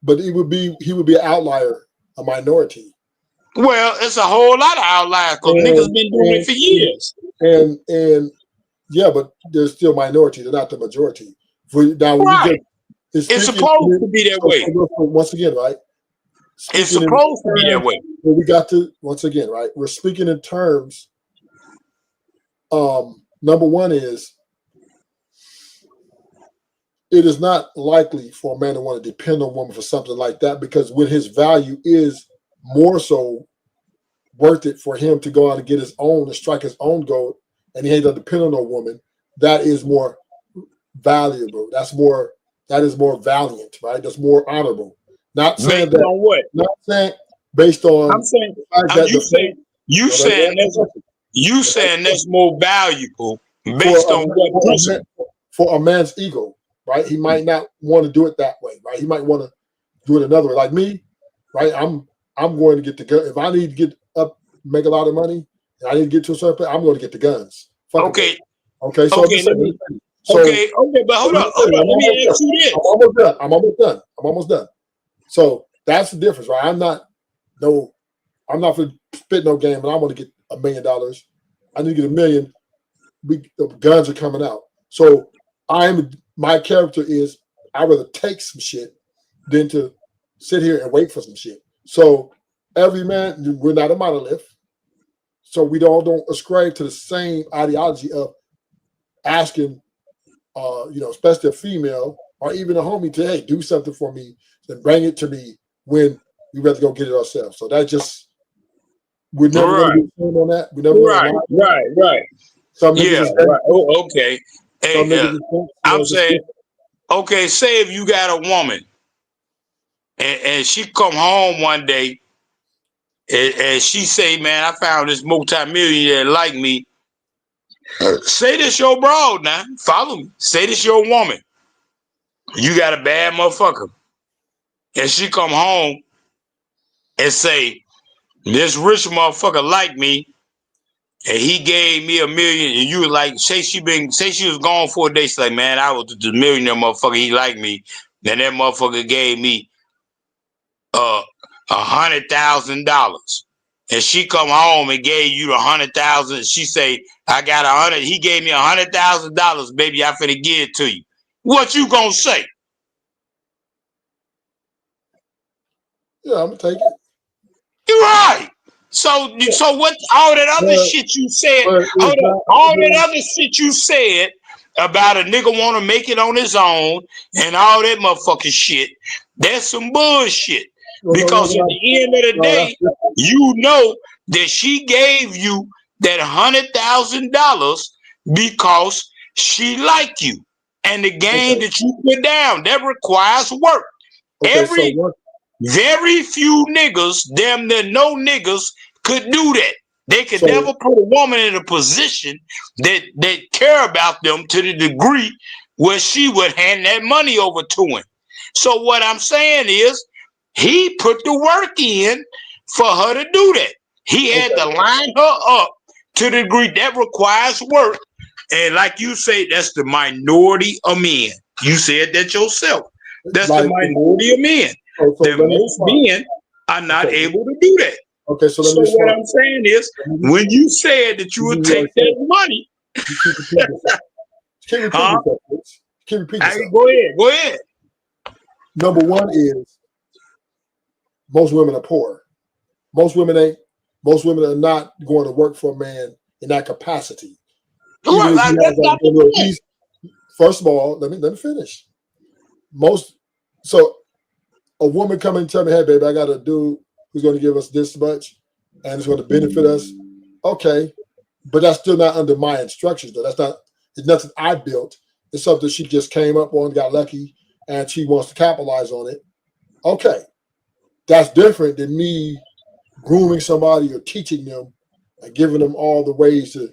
but he would be an outlier, a minority. Well, it's a whole lot of outliers because niggas been doing it for years. And yeah, but they're still minority. They're not the majority. Right. It's supposed to be that way. Once again, right? It's supposed to be that way. Well, we got to, once again, right? We're speaking in terms. Number one is, it is not likely for a man to want to depend on a woman for something like that, because when his value is more so worth it for him to go out and get his own and strike his own goal, and he ain't gonna depend on a woman, that is more valuable. That is more valiant, right? That's more honorable. Not saying based that. On what? Not saying based on. I'm saying. You saying that's more valuable based on what principle? For a man's ego, right? He might not want to do it that way, right? He might want to do it another way. Like me, right? I'm going to get the gun. If I need to get up, make a lot of money, and I need to get to a certain place, I'm going to get the guns. Okay. Okay. So okay, but hold on. Let me ask you this. I'm almost done. So that's the difference, right? I'm not for spit no game, but I want to get $1 million. I need to get $1 million. The guns are coming out. So my character is, I'd rather take some shit than to sit here and wait for some shit. So every man, we're not a monolith. So we don't ascribe to the same ideology of asking, especially a female or even a homie to, hey, do something for me, then bring it to me when we rather go get it ourselves. So that just, we're never going to be firm on that. We never Right. Some Yeah, right. Oh, okay. Hey, I'm saying, okay, say if you got a woman and she come home one day and she say, man, I found this multimillionaire like me. Say this your broad now. Follow me. Say this your woman. You got a bad motherfucker. And she come home and say, this rich motherfucker like me, and he gave me $1 million, and you was like, say she was gone for a day. She's like, man, I was the millionaire motherfucker, he liked me. Then that motherfucker gave me $100,000. And she come home and gave you the 100,000. She say, I got 100. He gave me $100,000, baby. I finna give it to you. What you gonna say? Yeah, I'm gonna take it. You're right. So what? All that other shit you said. All that other shit you said about a nigga want to make it on his own and all that motherfucking shit. That's some bullshit. Because at the end of the day, you know that she gave you that $100,000 because she liked you, and the game that you put down that requires work. Very few niggas, damn near no niggas, could do that. They could never put a woman in a position that care about them to the degree where she would hand that money over to him. So what I'm saying is, he put the work in for her to do that. He had to line her up to the degree that requires work. And like you say, that's the minority of men. You said that yourself. That's the minority of men. That most men are not able to do that. Okay, so what I'm saying is, when you said that you would take that money, Keep repeating yourself. Go ahead. Number one is, most women are poor. Most women are not going to work for a man in that capacity. First of all, let me finish. A woman coming and tell me, hey, baby, I got a dude who's going to give us this much and it's going to benefit us. Okay. But that's still not under my instructions, though. It's nothing I built. It's something she just came up on, got lucky, and she wants to capitalize on it. Okay. That's different than me grooming somebody or teaching them and giving them all the ways to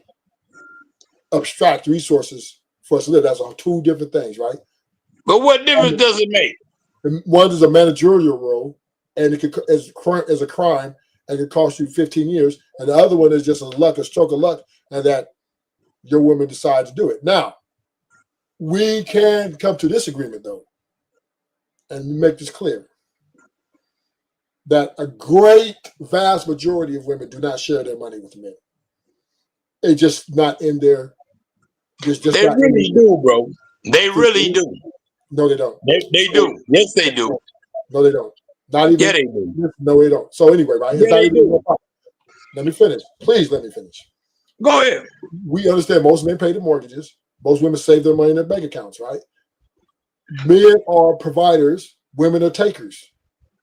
abstract resources for us to live. That's all two different things, right? But what difference does it make? One is a managerial role, and it could as a crime, and it could cost you 15 years. And the other one is just a stroke of luck, and that your woman decides to do it. Now, we can come to this agreement though, and make this clear that a great vast majority of women do not share their money with men. It's just not in their. They really do, bro. They really do. No, they don't. They do. Yes, they do. No, they don't. Not even. Yeah, they do. No, they don't. So anyway, right? Yeah, they do. Let me finish. Please let me finish. Go ahead. We understand most men pay the mortgages. Most women save their money in their bank accounts, right? Men are providers. Women are takers.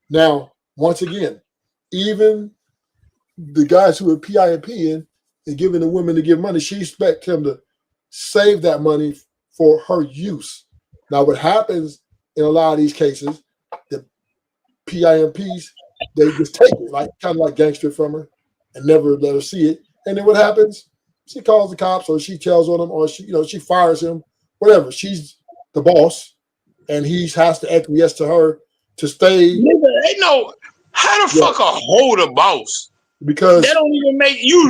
Now, once again, even the guys who are PIMP in and giving the women to give money, she expects him to save that money for her use. Now, what happens in a lot of these cases, the PIMPs, they just take it, like kind of like gangster from her, and never let her see it. And then what happens? She calls the cops, or she tells on him, or she fires him, whatever. She's the boss, and he has to acquiesce to her to stay. Nigga, ain't no how the fuck a hoe the boss? Because that don't even make you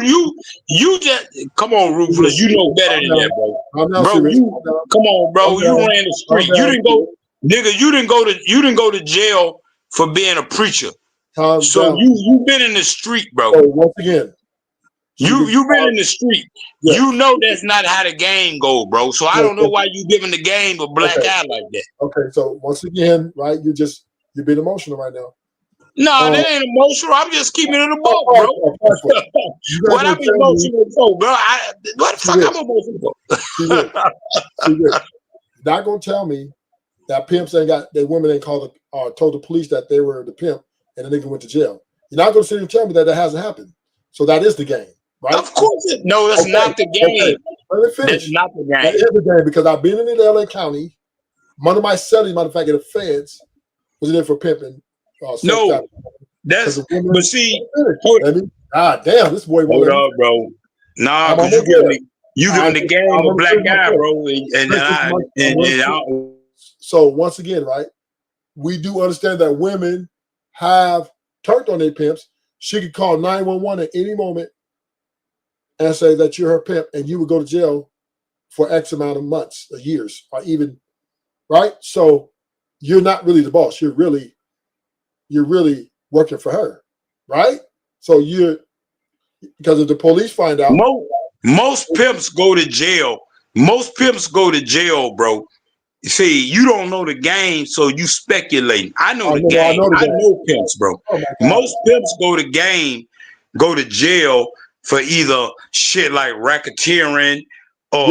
just come on, Ruthless. You know better than that, bro. Come on, bro. You ran the street. You didn't go, nigga. You didn't go to jail for being a preacher. So you've been in the street, bro. So once again, you've been in the street. Yes. You know that's not how the game go, bro. So I don't know why you giving the game a black eye like that. Okay, so once again, right? You're being emotional right now. No, that ain't emotional. I'm just keeping it a boat, bro. What I'm emotional for, bro? What the fuck I'm emotional for? Not gonna tell me that pimps ain't got that women ain't told the police that they were the pimp and the nigga went to jail. You're not gonna sit and tell me that hasn't happened. So that is the game, right? Of course, no, that's not the game. Okay. Let me finish. That's not the game. That is the game because I've been in the LA County. One of my cellies, matter of fact, in the feds was in there for pimping. No, that's but see. God damn, this boy. Hold up, bro. Nah, because you giving the game a black eye, bro. So once again, right? We do understand that women have turned on their pimps. She could call 911 at any moment and say that you're her pimp, and you would go to jail for X amount of months, or years, or even right. So you're not really the boss. You're really working for her, right? So because if the police find out, most pimps go to jail. Most pimps go to jail, bro. See, you don't know the game, so you speculating. I know the game. I know pimps, bro. Most pimps go to jail for either shit like racketeering or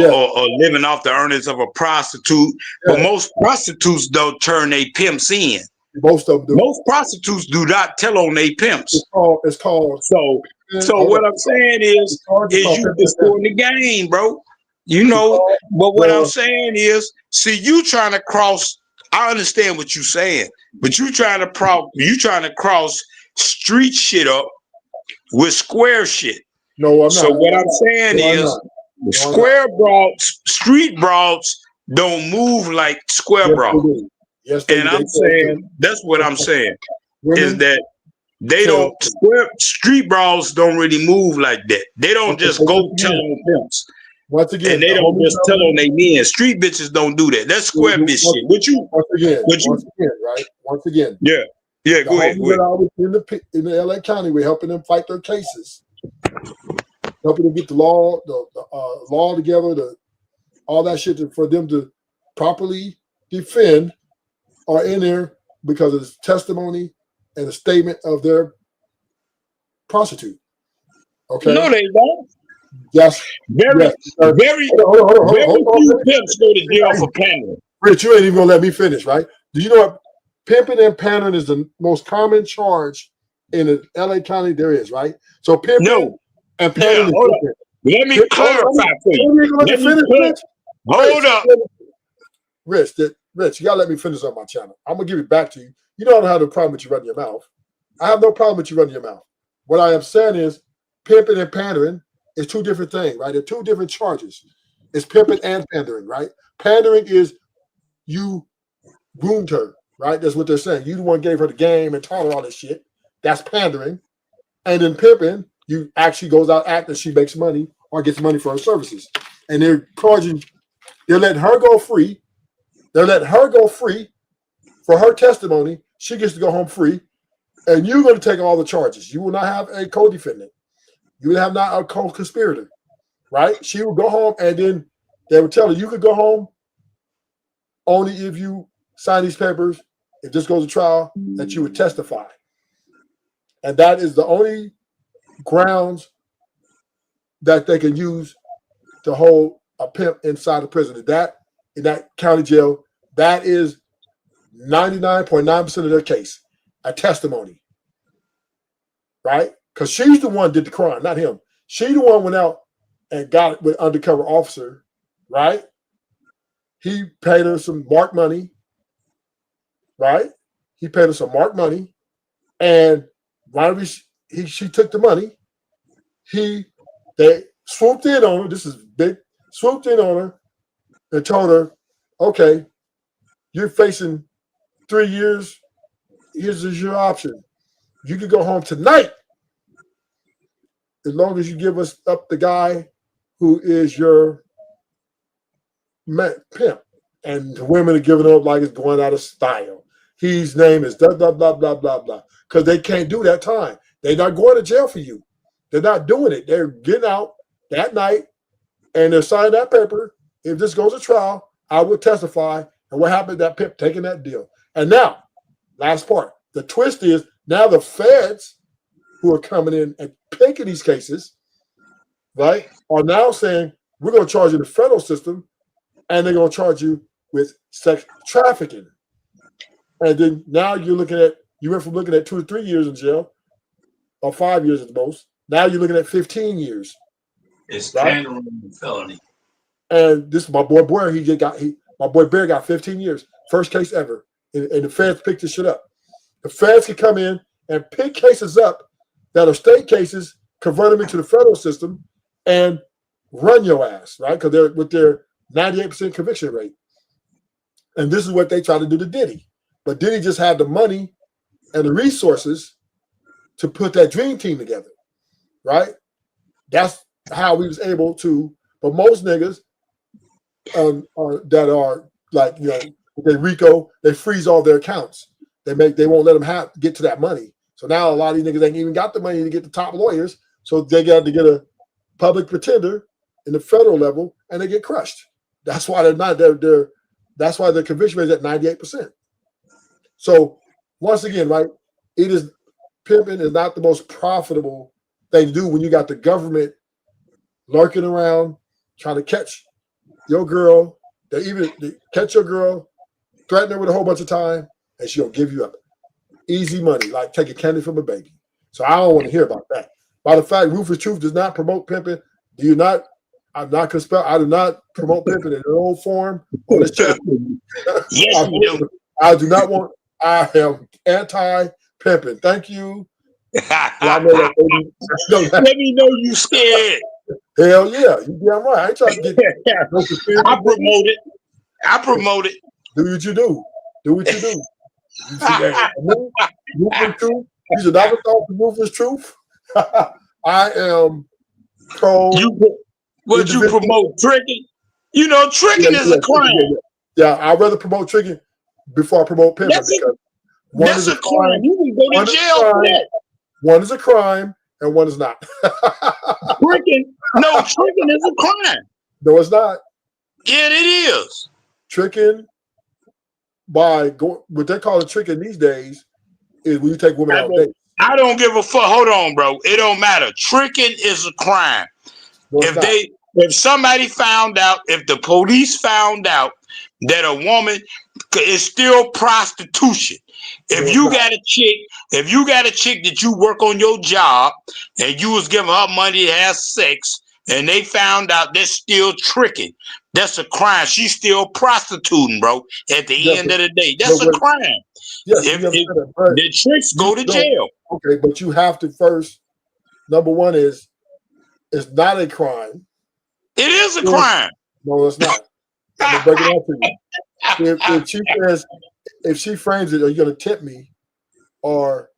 living off the earnings of a prostitute. But most prostitutes don't turn their pimps in. Most of them do. Most prostitutes do not tell on their pimps. It's called. So what I'm saying is you destroying the game, bro. You know, but what I'm saying is, see, you trying to cross. I understand what you're saying, but you trying to cross street shit up with square shit. No, I'm not. So what I'm saying is, street broads don't move like square broads. Yes, and I'm saying that's what I'm saying is that they don't street brawls don't really move like that. They don't just go tell on pimps. Once again, and they don't just tell on their men. Street bitches don't do that. That's square bitch shit. Once again. Yeah. Go ahead. In the LA County, we're helping them fight their cases, helping them get the law together, all that shit for them to properly defend. Are in there because of the testimony and the statement of their prostitute. Okay. No, they don't. Yes. Very few pimps go to jail for pandering. Rich, you ain't even gonna let me finish, right? Do you know what pimping and pandering is the most common charge in the LA County there is, right? So pimping and pandering. Let me clarify for you. Hold up. Rich, you gotta let me finish on my channel. I'm gonna give it back to you. You don't have no problem with you running your mouth. I have no problem with you running your mouth. What I am saying is pimping and pandering is two different things, right? They're two different charges. It's pimping and pandering, right? Pandering is you groomed her, right? That's what they're saying. You the one gave her the game and taught her all this shit. That's pandering. And then pimping, you actually goes out acting, she makes money or gets money for her services. And they're letting her go free. They're letting her go free for her testimony. She gets to go home free. And you're going to take all the charges. You will not have a co-defendant. You will have not a co-conspirator, right? She will go home, and then they would tell her, you could go home only if you sign these papers, if this goes to trial, that you would testify. And that is the only grounds that they can use to hold a pimp inside the prison. In that county jail, that is 99.9% of their case, a testimony, right? Because she's the one did the crime, not him. She the one went out and got it with undercover officer, right? He paid her some marked money, right? He paid her some marked money, and right when she took the money, they swooped in on her. This is big. Swooped in on her and told her, "Okay, you're facing 3 years. Here's your option. You can go home tonight, as long as you give us up the guy who is your pimp." And the women are giving up like it's going out of style. His name is blah, blah, blah, blah, blah, blah. Because they can't do that time. They're not going to jail for you. They're not doing it. They're getting out that night and they're signing that paper. If this goes to trial, I will testify. And what happened to that pimp taking that deal? And now, last part. The twist is now the feds who are coming in and picking these cases, right, are now saying, we're going to charge you the federal system and they're going to charge you with sex trafficking. And then now you went from looking at 2 to 3 years in jail, or 5 years at the most. Now you're looking at 15 years. It's right? pandering and felony. And this is my boy Boyer. My boy Bear got 15 years, first case ever, and the feds picked this shit up. The feds can come in and pick cases up that are state cases, convert them into the federal system, and run your ass, right? Because they're with their 98% conviction rate. And this is what they try to do to Diddy. But Diddy just had the money and the resources to put that dream team together, right? That's how we was able to. But most niggas that are like, they RICO, they freeze all their accounts. They won't let them get to that money. So now a lot of these niggas ain't even got the money to get the top lawyers. So they got to get a public pretender in the federal level, and they get crushed. That's why that's why their conviction rate is at 98%. So once again, right, pimping is not the most profitable thing to do when you got the government lurking around trying to catch your girl. They catch your girl, threaten her with a whole bunch of time, and she'll give you up. Easy money, like taking candy from a baby. So I don't want to hear about that. By the fact, Rufus Truth does not promote pimping. I do not promote pimping in their own form on this channel. Yes, you do. I do not want. I am anti-pimping. Thank you. Let me know you scared. Hell yeah, you damn right. I ain't trying to get. I promote it. Do what you do. Do what you do. You see that? Rufus Truth. These are not the thoughts of Rufus Truth. I am pro. Would you promote tricking? Tricking is a crime. Yeah, I'd rather promote tricking before I promote pimping. That's a crime. You can go to jail for that. One is a crime and one is not. Tricking is a crime. No, it's not. Yeah, it is. Tricking what they call it tricking these days is when you take women out dates. I don't give a fuck. Hold on, bro. It don't matter. Tricking is a crime. No, if somebody found out, if the police found out that a woman is still prostitution. If you got a chick that you work on your job and you was giving her money to have sex and they found out that's still tricking, that's a crime. She's still prostituting, bro. At the end of the day, that's a crime. Yes, the tricks go to jail. Okay, but you have to first Number one is it's not a crime. It is a crime. No, it's not. I'm gonna break it down to you. If she says, if she frames it, are you gonna tip me, or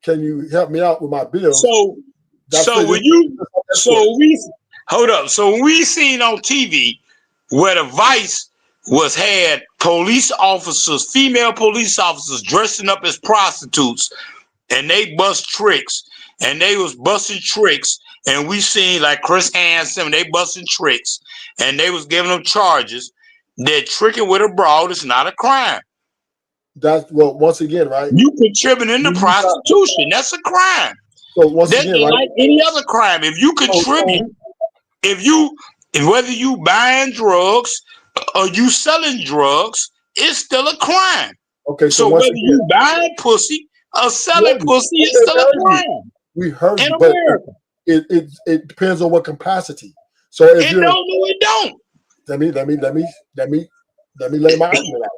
can you help me out with my bills? So when we seen on TV where the Vice had police officers, female police officers dressing up as prostitutes, and they bust tricks, and they was busting tricks, and we seen like Chris Hansen, they busting tricks, and they was giving them charges. That tricking with a broad is not a crime. That's once again, right? You contributing to prostitution. That's a crime. So once That's again, right? like any other crime. If you contribute, whether you buying drugs or you selling drugs, it's still a crime. Okay, so whether you buying pussy or selling pussy, it's still a crime. We heard in you, but America. it depends on what capacity. So if it don't. Let me lay my argument out.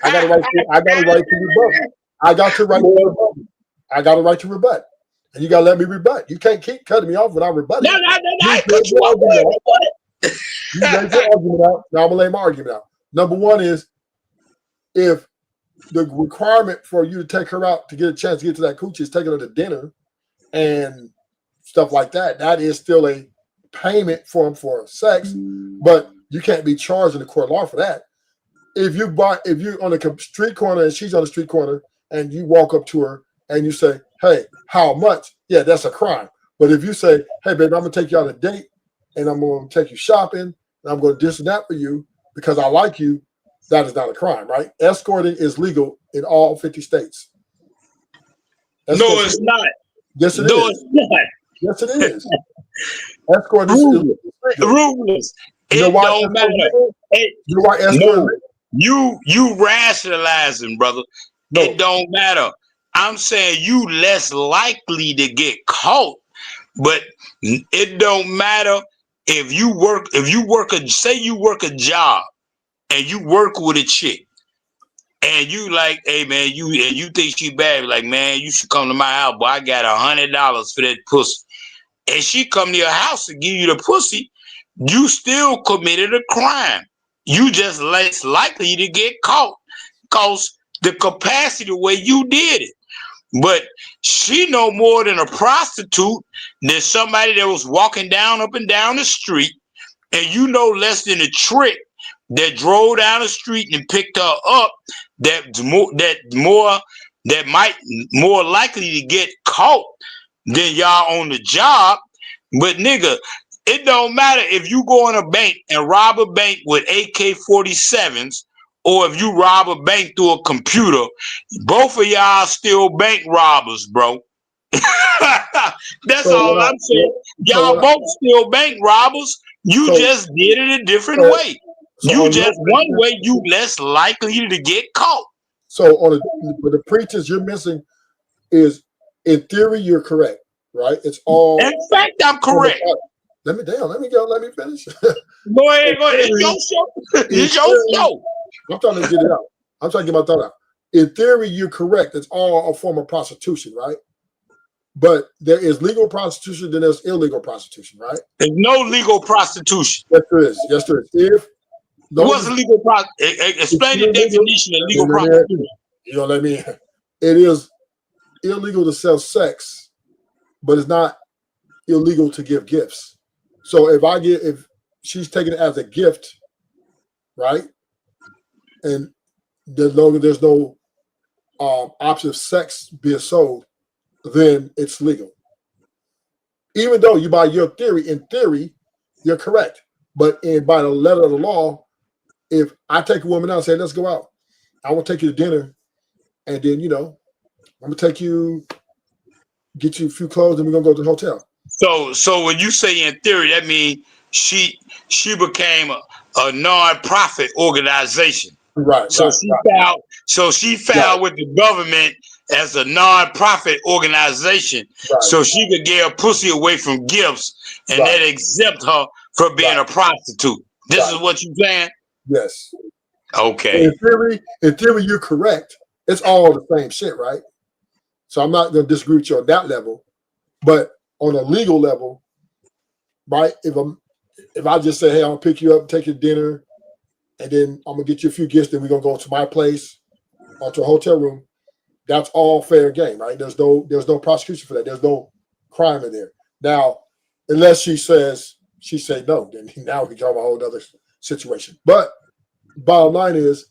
I got a right to rebut. I got a right to rebut. And you gotta let me rebut. You can't keep cutting me off without rebutting. No, I cut you off. You laid your argument out. Now I'm gonna lay my argument out. Number one is if the requirement for you to take her out to get a chance to get to that coochie is taking her to dinner and stuff like that, that is still a payment for sex, but you can't be charged in the court of law for that. If you're on a street corner and she's on the street corner and you walk up to her and you say, "Hey, how much?" Yeah, that's a crime. But if you say, "Hey, baby, I'm gonna take you on a date and I'm gonna take you shopping and I'm gonna do this and that for you because I like you," that is not a crime, right? Escorting is legal in all 50 states. No, it's not. Yes, it is. No, it's not. Yes, it is. Escort is legal. Ruthless. It don't matter. You rationalizing, brother. No. It don't matter. I'm saying you less likely to get caught, but it don't matter if you work a job and you work with a chick and you like, hey man, you think she bad, like, man, you should come to my house, boy. I got $100 for that pussy. And she come to your house to give you the pussy, you still committed a crime. You just less likely to get caught because the capacity the way you did it. But she no more than a prostitute than somebody that was walking up and down the street, and you know less than a trick that drove down the street and picked her up that might more likely to get caught than y'all on the job. But nigga, it don't matter if you go in a bank and rob a bank with AK-47s or if you rob a bank through a computer. Both of y'all still bank robbers, bro. That's all I'm saying. Y'all both still bank robbers. You just did it a different way. You just one way you less likely to get caught. So but the pretense you're missing is, in theory, you're correct, right? It's all. In fact, I'm correct. Let me finish. Go ahead. It's your show. It's your show. I'm trying to get it out. I'm trying to get my thought out. In theory, you're correct. It's all a form of prostitution, right? But there is legal prostitution, then there's illegal prostitution, right? There's no legal prostitution. Yes, there is. Yes, there is. What's legal prostitution? Explain the definition of legal prostitution. You know what I mean? It is illegal to sell sex, but it's not illegal to give gifts. So if she's taking it as a gift, right? And there's no option of sex being sold, then it's legal. Even though you, by your theory, in theory, you're correct. But by the letter of the law, if I take a woman out and say, let's go out, I want to take you to dinner, and then, I'm going to take you, get you a few clothes, and we're going to go to the hotel. So when you say in theory, that means she became a non-profit organization. Right. So she filed with the government as a non-profit organization, so she could get her pussy away from gifts, and that exempt her from being a prostitute. This is what you're saying? Yes. Okay. In theory, you're correct. It's all the same shit, right? So I'm not going to disagree with you on that level. But on a legal level, right? If I just say, hey, I'm gonna pick you up, take you to dinner, and then I'm gonna get you a few gifts, then we're gonna go to my place or to a hotel room, that's all fair game, right? There's no prosecution for that. There's no crime in there. Now, unless she say no, then now we talk about a whole other situation. But bottom line is,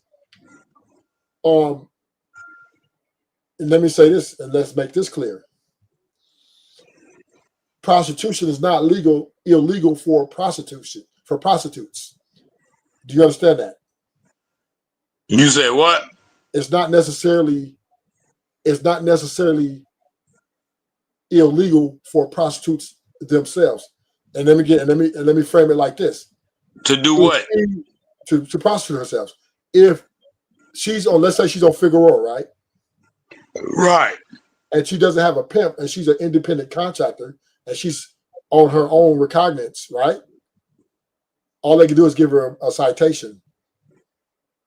and let me say this, and let's make this clear. Prostitution is not illegal for prostitutes. Do you understand that? You say what? It's not necessarily illegal for prostitutes themselves. And let me frame it like this. To do what? To prostitute herself. If she's on, let's say she's on Figueroa, right? Right. And she doesn't have a pimp, and she's an independent contractor, and she's on her own recognizance, right? All they can do is give her a citation,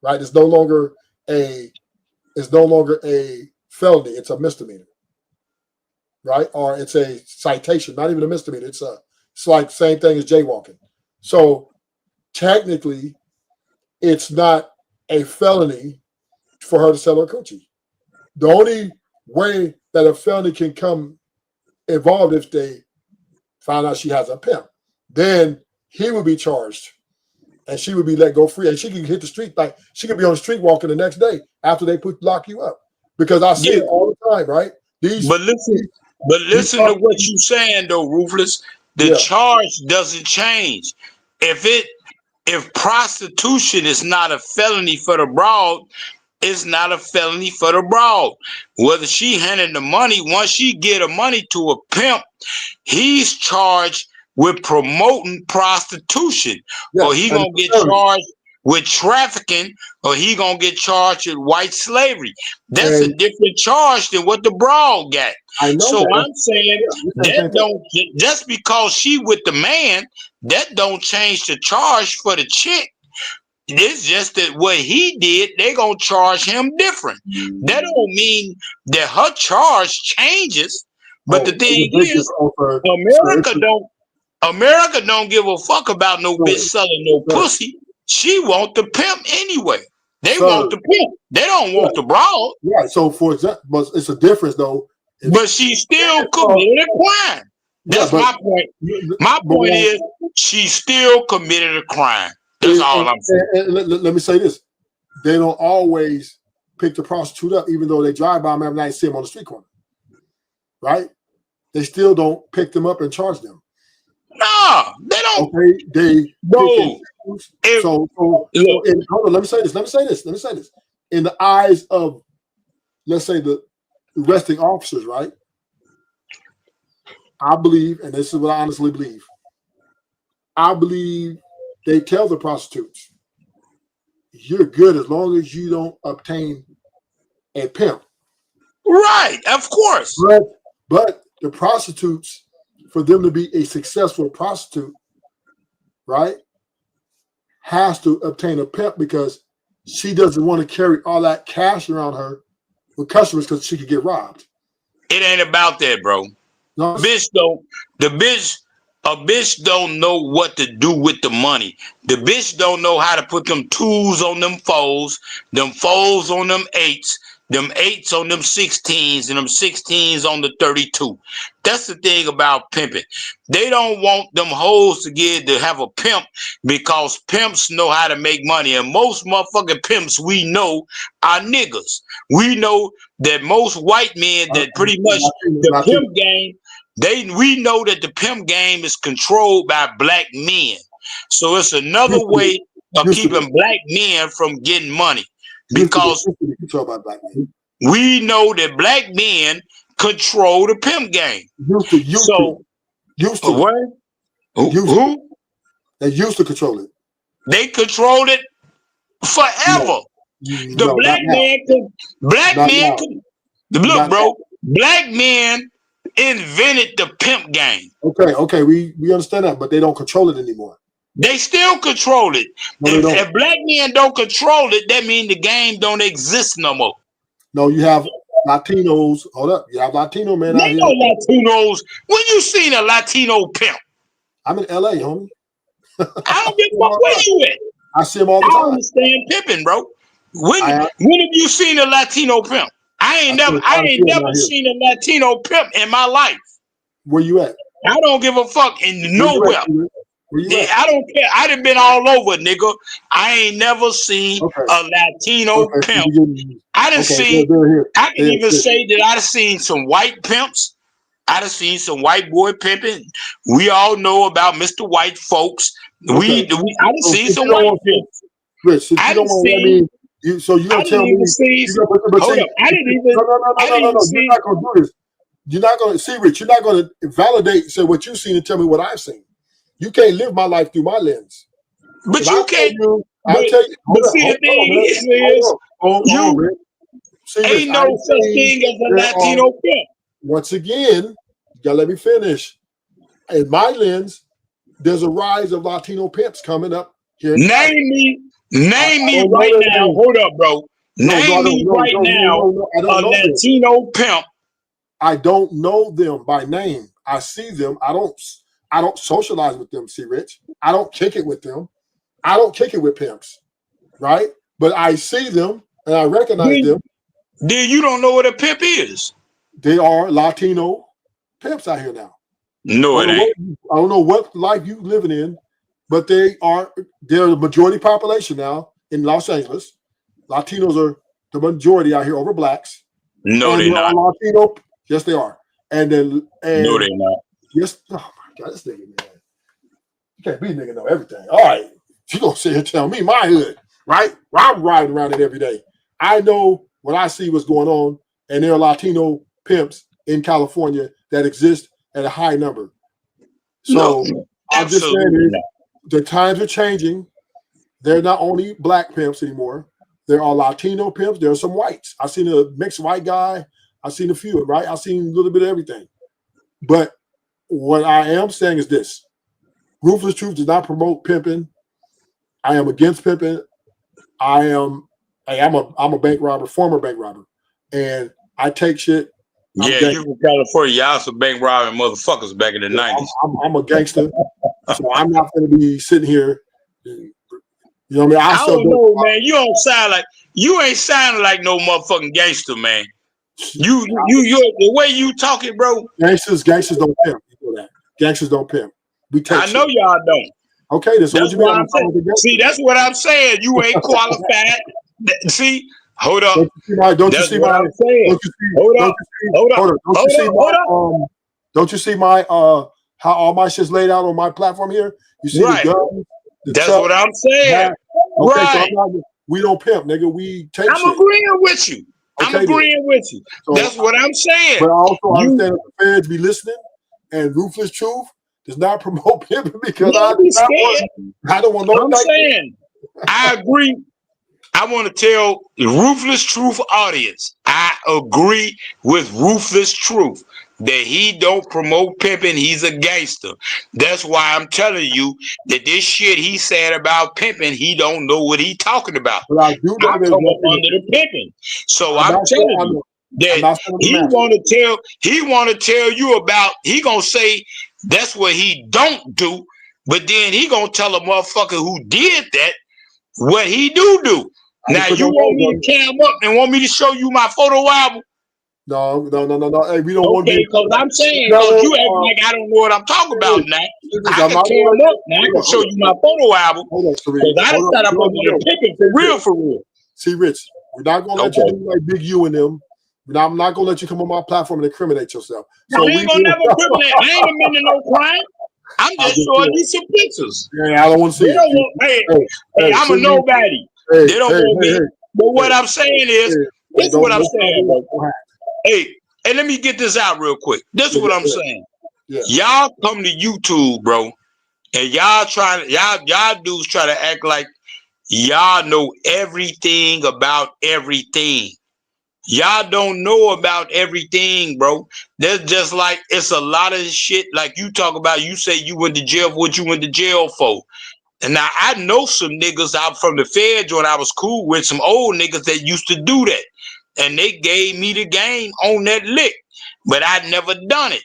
right? It's no longer a felony; it's a misdemeanor, right? Or it's a citation, not even a misdemeanor. It's like same thing as jaywalking. So technically, it's not a felony for her to sell her coochie. The only way that a felony can come involved if they find out she has a pimp, then he would be charged and she would be let go free, and she can hit the street, like she could be on the street walking the next day after they lock you up, because I see it all the time, right? But listen to what you're saying though, Ruthless. The charge doesn't change. If prostitution is not a felony for the broad, it's not a felony for the broad. Whether she handing the money, once she get the money to a pimp, he's charged with promoting prostitution, or he gonna get charged with trafficking, or he gonna get charged with white slavery. That's a different charge than what the broad got. So I'm saying that don't, just because she with the man, that don't change the charge for the chick. It's just that what he did, they gonna charge him different. That don't mean that her charge changes. But the thing is, America don't give a fuck about no bitch selling no pussy. She want the pimp anyway. They want the pimp. They don't want the broad. Right. So for example, but it's a difference though. But she still committed a crime. That's my point. My point is she still committed a crime. That's all I'm saying. Let me say this. They don't always pick the prostitute up, even though they drive by them every night and see them on the street corner. Right? They still don't pick them up and charge them. No, they don't. Okay, hold on, let me say this. In the eyes of, let's say, the arresting officers, right? I believe, and this is what I honestly believe, I believe they tell the prostitutes, you're good as long as you don't obtain a pimp. Right, of course. But the prostitutes, for them to be a successful prostitute, right, has to obtain a pimp, because she doesn't want to carry all that cash around her with customers because she could get robbed. It ain't about that, bro. No. A bitch don't know what to do with the money. The bitch don't know how to put them twos on them fours on them eights on them 16s, and them 16s on the 32. That's the thing about pimping. They don't want them hoes to have a pimp, because pimps know how to make money. And most motherfucking pimps we know are niggas. We know that most white men that pretty much the pimp game, we know that the pimp game is controlled by black men. So it's another way of keeping black men from getting money. Because we know that black men control the pimp game. They used to control it. They controlled it forever. Black men invented the pimp game. Okay, we understand that, but they don't control it anymore. They still control it. If black men don't control it, that means the game don't exist no more. No, you have Latinos. Hold up. You have Latino men out They here. know Latinos. When you seen a Latino pimp? I'm in LA, homie. I don't give a fuck where you at. I see them all the I time. understand pimping, bro. When have you seen a Latino pimp? I ain't never seen a Latino pimp in my life. Where you at? I don't give a fuck in nowhere. Where you at? I don't care. I done been all over, nigga. I ain't never seen a Latino pimp. I done seen. I can even say that I done seen some white pimps. I done seen some white boy pimping. We all know about Mr. White folks. I done seen some white pimps. Rich, since you don't want to let me, so you gonna tell me? Hold up. I didn't even. No. You're not gonna do this. You're not gonna see, Rich. You're not gonna validate. Say what you've seen and tell me what I've seen. You can't live my life through my lens. But you can't. I'll tell you. But see, the thing is, ain't no such thing as a Latino pimp. Once again, you gotta let me finish. In my lens, there's a rise of Latino pimps coming up here. Name me right now. Hold up, bro. Name me right now a Latino pimp. I don't know them by name. I see them. I don't socialize with them, see, Rich. I don't kick it with them. I don't kick it with pimps, right? But I see them and I recognize them. Then you don't know what a pimp is. They are Latino pimps out here now. No, it ain't. I don't know what life you living in, but they're the majority population now in Los Angeles. Latinos are the majority out here over blacks. No, they're not. Latino, yes, they are. And then no, they're not. Yes. Oh my God, this nigga, man. You can't be a nigga know everything. All right. You gonna sit here and tell me my hood, right? I'm riding around it every day. I know what I see what's going on, and there are Latino pimps in California that exist at a high number. So I'm just saying the times are changing. They're not only black pimps anymore. There are Latino pimps. There are some whites. I've seen a mixed white guy. I've seen a few, right? I've seen a little bit of everything. But what I am saying is this. Ruthless Truth does not promote pimping. I am against pimping. I'm a bank robber, former bank robber. And I take shit. You from California. Y'all some bank robbing motherfuckers back in the 90s. I'm a gangster. So I'm not going to be sitting here. You know what I mean? I don't know, man. You ain't sounding like no motherfucking gangster, man. You the way you talking, bro. Gangsters don't pimp. You know that. Gangsters don't pimp. I know y'all don't. Okay, that's what I'm saying. See, that's what I'm saying. You ain't qualified. See, hold up. Don't you see my? Don't you see my how all my shit's laid out on my platform here? You see the guns. That's what I'm saying. Okay, right. So we don't pimp, nigga. We take shit. I'm agreeing with you. I'm agreeing with you. So, that's what I'm saying. But I also understand that the feds be listening, and Ruthless Truth does not promote pimping because I don't want no. I'm saying I agree. I want to tell the Ruthless Truth audience, I agree with Ruthless Truth that he don't promote pimping. He's a gangster. That's why I'm telling you that this shit he said about pimping, he don't know what he talking about. But I do know I come up under the pimping. So I'm telling you that he want to tell you about, he gonna say that's what he don't do, but then he gonna tell a motherfucker who did that what he do. Now you want me to cam up and want me to show you my photo album? No. Hey, we don't want to. Okay, because I'm saying you act like I don't know what I'm talking about now. I can cam up now. I can show you my photo album. Because I done set up under the pimping for real. See, Rich, we're not gonna let you do like Big U and them. I'm not gonna let you come on my platform and incriminate yourself. So I ain't gonna never incriminate. I ain't admitting no crime. I'm just showing you some pictures. Yeah, I don't want to see it. Hey, I'm a nobody. They don't want me. But what I'm saying is, this is what I'm saying, bro. Hey, let me get this out real quick. This is what I'm saying. Y'all come to YouTube, bro, and y'all dudes try to act like y'all know everything about everything. Y'all don't know about everything, bro. There's just like, it's a lot of shit like you talk about. You say you went to jail for what you went to jail for. And now I know some niggas out from the feds when I was cool with some old niggas that used to do that. and they gave me the game on that lick, but I never done it.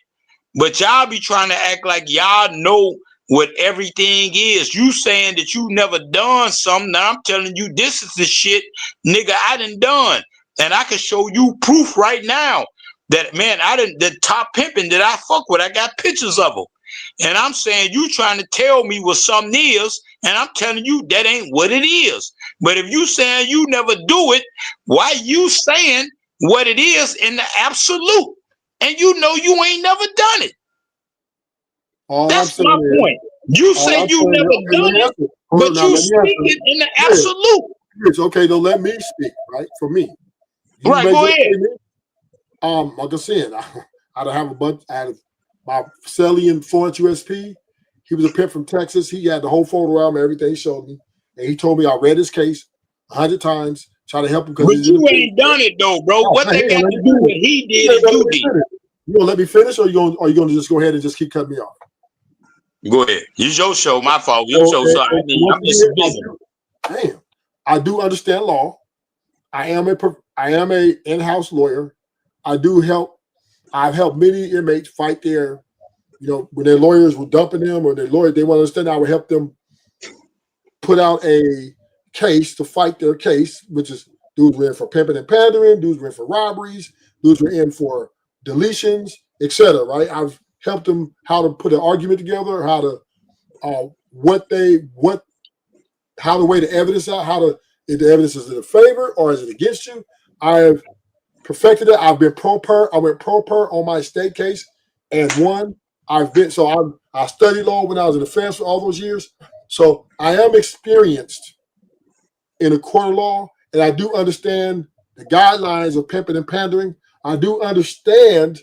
But y'all be trying to act like y'all know what everything is. You saying that you never done something. Now I'm telling you, this is the shit, nigga, I done done. And I can show you proof right now that, man, the top pimping that I fuck with, I got pictures of them. And I'm saying you trying to tell me what something is, and I'm telling you that ain't what it is. But if you saying you never do it, why you saying what it is in the absolute? And you know you ain't never done it. That's my point. You say you never done it, but you speak it in the absolute. It's okay, though. Let me speak, right? For me. Right, go ahead. Like I said, I have a bunch. I had my Cellian Florence USP. He was a pimp from Texas. He had the whole photo album, everything he showed me. And he told me I read his case 100 times, try to help him. But you ain't done it, though, bro. What they got to do what he did and you did? You gonna let me finish, or you gonna just go ahead and just keep cutting me off? Go ahead. It's your show. My fault. Your show. So I'm just busy. Damn. I do understand law. I am a in-house lawyer. I do help. I've helped many inmates fight their, when their lawyers were dumping them, or their lawyer, they want to understand. I would help them put out a case to fight their case, which is dudes were in for pimping and pandering, dudes were in for robberies, dudes were in for deletions, etc. Right? I've helped them how to put an argument together, how to how to weigh the evidence out, if the evidence is in favor or is it against you. I've perfected it. I've been pro per. I went pro per on my state case and won. I studied law when I was in the defense for all those years. So I am experienced in a court of law, and I do understand the guidelines of pimping and pandering. I do understand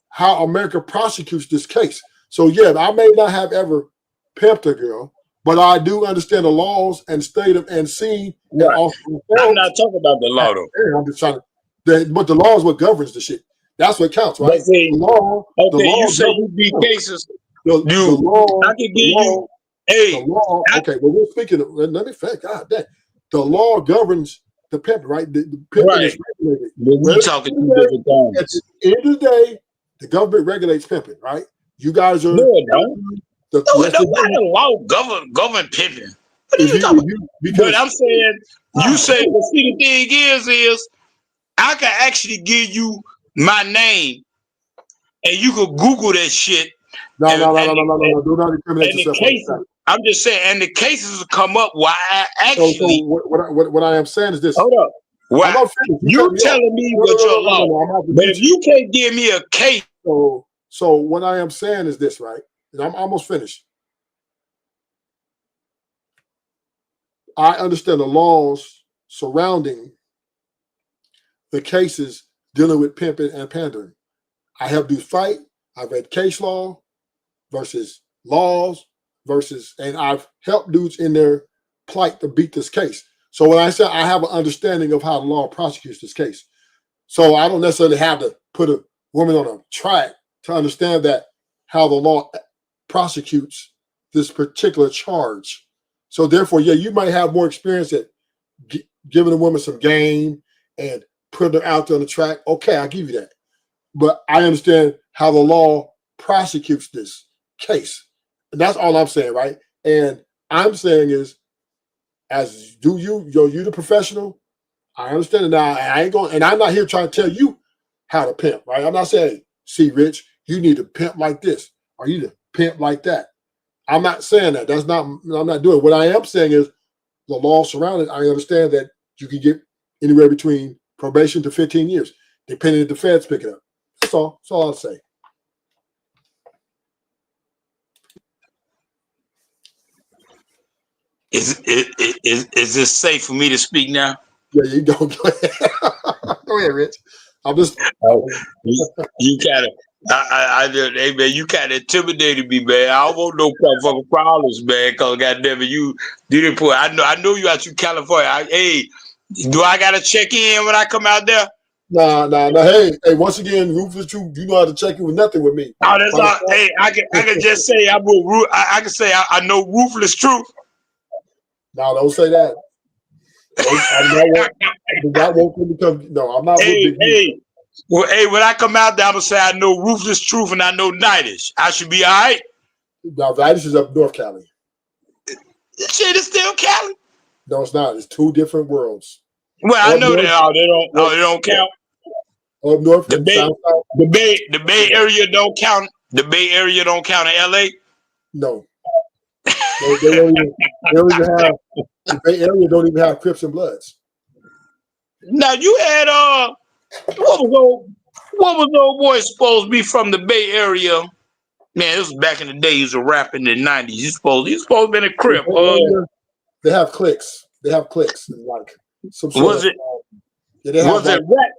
how America prosecutes this case. So yeah, I may not have ever pimped a girl, but I do understand the laws and study them and see. Right. I'm not talking about the law, though. I'm just trying to. But the law is what governs the shit. That's what counts, right? See, the law. Okay, the law you say you beat cases. The law. I can give you. Hey, the law. Okay, well, we're speaking. Let me fact. God damn. The law governs the pimp, right? The pimping is regulated. We're talking two different things. At the end of the day, the government regulates pimping, right? You guys are. No, it don't. The law govern pimping. What are you talking about? But I'm saying, you say, the thing is I can actually give you my name, and you could Google that shit. No. Do not incriminate yourself. I'm just saying, and the cases will come up why I actually. So what I am saying is this. Hold up. Well, you telling me what your law. But if you can't give me a case. So what I am saying is this, right? And I'm almost finished. I understand the laws surrounding the cases dealing with pimping and pandering. I help dudes fight. I've read case law versus laws and I've helped dudes in their plight to beat this case. So when I say I have an understanding of how the law prosecutes this case, so I don't necessarily have to put a woman on a track to understand that how the law prosecutes this particular charge. So therefore, yeah, you might have more experience at giving a woman some game and putting her out there on the track. Okay, I'll give you that. But I understand how the law prosecutes this case. And that's all I'm saying, right? And I'm saying is, as do you the professional. I understand it now. I ain't going, and I'm not here trying to tell you how to pimp, right? I'm not saying, see, Rich, you need to pimp like this, or you need to pimp like that. I'm not saying that. I'm not doing it. What I am saying is the law surrounding. I understand that you can get anywhere between probation to 15 years, depending if the feds pick it up. That's all I'll say. Is this safe for me to speak now? Yeah, you go. Go ahead. Go ahead, Rich. I'm just. You kind of. Hey man, you kind of intimidated me, man. I don't want no fucking problems, man. Cause goddamn it, you didn't put. I know you out to California. Hey, do I gotta check in when I come out there? Nah. Hey, once again, Ruthless Truth, you know how to check in with nothing with me. Oh, that's all. Hey, I can just say I can say I know Ruthless Truth. No, don't say that. I'm not want to become. No, I'm not with Hey, Big Meech. hey. Well, hey, when I come out there, I'm gonna say I know Ruthless Truth and I know Nightish. I should be all right. Now, Nightish is up North Cali. This shit is still Cali. No, it's not. It's two different worlds. Well, I Up know north, that. They don't count. Up north The and Bay, south side. the Bay Area don't count. The Bay Area don't count in LA. No, they don't even have. The Bay Area don't even have Crips and Bloods. Now you had what was old boy supposed to be from the Bay Area? Man, this was back in the days of rap in the 90s. He's supposed to be in a Crip. They have cliques. They have cliques. And like some sort Was of, it? yeah, Was it rap?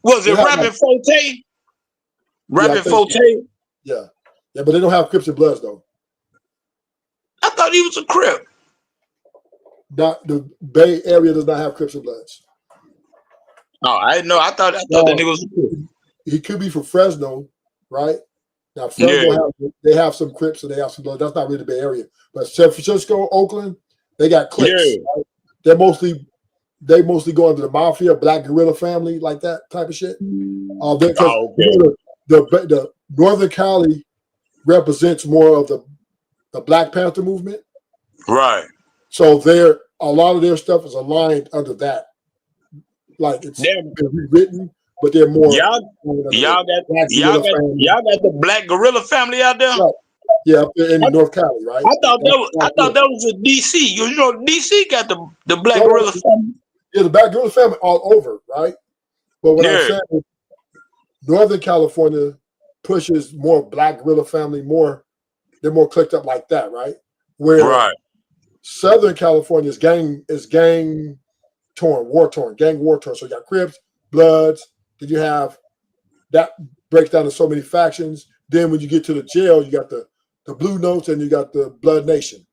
Was it rapping Forte? Rapping Forte? Yeah, but they don't have Crips and Bloods though. I thought he was a Crip. Not the Bay Area does not have Crips and Bloods. Oh, I didn't know. I thought that nigga was a Crip. He could be from Fresno, right? Now Fresno have some Crips and they have some Bloods. That's not really the Bay Area, but San Francisco, Oakland, they got cliques. Yeah. Right? They mostly go under the mafia, Black Guerrilla family, like that type of shit. Because the Northern Cali represents more of the Black Panther movement, right? So a lot of their stuff is aligned under that. Like it's been rewritten, but they're more. Y'all got the Black Guerrilla family out there. Right. Yeah, up there in North Cali, right? I thought that was a DC. You know, DC got the Black Guerrilla family. Yeah, the Black Guerrilla family all over, right? But what I'm saying is Northern California pushes more Black Guerrilla family, they're more clicked up like that, right? Where Southern California is gang torn, war torn. So you got Crips, Bloods. Then you have that breaks down to so many factions. Then when you get to the jail, you got the Blue Notes and you got the Blood Nation.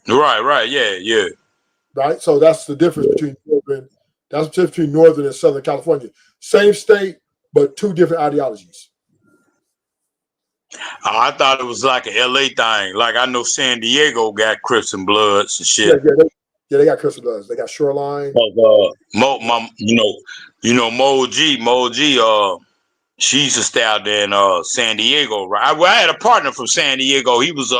Right, yeah. Right, so that's the difference between Northern and Southern California. Same state, but two different ideologies. I thought it was like an LA thing. Like I know San Diego got Crips and Bloods and shit. Yeah, they got Crips and Bloods. They got Shoreline. Mo G, she used to stay out there in San Diego, right? I had a partner from San Diego. He was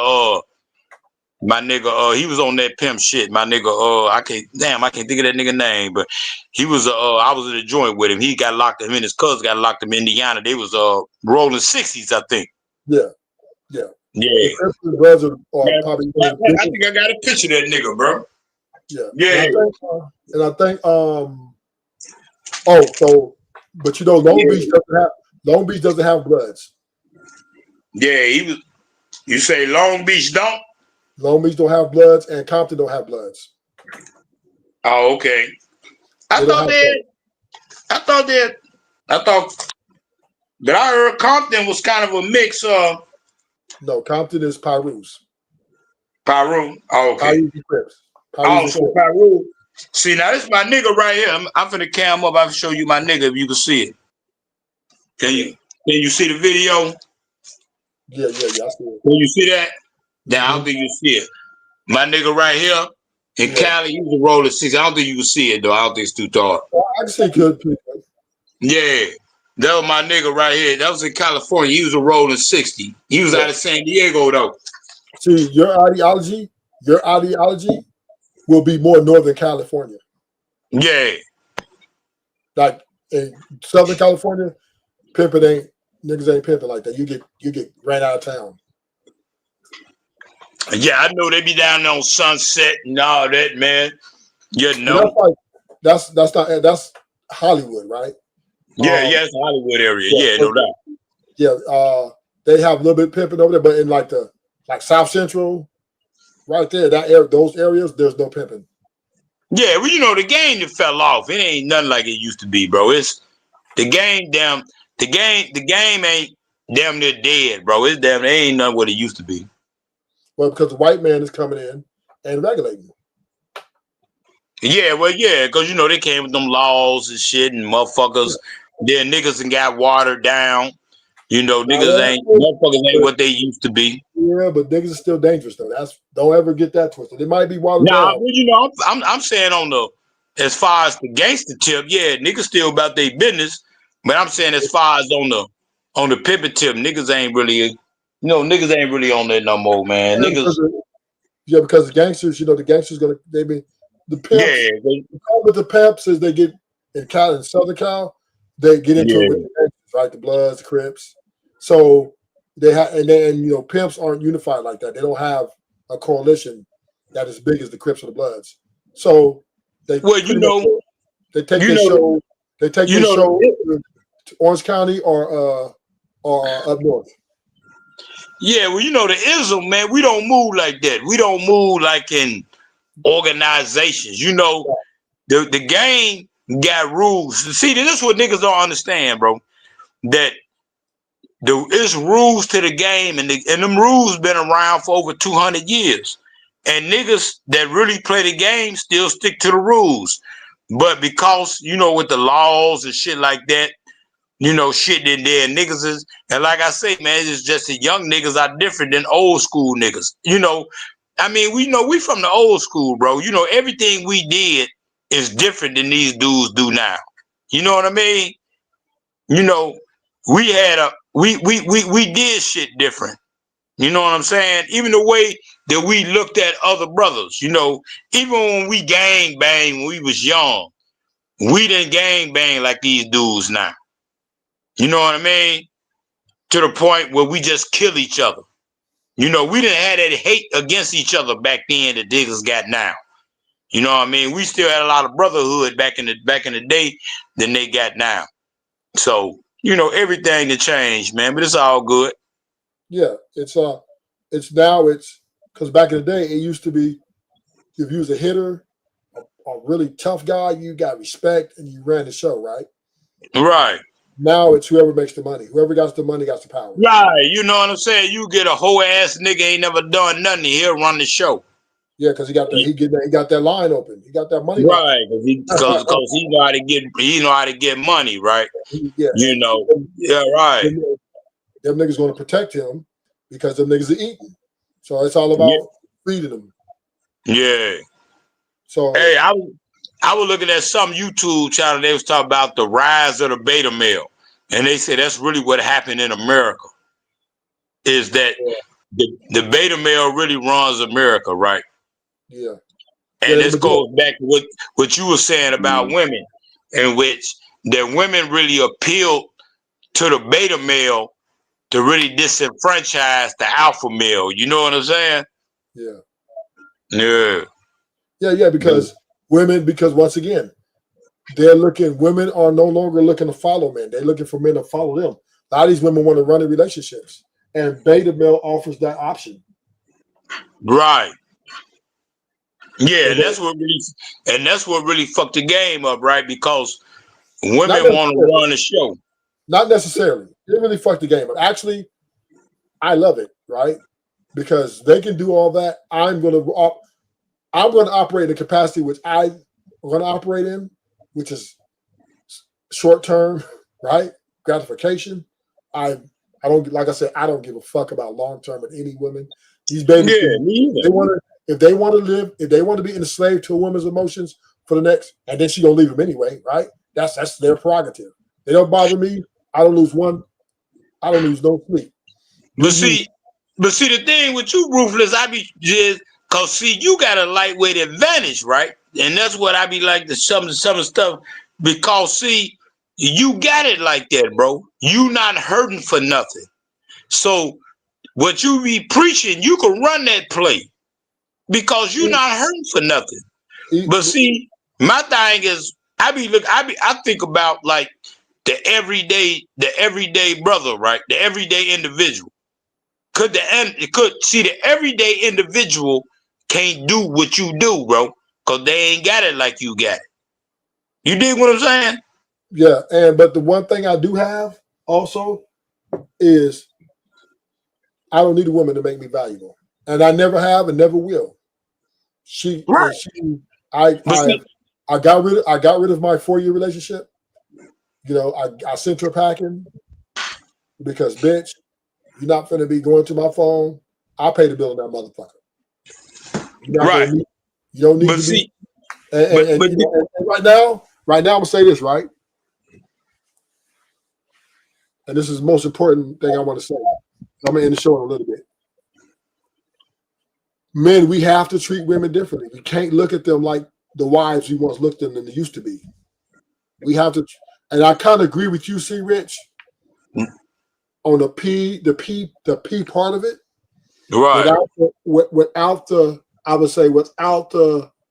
my nigga. He was on that pimp shit. My nigga. I can't think of that nigga name, but he was. I was in a joint with him. He got locked. Him and his cousin got locked in Indiana. They was rolling 60s, I think. Yeah. The Crips and Bloods are probably. I think I got a picture of that nigga, bro. Yeah. And I think but you know Long Beach doesn't have Bloods. Yeah, he was. You say Long Beach don't? Long Beach don't have Bloods, and Compton don't have Bloods. Oh, okay. I thought that I heard Compton was kind of a mix of. No, Compton is Pyrus. Pyru? Oh, okay. Pyru. See, now this is my nigga right here. I'm finna cam up. I can show you my nigga if you can see it. Can you see the video? Yeah, I see it. Can you see that? Now, I don't think you see it. My nigga right here in Cali, he was a roller 6. I don't think you can see it, though. I don't think it's too dark. I can see good. Yeah. That was my nigga right here. That was in California. He was a rolling 60. He was out of San Diego, though. See, your ideology will be more Northern California. Yeah. Like in Southern California, niggas ain't pimping like that. You get ran out of town. Yeah, I know they be down there on Sunset and all that, man. You know. That's Hollywood, right? Yeah, it's the Hollywood area. No doubt. Yeah, they have a little bit pimping over there, but in like South Central, right there, those areas, there's no pimping. Yeah, well, you know, the game that fell off. It ain't nothing like it used to be, bro. It's the game ain't damn near dead, bro. It's damn, it ain't nothing what it used to be. Well, because the white man is coming in and regulating. Yeah, because you know they came with them laws and shit, and motherfuckers, their niggas and got watered down. You know, motherfuckers ain't what they used to be. Yeah, but niggas are still dangerous though. Don't ever get that twisted. It might be watered down. You know, I'm saying on as far as the gangster tip, yeah, niggas still about their business. But I'm saying as far as on the pivot tip, niggas ain't really, niggas ain't really on that no more, man. Niggas, because the gangsters, the gangsters the pimps. yeah, The problem with the pimps is they get in Southern Cal, they get into it with the gangsters, right? The Bloods, the Crips. So they have, and pimps aren't unified like that. They don't have a coalition that is big as the Crips or the Bloods. So they they take their show. They take their show to Orange County or up north. Yeah, well, the ism, man, we don't move like that. We don't move like in organizations. The game got rules. See, this is what niggas don't understand, bro. That it's rules to the game, and them rules been around for over 200 years. And niggas that really play the game still stick to the rules. But because, with the laws and shit like that, shit in there, niggas is, and like I say, man, it's just the young niggas are different than old school niggas. We from the old school, bro. Everything we did is different than these dudes do now. You know what I mean? We had we did shit different. You know what I'm saying? Even the way that we looked at other brothers, even when we gang bang when we was young, we didn't gang bang like these dudes now. You know what I mean? To the point where we just kill each other. We didn't have that hate against each other back then that niggas got now. You know what I mean? We still had a lot of brotherhood back in the day than they got now. So, everything to change, man, but it's all good. Yeah, it's because back in the day, it used to be if you was a hitter, a really tough guy, you got respect and you ran the show, right? Right. Now it's whoever makes the money. Whoever got the money got the power. Right. You know what I'm saying? You get a whole ass nigga ain't never done nothing. He'll run the show. Yeah, because he got that line open. He got that money. Right. Because he know how to get money, right? Yeah. Yeah, right. Them niggas going to protect him because them niggas are eating. So it's all about feeding them. Yeah. So hey, I was looking at some YouTube channel. They was talking about the rise of the beta male, and they said that's really what happened in America. Is that the beta male really runs America, right? Yeah. And this goes back to what you were saying about women, in which that women really appealed to the beta male to really disenfranchise the alpha male. You know what I'm saying? Yeah. Yeah. Yeah, because once again, women are no longer looking to follow men. They're looking for men to follow them. A lot of these women want to run in relationships. And beta male offers that option. Right. Yeah, and that's what really fucked the game up, right? Because women want to run the show. Not necessarily. It really fucked the game up. Actually, I love it, right? Because they can do all that. I'm going to operate in a capacity which I'm going to operate in, which is short term, right? Gratification. I don't, like I said, I don't give a fuck about long term with any women. These babies, if they want to be enslaved to a woman's emotions for the next, and then she gonna leave them anyway, right? That's their prerogative. They don't bother me. I don't lose no sleep. But see, the thing with you, Ruthless, cause see, you got a lightweight advantage, right? And that's what I be like some stuff, because see, you got it like that, bro. You not hurting for nothing. So what you be preaching, you can run that play because you not hurting for nothing. But see, my thing is, I think about like the everyday brother, right? The everyday individual. The everyday individual can't do what you do, bro, because they ain't got it like you got it. You dig what I'm saying? Yeah, but the one thing I do have also is I don't need a woman to make me valuable, and I never have and never will. I got rid of my 4-year relationship. I sent her packing because, bitch, you're not finna be going to my phone. I'll pay the bill on that motherfucker. You don't need to be. And right now, I'm gonna say this, right? And this is the most important thing I want to say. I'm gonna end the show in a little bit. Men, we have to treat women differently. We can't look at them like the wives we once looked at them they used to be. We have to, and I kind of agree with you, C. Rich, on the P part of it. Right. Without the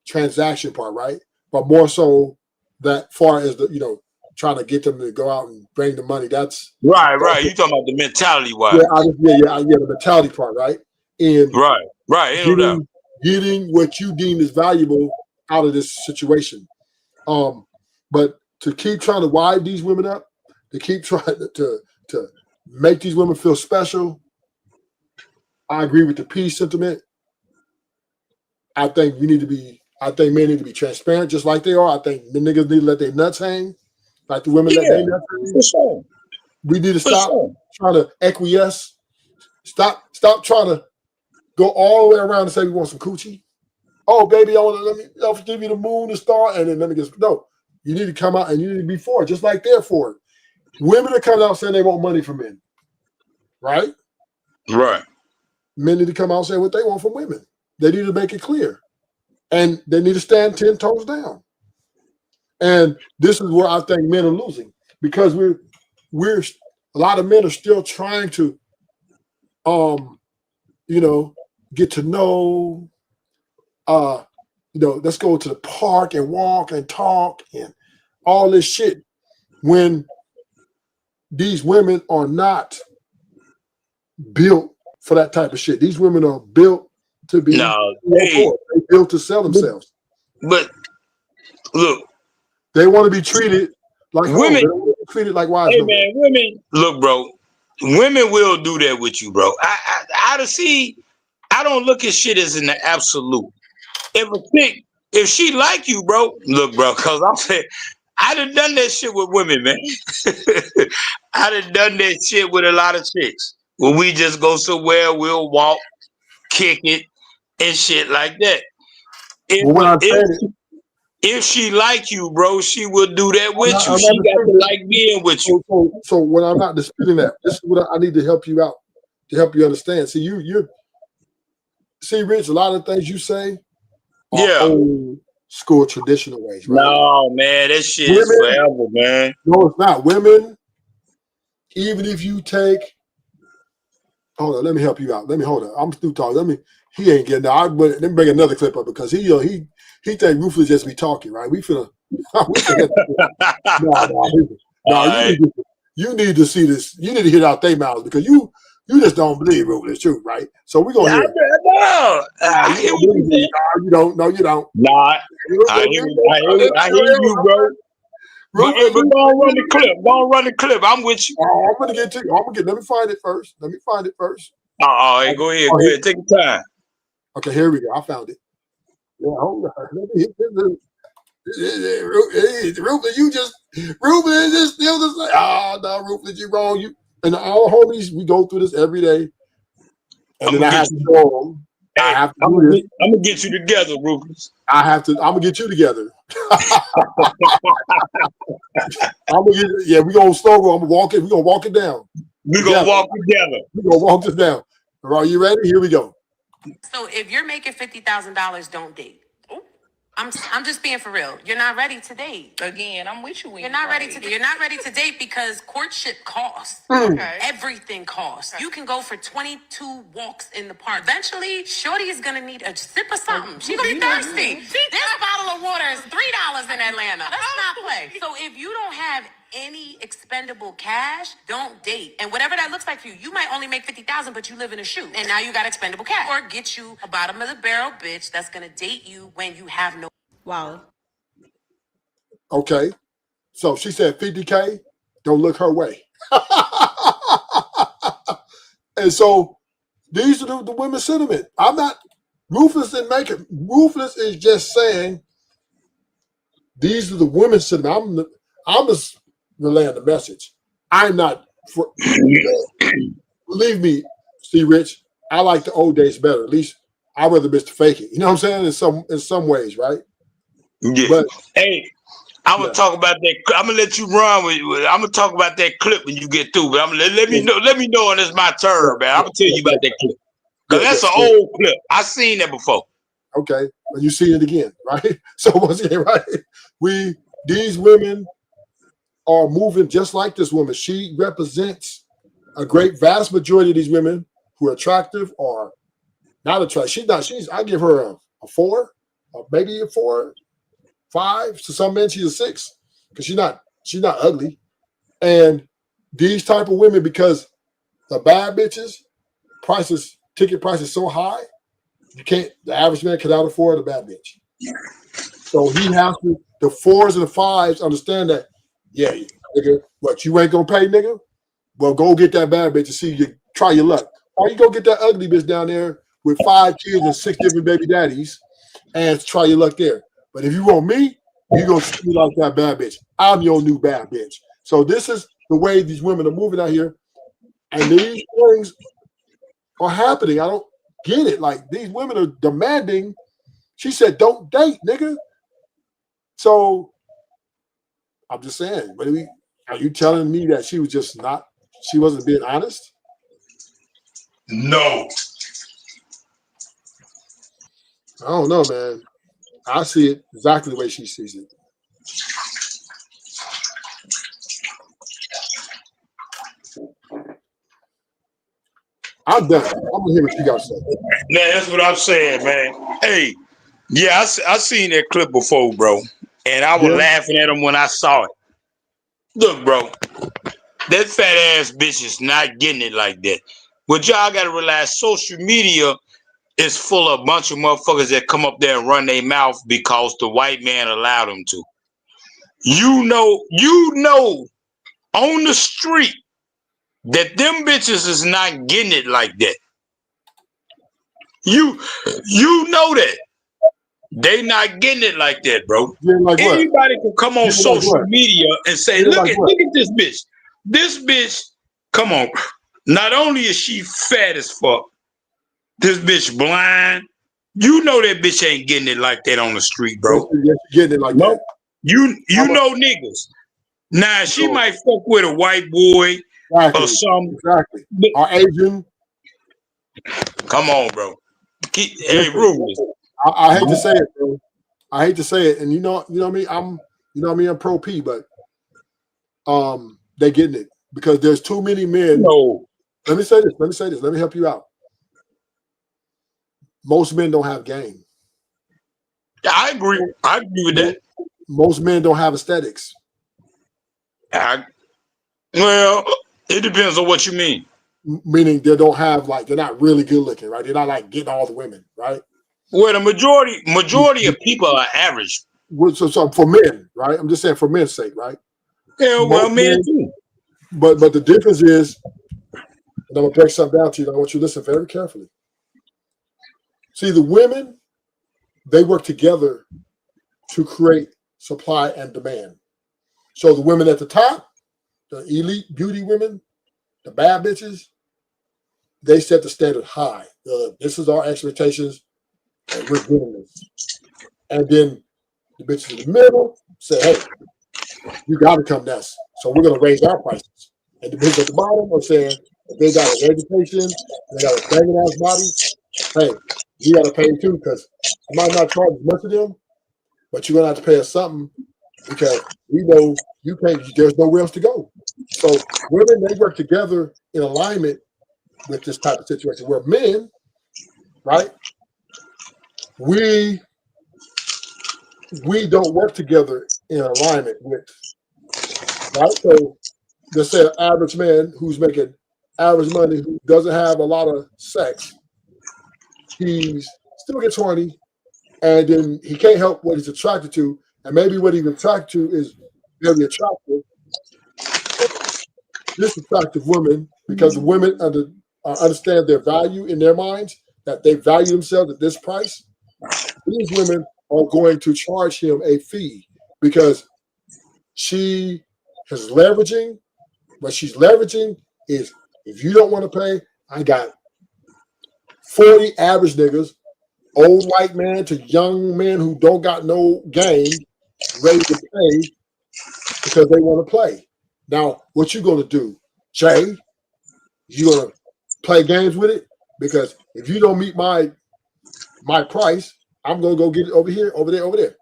transaction part, right? But more so that far as trying to get them to go out and bring the money. That's right. You talking about the mentality wise? The mentality part, right? And right. Getting what you deem is valuable out of this situation. But to keep trying to wire these women up, to keep trying to make these women feel special, I agree with the peace sentiment. I think men need to be transparent just like they are. I think the niggas need to let their nuts hang, like the women let their nuts hang. For sure. We need to stop trying to acquiesce. Stop trying to go all the way around and say we want some coochie. Oh, baby, I'll give you the moon, the star, and then let me get no. You need to come out and you need to be for it, just like they're for it. Women are coming out saying they want money from men, right? Right. Men need to come out and say what they want from women. They need to make it clear. And they need to stand 10 toes down. And this is where I think men are losing because we're a lot of men are still trying to get to know let's go to the park and walk and talk and all this shit when these women are not built for that type of shit. These women are built to be they built to sell themselves. But look, they want to be treated like women. They don't want to be treated like wives. Hey man, women. Look, bro. Women will do that with you, bro. I don't look at shit as an absolute. If she like you, bro, look, bro, because I'm saying I done that shit with women, man. I done that shit with a lot of chicks. When we just go somewhere, we'll walk, kick it, and shit like that. If she like you, bro, she will do that with you. She got to like being with you. So when I'm not disputing that, this is what I need to help you out, to help you understand. See, Rich, a lot of things you say are old school traditional ways, right? No, man, that shit is forever, man. No, it's not. Women, even if you take, hold on, let me help you out. Hold on. I'm still talking. He ain't getting that. Let me bring another clip up because he think Ruthless just be talking, right? We finna you need to see this. You need to hear it out their mouths because you just don't believe Ruthless truth, right? So we're gonna hear it. You don't. No, you don't. Nah, I hear you, bro. But go run the clip. Go run the clip. I'm with you. I'm gonna get to you. Let me find it first. Hey, go ahead. Go ahead. Take your time. Okay, here we go. I found it. Yeah, hold on. Ruthless, Ruthless is still the same. Oh, no, Ruthless, you wrong. You and all homies, we go through this every day. And then I have to show them. I'm gonna get you together, Ruthless. I'm gonna get you together. We're gonna slow go. We're gonna walk it down. We're gonna walk together. We're gonna walk this down. All right, you ready? Here we go. So if you're making $50,000, don't date. I'm just being for real. You're not ready to date. Again, I'm with you. You're not ready to date because courtship costs. Okay. Everything costs. Okay. You can go for 22 walks in the park. Eventually, shorty is gonna need a sip of something. She's gonna be thirsty. This bottle of water is $3 in Atlanta. Let's not play. So if you don't have any expendable cash, don't date. And whatever that looks like for you, you might only make 50,000, but you live in a shoe, and now you got expendable cash. Or get you a bottom of the barrel bitch that's gonna date you when you have no. Wow. Okay, so she said 50K. Don't look her way. And so these are the women's sentiment. I'm not. Ruthless didn't make it. Ruthless is just saying these are the women's sentiment. I'm just relaying the message. I'm not. Believe me, see, Rich. I like the old days better. At least I'd rather bitch to fake it. You know what I'm saying? In some ways, right? Yeah. But hey, I'm gonna talk about that. I'm gonna let you run I'm gonna talk about that clip when you get through. But I'm gonna let me know. Let me know when it's my turn, man. I'm gonna tell you about that clip because that's an old clip. I seen that before. Okay, but you see it again, right? So once again, right? These women are moving just like this woman. She represents a great vast majority of these women who are attractive or not attractive. I give her a 4, or maybe a 4, 5. To some men, she's a 6 because she's not ugly. And these type of women, because the bad bitches ticket prices so high, the average man cannot afford a bad bitch. So he has to, the 4s and the 5s understand that, yeah, nigga, what, you ain't gonna pay, nigga? Well, go get that bad bitch and see you try your luck. Or you go get that ugly bitch down there with 5 kids and 6 different baby daddies and try your luck there. But if you want me, you gonna treat me like that bad bitch. I'm your new bad bitch. So this is the way these women are moving out here. And these things are happening. I don't get it. Like, these women are demanding. She said, don't date, nigga. So I'm just saying, are you telling me that she wasn't being honest? No. I don't know, man. I see it exactly the way she sees it. I'm done. I'm gonna hear what you got to say. Man, that's what I'm saying, man. Hey, yeah, I seen that clip before, bro, and I was laughing at him when I saw it. Look, bro, that fat ass bitch is not getting it like that. But y'all gotta realize social media is full of a bunch of motherfuckers that come up there and run their mouth because the white man allowed them to. You know, on the street that them bitches is not getting it like that. You know that. They not getting it like that, bro. Like anybody can come on social media and say, look at this bitch. This bitch, come on. Not only is she fat as fuck, this bitch blind. You know that bitch ain't getting it like that on the street, bro. Yes, getting it like that. You know niggas. Now she might fuck with a white boy or something. Exactly. Or Asian. Come on, bro. Hey, Rufus. I hate to say it, bro. I hate to say it, and you know me. I'm pro P, but they getting it because there's too many men. No. Let me say this. Let me help you out. Most men don't have game. Yeah, I agree with that. Most men don't have aesthetics. Well, it depends on what you mean. Meaning they don't have they're not really good looking, right? They're not like getting all the women, right? Well, the majority of people are average. So for men, right? I'm just saying for men's sake, right? Yeah, well, men too. But the difference is, and I'm gonna break something down to you. And I want you to listen very carefully. See, the women, they work together to create supply and demand. So the women at the top, the elite beauty women, the bad bitches, they set the standard high. This is our expectations, and we're doing this. And then the bitches in the middle say, hey, you got to come next. So we're going to raise our prices. And the bitches at the bottom are saying, if they got an education, they got a banging ass body, hey, you got to pay too, because I might not charge as much of them, but you're going to have to pay us something because we know you can't, there's nowhere else to go. So women, they work together in alignment with this type of situation where men, right, we don't work together in alignment with, right? So let's say an average man who's making average money, who doesn't have a lot of sex, he's still gets horny, and then he can't help what he's attracted to, and maybe what he's attracted to is very attractive. This attractive woman, because the women understand their value in their minds, that they value themselves at this price, these women are going to charge him a fee because she is leveraging. What she's leveraging is, if you don't want to pay, I got 40 average niggas old white man to young men who don't got no game, ready to pay because they want to play. Now, what you gonna do, Jay? You gonna play games with it? Because if you don't meet my price, I'm gonna go get it over here, over there, over there.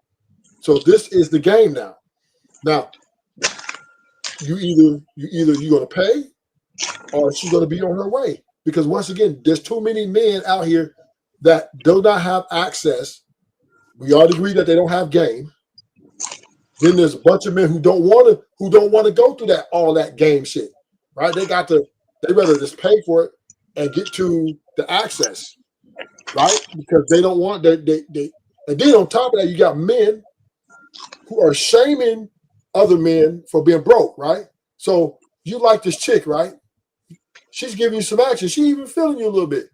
So this is the game now. Now, you're gonna pay, or she's gonna be on her way. Because once again, there's too many men out here that do not have access. We all agree that they don't have game. Then there's a bunch of men who don't want to go through all that game shit, right? They rather just pay for it and get to the access, right? Because they don't want and then on top of that, you got men who are shaming other men for being broke, right? So you like this chick, right? She's giving you some action. She even feeling you a little bit,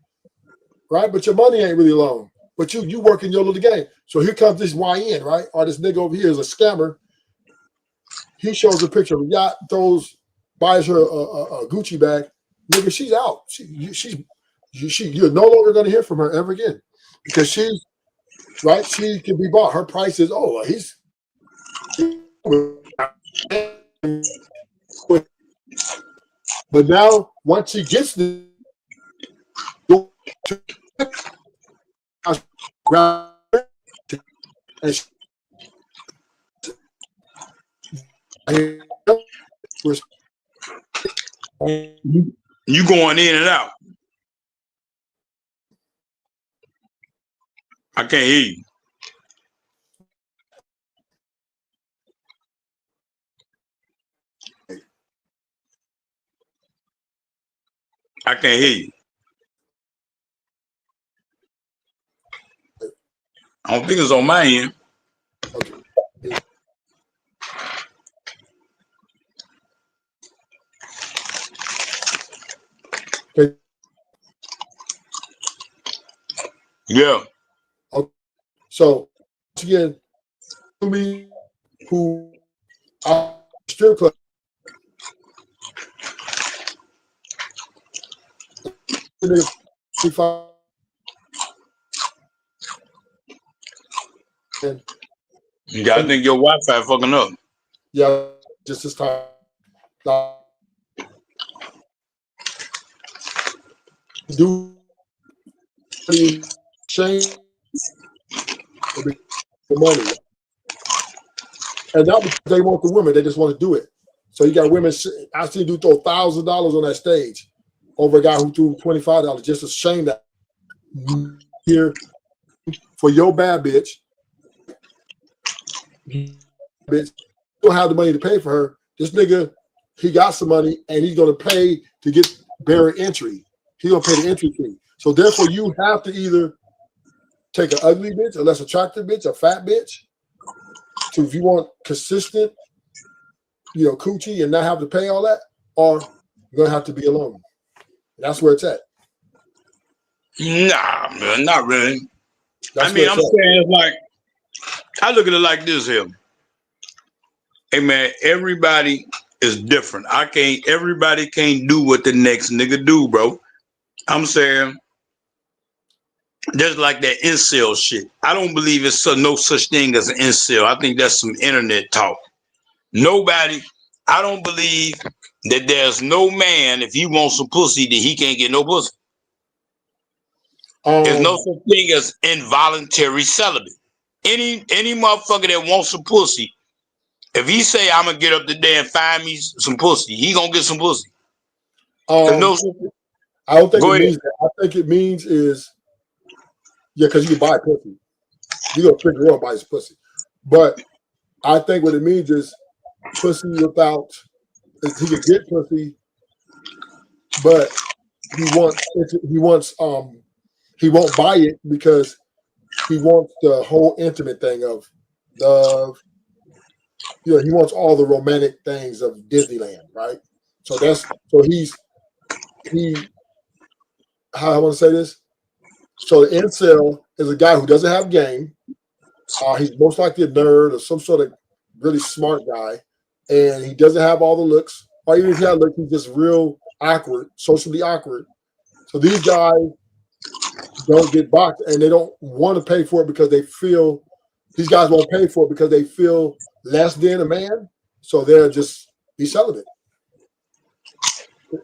right? But your money ain't really long. But you working your little game. So here comes this YN, right? Or this nigga over here is a scammer. He shows a picture of a yacht, buys her a Gucci bag. Nigga, she's out. You're no longer going to hear from her ever again because she's right. She can be bought. Her price is but now once she gets the You going in and out. I can't hear you. I can't hear you. I don't think it's on my end. Okay. Yeah. Okay. So again, me who are strip club. Yeah, I think your Wi-Fi fucking up. Yeah, just this time. Do shame the money, and not because they want the women; they just want to do it. So you got women. I see you throw $1,000 on that stage over a guy who threw $25 just to shame that here for your bad bitch. Bitch, you don't have the money to pay for her. This nigga, he got some money and he's gonna pay to get barrier entry. He's gonna pay the entry fee. So therefore, you have to either take an ugly bitch, a less attractive bitch, a fat bitch. So if you want consistent, coochie and not have to pay all that, or you're gonna have to be alone. That's where it's at. Nah, man, not really. That's I'm saying it's like, I look at it like this here. Hey man, everybody is different. Everybody can't do what the next nigga do, bro. I'm saying, just like that incel shit. I don't believe it's no such thing as an incel. I think that's some internet talk. I don't believe that there's no man, if he wants some pussy, that he can't get no pussy. There's no such thing as involuntary celibate. Any motherfucker that wants some pussy, if he say I'm gonna get up today and find me some pussy, he gonna get some pussy. I don't think it means that. I think it means is because you can buy pussy. You gonna figure out buy his pussy. But I think what it means is pussy without he can get pussy, but he won't buy it because he wants the whole intimate thing of love. He wants all the romantic things of Disneyland, right? So how I want to say this. So the incel is a guy who doesn't have game. He's most likely a nerd or some sort of really smart guy, and he doesn't have all the looks. Or even if he has looks, he's just real awkward, socially awkward. So these guys don't get boxed, and they don't want to pay for it because they feel these guys won't pay for it because they feel less than a man, so they'll just be celibate. You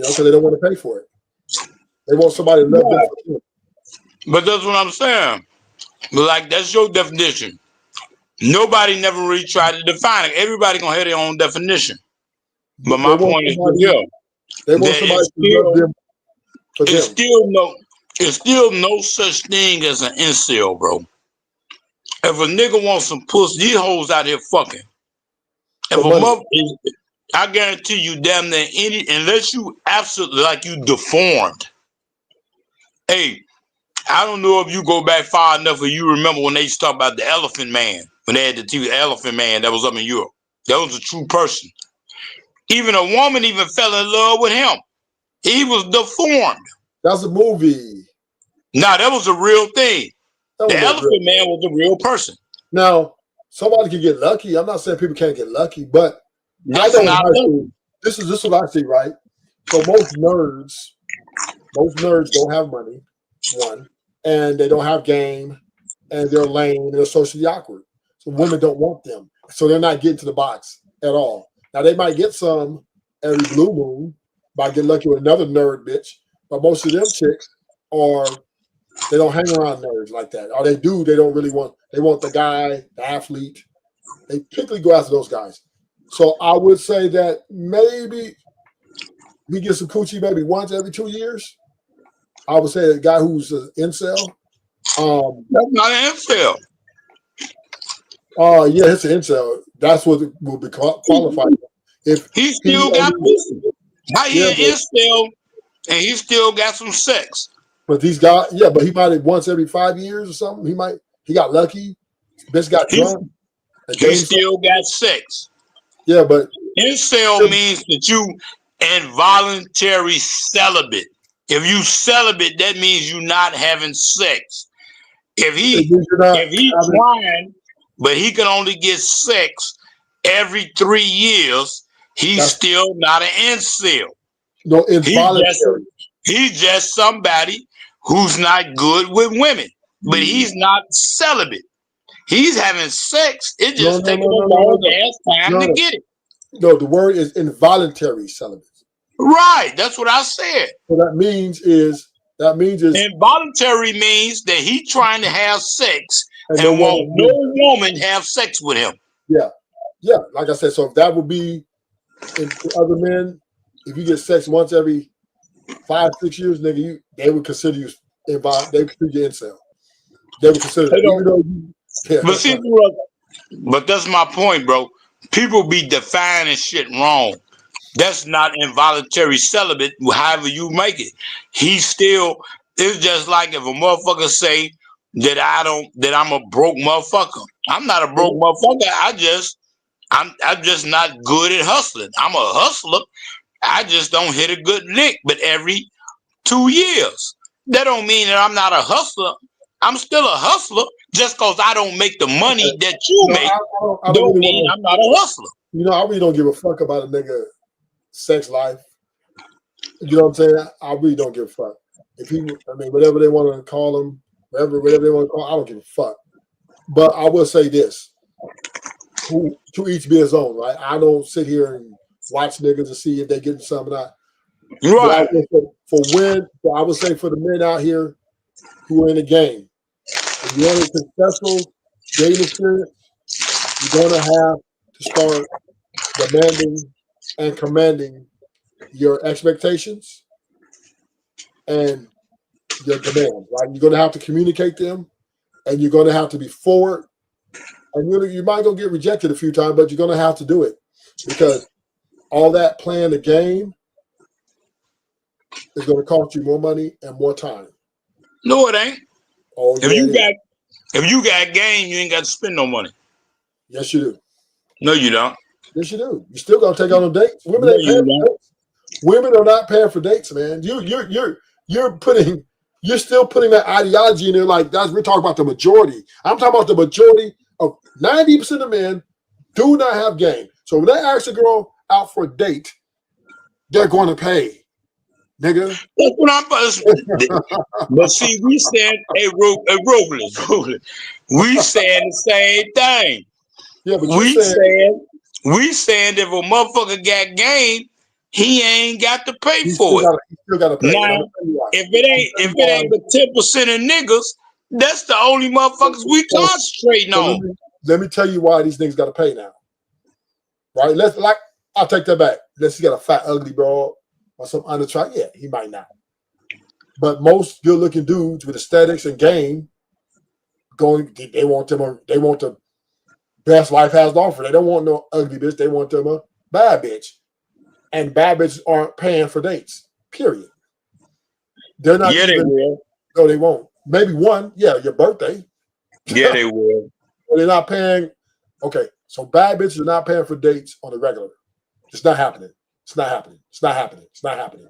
know, because they don't want to pay for it. They want somebody to love them for them. But that's what I'm saying. But like, that's your definition. Nobody never really tried to define it. Everybody gonna have their own definition. But my point is they want somebody to love them for them. It's still no such thing as an incel, bro. If a nigga wants some pussy, these hoes out here fucking. If a mother, I guarantee you, damn near unless you absolutely like you deformed. Hey, I don't know if you go back far enough or you remember when they used to talk about the Elephant Man, when they had the TV Elephant Man that was up in Europe. That was a true person. Even a woman even fell in love with him. He was deformed. That's a movie. Nah, that was a real thing. The Elephant Man was a real person. Now, somebody can get lucky. I'm not saying people can't get lucky, but this is what I see, right? So most nerds don't have money, one, and they don't have game, and they're lame, and they're socially awkward. So women don't want them. So they're not getting to the box at all. Now they might get some every blue moon by getting lucky with another nerd bitch, but most of them chicks they don't hang around nerds like that. Or they do, they don't really want, they want the guy, the athlete. They typically go after those guys. So I would say that maybe we get some coochie maybe once every 2 years. I would say a guy who's an incel. That's not an incel. Yeah, it's an incel. That's what it will be qualified. If he still got pussy. How he an incel and he still got some sex. But these guys, yeah, but he might have once every 5 years or something. He got lucky. Bitch got drunk. He still got sex. Yeah, but incel means that you involuntary celibate. If you celibate, that means you not having sex. If he trying, but he can only get sex every 3 years, he's still not an incel. No, involuntary. He's just somebody who's not good with women, but he's not celibate. He's having sex. It just takes a long ass time to get it. No, the word is involuntary celibate. Right, that's what I said. So that means involuntary means that he trying to have sex and won't no woman have sex with him. Yeah, yeah. Like I said, so if that would be in other men, if you get sex once every 5-6 years, nigga, they would consider you they would consider you incel. They would consider but that's my point, bro. People be defining shit wrong. That's not involuntary celibate, however you make it. It's just like if a motherfucker say that I'm a broke motherfucker. I'm not a broke motherfucker. I'm just not good at hustling. I'm a hustler. I just don't hit a good lick, but every 2 years. That don't mean that I'm not a hustler. I'm still a hustler. Just because I don't make the money that you make, don't mean I'm not a hustler. You know, I really don't give a fuck about a nigga sex life. You know what I'm saying? I really don't give a fuck. If whatever they want to call them, whatever they want to call, I don't give a fuck. But I will say this: to each be his own, right? I don't sit here and watch niggas to see if they getting something or not. Right. I would say for the men out here who are in the game, if you want a successful dating experience, you're gonna have to start demanding and commanding your expectations and your demands, right? You're gonna have to communicate them, and you're gonna have to be forward. And you might go get rejected a few times, but you're gonna have to do it because all that playing the game is gonna cost you more money and more time. No, it ain't. Oh, if you got game, you ain't got to spend no money. Yes, you do. No, you don't. Yes, you do. You still gonna take on them dates. Women ain't paying for dates. Women are not paying for dates, man. You're still putting that ideology in there. Like we're talking about the majority. I'm talking about the majority of 90% of men do not have game. So when they ask a girl out for a date, they're going to pay. nigga. That's what I'm. But see, we saying, hey, Robles, we saying the same thing. Yeah, but we saying if a motherfucker got game, he ain't got to pay for it. He still got to pay. Now, if it ain't but 10% of niggas, that's the only motherfuckers we concentrating on. Let me tell you why these niggas got to pay now. Right? I'll take that back. Unless he got a fat, ugly broad or some undertrack, yeah, he might not. But most good-looking dudes with aesthetics and game, they want the best life has to offer. They don't want no ugly bitch. They want them a bad bitch. And bad bitches aren't paying for dates. Period. They're not. Yeah, they will. No, they won't. Maybe one. Yeah, your birthday. Yeah, they will. They're not paying. Okay, so bad bitches are not paying for dates on the regular. It's not happening. It's not happening. It's not happening. It's not happening.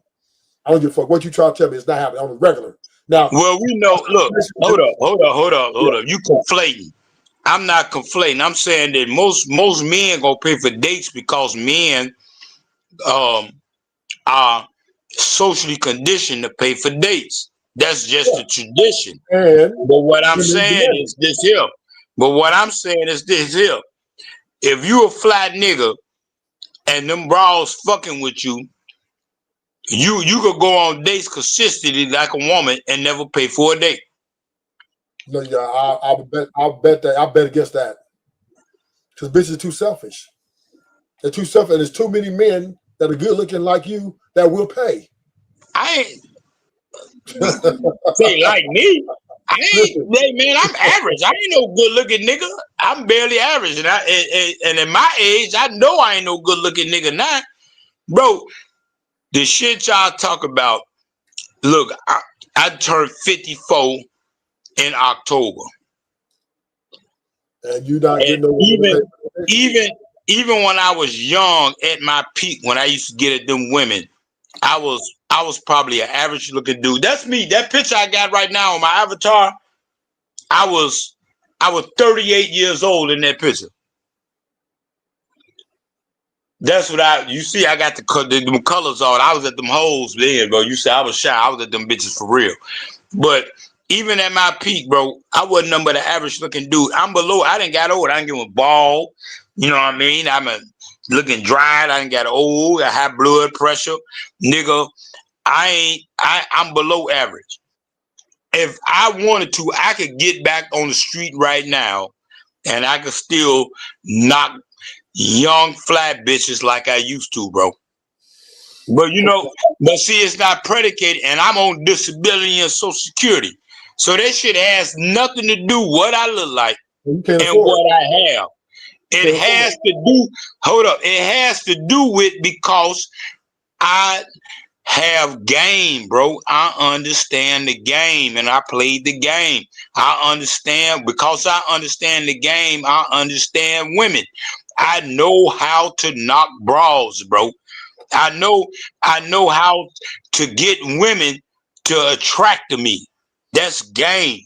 I don't give a fuck what you try to tell me. It's not happening on the regular. Now, well, we know. Look, hold up. You conflating. I'm not conflating. I'm saying that most men gonna pay for dates because men are socially conditioned to pay for dates. That's just the tradition. But what I'm saying is this here. If you a flat nigga and them bras fucking with you, you could go on dates consistently like a woman and never pay for a date. No, yeah, I'll bet against that. Because bitches are too selfish. They're too selfish, and there's too many men that are good looking like you that will pay. I ain't say like me. I ain't, man. I'm average. I ain't no good looking nigga. I'm barely average, and at my age, I know I ain't no good looking nigga now, bro. The shit y'all talk about. Look, I turned 54 in October. And you not getting no even when I was young at my peak, when I used to get at them women, I was probably an average looking dude. That's me. That picture I got right now on my avatar, I was 38 years old in that picture. That's what you see. I got them colors on. I was at them holes then, bro. You see, I was shy. I was at them bitches for real. But even at my peak, bro, I wasn't nothing but an average looking dude. I'm below. I didn't got old. I didn't get a bald. You know what I mean? I'm looking dried. I didn't got old. I had blood pressure, nigga. I'm below average. If I wanted to, I could get back on the street right now, and I could still knock young flat bitches like I used to, bro. But see, it's not predicated, and I'm on disability and Social Security. So that shit has nothing to do what I look like and what I have. It has to do with because I have game, bro. I understand the game and I played the game. I understand because I understand the game, I understand women. I know how to knock bras, bro. I know how to get women to attract to me. That's game.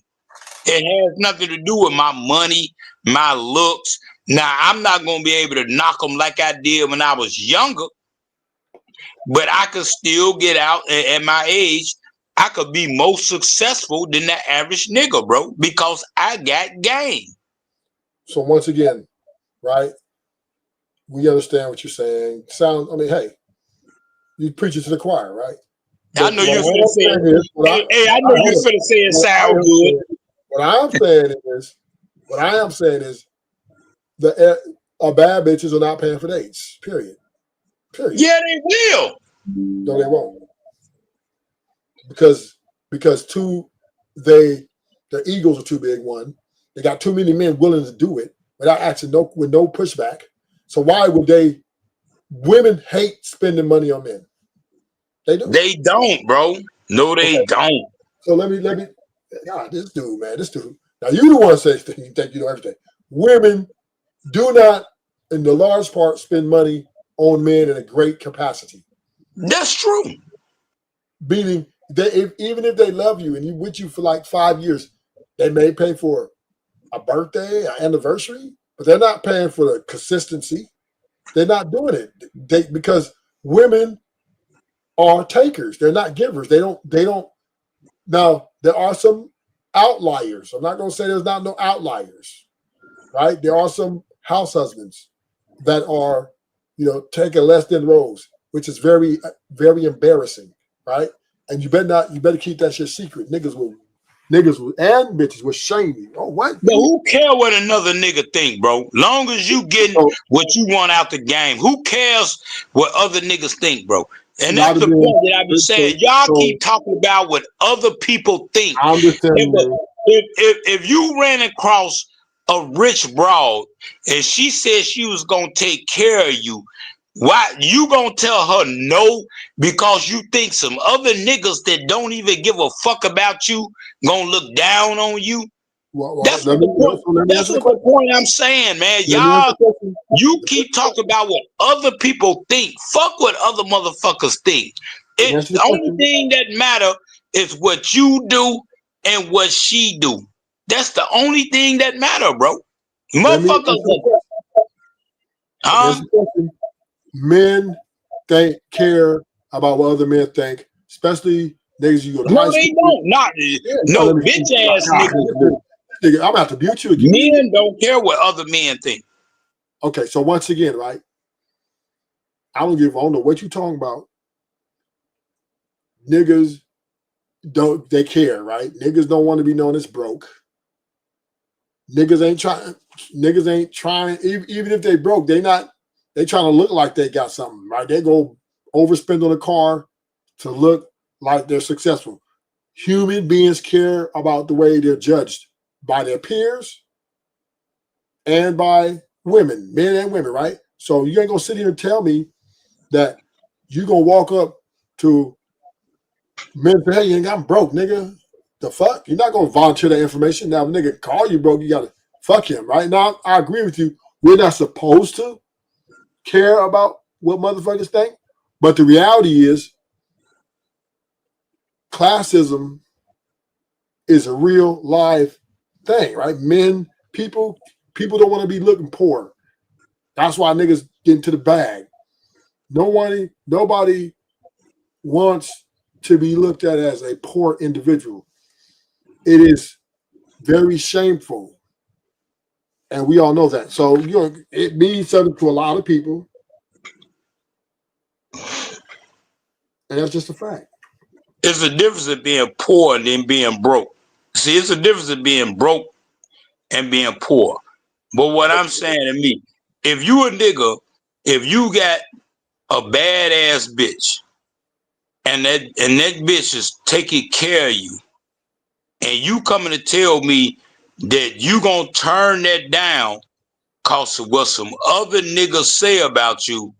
It has nothing to do with my money, my looks. Now, I'm not going to be able to knock them like I did when I was younger, but I could still get out at my age. I could be more successful than the average nigga, bro, because I got game. So once again, right, we understand what you're saying. Hey, you preach it to the choir, right? I know you're finna say it. I know you're finna say it sound good. What I am saying is bad bitches are not paying for dates. Period. Yeah, they will. No, they won't. Because their egos are too big. One, they got too many men willing to do it without asking with no pushback. So why would women hate spending money on men? They do. They don't, bro. No, they don't. So let me. God, this dude. Now you the one say you think you know everything. Women do not, in the large part, spend money on men in a great capacity. That's true. Meaning, even if they love you and you with you for like 5 years, they may pay for a birthday, an anniversary, but they're not paying for the consistency. They're not doing it because women are takers. They're not givers. They don't. Now, there are some outliers. I'm not going to say there's not no outliers, right? There are some house husbands that are, taking less than roles, which is very, very embarrassing, right? And you better keep that shit secret. Niggas will, and bitches will shame you. Oh, what? But who care what another nigga think, bro? Long as you getting what you want out the game, who cares what other niggas think, bro? And that's the point that I be saying. Y'all keep talking about what other people think. I'm just telling you. If you ran across a rich broad and she said she was gonna take care of you, why you gonna tell her no? Because you think some other niggas that don't even give a fuck about you gonna look down on you? That's what the point I'm saying, man. Y'all, you keep talking about what other people think. Fuck what other motherfuckers think. The only thing that matter is what you do and what she do. That's the only thing that matter, bro. Motherfuckers. Men care about what other men think, especially niggas you go to high school. No, they don't. Not no bitch ass niggas. I'm about to mute you again. Men don't care what other men think. Okay, so once again, right? I don't know what you talking about. Niggas they care, right? Niggas don't want to be known as broke. Niggas ain't trying, even if they broke, they trying to look like they got something, right? They go overspend on a car to look like they're successful. Human beings care about the way they're judged by their peers and by women, men and women, right? So you ain't gonna sit here and tell me that you gonna walk up to men and say, hey, I'm broke, nigga. The fuck? You're not gonna volunteer that information. Now, if a nigga call you broke, you gotta fuck him, right? Now, I agree with you. We're not supposed to care about what motherfuckers think, but the reality is classism is a real live thing, right? People don't want to be looking poor. That's why niggas get into the bag. Nobody wants to be looked at as a poor individual. It is very shameful. And we all know that. So, it means something to a lot of people. And that's just a fact. It's a difference in being poor and then being broke. See, it's a difference in being broke and being poor. But what I'm saying to me, if you a nigga, if you got a badass bitch and that bitch is taking care of you, and you coming to tell me that you gonna turn that down cause of what some other niggas say about you,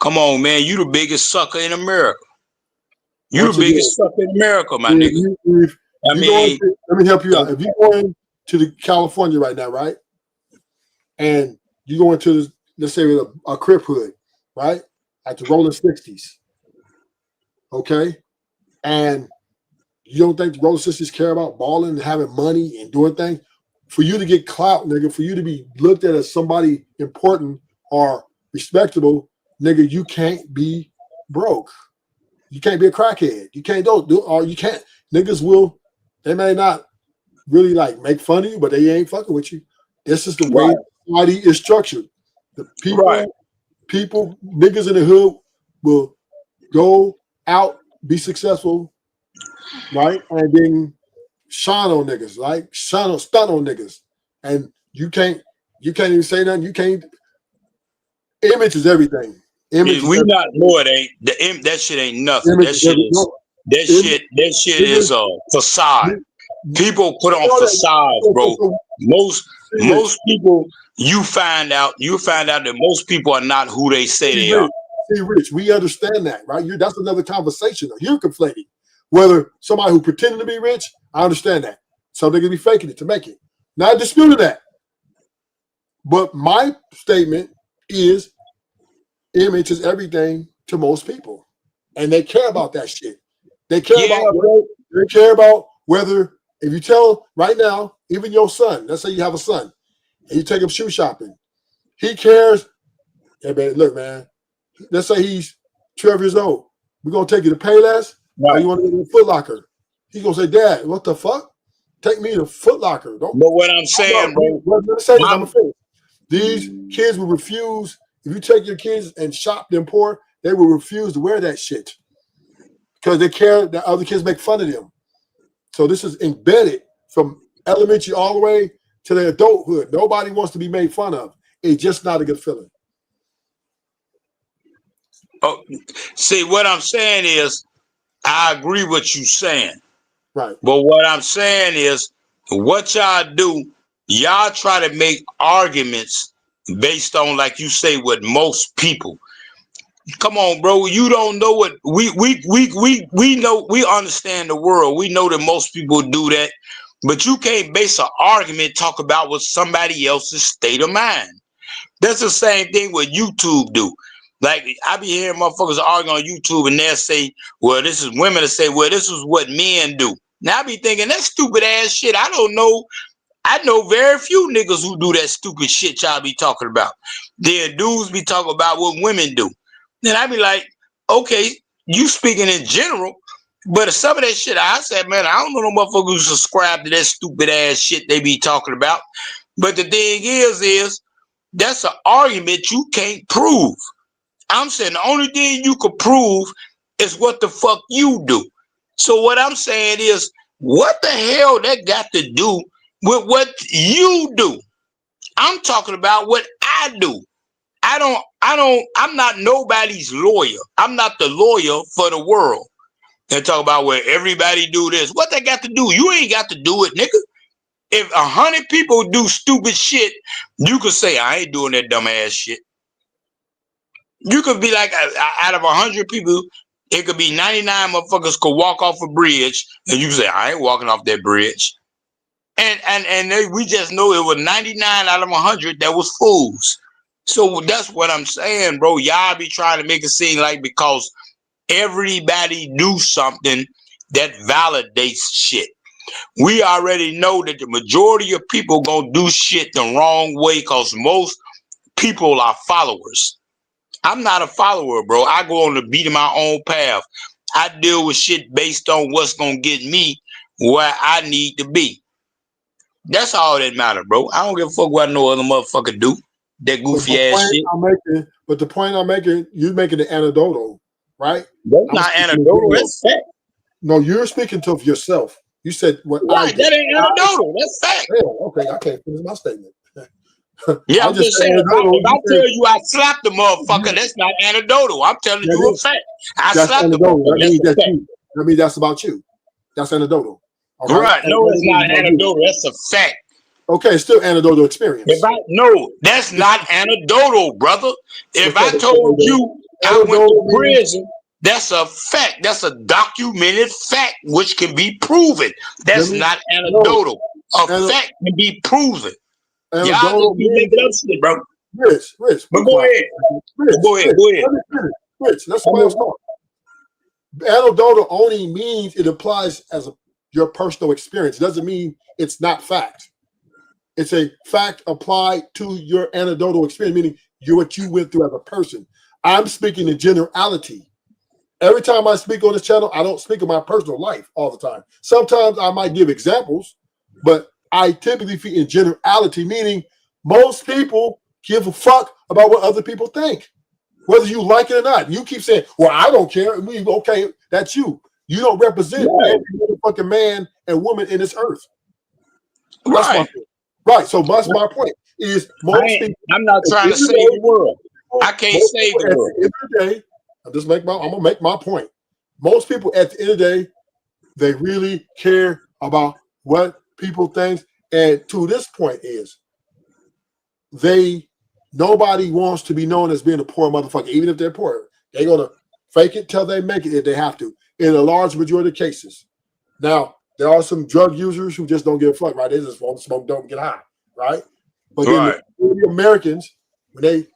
come on, man, you the biggest sucker in America. You the biggest sucker in America, my nigga. Let me help you out. If you're going to California right now, right? And you go into, let's say, a Crip hood, right? Like the Rolling 60s. Okay? And you don't think the Rolling 60s care about balling and having money and doing things? For you to get clout, nigga, for you to be looked at as somebody important or respectable, nigga, you can't be broke. You can't be a crackhead. You can't or you can't. Niggas they may not really like make fun of you, but they ain't fucking with you. This is the way society is structured. The people, niggas in the hood will go out, be successful, right? And then shine on niggas, like stunt on niggas. And you can't even say nothing. You can't. Image is everything. Not know it ain't. That shit ain't nothing. That shit is a facade. People put on facades, bro. Most people, you find out that most people are not who they say they are. See, Rich, we understand that, right? That's another conversation. You're conflating whether somebody who pretended to be rich. I understand that. Some niggas be faking it to make it. Not disputing that. But my statement is image is everything to most people. And they care about that shit. They care about whether, if you tell right now, even your son, let's say you have a son, and you take him shoe shopping, he cares. Hey, man, look, man, let's say he's 12 years old. We're gonna take you to Payless, or you want to go to Foot Locker? He's gonna say, Dad, what the fuck? Take me to Foot Locker. Don't. But what I'm saying, bro. Let me say this. I'm gonna finish. These kids will refuse. If you take your kids and shop them poor, they will refuse to wear that shit because they care that other kids make fun of them. So this is embedded from elementary all the way to the adulthood. Nobody wants to be made fun of. It's just not a good feeling. Oh, see, what I'm saying is, I agree with you saying. Right. But what I'm saying is, what y'all do, y'all try to make arguments based on, like you say, with most people. Come on, bro. You don't know what we know. We understand the world. We know that most people do that, but you can't base an argument talk about what somebody else's state of mind. That's the same thing what YouTube do. Like I be hearing motherfuckers arguing on YouTube, and they'll say, "Well, this is women." To say, "Well, this is what men do." Now I be thinking that stupid ass shit. I don't know. I know very few niggas who do that stupid shit y'all be talking about. Then dudes be talking about what women do. Then I be like, okay, you speaking in general, but some of that shit I said, man, I don't know no motherfuckers who subscribe to that stupid ass shit they be talking about. But the thing is that's an argument you can't prove. I'm saying the only thing you could prove is what the fuck you do. So what I'm saying is, what the hell that got to do with what you do? I'm talking about what I do. I'm not nobody's lawyer. I'm not the lawyer for the world. They talk about where everybody do this. What they got to do? You ain't got to do it, nigga. If 100 people do stupid shit, you could say, I ain't doing that dumb ass shit. You could be like, out of 100 people, it could be 99 motherfuckers could walk off a bridge, and you say, I ain't walking off that bridge. We just know it was 99 out of 100 that was fools. So that's what I'm saying, bro. Y'all be trying to make it seem like because everybody do something that validates shit. We already know that the majority of people gonna do shit the wrong way because most people are followers. I'm not a follower, bro. I go on the beat of my own path. I deal with shit based on what's gonna get me where I need to be. That's all that matter, bro. I don't give a fuck what no other motherfucker do. That goofy ass shit. But the point I'm making, you're making it anecdotal, right? That's not anecdotal. That's fact. No, you're speaking to yourself. You said what I Right, that ain't anecdotal. That's fact. Yeah, okay, I can't finish my statement. Yeah, I'm just saying, if I tell you I slapped the motherfucker, that's not anecdotal. I'm telling you a fact. I slapped the motherfucker. That means that's about you. That's anecdotal. Okay? Right. No, it's not anecdotal. That's a fact. Okay, it's still anecdotal experience. No, that's not anecdotal, brother. If I told you I went to prison, that's a fact. That's a documented fact which can be proven. That's not anecdotal. A fact can be proven. Y'all just be making up shit, bro. Rich. But go ahead. Go ahead. Rich, that's why I was talking. Anecdotal only means it applies as your personal experience. It doesn't mean it's not fact. It's a fact applied to your anecdotal experience, meaning what you went through as a person. I'm speaking in generality. Every time I speak on this channel, I don't speak of my personal life all the time. Sometimes I might give examples, but I typically speak in generality, meaning most people give a fuck about what other people think, whether you like it or not. You keep saying, well, I don't care. Okay, that's you. You don't represent every motherfucking man and woman in this earth. Right. Right. So that's my point. Is most people, I'm not trying to save the world. I can't save the world. At the end of the day, I'm gonna make my point. Most people at the end of the day, they really care about what people think. And to this point is nobody wants to be known as being a poor motherfucker, even if they're poor. They're gonna fake it till they make it if they have to, in a large majority of cases. Now, there are some drug users who just don't give a fuck, right? They just want to smoke, don't get high, right? But then the Americans, when they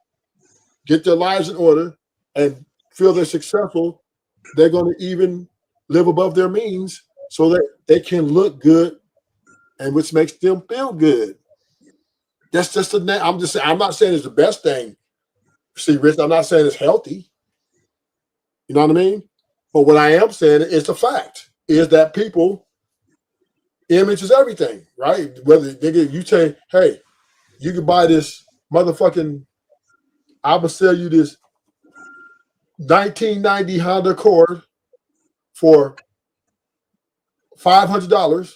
get their lives in order and feel they're successful, they're going to even live above their means so that they can look good, and which makes them feel good. That's just I'm just saying, I'm not saying it's the best thing. See, Rich, I'm not saying it's healthy. You know what I mean? But what I am saying is the fact is that people, image is everything, right? Whether nigga, you say, hey, you can buy this motherfucking, I will sell you this 1990 Honda Accord for $500,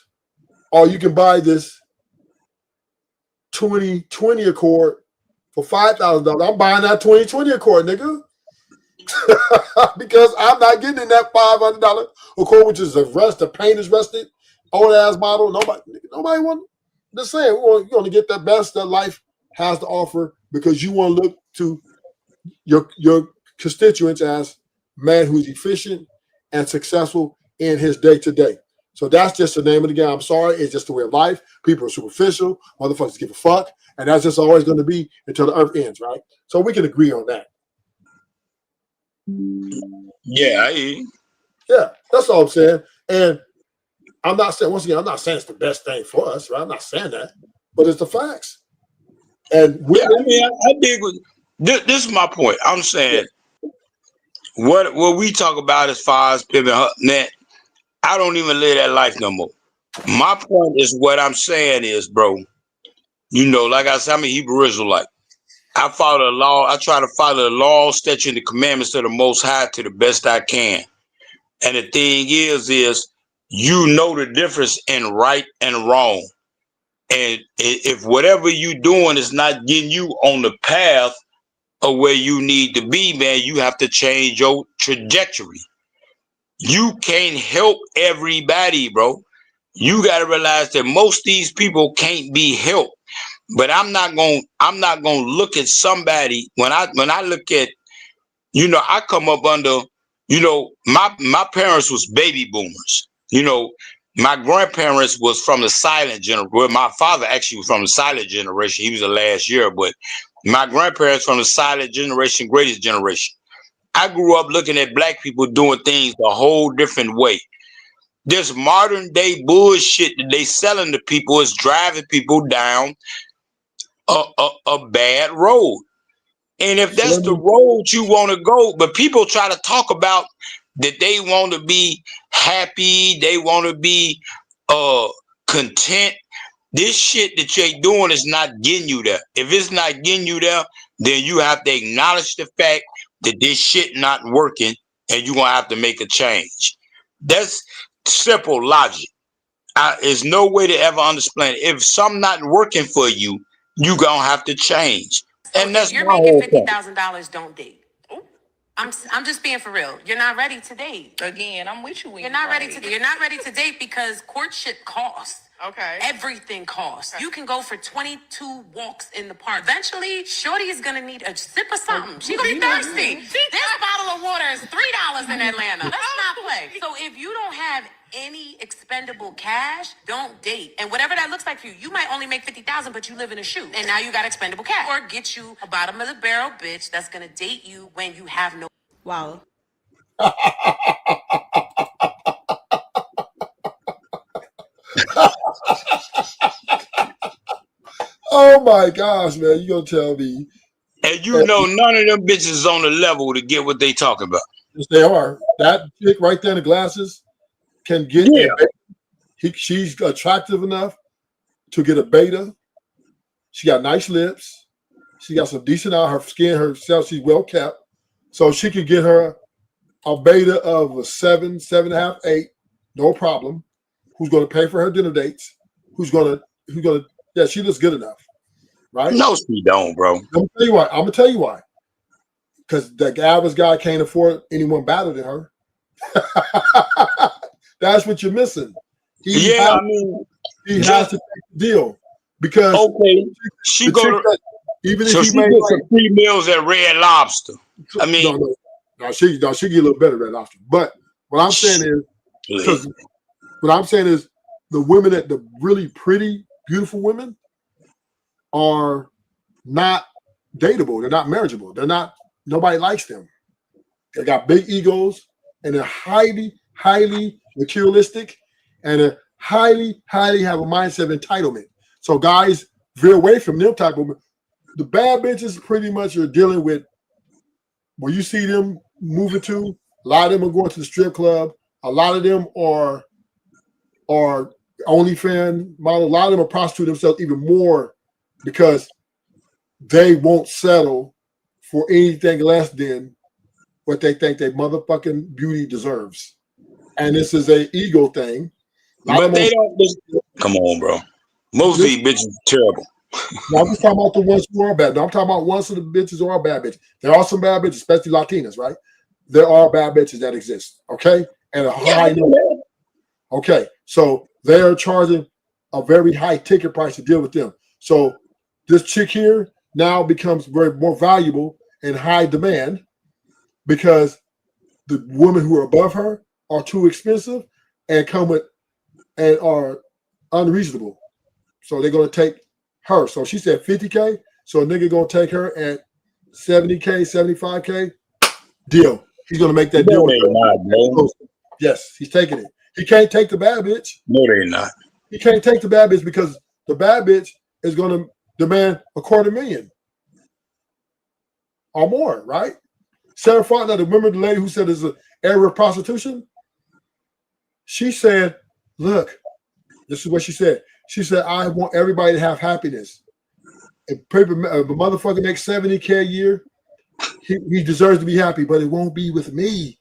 or you can buy this 2020 Accord for $5,000. I'm buying that 2020 Accord, nigga. Because I'm not getting in that $500 Accord, which is the paint is rusted, old ass model. Nobody want. Just saying, you want to get the best that life has to offer because you want to look to your constituents as man who's efficient and successful in his day to day. So that's just the name of the game. I'm sorry, it's just the way of life. People are superficial. Motherfuckers give a fuck, and that's just always going to be until the earth ends, right? So we can agree on that. Yeah, yeah, that's all I'm saying. And I'm not saying, once again, I'm not saying it's the best thing for us, right? I'm not saying that, but it's the facts. And yeah, I mean, I dig with this is my point. I'm saying what we talk about as far as pimping her, man, I don't even live that life no more. My point is what I'm saying is, bro, you know, like I said, I'm a Hebrew Israelite. I follow the law. I try to follow the law, statutes, and the commandments of the Most High to the best I can. And the thing is you know the difference in right and wrong. And if whatever you doing is not getting you on the path of where you need to be, man, you have to change your trajectory. You can't help everybody, bro. You got to realize that most of these people can't be helped. But I'm not gonna look at somebody when I look at, you know, I come up under, you know, my parents was baby boomers. You know, my grandparents was from the silent generation. Well, my father actually was from the silent generation. He was the last year, but my grandparents from the silent generation, greatest generation. I grew up looking at black people doing things a whole different way. This modern day bullshit that they selling to people is driving people down a bad road. And if that's the road you want to go, but people try to talk about that they want to be happy, they want to be content. This shit that you're doing is not getting you there. If it's not getting you there, then you have to acknowledge the fact that this shit not working and you're going to have to make a change. That's simple logic. There's no way to ever understand it. If something not working for you, you gonna have to change. And that's You're my making whole point. $50,000. Don't date. I'm just being for real. You're not ready to date. Again, I'm with you. You're not ready to. You're not ready to date because courtship costs. Okay. Everything costs. Okay. You can go for 22 walks in the park. Eventually, shorty is gonna need a sip of something. She's gonna be thirsty. This bottle of water is $3 in Atlanta. Let's not play. So if you don't have any expendable cash, don't date. And whatever that looks like for you, you might only make 50,000, but you live in a shoe, and now you got expendable cash. Or get you a bottom of the barrel bitch that's gonna date you when you have no. Wow. Oh my gosh, man! You gonna tell me? And you know, none of them bitches on the level to get what they talking about. Yes, they are. That chick right there in the glasses can get. Yeah. She's attractive enough to get a beta. She got nice lips. She got some decent out. Her skin, herself, she's well kept, so she could get her a beta of a 7, 7.5, 8, no problem. Who's going to pay for her dinner dates? Who's gonna? Yeah, she looks good enough, right? No, she don't, bro. I'm gonna tell you why. I'm gonna tell you why. Because the average guy can't afford anyone better than her. That's what you're missing. He has to take the deal because she go to even so if she he made gets some free meals at Red Lobster. I mean, no, she get a little better Red Lobster. But what I'm saying is, the women that the really pretty, beautiful women are not dateable. They're not marriageable. They're not. Nobody likes them. They got big egos and they're highly, highly materialistic, and they're highly, highly have a mindset of entitlement. So guys veer away from them type of. The bad bitches pretty much are dealing with where you see them moving to A lot of them are going to the strip club. A lot of them are OnlyFans model. A lot of them are prostituting themselves even more because they won't settle for anything less than what they think their motherfucking beauty deserves. And this is a ego thing. But they don't. Come on, bro. Most of these bitches are terrible. No, I'm just talking about the ones who are bad. No, I'm talking about ones of the bitches who are bad bitches. There are some bad bitches, especially Latinas, right? There are bad bitches that exist, okay? And a high number. Okay, so they are charging a very high ticket price to deal with them. So this chick here now becomes very more valuable in high demand because the women who are above her are too expensive and come with and are unreasonable. So they're gonna take her. So she said 50K. So a nigga gonna take her at 70K, 75K. Deal. He's gonna make that deal with her. Not, bro. Yes, he's taking it. He can't take the bad bitch. No, they're not. He can't take the bad bitch because the bad bitch is gonna demand $250,000 or more, right? Sarah Faulkner, remember the lady who said there's an area of prostitution? She said, look, this is what she said. She said, I want everybody to have happiness. If a motherfucker makes 70K a year, he deserves to be happy, but it won't be with me.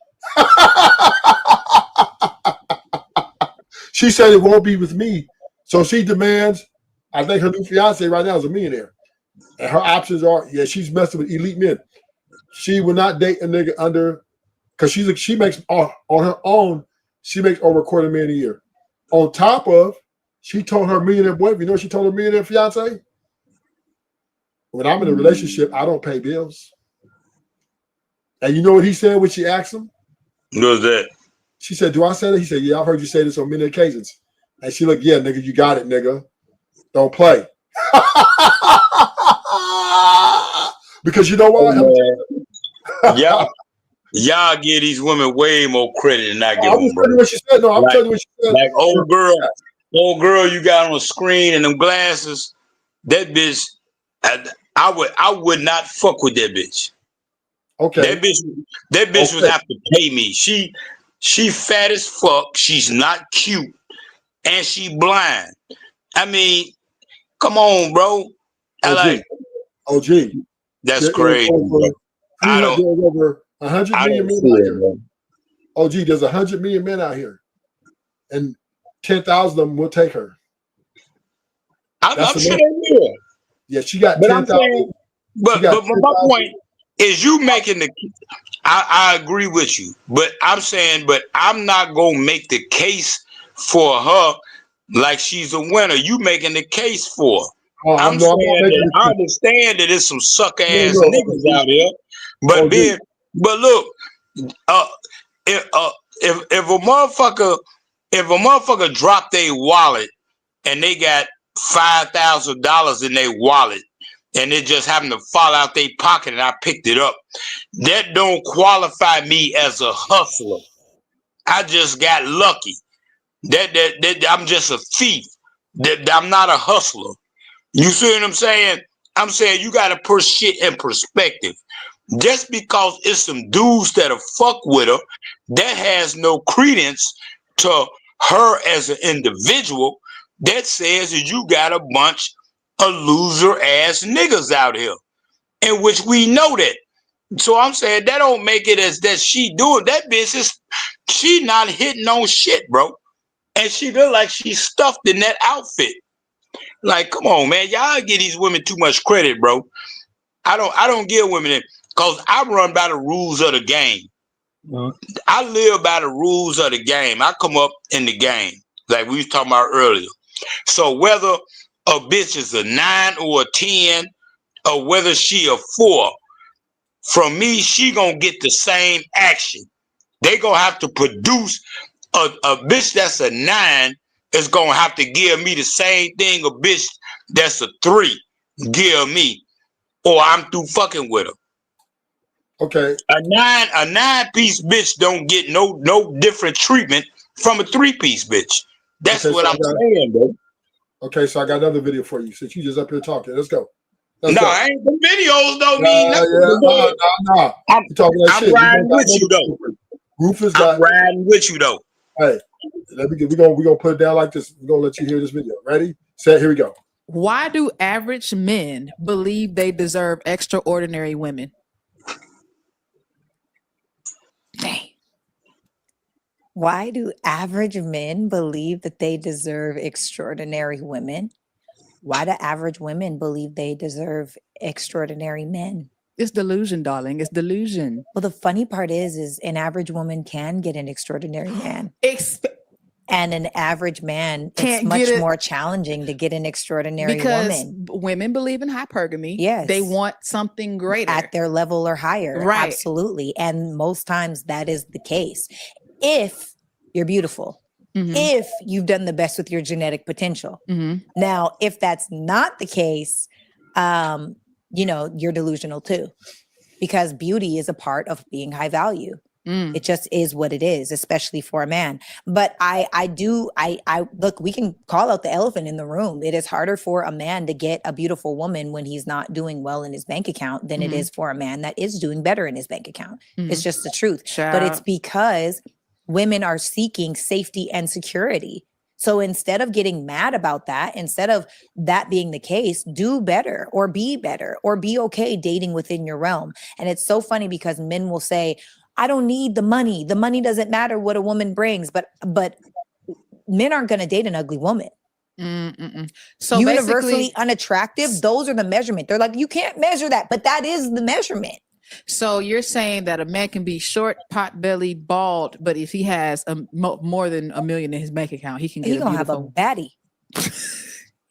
She said it won't be with me. So she demands, I think her new fiance right now is a millionaire. And her options are, yeah, she's messing with elite men. She will not date a nigga under, because she makes on her own, she makes over $250,000 a year. On top of, she told her millionaire boyfriend, you know what she told her millionaire fiance? When I'm in a relationship, I don't pay bills. And you know what he said when she asked him? What was that? She said, do I say that? He said, yeah, I've heard you say this on many occasions. And she looked, yeah, nigga, you got it, nigga. Don't play. Because you know what? Y'all give these women way more credit than I give I'm them, just telling you what she said. No, I'm telling you what she said. Like old girl you got on the screen and them glasses, that bitch, I would not fuck with that bitch. Okay. That bitch would have to pay me. She fat as fuck. She's not cute, and she blind. I mean, come on, bro. OG. That's crazy. Bro. There's over 100 million men out here. OG, there's 100 million men out here, and 10,000 of them will take her. I'm sure they will. Yeah, she got 10,000. But my point is, you making the. I agree with you, but I'm saying, but I'm not gonna make the case for her like she's a winner. You making the case for her. I understand that there's some suck ass niggas out here, but look, if a motherfucker drop their wallet and they got $5,000 in their wallet and it just happened to fall out their pocket and I picked it up, that don't qualify me as a hustler. I just got lucky. That I'm just a thief. That I'm not a hustler. You see what I'm saying? I'm saying you gotta put shit in perspective. Just because it's some dudes that'll fuck with her, that has no credence to her as an individual. That says that you got a bunch of loser ass niggas out here, in which we know that. So I'm saying that don't make it as that she doing that business. She not hitting on shit, bro, and she look like she's stuffed in that outfit. Like, come on, man, y'all give these women too much credit, bro. I don't give women it because I run by the rules of the game. I live by the rules of the game. I come up in the game like we was talking about earlier. So whether a bitch is a 9 or a 10, or whether she a 4, from me, she gonna get the same action. They gonna have to produce a bitch that's a 9 is gonna have to give me the same thing a bitch that's a 3 give me, or I'm through fucking with her. Okay. A 9-piece bitch don't get no different treatment from a 3-piece bitch. That's what I'm saying, bro. Okay, so I got another video for you. Since you just up here talking, let's go. No, ain't the videos don't mean nothing. No. I'm riding with you though. Rufus I'm riding with you though. Hey, we're gonna put it down like this. We're gonna let you hear this video. Ready? Set. Here we go. Why do average men believe they deserve extraordinary women? Why do average men believe that they deserve extraordinary women? Why do average women believe they deserve extraordinary men? It's delusion, darling. It's delusion. Well, the funny part is an average woman can get an extraordinary man. And an average man, it's much more challenging to get an extraordinary because woman. Women believe in hypergamy. Yes. They want something greater. At their level or higher. Right. Absolutely. And most times that is the case. If you're beautiful, if you've done the best with your genetic potential. Now, if that's not the case, you're delusional too, because beauty is a part of being high value. It just is what it is, especially for a man. But I look, we can call out the elephant in the room. It is harder for a man to get a beautiful woman when he's not doing well in his bank account than it is for a man that is doing better in his bank account. It's just the truth. But it's because women are seeking safety and security. So instead of getting mad about that, instead of that being the case, do better or be okay dating within your realm. And it's so funny because men will say, I don't need the money. The money doesn't matter what a woman brings, but men aren't going to date an ugly woman. So universally unattractive, those are the measurement. They're like, you can't measure that, but that is the measurement. So you're saying that a man can be short, pot-bellied, bald, but if he has more than $1 million in his bank account, he can get. He's gonna have a baddie,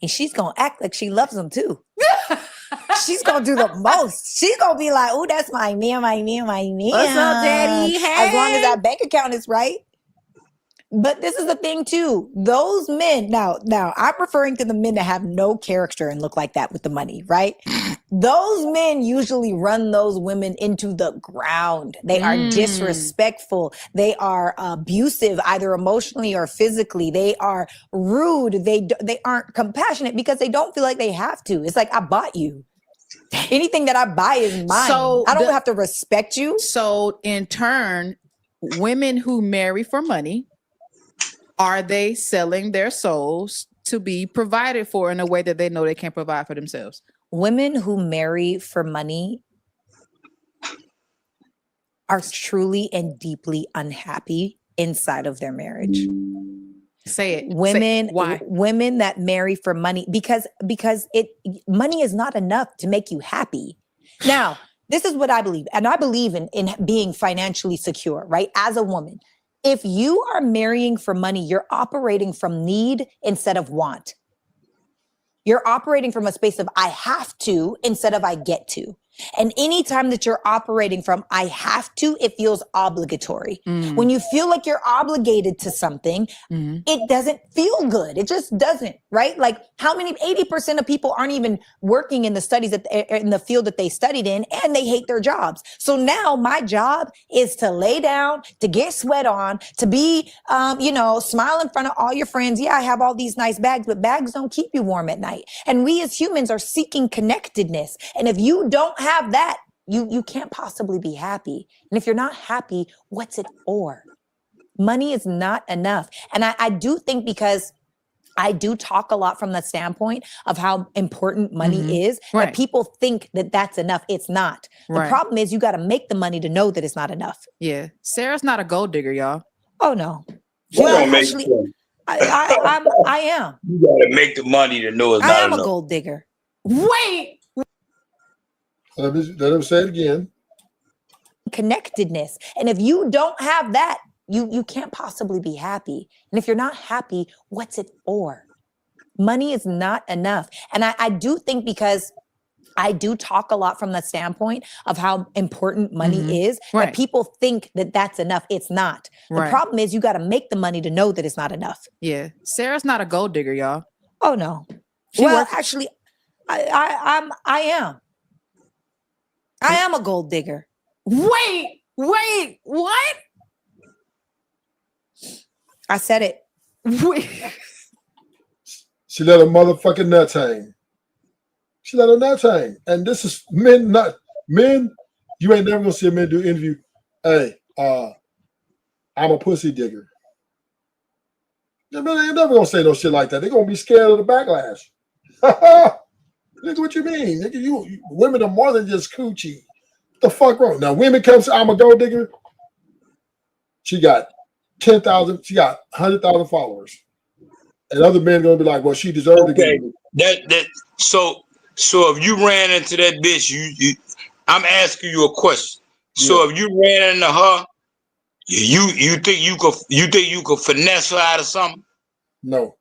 and she's gonna act like she loves him too. She's gonna do the most. She's gonna be like, "Oh, that's my man, my man, my man. What's up, daddy? Hey." As long as that bank account is right." But this is the thing too. Those men, now I'm referring to the men that have no character and look like that with the money, right? Those men usually run those women into the ground. They are disrespectful. They are abusive, either emotionally or physically. They are rude. They aren't compassionate because they don't feel like they have to. It's like, I bought you. Anything that I buy is mine. So I don't have to respect you. So in turn, women who marry for money, are they selling their souls to be provided for in a way that they know they can't provide for themselves? Women who marry for money are truly and deeply unhappy inside of their marriage. Say it. Why? Women that marry for money because money is not enough to make you happy. Now, this is what I believe, and I believe in being financially secure, right? As a woman, if you are marrying for money, you're operating from need instead of want. You're operating from a space of I have to instead of I get to. And anytime that you're operating from I have to, it feels obligatory. When you feel like you're obligated to something, it doesn't feel good. It just doesn't, right? Like 80% of people aren't even working in the studies in the field that they studied in, and they hate their jobs. So now my job is to lay down, to get sweat on, to be, smile in front of all your friends. Yeah, I have all these nice bags, but bags don't keep you warm at night. And we as humans are seeking connectedness. And if you don't have that, you can't possibly be happy. And if you're not happy, what's it for? Money is not enough. And I do think, because I do talk a lot from the standpoint of how important money is, that people think that that's enough. It's not. The problem is you got to make the money to know that it's not enough. Yeah. Sarah's not a gold digger, y'all. Oh, no. Well, actually, I am. You got to make the money to know it's not enough. I am a gold digger. Wait. Let him say it again. Connectedness. And if you don't have that, you can't possibly be happy. And if you're not happy, what's it for? Money is not enough. And I do think, because I do talk a lot from the standpoint of how important money is, that people think that that's enough. It's not. The problem is you got to make the money to know that it's not enough. Yeah. Sarah's not a gold digger, y'all. Oh, no. Actually, I am. I am a gold digger. Wait, what? I said it. Wait. She let her motherfucking nuts hang. She let her nuts hang. And this is men, you ain't never gonna see a man do interview. Hey, I'm a pussy digger. They're never gonna say no shit like that. They're gonna be scared of the backlash. Nigga, what you mean? Nigga, you women are more than just coochie. What the fuck wrong? Now, women come say I'm a gold digger. She got 10,000, she got 100,000 followers. And other men gonna be like, well, she deserved to get it. So if you ran into that bitch, you I'm asking you a question. So if you ran into her, you think you could finesse her out of something? No.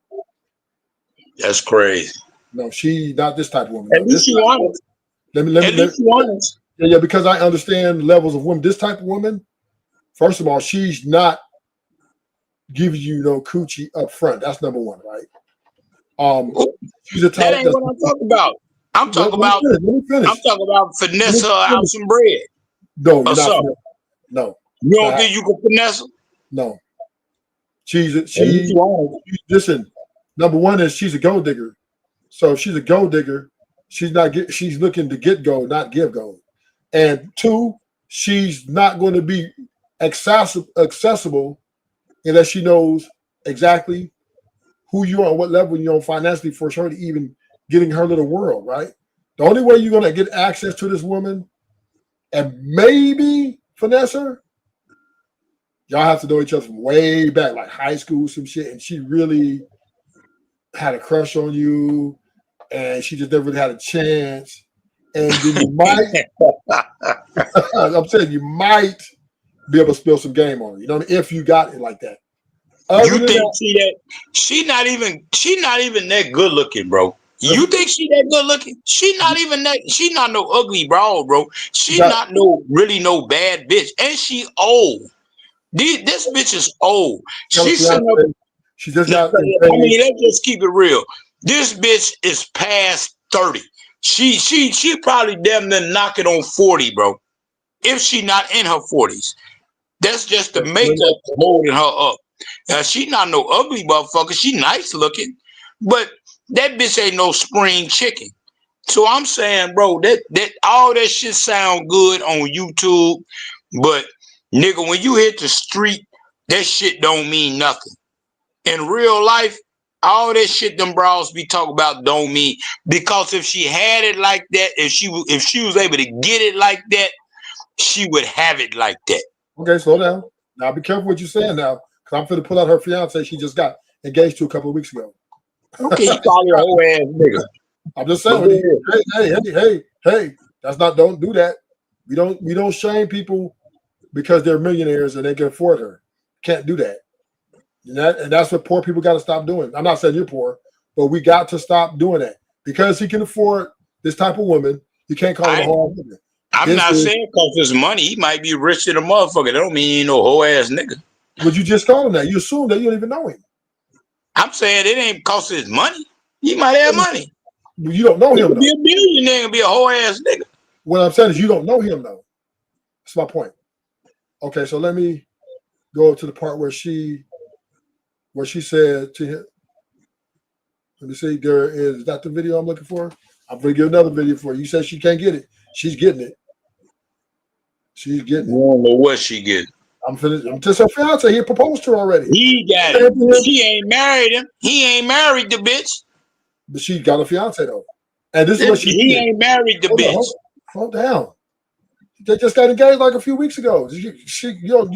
That's crazy. No, she not this type of woman. At least you honest. At least you honest. Yeah, because I understand levels of women. This type of woman, first of all, she's not giving you no coochie up front. That's number one, right? She's a type that ain't what I'm talking about. I'm talking about. I'm talking about finesse her out some bread. No, you're not. No. You don't think you can finesse her? No. Listen. Number one is she's a gold digger. So if she's a gold digger, she's looking to get gold, not give gold. And two, she's not going to be accessible unless she knows exactly who you are, what level you're on financially for her to even get in her little world, right? The only way you're going to get access to this woman and maybe finesse her, y'all have to know each other from way back, like high school, some shit, and she really had a crush on you, and she just never really had a chance. And then you might, I'm saying you might be able to spill some game on her, you know, if you got it like that. You think she not even that good looking, bro? You think she that good looking? She not even that. She not no ugly broad, bro. She not no bad bitch, and she old. This bitch is old. She's sitting up. She just got. I mean, let's just keep it real. This bitch is past 30. She probably damn near knocking on 40, bro. If she not in her 40s, that's just the makeup holding her up. She not no ugly motherfucker. She nice looking, but that bitch ain't no spring chicken. So I'm saying, bro, that all that shit sound good on YouTube, but nigga, when you hit the street, that shit don't mean nothing. In real life, all that shit them bras be talking about don't mean, because if she had it like that, if she was able to get it like that, she would have it like that. Okay, slow down. Now be careful what you're saying now, because I'm finna pull out her fiance she just got engaged to a couple of weeks ago. Okay, you call her a whole ass nigga. I'm just saying, hey, that's not, don't do that. We don't shame people because they're millionaires and they can afford her. Can't do that. And that's what poor people got to stop doing. I'm not saying you're poor, but we got to stop doing that. Because he can afford this type of woman, you can't call him a whole nigga. I'm not saying because it's money. He might be rich than a motherfucker. That don't mean he ain't no whole ass nigga. But you just called him that. You assume that you don't even know him. I'm saying it ain't because of his money. He might have money. You don't know him. Be a billionaire and be a whole ass nigga. What I'm saying is you don't know him though. That's my point. Okay, so let me go to the part where she said to him. Let me see. There is that the video I'm looking for. I'm gonna give another video for you. You said she can't get it. She's getting it. She's getting it. I don't know what she getting. I'm just her fiance. He proposed to her already. He got it. She ain't married him. He ain't married the bitch. But she got a fiance though. And this is what He ain't married the bitch. Hold down. They just got engaged like a few weeks ago. You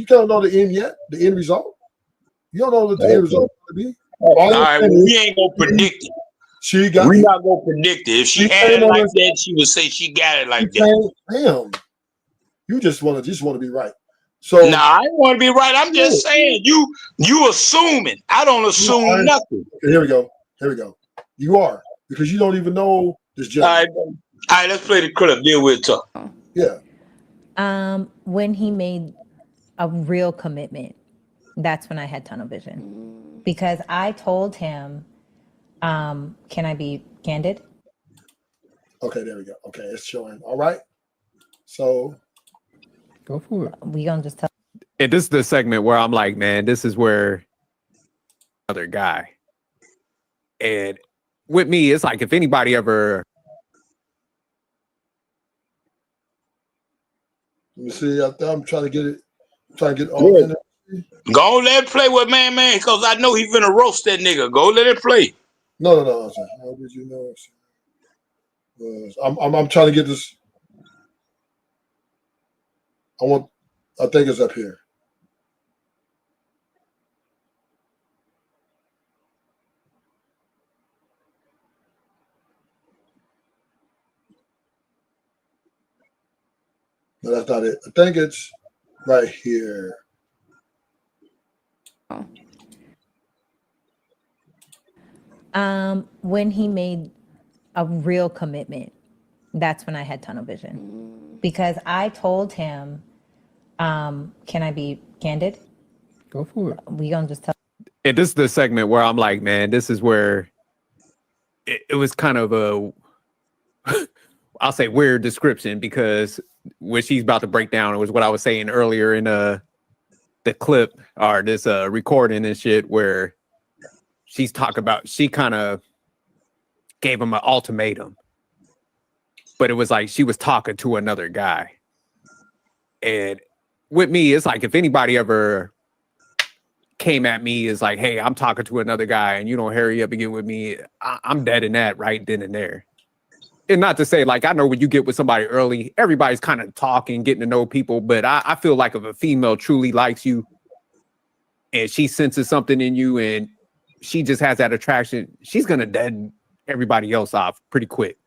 can't know the end yet. The end result. You don't know what the end result is going to be. All right, we ain't gonna predict it. We not gonna predict it. If she had it like that, she would say she got it like that. Damn. You just want to be right. So nah, I don't want to be right. I'm just saying you assuming. I don't assume nothing. Okay, here we go. You are, because you don't even know this gentleman. All right, let's play the clip. Deal with it. Yeah. When he made a real commitment, that's when I had tunnel vision. Because I told him, can I be candid? Okay, there we go. Okay, it's showing. All right. So go for it. We gonna just tell. And this is the segment where I'm like, man, this is where other guy. And with me, it's like if anybody ever. Let me see. I'm trying to get it. All in there. Go let it play with man, because I know he finna roast that nigga. Go let it play. No. How did you know? I'm trying to get this. I think it's up here. No, that's not it. I think it's right here. When he made a real commitment, that's when I had tunnel vision. Because I told him, can I be candid? Go for it. We gonna just tell. And this is the segment where I'm like, man, this is where it was kind of a, I'll say weird description, because what she's about to break down was what I was saying earlier in the clip or this recording and shit, where she's talking about, she kind of gave him an ultimatum, but it was like she was talking to another guy. And with me, it's like if anybody ever came at me is like, hey, I'm talking to another guy and you don't hurry up and get with me, I'm dead in that right then and there. And not to say, like, I know when you get with somebody early, everybody's kind of talking, getting to know people, but I feel like if a female truly likes you and she senses something in you and she just has that attraction, she's gonna dead everybody else off pretty quick.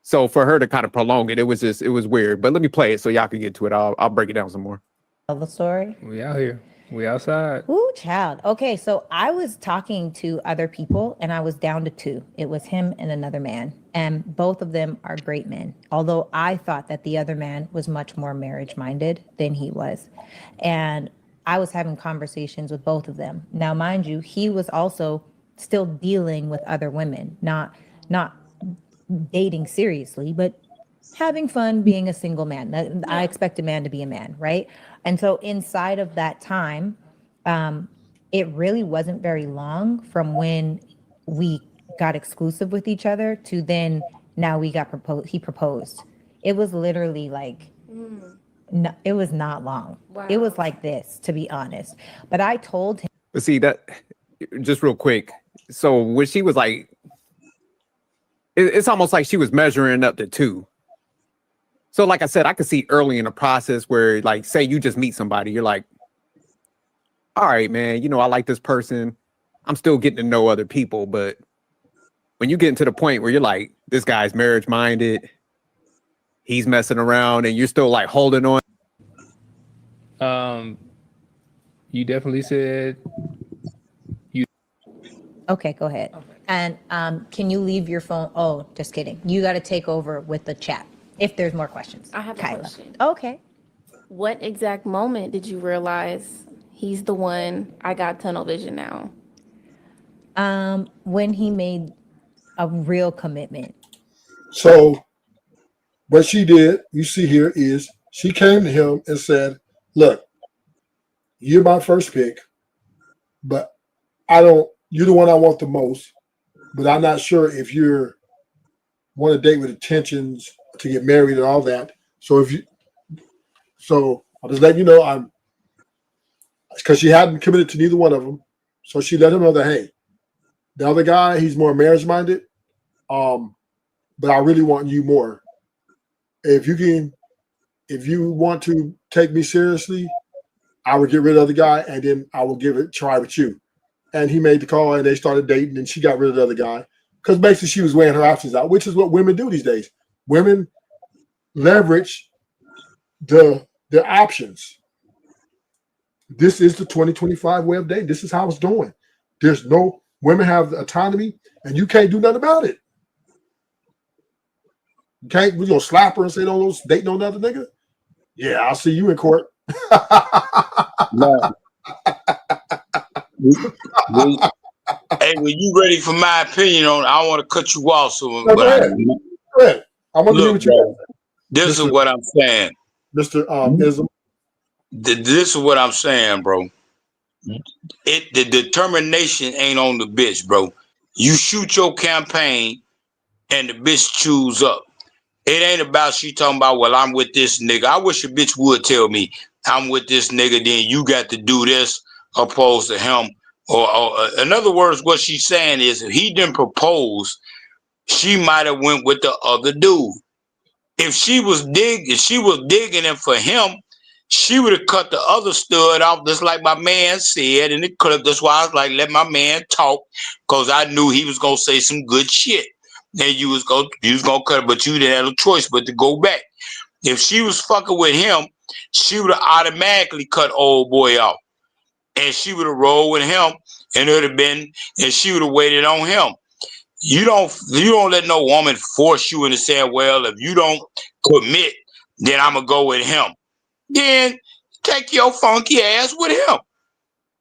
So for her to kind of prolong it, it was weird. But let me play it so y'all can get to it. I'll break it down some more. Tell the story. We out here. We outside. Ooh, child. Okay, so I was talking to other people and I was down to two. It was him and another man. And both of them are great men. Although I thought that the other man was much more marriage-minded than he was. And I was having conversations with both of them. Now, mind you, he was also still dealing with other women, not dating seriously, but having fun being a single man. I expect a man to be a man, right? And so inside of that time, it really wasn't very long from when we got exclusive with each other to then now we got proposed. He proposed. It was literally like, no, it was not long. Wow. It was like this, to be honest. But I told him. But see, that just real quick. So when she was like, it's almost like she was measuring up to two. So like I said, I could see early in the process where, like, say you just meet somebody, you're like, all right, man, you know, I like this person. I'm still getting to know other people. But when you get to the point where you're like, this guy's marriage minded, he's messing around, and you're still like holding on. You definitely said you. Okay, go ahead. And can you leave your phone? Oh, just kidding. You got to take over with the chat if there's more questions. I have Kyla. a question. Okay. What exact moment did you realize he's the one? I got tunnel vision now. When he made a real commitment. So what she did, you see here, is she came to him and said, look, you're my first pick, but you're the one I want the most, but I'm not sure if you're want to date with intentions to get married and all that. So I'll just let you know, because she hadn't committed to neither one of them. So she let him know that, hey, the other guy, he's more marriage minded. But I really want you more. If you want to take me seriously, I would get rid of the guy and then I will try with you. And he made the call and they started dating and she got rid of the other guy. Because basically she was weighing her options out, which is what women do these days. Women leverage their options. This is the 2025 way of dating. This is how it's doing. Women have the autonomy and you can't do nothing about it. You can't, we're going to slap her and say, don't date no other nigga? Yeah, I'll see you in court. Hey, when you ready for my opinion on it, I want to cut you off. So, Go ahead. I want to hear what you bro, this is what I'm saying. Mr. Ism. This is what I'm saying, bro. The determination ain't on the bitch, bro. You shoot your campaign and the bitch chews up. It ain't about she talking about, well, I'm with this nigga. I wish a bitch would tell me I'm with this nigga, then you got to do this opposed to him. Or in other words, what she's saying is if he didn't propose, she might have went with the other dude. If she was digging it for him, she would have cut the other stud off, just like my man said in the clip. That's why I was like, let my man talk, because I knew he was gonna say some good shit. And you was gonna cut it, but you didn't have a choice but to go back. If she was fucking with him, she would have automatically cut old boy off. And she would have rolled with him, and she would have waited on him. You don't let no woman force you into saying, well, if you don't commit, then I'm gonna go with him. Then take your funky ass with him.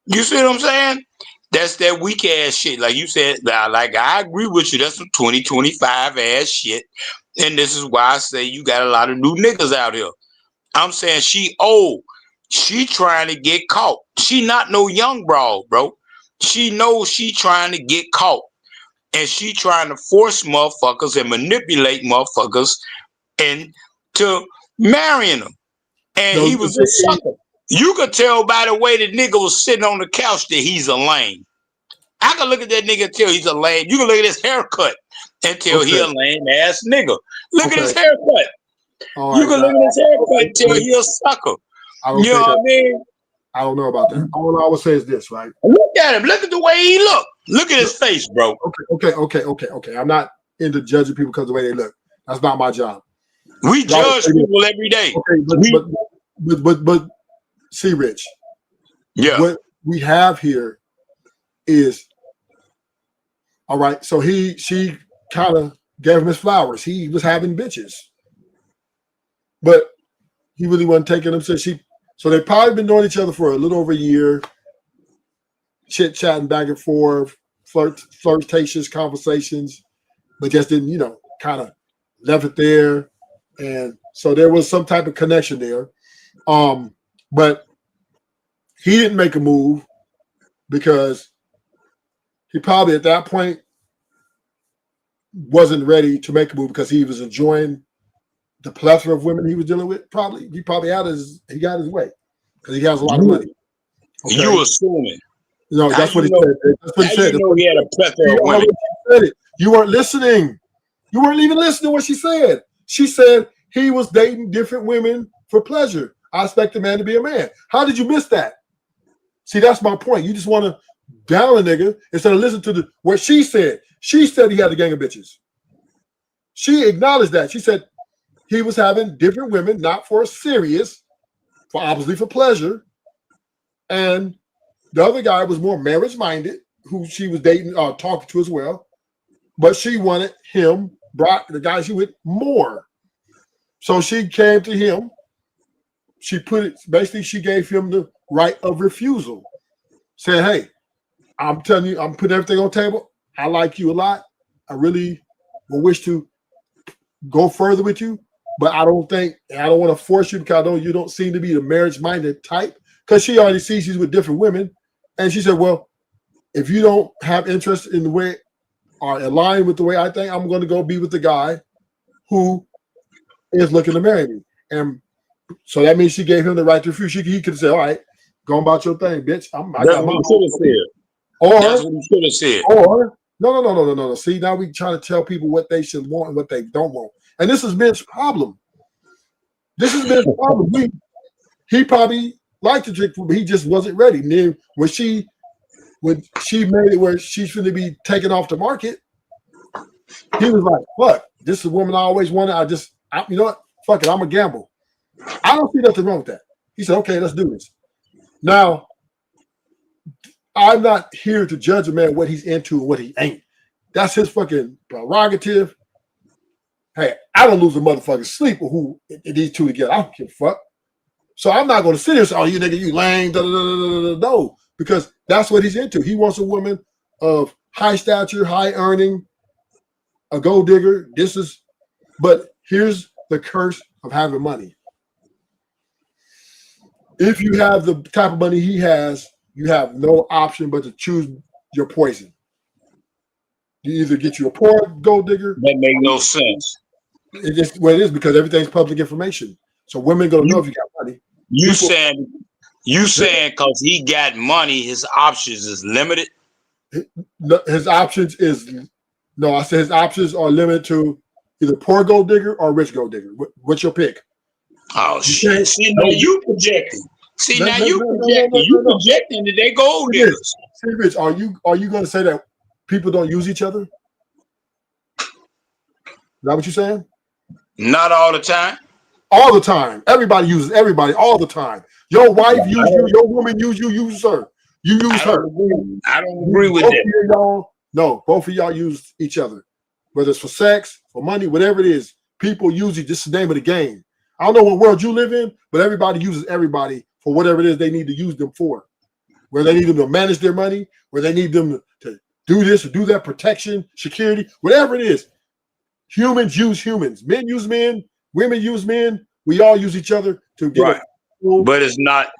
You see what I'm saying? That's that weak ass shit. Like you said, like I agree with you. That's some 2025 ass shit. And this is why I say you got a lot of new niggas out here. I'm saying she old. She trying to get caught. She not no young broad, bro. She knows she trying to get caught. And she trying to force motherfuckers and manipulate motherfuckers into marrying them. And he was a sucker. You could tell by the way the nigga was sitting on the couch that he's a lame. I can look at that nigga and tell he's a lame. You can look at his haircut and tell he a lame ass nigga. Look at his haircut. You can look at his haircut and tell he a sucker. You know what I mean? I don't know about that. All I would say is this, right? Look at him. Look at the way he look. Look at his face, bro. Okay. I'm not into judging people because of the way they look. That's not my job. We judge people every day. Okay, but see, Rich. Yeah. What we have here is all right. So she kind of gave him his flowers. He was having bitches, but he really wasn't taking them. So they probably been knowing each other for a little over a year, chit chatting back and forth, flirtatious conversations, but just didn't, kind of left it there. And so there was some type of connection there. But he didn't make a move because he probably at that point wasn't ready to make a move because he was enjoying the plethora of women he was dealing with. He probably got his way because he has a lot of money. Okay? You assuming? No, that's what he said. That's what he said. You know he had a plethora of women. Said it. You weren't listening. You weren't even listening to what she said. She said he was dating different women for pleasure. I expect a man to be a man. How did you miss that? See, that's my point. You just want to down a nigga instead of listen to what she said. She said he had a gang of bitches. She acknowledged that. She said he was having different women, not for serious, obviously for pleasure. And the other guy was more marriage-minded, who she was dating, talking to as well. But she wanted him, the guy she with, more. So she came to him. She she gave him the right of refusal. Saying, hey, I'm telling you, I'm putting everything on the table. I like you a lot. I really will wish to go further with you, but I don't want to force you because you don't seem to be the marriage-minded type. Because she already sees she's with different women. And she said, well, if you don't have interest in the way or align with the way I think, I'm going to go be with the guy who is looking to marry me. And so that means she gave him the right to refuse. He could say, all right, go about your thing, bitch. That's what he should have said. That's what he should have said. Or, no. See, now we trying to tell people what they should want and what they don't want. And this is Ben's problem. He probably liked to drink, but he just wasn't ready. And then when she made it where she's going to be taken off the market, he was like, fuck, this is a woman I always wanted. You know what? Fuck it, I'm a gamble. I don't see nothing wrong with that. He said, okay, let's do this. Now, I'm not here to judge a man what he's into and what he ain't. That's his fucking prerogative. Hey, I don't lose a motherfucking sleep with who these two together. I don't give a fuck. So I'm not going to sit here and say, oh, you nigga, you lame. No, because that's what he's into. He wants a woman of high stature, high earning, a gold digger. But here's the curse of having money. If you have the type of money he has, you have no option but to choose your poison. You either get you a poor gold digger. That makes no sense. It's just what it is because everything's public information. So women gonna know if you got money. You saying because he got money, his options is limited? His options is no. I said his options are limited to either poor gold digger or rich gold digger. What's your pick? Oh shit! See now you projecting. See now you projecting. You projecting that they gold diggers. See, Rich, are you going to say that people don't use each other? Is that what you're saying? Not all the time. All the time. Everybody uses everybody all the time. Your wife uses you. Your woman use you. You use her. You use her. I don't agree with that. No, both of y'all use each other. Whether it's for sex, for money, whatever it is, people use it. Just the name of the game. I don't know what world you live in, but everybody uses everybody for whatever it is they need to use them for. Where they need them to manage their money, where they need them to do this or do that, protection, security, whatever it is. Humans use humans. Men use men. Women use men. We all use each other to get right. But it's not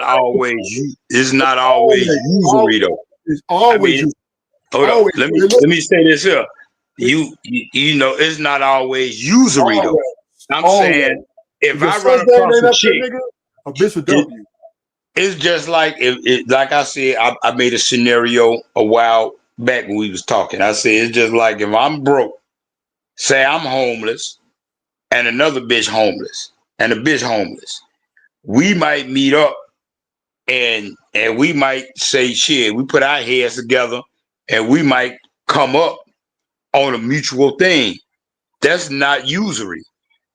always usury though. It's always hold on. Let me say this here. You know it's not always usury though. I'm saying if I run across a chick, a bitch would dump you. It's just like like I said, I made a scenario a while back when we was talking. I said it's just like if I'm broke, say I'm homeless, and another bitch homeless, and a bitch homeless. We might meet up and we might say shit. We put our heads together and we might come up on a mutual thing. That's not usury.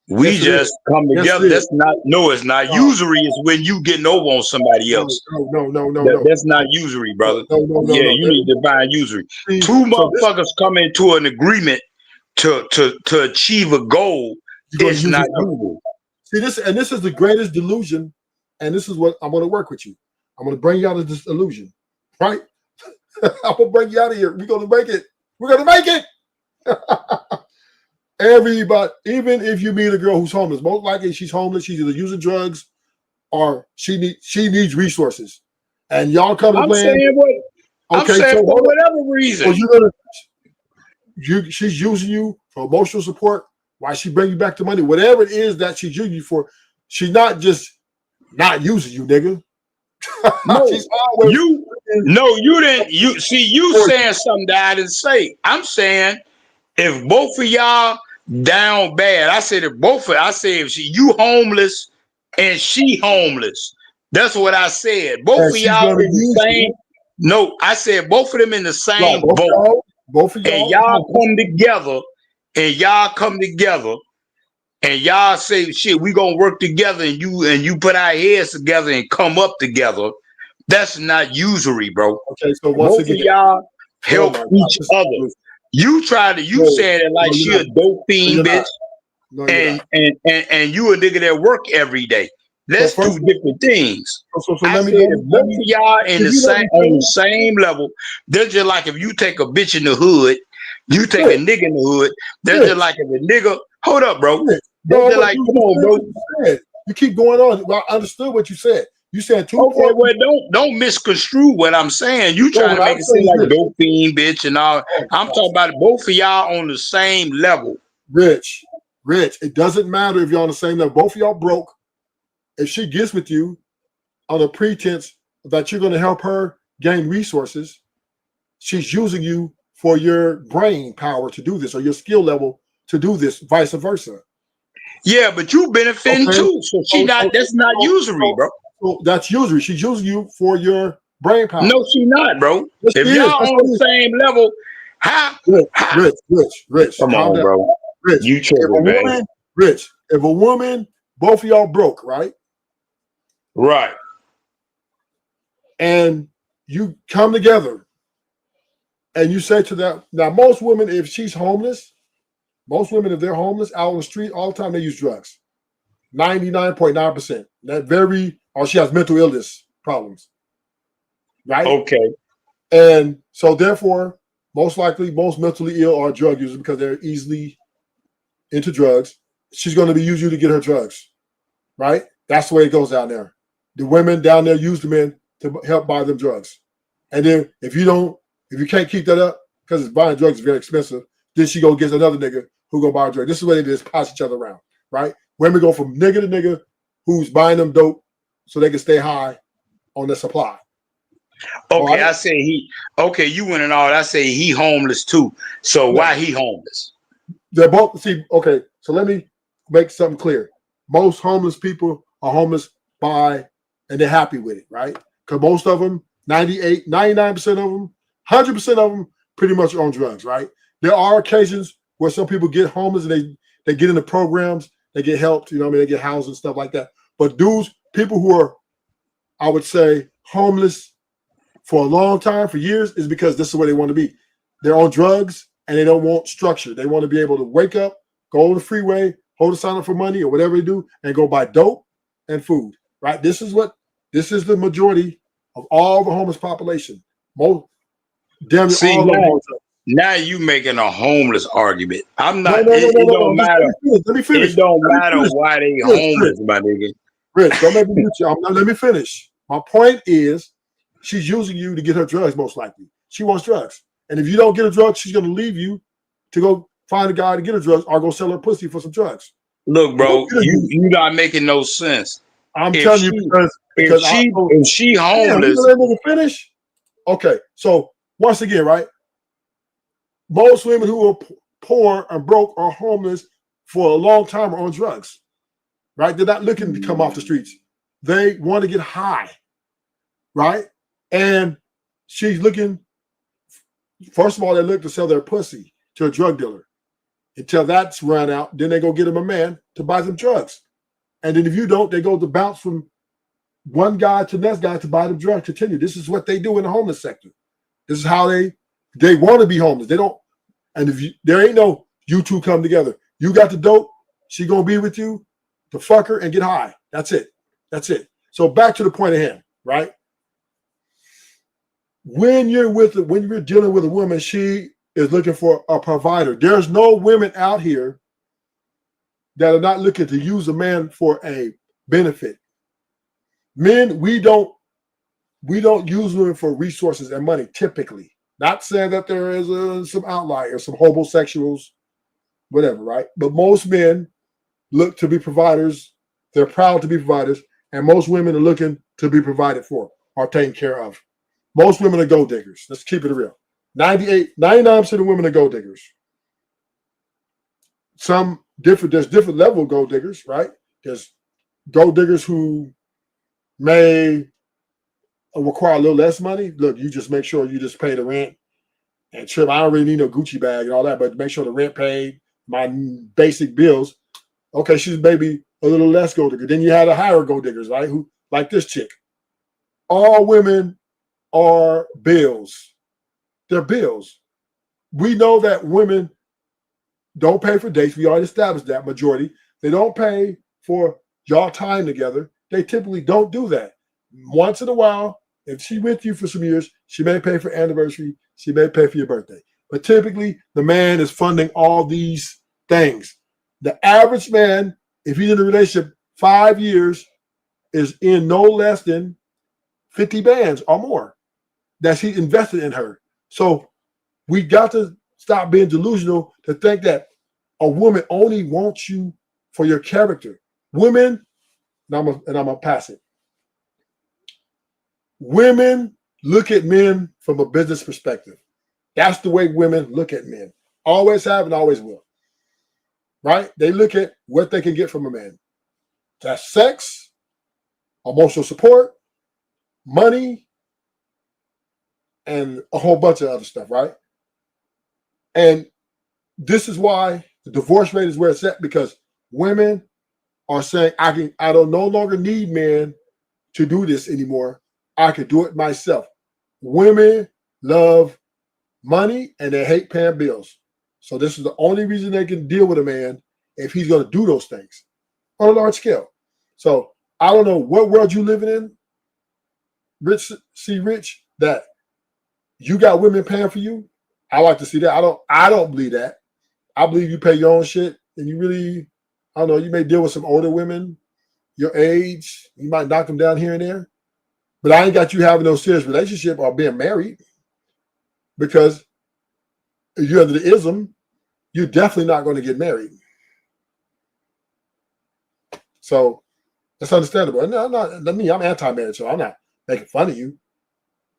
We just come together. That's not it's not usury. It's when you getting over on somebody else. No. That's not usury, brother. No. You need to define usury. Two motherfuckers come into an agreement to achieve a goal. It's not usury. See this is the greatest delusion, and this is what I'm going to work with you. I'm going to bring you out of this illusion, right? I'm going to bring you out of here. We're going to make it. We're going to make it. Everybody, even if you meet a girl who's homeless, most likely she's homeless. She's either using drugs or she needs resources. And y'all come to plan. I'm saying for whatever reason. She's using you for emotional support. Why she bring you back the money? Whatever it is that she's using you for, she's not just not using you, nigga. She's always you didn't. You see, you saying something that I didn't say. I'm saying if both of y'all down bad, I said if you homeless and she homeless. That's what I said. Both of y'all in the same. No, I said both of them in the same boat. Both of y'all. And y'all come together. And y'all come together and y'all say, shit, we gonna work together and you put our heads together and come up together. That's not usury, bro. Okay, so both of y'all help each other. You said it like she a dope fiend bitch. And you a nigga that work every day. That's two different things. I said if both of y'all on the same level, they're just like if you take a bitch in the hood. You take a nigga in the hood. They're just like if a nigga. Hold up, bro. They're just like, come on, bro. You keep going on. Well, I understood what you said. You said two. Okay, well, don't misconstrue what I'm saying. You trying to make it seem like dope fiend, bitch, and all. I'm talking about both of y'all on the same level. Rich. It doesn't matter if you're on the same level. Both of y'all broke. If she gets with you on a pretense that you're going to help her gain resources, she's using you for your brain power to do this or your skill level to do this, vice versa. Yeah, but you benefiting too. So that's not usury, bro. So that's usury. She's using you for your brain power. No, she not, bro. Yes, if y'all on the same level, Rich. Come on, bro. Rich. You tripping, man. Rich. If a woman, both of y'all broke, right? Right. And you come together and you say to that, now most women, if she's homeless, if they're homeless out on the street all the time, they use drugs. 99.9%. Or she has mental illness problems. Right? Okay. And so therefore, most likely, most mentally ill are drug users because they're easily into drugs. She's going to be using you to get her drugs. Right? That's the way it goes down there. The women down there use the men to help buy them drugs. And then if you can't keep that up, because buying drugs is very expensive, then she go get another nigga who go buy a drug. This is what they do, is pass each other around, right? Women go from nigga to nigga who's buying them dope so they can stay high on the supply. Okay, I say you went and all. I say he homeless too. So why he homeless? They're both, okay, so let me make something clear. Most homeless people are homeless and they're happy with it, right? Because most of them, 98, 99% of them, 100% of them pretty much are on drugs, right? There are occasions where some people get homeless and they get into programs, they get helped, they get housed and stuff like that. But people who are, I would say, homeless for a long time, for years, is because this is where they want to be. They're on drugs and they don't want structure. They want to be able to wake up, go on the freeway, hold a sign up for money or whatever they do, and go buy dope and food, right? This is the majority of all the homeless population. Now you making a homeless argument. I'm not. No. It don't matter. Let me finish. It don't matter why they homeless, my nigga. Rich, don't make me mute you. Let me finish. My point is, she's using you to get her drugs, most likely. She wants drugs. And if you don't get a drug, she's going to leave you to go find a guy to get her drugs or go sell her pussy for some drugs. Look, bro, you not making no sense. I'm telling you because if she homeless. Let me finish. Okay, so once again, right? Most women who are poor and broke are homeless for a long time are on drugs, right? They're not looking to come off the streets. They want to get high, right? And she's looking, first of all, they look to sell their pussy to a drug dealer. Until that's run out, then they go get them a man to buy them drugs. And then if you don't, they go to bounce from one guy to the next guy to buy them drugs. Continue. This is what they do in the homeless sector. This is how they want to be homeless. They don't, and there ain't no you two come together. You got the dope, she gonna be with you to fuck her and get high. That's it. That's it. So back to the point at hand, right? When you're dealing with a woman, she is looking for a provider. There's no women out here that are not looking to use a man for a benefit. Men, we don't use women for resources and money typically. Not saying that there is some outliers, some homosexuals, whatever, right? But most men look to be providers. They're proud to be providers. And most women are looking to be provided for or taken care of. Most women are gold diggers. Let's keep it real. 99% of women are gold diggers. There's different level of gold diggers, right? There's gold diggers who may require a little less money. Look, you just make sure you just pay the rent and trip. I don't really need no Gucci bag and all that, but make sure the rent paid, my basic bills. Okay, she's maybe a little less gold digger. Then you have the higher gold diggers, right? Who like this chick. All women are bills. They're bills. We know that women don't pay for dates. We already established that majority. They don't pay for y'all time together. They typically don't do that. Once in a while, if she with you for some years, she may pay for anniversary. She may pay for your birthday. But typically, the man is funding all these things. The average man, if he's in a relationship 5 years, is in no less than 50 bands or more that he invested in her. So we got to stop being delusional to think that a woman only wants you for your character. Women, and I'm gonna pass it. Women look at men from a business perspective. That's the way women look at men. Always have and always will. Right? They look at what they can get from a man. That's sex, emotional support, money, and a whole bunch of other stuff, right? And this is why the divorce rate is where it's at, because women are saying, I don't no longer need men to do this anymore. I can do it myself. Women love money and they hate paying bills. So this is the only reason they can deal with a man if he's going to do those things on a large scale. So I don't know what world you living in, Rich, that you got women paying for you. I like to see that. I don't believe that. I believe you pay your own shit, and you really, I don't know, you may deal with some older women, your age, you might knock them down here and there. But I ain't got you having no serious relationship or being married, because you're under the ism you're definitely not going to get married. So that's understandable. And I'm anti-marriage, so I'm not making fun of you.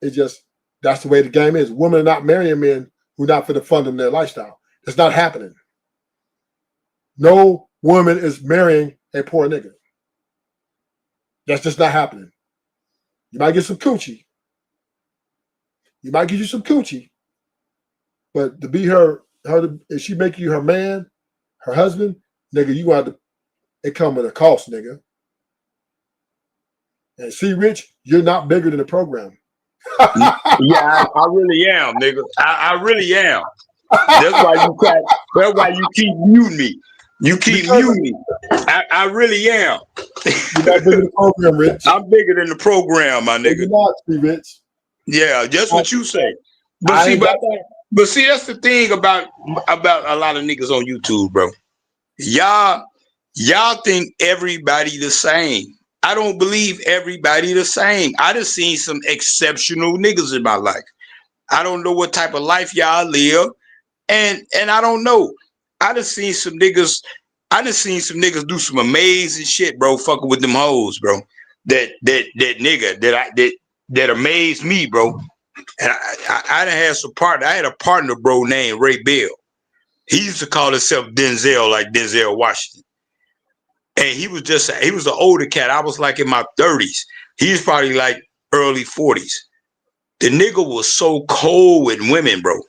It's just that's the way the game is. Women are not marrying men who are not for the fun of their lifestyle. It's not happening. No woman is marrying a poor nigga. That's just not happening. You might get some coochie. You might get you some coochie. But to be if she make you her man, her husband, nigga, you want to, it come with a cost, nigga. And see, Rich, you're not bigger than the program. Yeah, I really am, nigga. I really am. That's why you keep muting me. You keep muting me. I really am. You're not bigger than the program, Rich. I'm bigger than the program, my nigga. You're not, Rich. Yeah, just what you say. But see, that's the thing about a lot of niggas on YouTube, bro. Y'all think everybody the same. I don't believe everybody the same. I just seen some exceptional niggas in my life. I don't know what type of life y'all live, and I don't know. I just seen some niggas do some amazing shit, bro. Fucking with them hoes, bro. That amazed me, bro. And I done had some partner. I had a partner, bro, named Ray Bell. He used to call himself Denzel, like Denzel Washington. And he was an older cat. I was like in my 30s. He was probably like early 40s. The nigga was so cold with women, bro.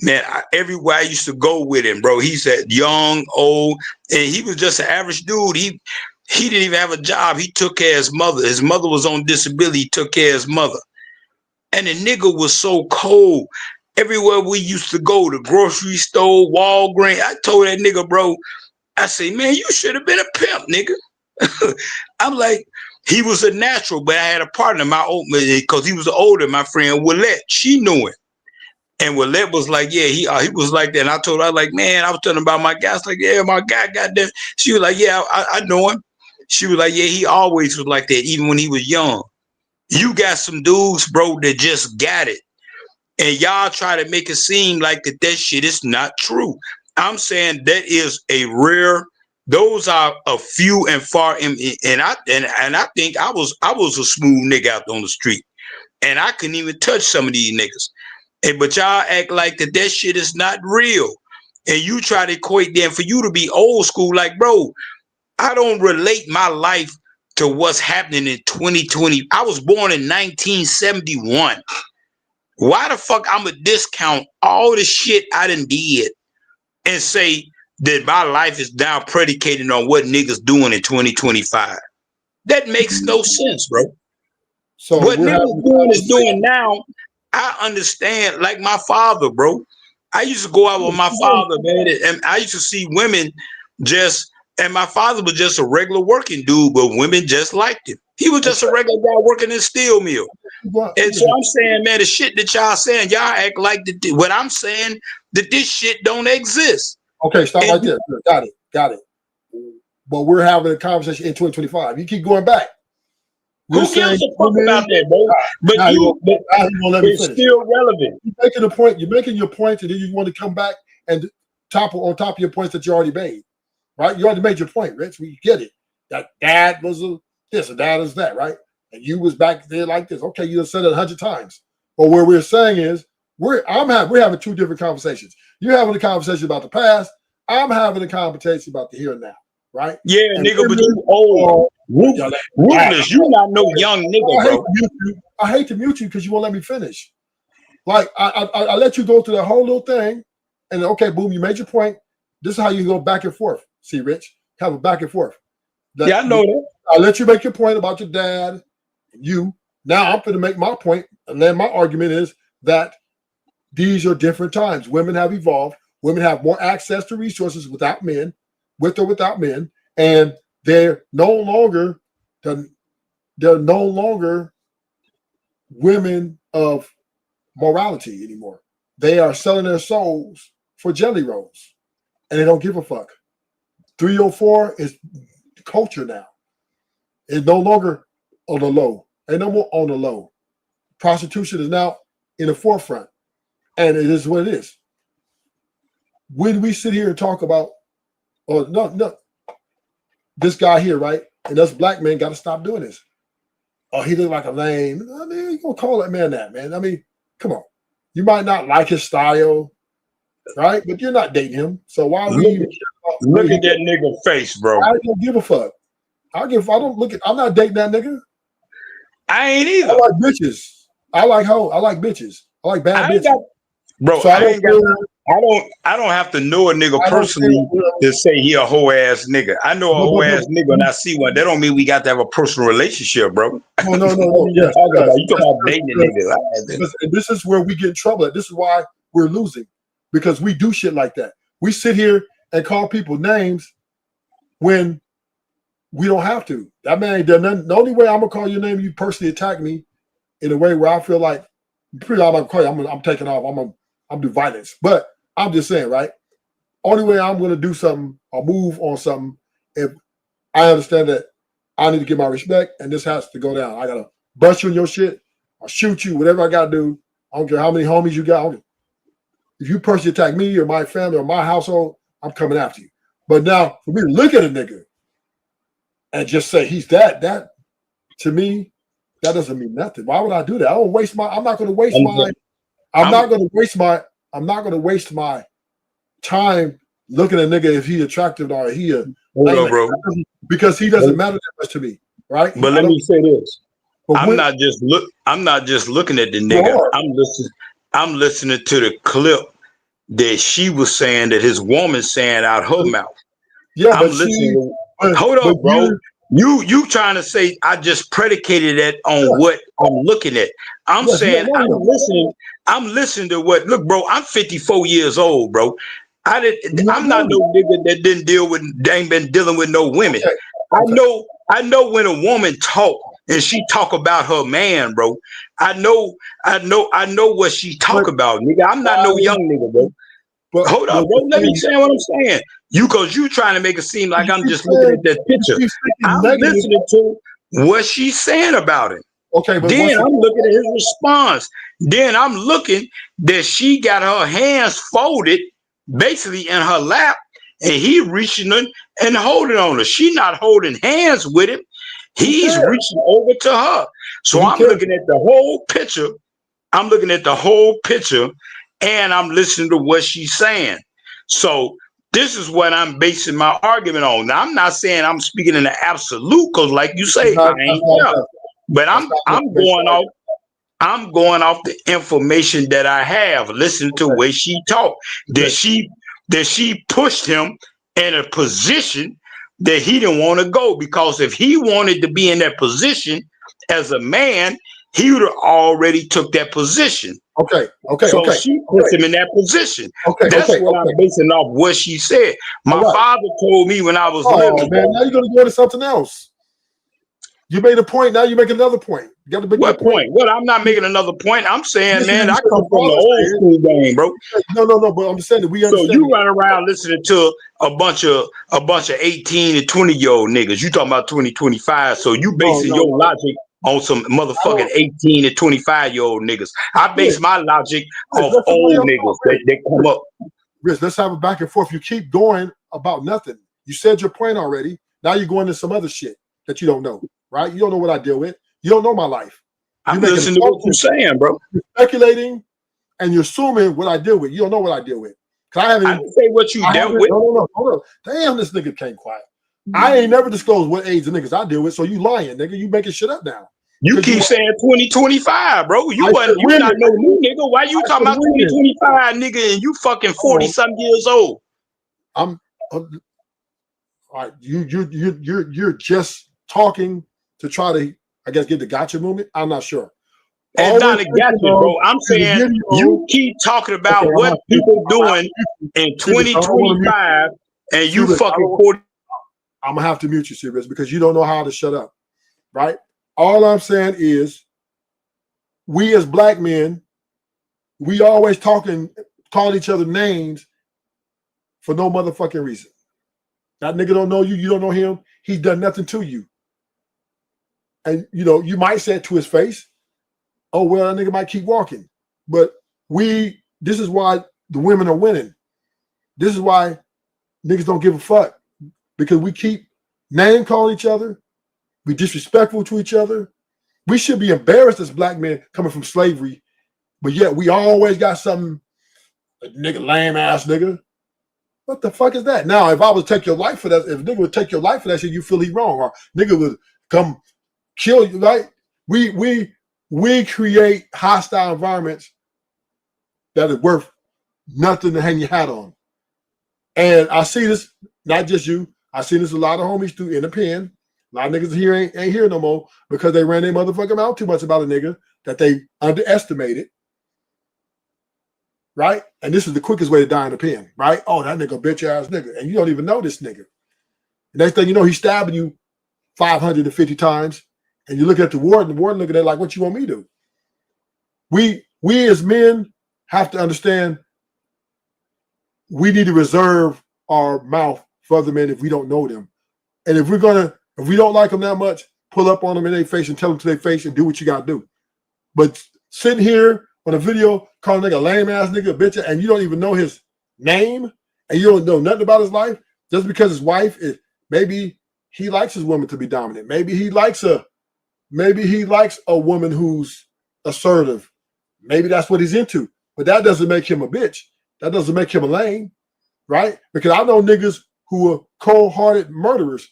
Man, everywhere I used to go with him, bro. He said young, old, and he was just an average dude. He didn't even have a job. He took care of his mother. His mother was on disability. He took care of his mother. And the nigga was so cold. Everywhere we used to go, the grocery store, Walgreens, I told that nigga, bro, I say, man, you should have been a pimp, nigga. I'm like, he was a natural, but I had a partner, because he was older, my friend Willette. She knew him. And Willette was like, yeah, he was like that. And I told her, like, man, I was telling about my guy. I was like, yeah, my guy got that. She was like, yeah, I know him. She was like, yeah, he always was like that, even when he was young. You got some dudes, bro, that just got it. And y'all try to make it seem like that shit is not true. I'm saying that is a rare. Those are a few and far. And I think I was a smooth nigga out on the street, and I couldn't even touch some of these niggas. But y'all act like that shit is not real, and you try to equate them for you to be old school. Like, bro, I don't relate my life to what's happening in 2020. I was born in 1971. Why the fuck I'ma discount all the shit I done did and say that my life is now predicated on what niggas doing in 2025? That makes no sense, bro. So what niggas is doing now, I understand. Like my father, bro. I used to go out with my father, man, and I used to see women and my father was just a regular working dude, but women just liked him. He was just a regular guy working in a steel mill. And so I'm saying, man, the shit that y'all saying, y'all act like what I'm saying, that this shit don't exist. Okay, stop right there. Got it. But we're having a conversation in 2025. You keep going back. Who gives a fuck about that, bro? But it's still relevant. You're making a point. You're making your point, and then you want to come back and on top of your points that you already made. Right? You already made your point, Rich. We get it. That dad was this, and dad is that, right? And you was back there like this. Okay, you said it 100 times. But what we're saying is we're having two different conversations. You're having a conversation about the past. I'm having a conversation about the here and now, right? Yeah, and nigga, but you old. Ruthless. You not no young nigga, bro. I hate to mute you because you won't let me finish. Like I let you go through that whole little thing, and okay, boom, you made your point. This is how you go back and forth. See, Rich, have a back and forth. I know that. I let you make your point about your dad. You now I'm going to make my point, and then my argument is that these are different times. Women have evolved. Women have more access to resources without men, with or without men, and they're no longer women of morality anymore. They are selling their souls for jelly rolls, and they don't give a fuck. 304 is culture now. It's no longer on the low. Ain't no more on the low. Prostitution is now in the forefront, and it is what it is. when we sit here and talk about, oh no, this guy here, right? And us black men got to stop doing this. Oh, he look like a lame. I mean, you gonna call that man that, man? I mean, come on. You might not like his style, right? But you're not dating him, so why are we even? Look at that nigga face, bro. I don't give a fuck. I don't look at. I'm not dating that nigga. I ain't either. I like bitches. I like hoe. I like bitches. I like bad bitches. Bro, So I don't have to know a nigga personally to say he a hoe ass nigga. I know a hoe ass nigga and I see one. That don't mean we got to have a personal relationship, bro. No. You talking about dating a nigga. And this is where we get in trouble. This is why we're losing, because we do shit like that. We sit here and call people names when we don't have to. That man ain't done nothing. The only way I'm gonna call your name, you personally attack me in a way where I feel like pretty I'm gonna call you, I'm taking off. I'm do violence. But I'm just saying, right? Only way I'm gonna do something or move on something if I understand that I need to get my respect and this has to go down. I gotta bust you in your shit or shoot you, whatever I gotta do. I don't care how many homies you got. If you personally attack me or my family or my household, I'm coming after you. But now for me to look at a nigga and just say he's that to me, that doesn't mean nothing. Why would I do that? I'm not gonna waste my time looking at a nigga if he attractive or he a bro. Because he doesn't matter that much to me, right? But let me say this. I'm not just looking at the nigga. I'm listening to the clip that she was saying that his woman saying out her mouth. Yeah, I'm listening. Hold on, bro. You trying to say I just predicated that on what I'm looking at. I'm saying I'm listening to what. Look, bro, I'm 54 years old, bro. I'm not no nigga that ain't been dealing with no women. Okay. I know when a woman talk and she talk about her man, bro. I know what she talk about, nigga. I'm not no young nigga, bro. But hold up, bro. Let me say what I'm saying. Cause you trying to make it seem like I'm just looking at that picture. I'm listening to what she's saying about it. Okay, but then I'm looking at his response. Then I'm looking that she got her hands folded basically in her lap and he reaching in and holding on her. She not holding hands with him. He's reaching over to her. So I'm looking at the whole picture. And I'm listening to what she's saying. So this is what I'm basing my argument on. Now, I'm not saying I'm speaking in the absolute, because like you say, I ain't there. But I'm going off the information that I have. Listen to where she talked. That she pushed him in a position that he didn't want to go. Because if he wanted to be in that position as a man, he would have already took that position. So she puts him in that position. That's what I'm basing off what she said. My father told me when I was little. Man, now you're gonna go into something else. You made a point. Now you make another point. You got to make what point? What? I'm not making another point. I'm saying, man, I come from the old school game, bro. No. But I'm saying that we understand. So you run around listening to a bunch of 18 and 20-year-old niggas. You talking about 2025. So you basing your logic on some motherfucking 18 and 25-year-old niggas. I base my logic off old niggas that come up. Rich, let's have a back and forth. You keep going about nothing. You said your point already. Now you're going into some other shit that you don't know, right? You don't know what I deal with. You don't know my life. I'm listening to what you're saying, bro. You're speculating and you're assuming what I deal with. You don't know what I deal with. I didn't say what you dealt with. No. Hold on. Damn, this nigga came quiet. I ain't never disclosed what age of niggas I deal with, so you lying, nigga. You making shit up now. You keep saying 2025, bro. You not no new nigga. Why you talking about 2025, nigga, and you fucking 40-some years old? All right. You're just talking to try to, I guess, get the gotcha movement. I'm not sure. It's not a gotcha, bro. I'm saying you keep talking about what people doing in 2025, and you fucking 40. I'm gonna have to mute you, serious, because you don't know how to shut up, right? All I'm saying is, we as black men, we always calling each other names for no motherfucking reason. That nigga don't know you, you don't know him. He's done nothing to you. And you might say it to his face. Oh, well, that nigga might keep walking. But this is why the women are winning. This is why niggas don't give a fuck, because we keep name calling each other. We disrespectful to each other. We should be embarrassed as black men coming from slavery, but yet we always got something, a nigga, lame ass nigga. What the fuck is that? Now, if I would take your life for that, if a nigga would take your life for that shit, you feel he wrong, or nigga would come kill you, right? We create hostile environments that is worth nothing to hang your hat on. And I see this, not just you, I see this a lot of homies too in the pen. A lot of niggas here ain't here no more because they ran their motherfucking mouth too much about a nigga that they underestimated. Right? And this is the quickest way to die in the pen, right? Oh, that nigga bitch ass nigga. And you don't even know this nigga. The next thing you know, he's stabbing you 550 times. And you look at the warden looking at it like, what you want me to do? We as men have to understand we need to reserve our mouth for other men if we don't know them. And if we don't like them that much, pull up on them in their face and tell them to their face and do what you got to do. But sitting here on a video calling a nigga lame ass nigga, bitch, and you don't even know his name and you don't know nothing about his life, just because his wife is, maybe he likes his woman to be dominant. Maybe he likes a woman who's assertive. Maybe that's what he's into. But that doesn't make him a bitch. That doesn't make him a lame, right? Because I know niggas who are cold-hearted murderers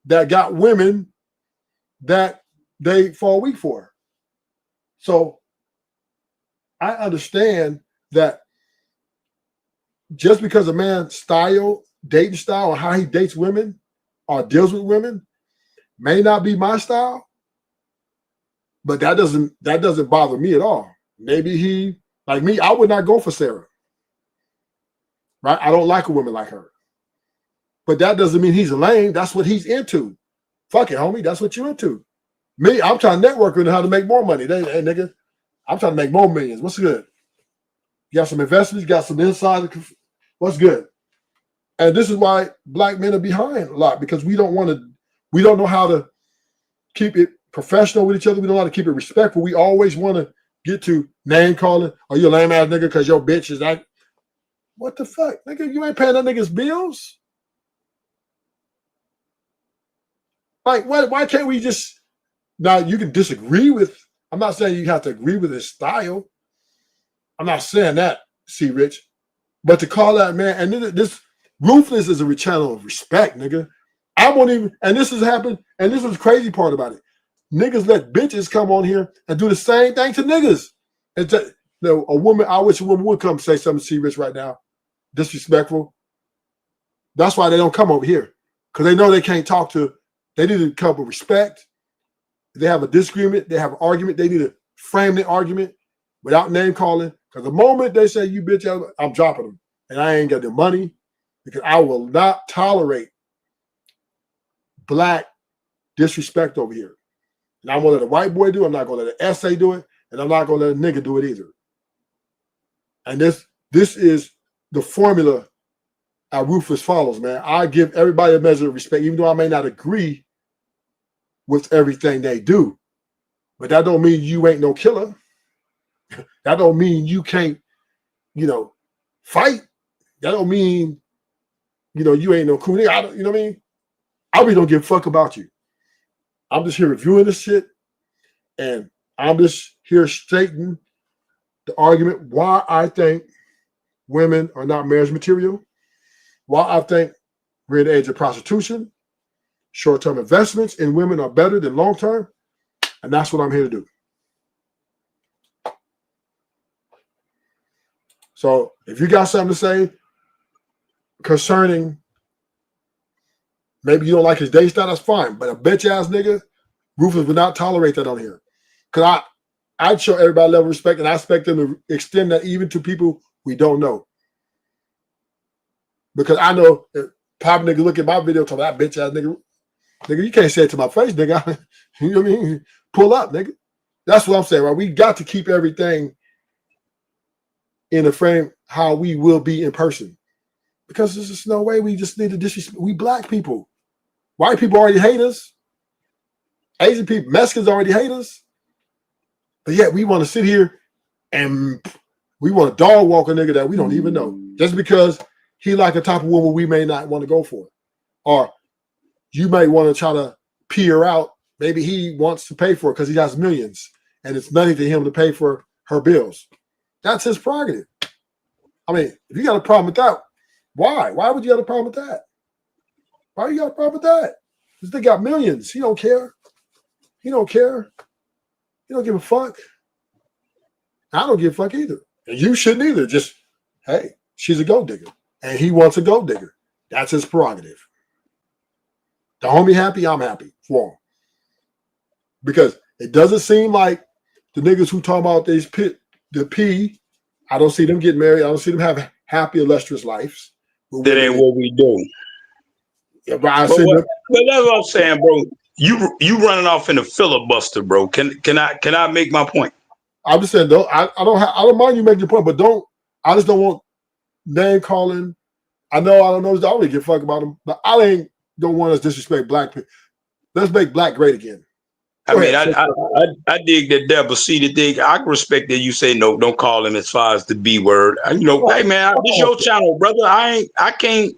that got women that they fall weak for. So I understand that just because a man's style, dating style, or how he dates women or deals with women may not be my style, but that doesn't bother me at all. Maybe he, like me, I would not go for Sarah. Right? I don't like a woman like her. But that doesn't mean he's a lame. That's what he's into. Fuck it, homie. That's what you're into. Me, I'm trying to network with how to make more money. Hey, nigga, I'm trying to make more millions. What's good? You got some investments, you got some inside. What's good? And this is why black men are behind a lot, because we don't know how to keep it professional with each other. We don't know how to keep it respectful. We always want to get to name calling. Are you a lame ass nigga because your bitch is like, what the fuck? Nigga, you ain't paying that nigga's bills? Like, why can't we just, now you can disagree with, I'm not saying you have to agree with his style. I'm not saying that, C. Rich. But to call that man, and this ruthless is a channel of respect, nigga. I won't even, and this has happened, and this is the crazy part about it. Niggas let bitches come on here and do the same thing to niggas. And a woman, I wish a woman would come say something to C. Rich right now. Disrespectful. That's why they don't come over here. Because they know they can't talk to, they need to come with respect. If they have a disagreement, they have an argument, they need to frame the argument without name calling. Because the moment they say you bitch, I'm dropping them. And I ain't got the money, because I will not tolerate black disrespect over here. And I'm gonna let a white boy do it, I'm not gonna let an essay do it, and I'm not gonna let a nigga do it either. And this is the formula our Rufus follows, man. I give everybody a measure of respect, even though I may not agree with everything they do. But that don't mean you ain't no killer. That don't mean you can't, fight. That don't mean, you ain't no cool nigga. You know what I mean? I really don't give a fuck about you. I'm just here reviewing this shit, and I'm just here stating the argument why I think women are not marriage material, why I think we're at the age of prostitution, short-term investments in women are better than long-term, and that's what I'm here to do. So if you got something to say concerning, maybe you don't like his day style, that's fine. But a bitch ass nigga, Rufus would not tolerate that on here. Because I'd show everybody level of respect, and I expect them to extend that even to people we don't know. Because I know if pop nigga look at my video, talk about that bitch ass nigga, you can't say it to my face, nigga. You know what I mean? Pull up, nigga. That's what I'm saying, right? We got to keep everything in the frame how we will be in person. Because there's just no way we just need to disrespect. We black people. White people already hate us. Asian people, Mexicans already hate us. But yet we want to sit here and we want to dog walk a nigga that we don't even know. Just because he like a type of woman we may not want to go for. Or you may want to try to peer out. Maybe he wants to pay for it because he has millions and it's nothing to him to pay for her bills. That's his prerogative. I mean, if you got a problem with that, why? Why would you have a problem with that? Why you got a problem with that? Because they got millions. He don't care. He don't care. He don't give a fuck. I don't give a fuck either. And you shouldn't either. Just, hey, she's a gold digger. And he wants a gold digger. That's his prerogative. The homie happy, I'm happy for him. Because it doesn't seem like the niggas who talk about the P, I don't see them getting married. I don't see them have happy, illustrious lives. That ain't what we do. Yeah, but that's what I'm saying, bro. You running off in a filibuster, bro. Can I make my point? I'm just saying, though, I don't mind you making your point, but I just don't want name calling. I don't know. I don't really give a fuck about them, but I don't want us to disrespect black people. Let's make black great again. I dig that devil. See the thing. I respect that you say no. Don't call him as far as the B word. Hey man, this your channel, brother. I can't.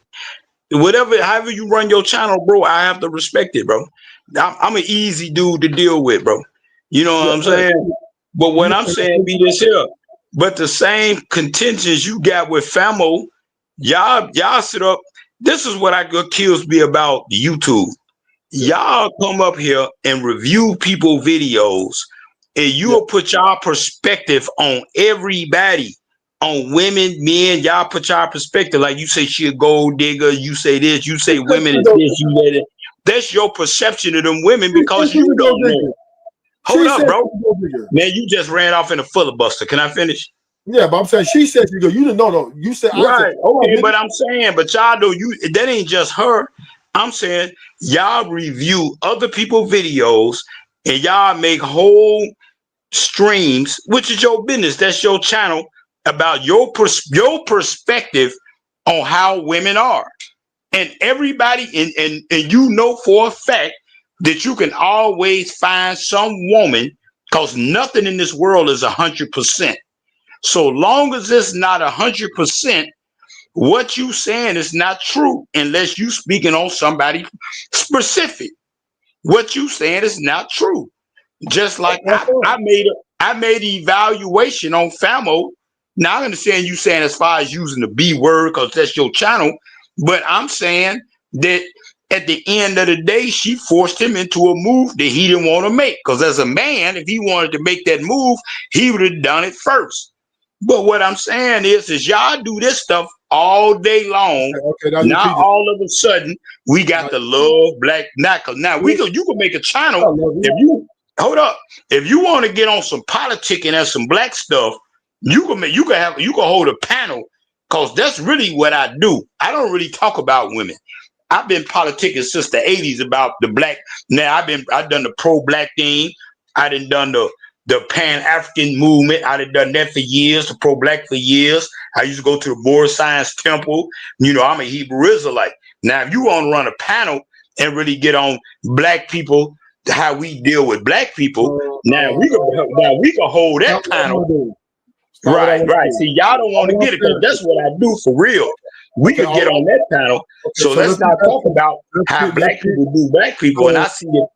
Whatever, however you run your channel, bro. I have to respect it, bro. I'm an easy dude to deal with, bro. You know what I'm saying? But what I'm saying be this here. But the same contentions you got with Famo, y'all sit up. This is what kills me about YouTube. Y'all come up here and review people videos, and you'll put y'all perspective on everybody, on women, men. Y'all put y'all perspective. Like you say she a gold digger, you say this, you say women is this, you say that. That's your perception of them women because you don't know. Hold up, bro. Man, you just ran off in a filibuster. Can I finish? Yeah, but I'm saying she said you didn't know though. You said right. Okay, but I'm saying, but y'all do that ain't just her. I'm saying y'all review other people's videos and y'all make whole streams, which is your business. That's your channel about your perspective on how women are. And everybody, and you know for a fact that you can always find some woman, because nothing in this world is 100%. So long as it's not 100%, what you saying is not true unless you speaking on somebody specific. What you saying is not true. Just like I made an evaluation on Famo. Now I understand you saying as far as using the B word because that's your channel, but I'm saying that at the end of the day, she forced him into a move that he didn't want to make. Because as a man, if he wanted to make that move, he would have done it first. But what I'm saying is y'all do this stuff all day long. Now all of a sudden we got the love black knuckle. Now you can make a channel if you hold up. If you want to get on some politicking and some black stuff, you can hold a panel, because that's really what I do. I don't really talk about women. I've been politicking since the 80s about the black. Now I've done the pro-black thing. I done the Pan-African movement. I done that for years, the pro-black for years. I used to go to the Moor Science Temple. I'm a Hebrew Israelite. Now, if you want to run a panel and really get on black people, how we deal with black people, now we can hold that panel. Right. See, y'all don't want to get it, because that's what I do for real. We could get on that panel. So let's not talk about how black people do black people. And I see it.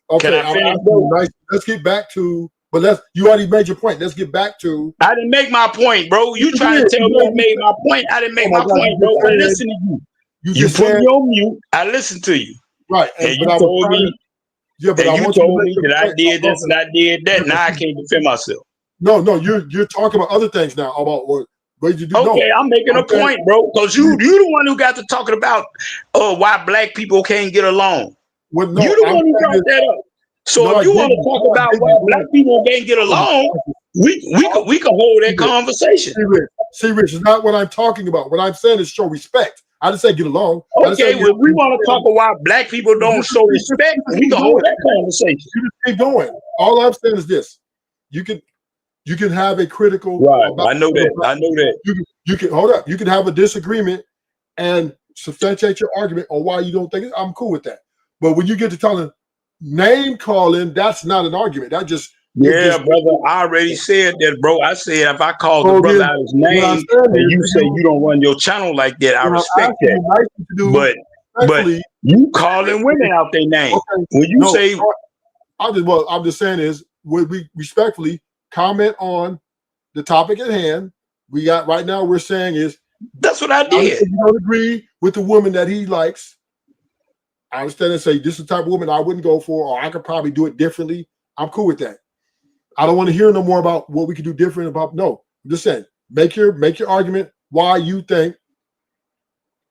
Okay, can I finish, let's get back to, but you already made your point. Let's get back to. I didn't make my point, bro. You trying to tell me I made my point? I didn't make my point, bro. I listened to you. You put me on mute. I listened to you. Right. And you told me. But you told me that I did this and I did that. Now I can't defend myself. No, you're talking about other things now about what you do. Okay, I'm making a point, bro. Because you the one who got to talking about why black people can't get along. Well, no, you the one who brought that up. So if you want to talk about why black people can't get along, we can hold that conversation. See, Rich, it's not what I'm talking about. What I'm saying is show respect. I didn't say get along. Okay, well, we want to talk about why black people don't show respect. We can hold that conversation. You just keep going. All I'm saying is this: you can have a critical. Right. I know that. You can hold up. You can have a disagreement and substantiate your argument on why you don't think it. I'm cool with that. But when you get to name calling, that's not an argument. That's just Yeah, brother. I already said that, bro. I said if I called the So brother then, out his what I'm name saying and you is, say you don't run your channel like that, I what I'm respect asking that. you nicely to do, But respectfully, you calling women out their name. okay, When you no, say I'm just saying is, would we respectfully comment on the topic at hand? We got right now. We're saying is that's what I did. You don't agree with the woman that he likes. I understand and say this is the type of woman I wouldn't go for, or I could probably do it differently. I'm cool with that. I don't want to hear no more about what we could do different about. No, I'm just saying, make your argument why you think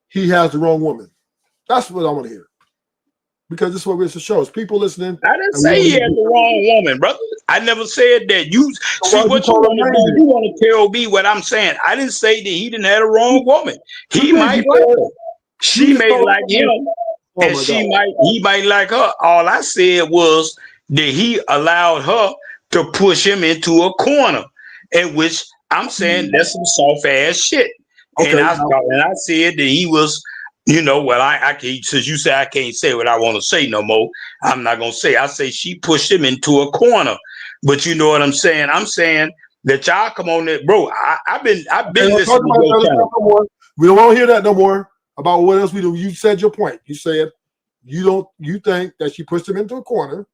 he has the wrong woman. That's what I want to hear. Because this is what it's a show. It's people listening. I didn't say he had the wrong woman, brother. I never said that. You see what you want to do. You want to tell me what I'm saying. I didn't say that he didn't have the wrong woman. He might like her. She may like him, and he might like her. All I said was that he allowed her to push him into a corner, in which I'm saying that's some soft ass shit. And I said that he was. Well, I can't, since you say I can't say what I want to say no more, I'm not going to say. I say she pushed him into a corner. But you know what I'm saying? I'm saying that y'all come on there, bro. I've been listening to your channel. No more. We don't want to hear that no more about what else we do. You said your point. You said you think that she pushed him into a corner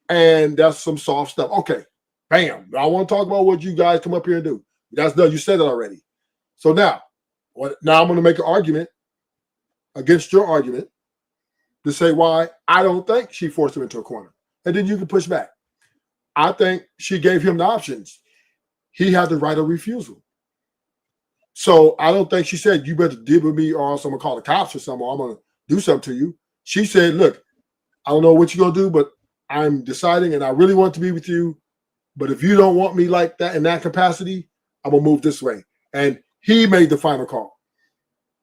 and that's some soft stuff. Okay. Bam. I want to talk about what you guys come up here and do. That's done. You said it already. So now I'm going to make an argument against your argument to say why I don't think she forced him into a corner. And then you can push back. I think she gave him the options. He had the right of refusal. So I don't think she said, you better deal with me or else I'm going to call the cops or something, or I'm going to do something to you. She said, look, I don't know what you're going to do, but I'm deciding and I really want to be with you. But if you don't want me like that in that capacity, I'm going to move this way. And he made the final call.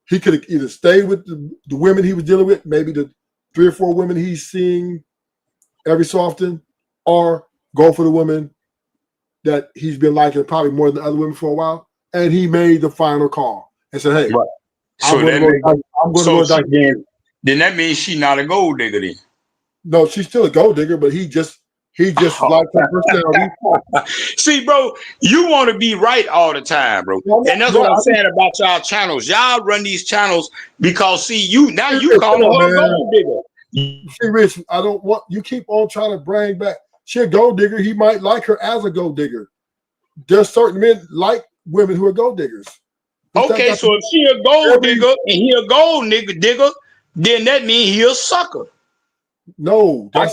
He could have either stayed with the women he was dealing with, maybe the 3 or 4 women he's seeing every so often, or go for the woman that he's been liking probably more than other women for a while. And he made the final call and said, hey, So then that means she's not a gold digger then. No, she's still a gold digger, but he just liked her personality. See, bro, you want to be right all the time, bro. And that's what I'm saying about y'all channels. Y'all run these channels because you calling her a gold digger. See, Rich, I don't want you keep on trying to bring back. She a gold digger. He might like her as a gold digger. There's certain men like women who are gold diggers. Okay, so if she a gold digger and he a gold digger, then that means he a sucker. No, I'm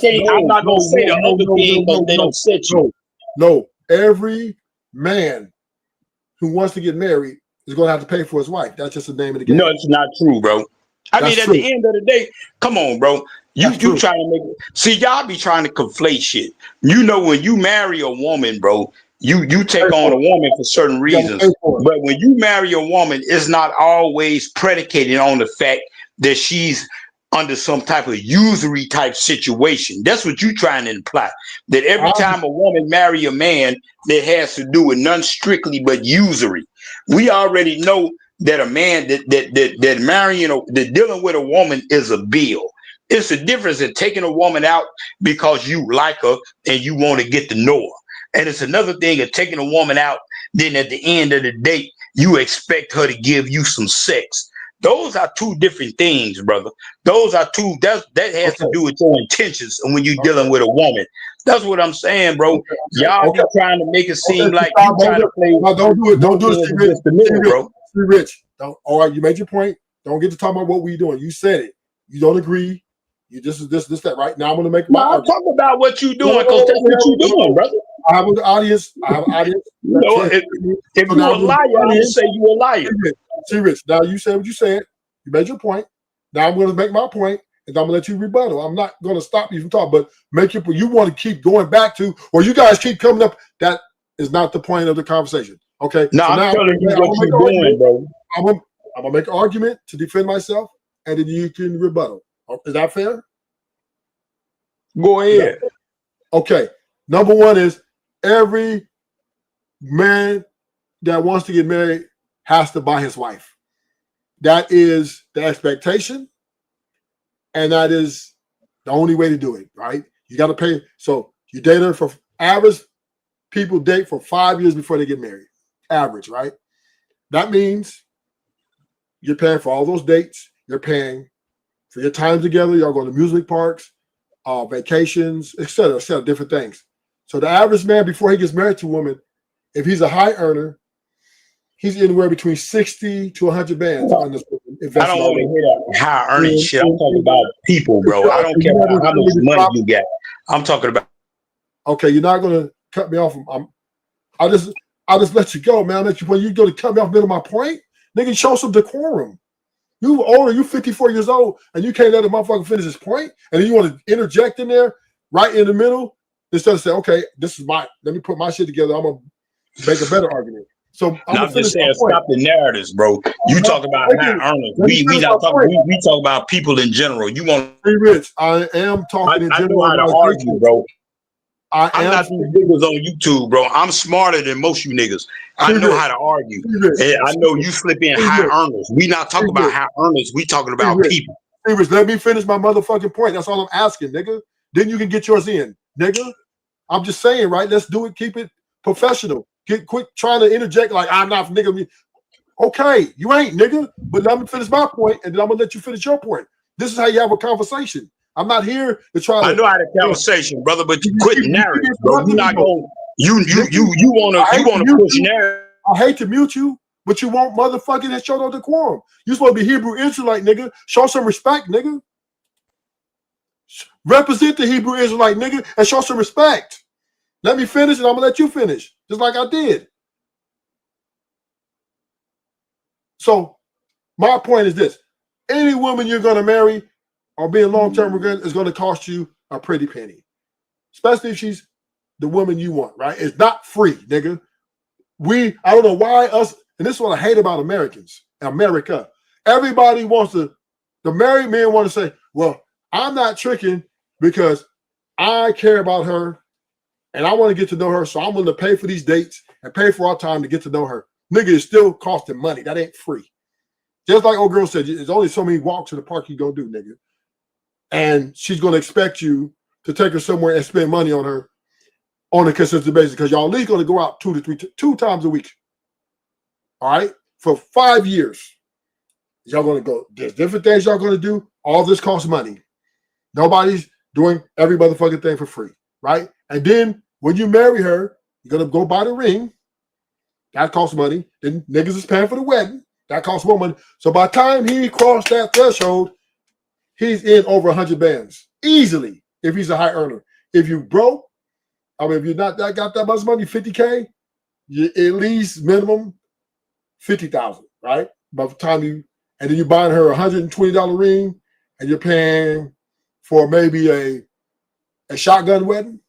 not gonna say the other thing because they don't set you. No, every man who wants to get married is going to have to pay for his wife. That's just the name of the game. No, it's not true, bro. I mean, at the end of the day, come on, bro. You trying to make it. See, y'all be trying to conflate shit. When you marry a woman, bro, you take on a woman for certain reasons. But when you marry a woman, it's not always predicated on the fact that she's under some type of usury type situation. That's what you trying to imply. That every time a woman marry a man, that has to do with none strictly but usury. We already know that a man that marrying that dealing with a woman is a bill. It's the difference in taking a woman out because you like her and you want to get to know her. And it's another thing of taking a woman out, then at the end of the date, you expect her to give you some sex. Those are two different things, brother. Those are two. That has to do with your intentions when you're dealing with a woman. That's what I'm saying, bro. Y'all be trying to make it seem like you trying to play. No, don't do it. Don't do it, Rich. Bro. Rich. All right, you made your point. Don't get to talk about what we're doing. You said it. You don't agree. You this, that. Right now, I'm going to make my. I'm talking about what you doing because that's what you doing, brother. I have an audience. If you're a liar, I didn't say you a liar. See, Rich. Now you said what you said. You made your point. Now I'm going to make my point, and I'm going to let you rebuttal. I'm not going to stop you from talking, but make your point. You want to keep going back to, or you guys keep coming up. That is not the point of the conversation. Okay. No, I'm telling you what you're doing, bro. I'm gonna make an argument to defend myself, and then you can rebuttal. Is that fair? Go ahead. Okay. Number one is every man that wants to get married has to buy his wife. That is the expectation, and that is the only way to do it, right? You got to pay. So You date her for average. People date for 5 years before they get married. Average, right? That means you're paying for all those dates. You're paying for your time together. Y'all go to music parks, vacations, et cetera, different things. So the average man, before he gets married to a woman, if he's a high earner, he's anywhere between 60 to 100 bands on this investment. I don't want to hear that high earning shit. I'm talking about people, bro. I don't care about how much money you get. I'm talking about. Okay, you're not gonna cut me off. I'll just let you go, man. When you go to cut me off middle of my point, nigga, show some decorum. You older, you 54 years old, and you can't let a motherfucker finish his point, and then you want to interject in there right in the middle instead of saying, okay, this is let me put my shit together. I'm gonna make a better argument. So I'm just saying, stop the narratives, bro. You talk about high earners. We not talking. We talk about people in general. You want? Hey, Rich, I am talking in general. I know how to argue, bro. I'm not speaking. these niggas on YouTube, bro. I'm smarter than most you niggas. I know how to argue. And I know you slip in high earners. We not talking about high earners. We talking about people. Rich, let me finish my motherfucking point. That's all I'm asking, nigga. Then you can get yours in, nigga. I'm just saying, right? Let's do it. Keep it professional. Quit trying to interject like I'm not nigga. Okay, you ain't, nigga. But let me finish my point, and then I'm gonna let you finish your point. This is how you have a conversation. I'm not here to try to. I know how to conversation, brother, but you quit narrative, bro. You're not going. You wanna push narrative. I hate to mute you, but you won't motherfucking that show no decorum. You supposed to be Hebrew Israelite, nigga. Show some respect, nigga. Represent the Hebrew Israelite, nigga, and show some respect. Let me finish, and I'm gonna let you finish, just like I did. So, my point is this: any woman you're gonna marry or be in long-term is gonna cost you a pretty penny, especially if she's the woman you want. Right? It's not free, nigga. I don't know why us, and this is what I hate about America. Everybody wants to. The married men want to say, "Well, I'm not tricking because I care about her." And I want to get to know her, so I'm willing to pay for these dates and pay for our time to get to know her. Nigga, it's still costing money. That ain't free. Just like old girl said, there's only so many walks in the park you gonna do, nigga. And she's gonna expect you to take her somewhere and spend money on her on a consistent basis because y'all at least gonna go out 2 times a week. All right, for 5 years, y'all gonna go. There's different things y'all gonna do. All this costs money. Nobody's doing every motherfucking thing for free, right? And then when you marry her, you're gonna go buy the ring. That costs money. Then niggas is paying for the wedding. That costs more money. So by the time he crossed that threshold, he's in over 100 bands easily. If he's a high earner. If you broke, I mean, if you're not got that much money, 50K, you at least minimum 50,000, right? By the time and then you're buying her $120 ring, and you're paying for maybe a shotgun wedding.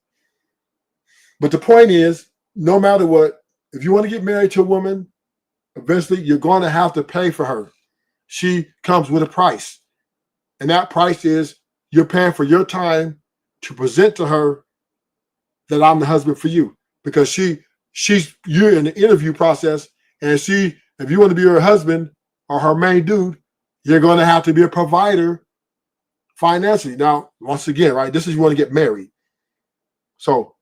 But the point is, no matter what, if you want to get married to a woman, eventually you're going to have to pay for her. She comes with a price. And that price is you're paying for your time to present to her that I'm the husband for you. Because you're in the interview process, and if you want to be her husband or her main dude, you're going to have to be a provider financially. Now, once again, right, this is you want to get married. So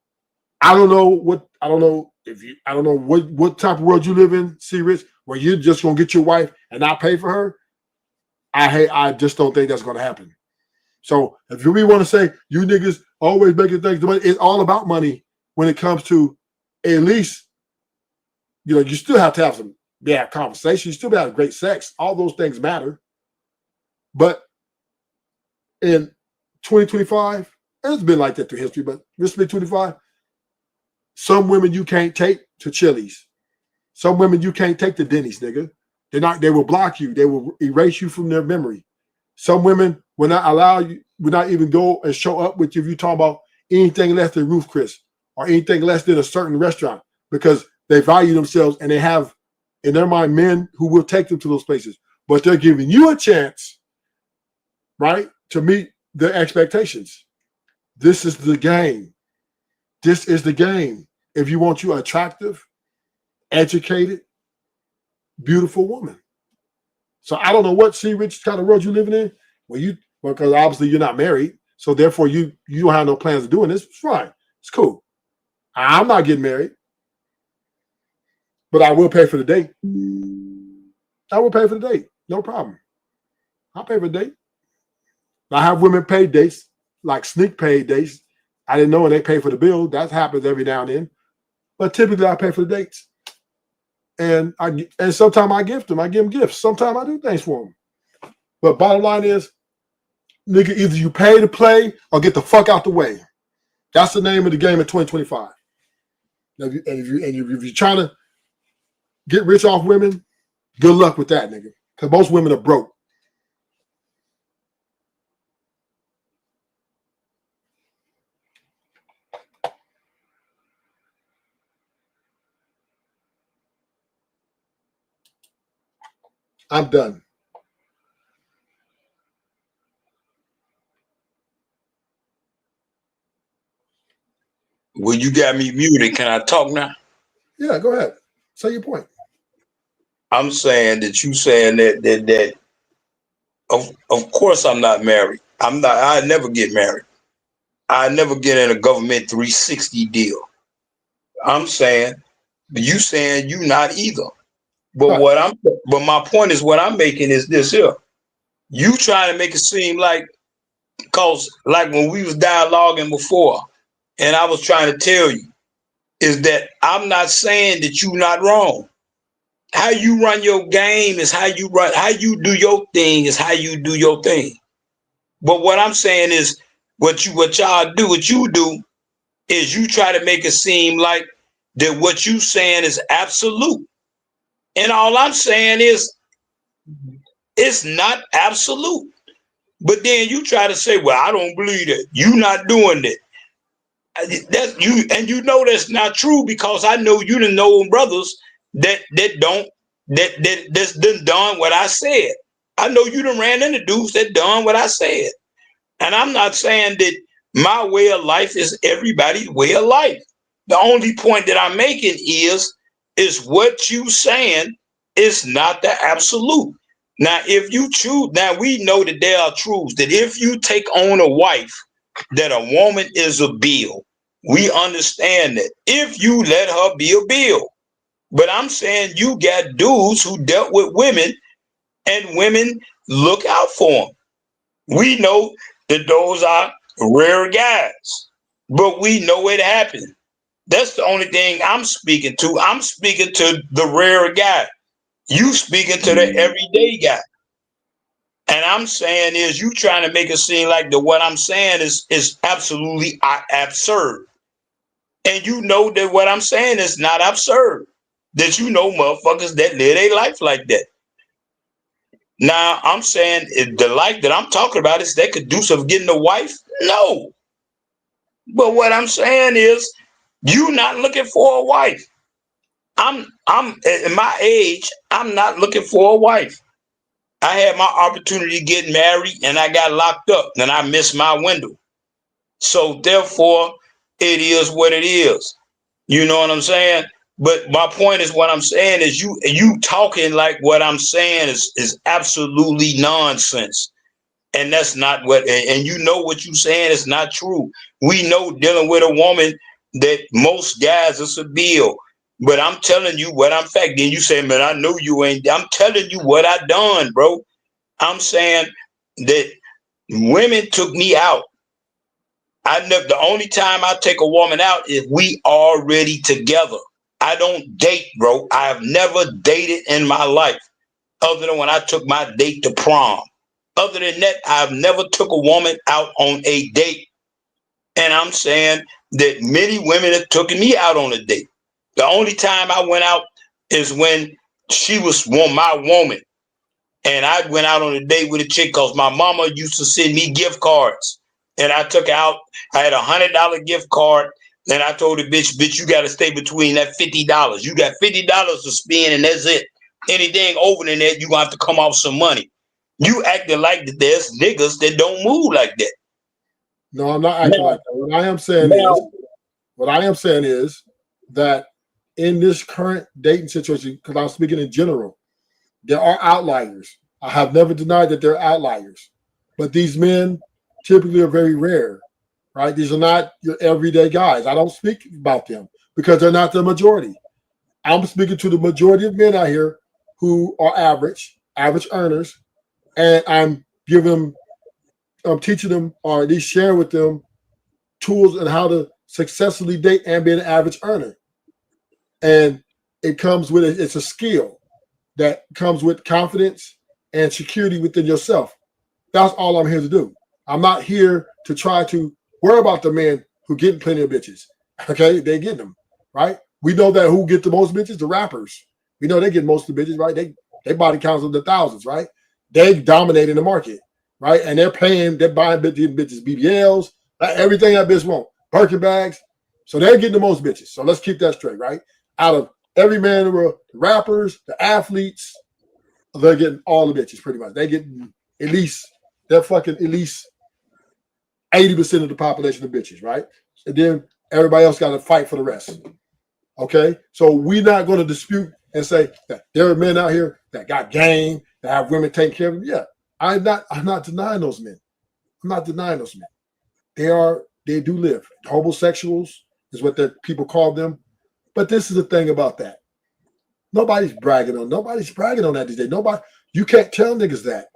I don't know what type of world you live in, C. Rich, where you're just gonna get your wife and not pay for her. I just don't think that's gonna happen. So if you really want to say you niggas always making things, it's all about money when it comes to at least, you still have to have some conversation, you still have great sex, all those things matter. But in 2025, it's been like that through history, but this 2025. Some women you can't take to Chili's. Some women you can't take to Denny's, nigga. They will block you. They will erase you from their memory. Some women will not allow you, will not even go and show up with you if you talk about anything less than Ruth Chris or anything less than a certain restaurant because they value themselves and they have in their mind men who will take them to those places. But they're giving you a chance, right, to meet their expectations. This is the game. This is the game. If you want you attractive, educated, beautiful woman. So I don't know what Rich kind of world you living in. Because obviously you're not married, so therefore you don't have no plans of doing this. It's fine. It's cool. I'm not getting married, but I will pay for the date. I will pay for the date. No problem. I'll pay for the date. I have women pay dates, like sneak paid dates. I didn't know when they pay for the bill. That happens every now and then. But typically I pay for the dates. And sometimes I gift them. I give them gifts. Sometimes I do things for them. But bottom line is, nigga, either you pay to play or get the fuck out the way. That's the name of the game in 2025. If you're trying to get rich off women, good luck with that, nigga. Because most women are broke. I'm done. Well, you got me muted. Can I talk now? Yeah, go ahead. Say your point. I'm saying that you saying that of course I'm not married. I never get married. I never get in a government 360 deal. I'm saying, but you saying you not either. But but my point is what I'm making is this here. You trying to make it seem like, cause like when we was dialoguing before, and I was trying to tell you, is that I'm not saying that you not wrong. How you run your game is how you do your thing is how you do your thing. But what I'm saying is what you do is you try to make it seem like that what you saying is absolute. And all I'm saying is it's not absolute. But then you try to say, well, I don't believe that. You not doing that. That's you, and you know that's not true because I know you done know brothers that's done what I said. I know you done ran into dudes that done what I said. And I'm not saying that my way of life is everybody's way of life. The only point that I'm making is what you saying is not the absolute. Now, if you choose, now we know that there are truths that if you take on a wife, that a woman is a bill. We understand that if you let her be a bill. But I'm saying you got dudes who dealt with women and women look out for them. We know that those are rare guys, but we know it happened. That's the only thing I'm speaking to. I'm speaking to the rare guy. You speaking to the everyday guy. And I'm saying is you trying to make it seem like what I'm saying is absolutely absurd. And you know that what I'm saying is not absurd. That you know motherfuckers that live their life like that. Now I'm saying the life that I'm talking about is that conducive of getting a wife? No. But what I'm saying is you not looking for a wife. I'm at my age, I'm not looking for a wife. I had my opportunity to get married and I got locked up and I missed my window. So therefore, it is what it is. You know what I'm saying? But my point is what I'm saying is you talking like what I'm saying is absolutely nonsense. And that's not what, and you know what you saying is not true. We know dealing with a woman that most guys is a bill. But I'm telling you what I'm fact. Then you say, man, I know you ain't. I'm telling you what I done, bro. I'm saying that women took me out. The only time I take a woman out is we already together. I don't date, bro. I have never dated in my life other than when I took my date to prom. Other than that, I've never took a woman out on a date. And I'm saying that many women have taken me out on a date. The only time I went out is when she was my woman. And I went out on a date with a chick because my mama used to send me gift cards. And I took out, I had $100 gift card. And I told the bitch, you got to stay between that $50. You got $50 to spend and that's it. Anything over than that, you're going to have to come off some money. You acting like that there's niggas that don't move like that. No, I'm not acting like that. What I am saying is that in this current dating situation, because I'm speaking in general, there are outliers. I have never denied that there are outliers. But these men typically are very rare, right? These are not your everyday guys. I don't speak about them because they're not the majority. I'm speaking to the majority of men out here who are average earners, and I'm giving them, I'm teaching them, or at least sharing with them tools on how to successfully date and be an average earner. And it comes with it's a skill that comes with confidence and security within yourself. That's all I'm here to do. I'm not here to try to worry about the men who getting plenty of bitches. Okay, they getting them, right? We know that who get the most bitches, the rappers. We know they get most of the bitches, right? They body counts in the thousands, right? They dominate in the market, right? And they're buying bitches BBLs, everything that bitch want, Birkin bags. So they're getting the most bitches. So let's keep that straight, right? Out of every man in the world, the rappers, the athletes, they're getting all the bitches pretty much. They get at least 80% of the population of bitches, right? And then everybody else got to fight for the rest. Okay, so we're not going to dispute and say that there are men out here that got game, that have women taking care of them. Yeah, I'm not denying those men. I'm not denying those men. They do live. Homosexuals is what the people call them. But this is the thing about that. Nobody's bragging on that these days. You can't tell niggas that.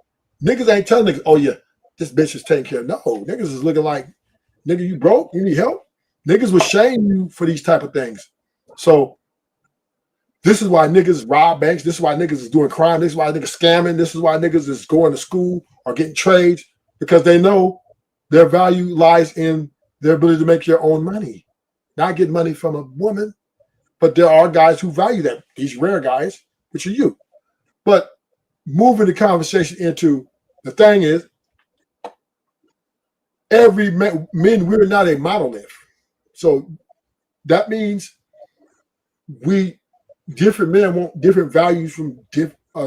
Niggas ain't telling niggas, oh yeah, this bitch is taking care of. No, niggas is looking like, nigga, you broke? You need help? Niggas will shame you for these type of things. So this is why niggas rob banks. This is why niggas is doing crime. This is why niggas scamming. This is why niggas is going to school or getting trades, because they know their value lies in their ability to make your own money, not get money from a woman. But there are guys who value that. These rare guys, which are you. But moving the conversation into the thing is, we're not a monolith. So that means different men want different values from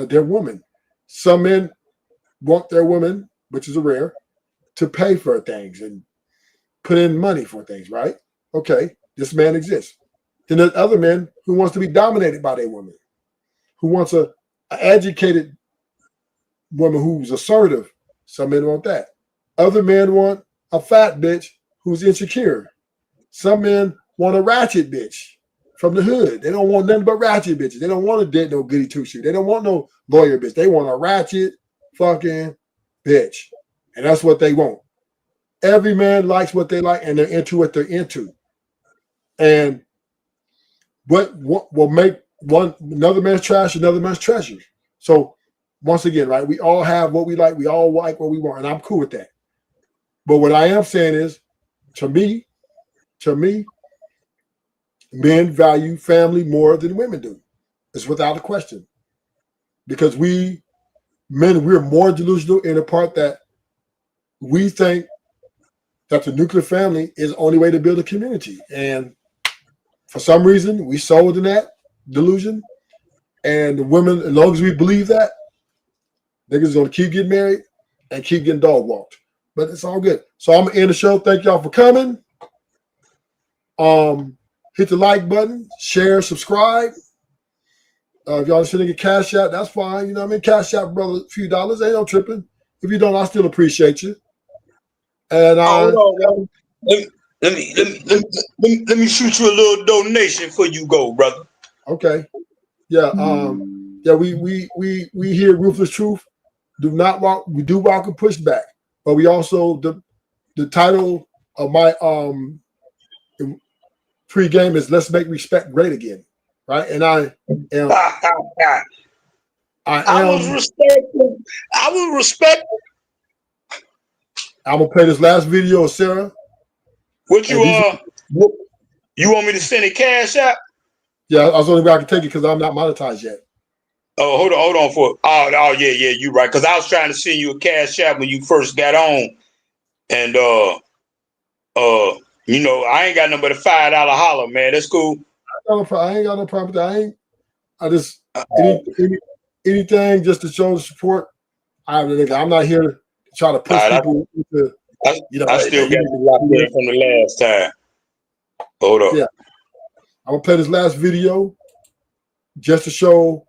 their woman. Some men want their woman, which is a rare, to pay for things and put in money for things, right? Okay, this man exists. Then there's other men who wants to be dominated by their woman, who wants an educated woman who's assertive. Some men want that. Other men want a fat bitch who's insecure. Some men want a ratchet bitch from the hood. They don't want nothing but ratchet bitches. They don't want to date no goody two shoe. They don't want no lawyer bitch. They want a ratchet fucking bitch. And that's what they want. Every man likes what they like, and they're into what they're into. And what will make another man's trash another man's treasure. So once again, right, we all have what we like. We all like what we want, and I'm cool with that. But what I am saying is, to me, men value family more than women do. It's without a question. Because we're more delusional in the part that we think that the nuclear family is the only way to build a community. And for some reason, we sold in that delusion. And the women, as long as we believe that, niggas is going to keep getting married and keep getting dog walked. But it's all good. So I'm going to end the show. Thank y'all for coming. Hit the like button, share, subscribe. If y'all sending a cash out, that's fine. You know what I mean? Cash out, brother, a few dollars. Ain't no tripping. If you don't, I still appreciate you. And hold on, let me shoot you a little donation before you go, brother. Okay. Yeah. Yeah. We hear Ruthless Truth. We do welcome pushback, but we also the title of my pre-game is "Let's Make Respect Great Again," right? And I was respectful. I was respectful. I'm gonna play this last video of Sarah. What you want me to send a cash out? Yeah, I was only way I can take it because I'm not monetized yet. Oh, hold on for yeah, you right. Because I was trying to send you a cash out when you first got on, and you know, I ain't got nothing but a $5 holler, man. That's cool. I ain't got no problem with that. I just anything just to show the support. I'm not here to try to push people into. I still got you locked in from the last time. Hold up. Yeah, I'm gonna play this last video just to show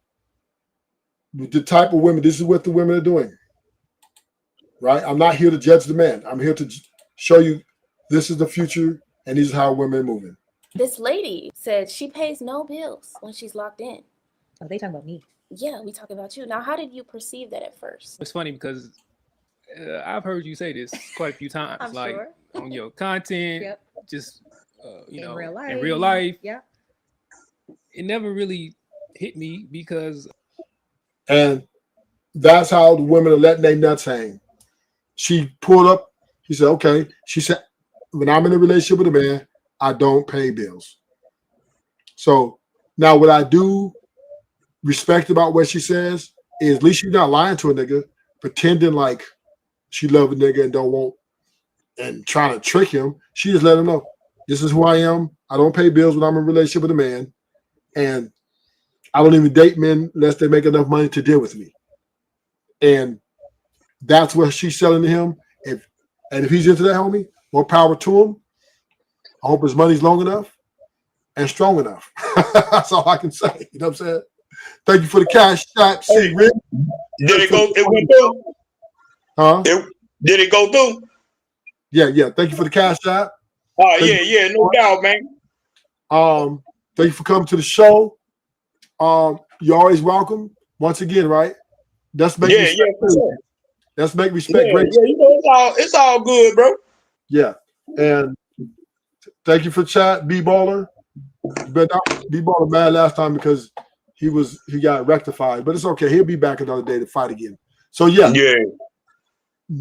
the type of women. This is what the women are doing, right? I'm not here to judge the man. I'm here to show you This is the future, and these are how women are moving. This lady said she pays no bills when she's locked in. Oh, they talking about me. Yeah, we talk about you. Now, how did you perceive that at first? It's funny because I've heard you say this quite a few times, I'm like sure. on your content, Yep. just you In know, real in real life. Yeah. It never really hit me because And that's how the women are letting their nuts hang. She pulled up. She said, okay. She said, when I'm in a relationship with a man, I don't pay bills. So now what I do respect about what she says is at least she's not lying to a nigga, pretending like she love a nigga and don't want and trying to trick him. She just let him know, this is who I am. I don't pay bills when I'm in a relationship with a man. And I don't even date men unless they make enough money to deal with me. And that's what she's selling to him. If he's into that, homie, more power to him. I hope his money's long enough and strong enough. That's all I can say. You know what I'm saying? Thank you for the cash shot. Hey, Rick. Did it go? It went through. Huh? Did it go through? Yeah. Thank you for the cash shot. Oh yeah, no doubt, man. Thank you for coming to the show. You're always welcome. Once again, right? Let's make respect. For sure. Let's make respect great. Yeah, you know, it's all good, bro. Yeah. And thank you for chat, B-Baller. But B-Baller mad last time because he got rectified. But it's okay. He'll be back another day to fight again. So yeah. Yeah.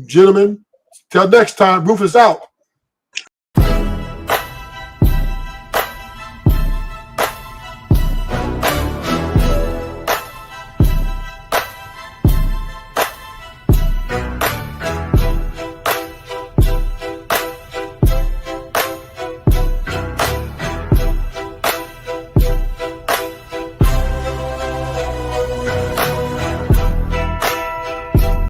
Gentlemen, till next time, Rufus out.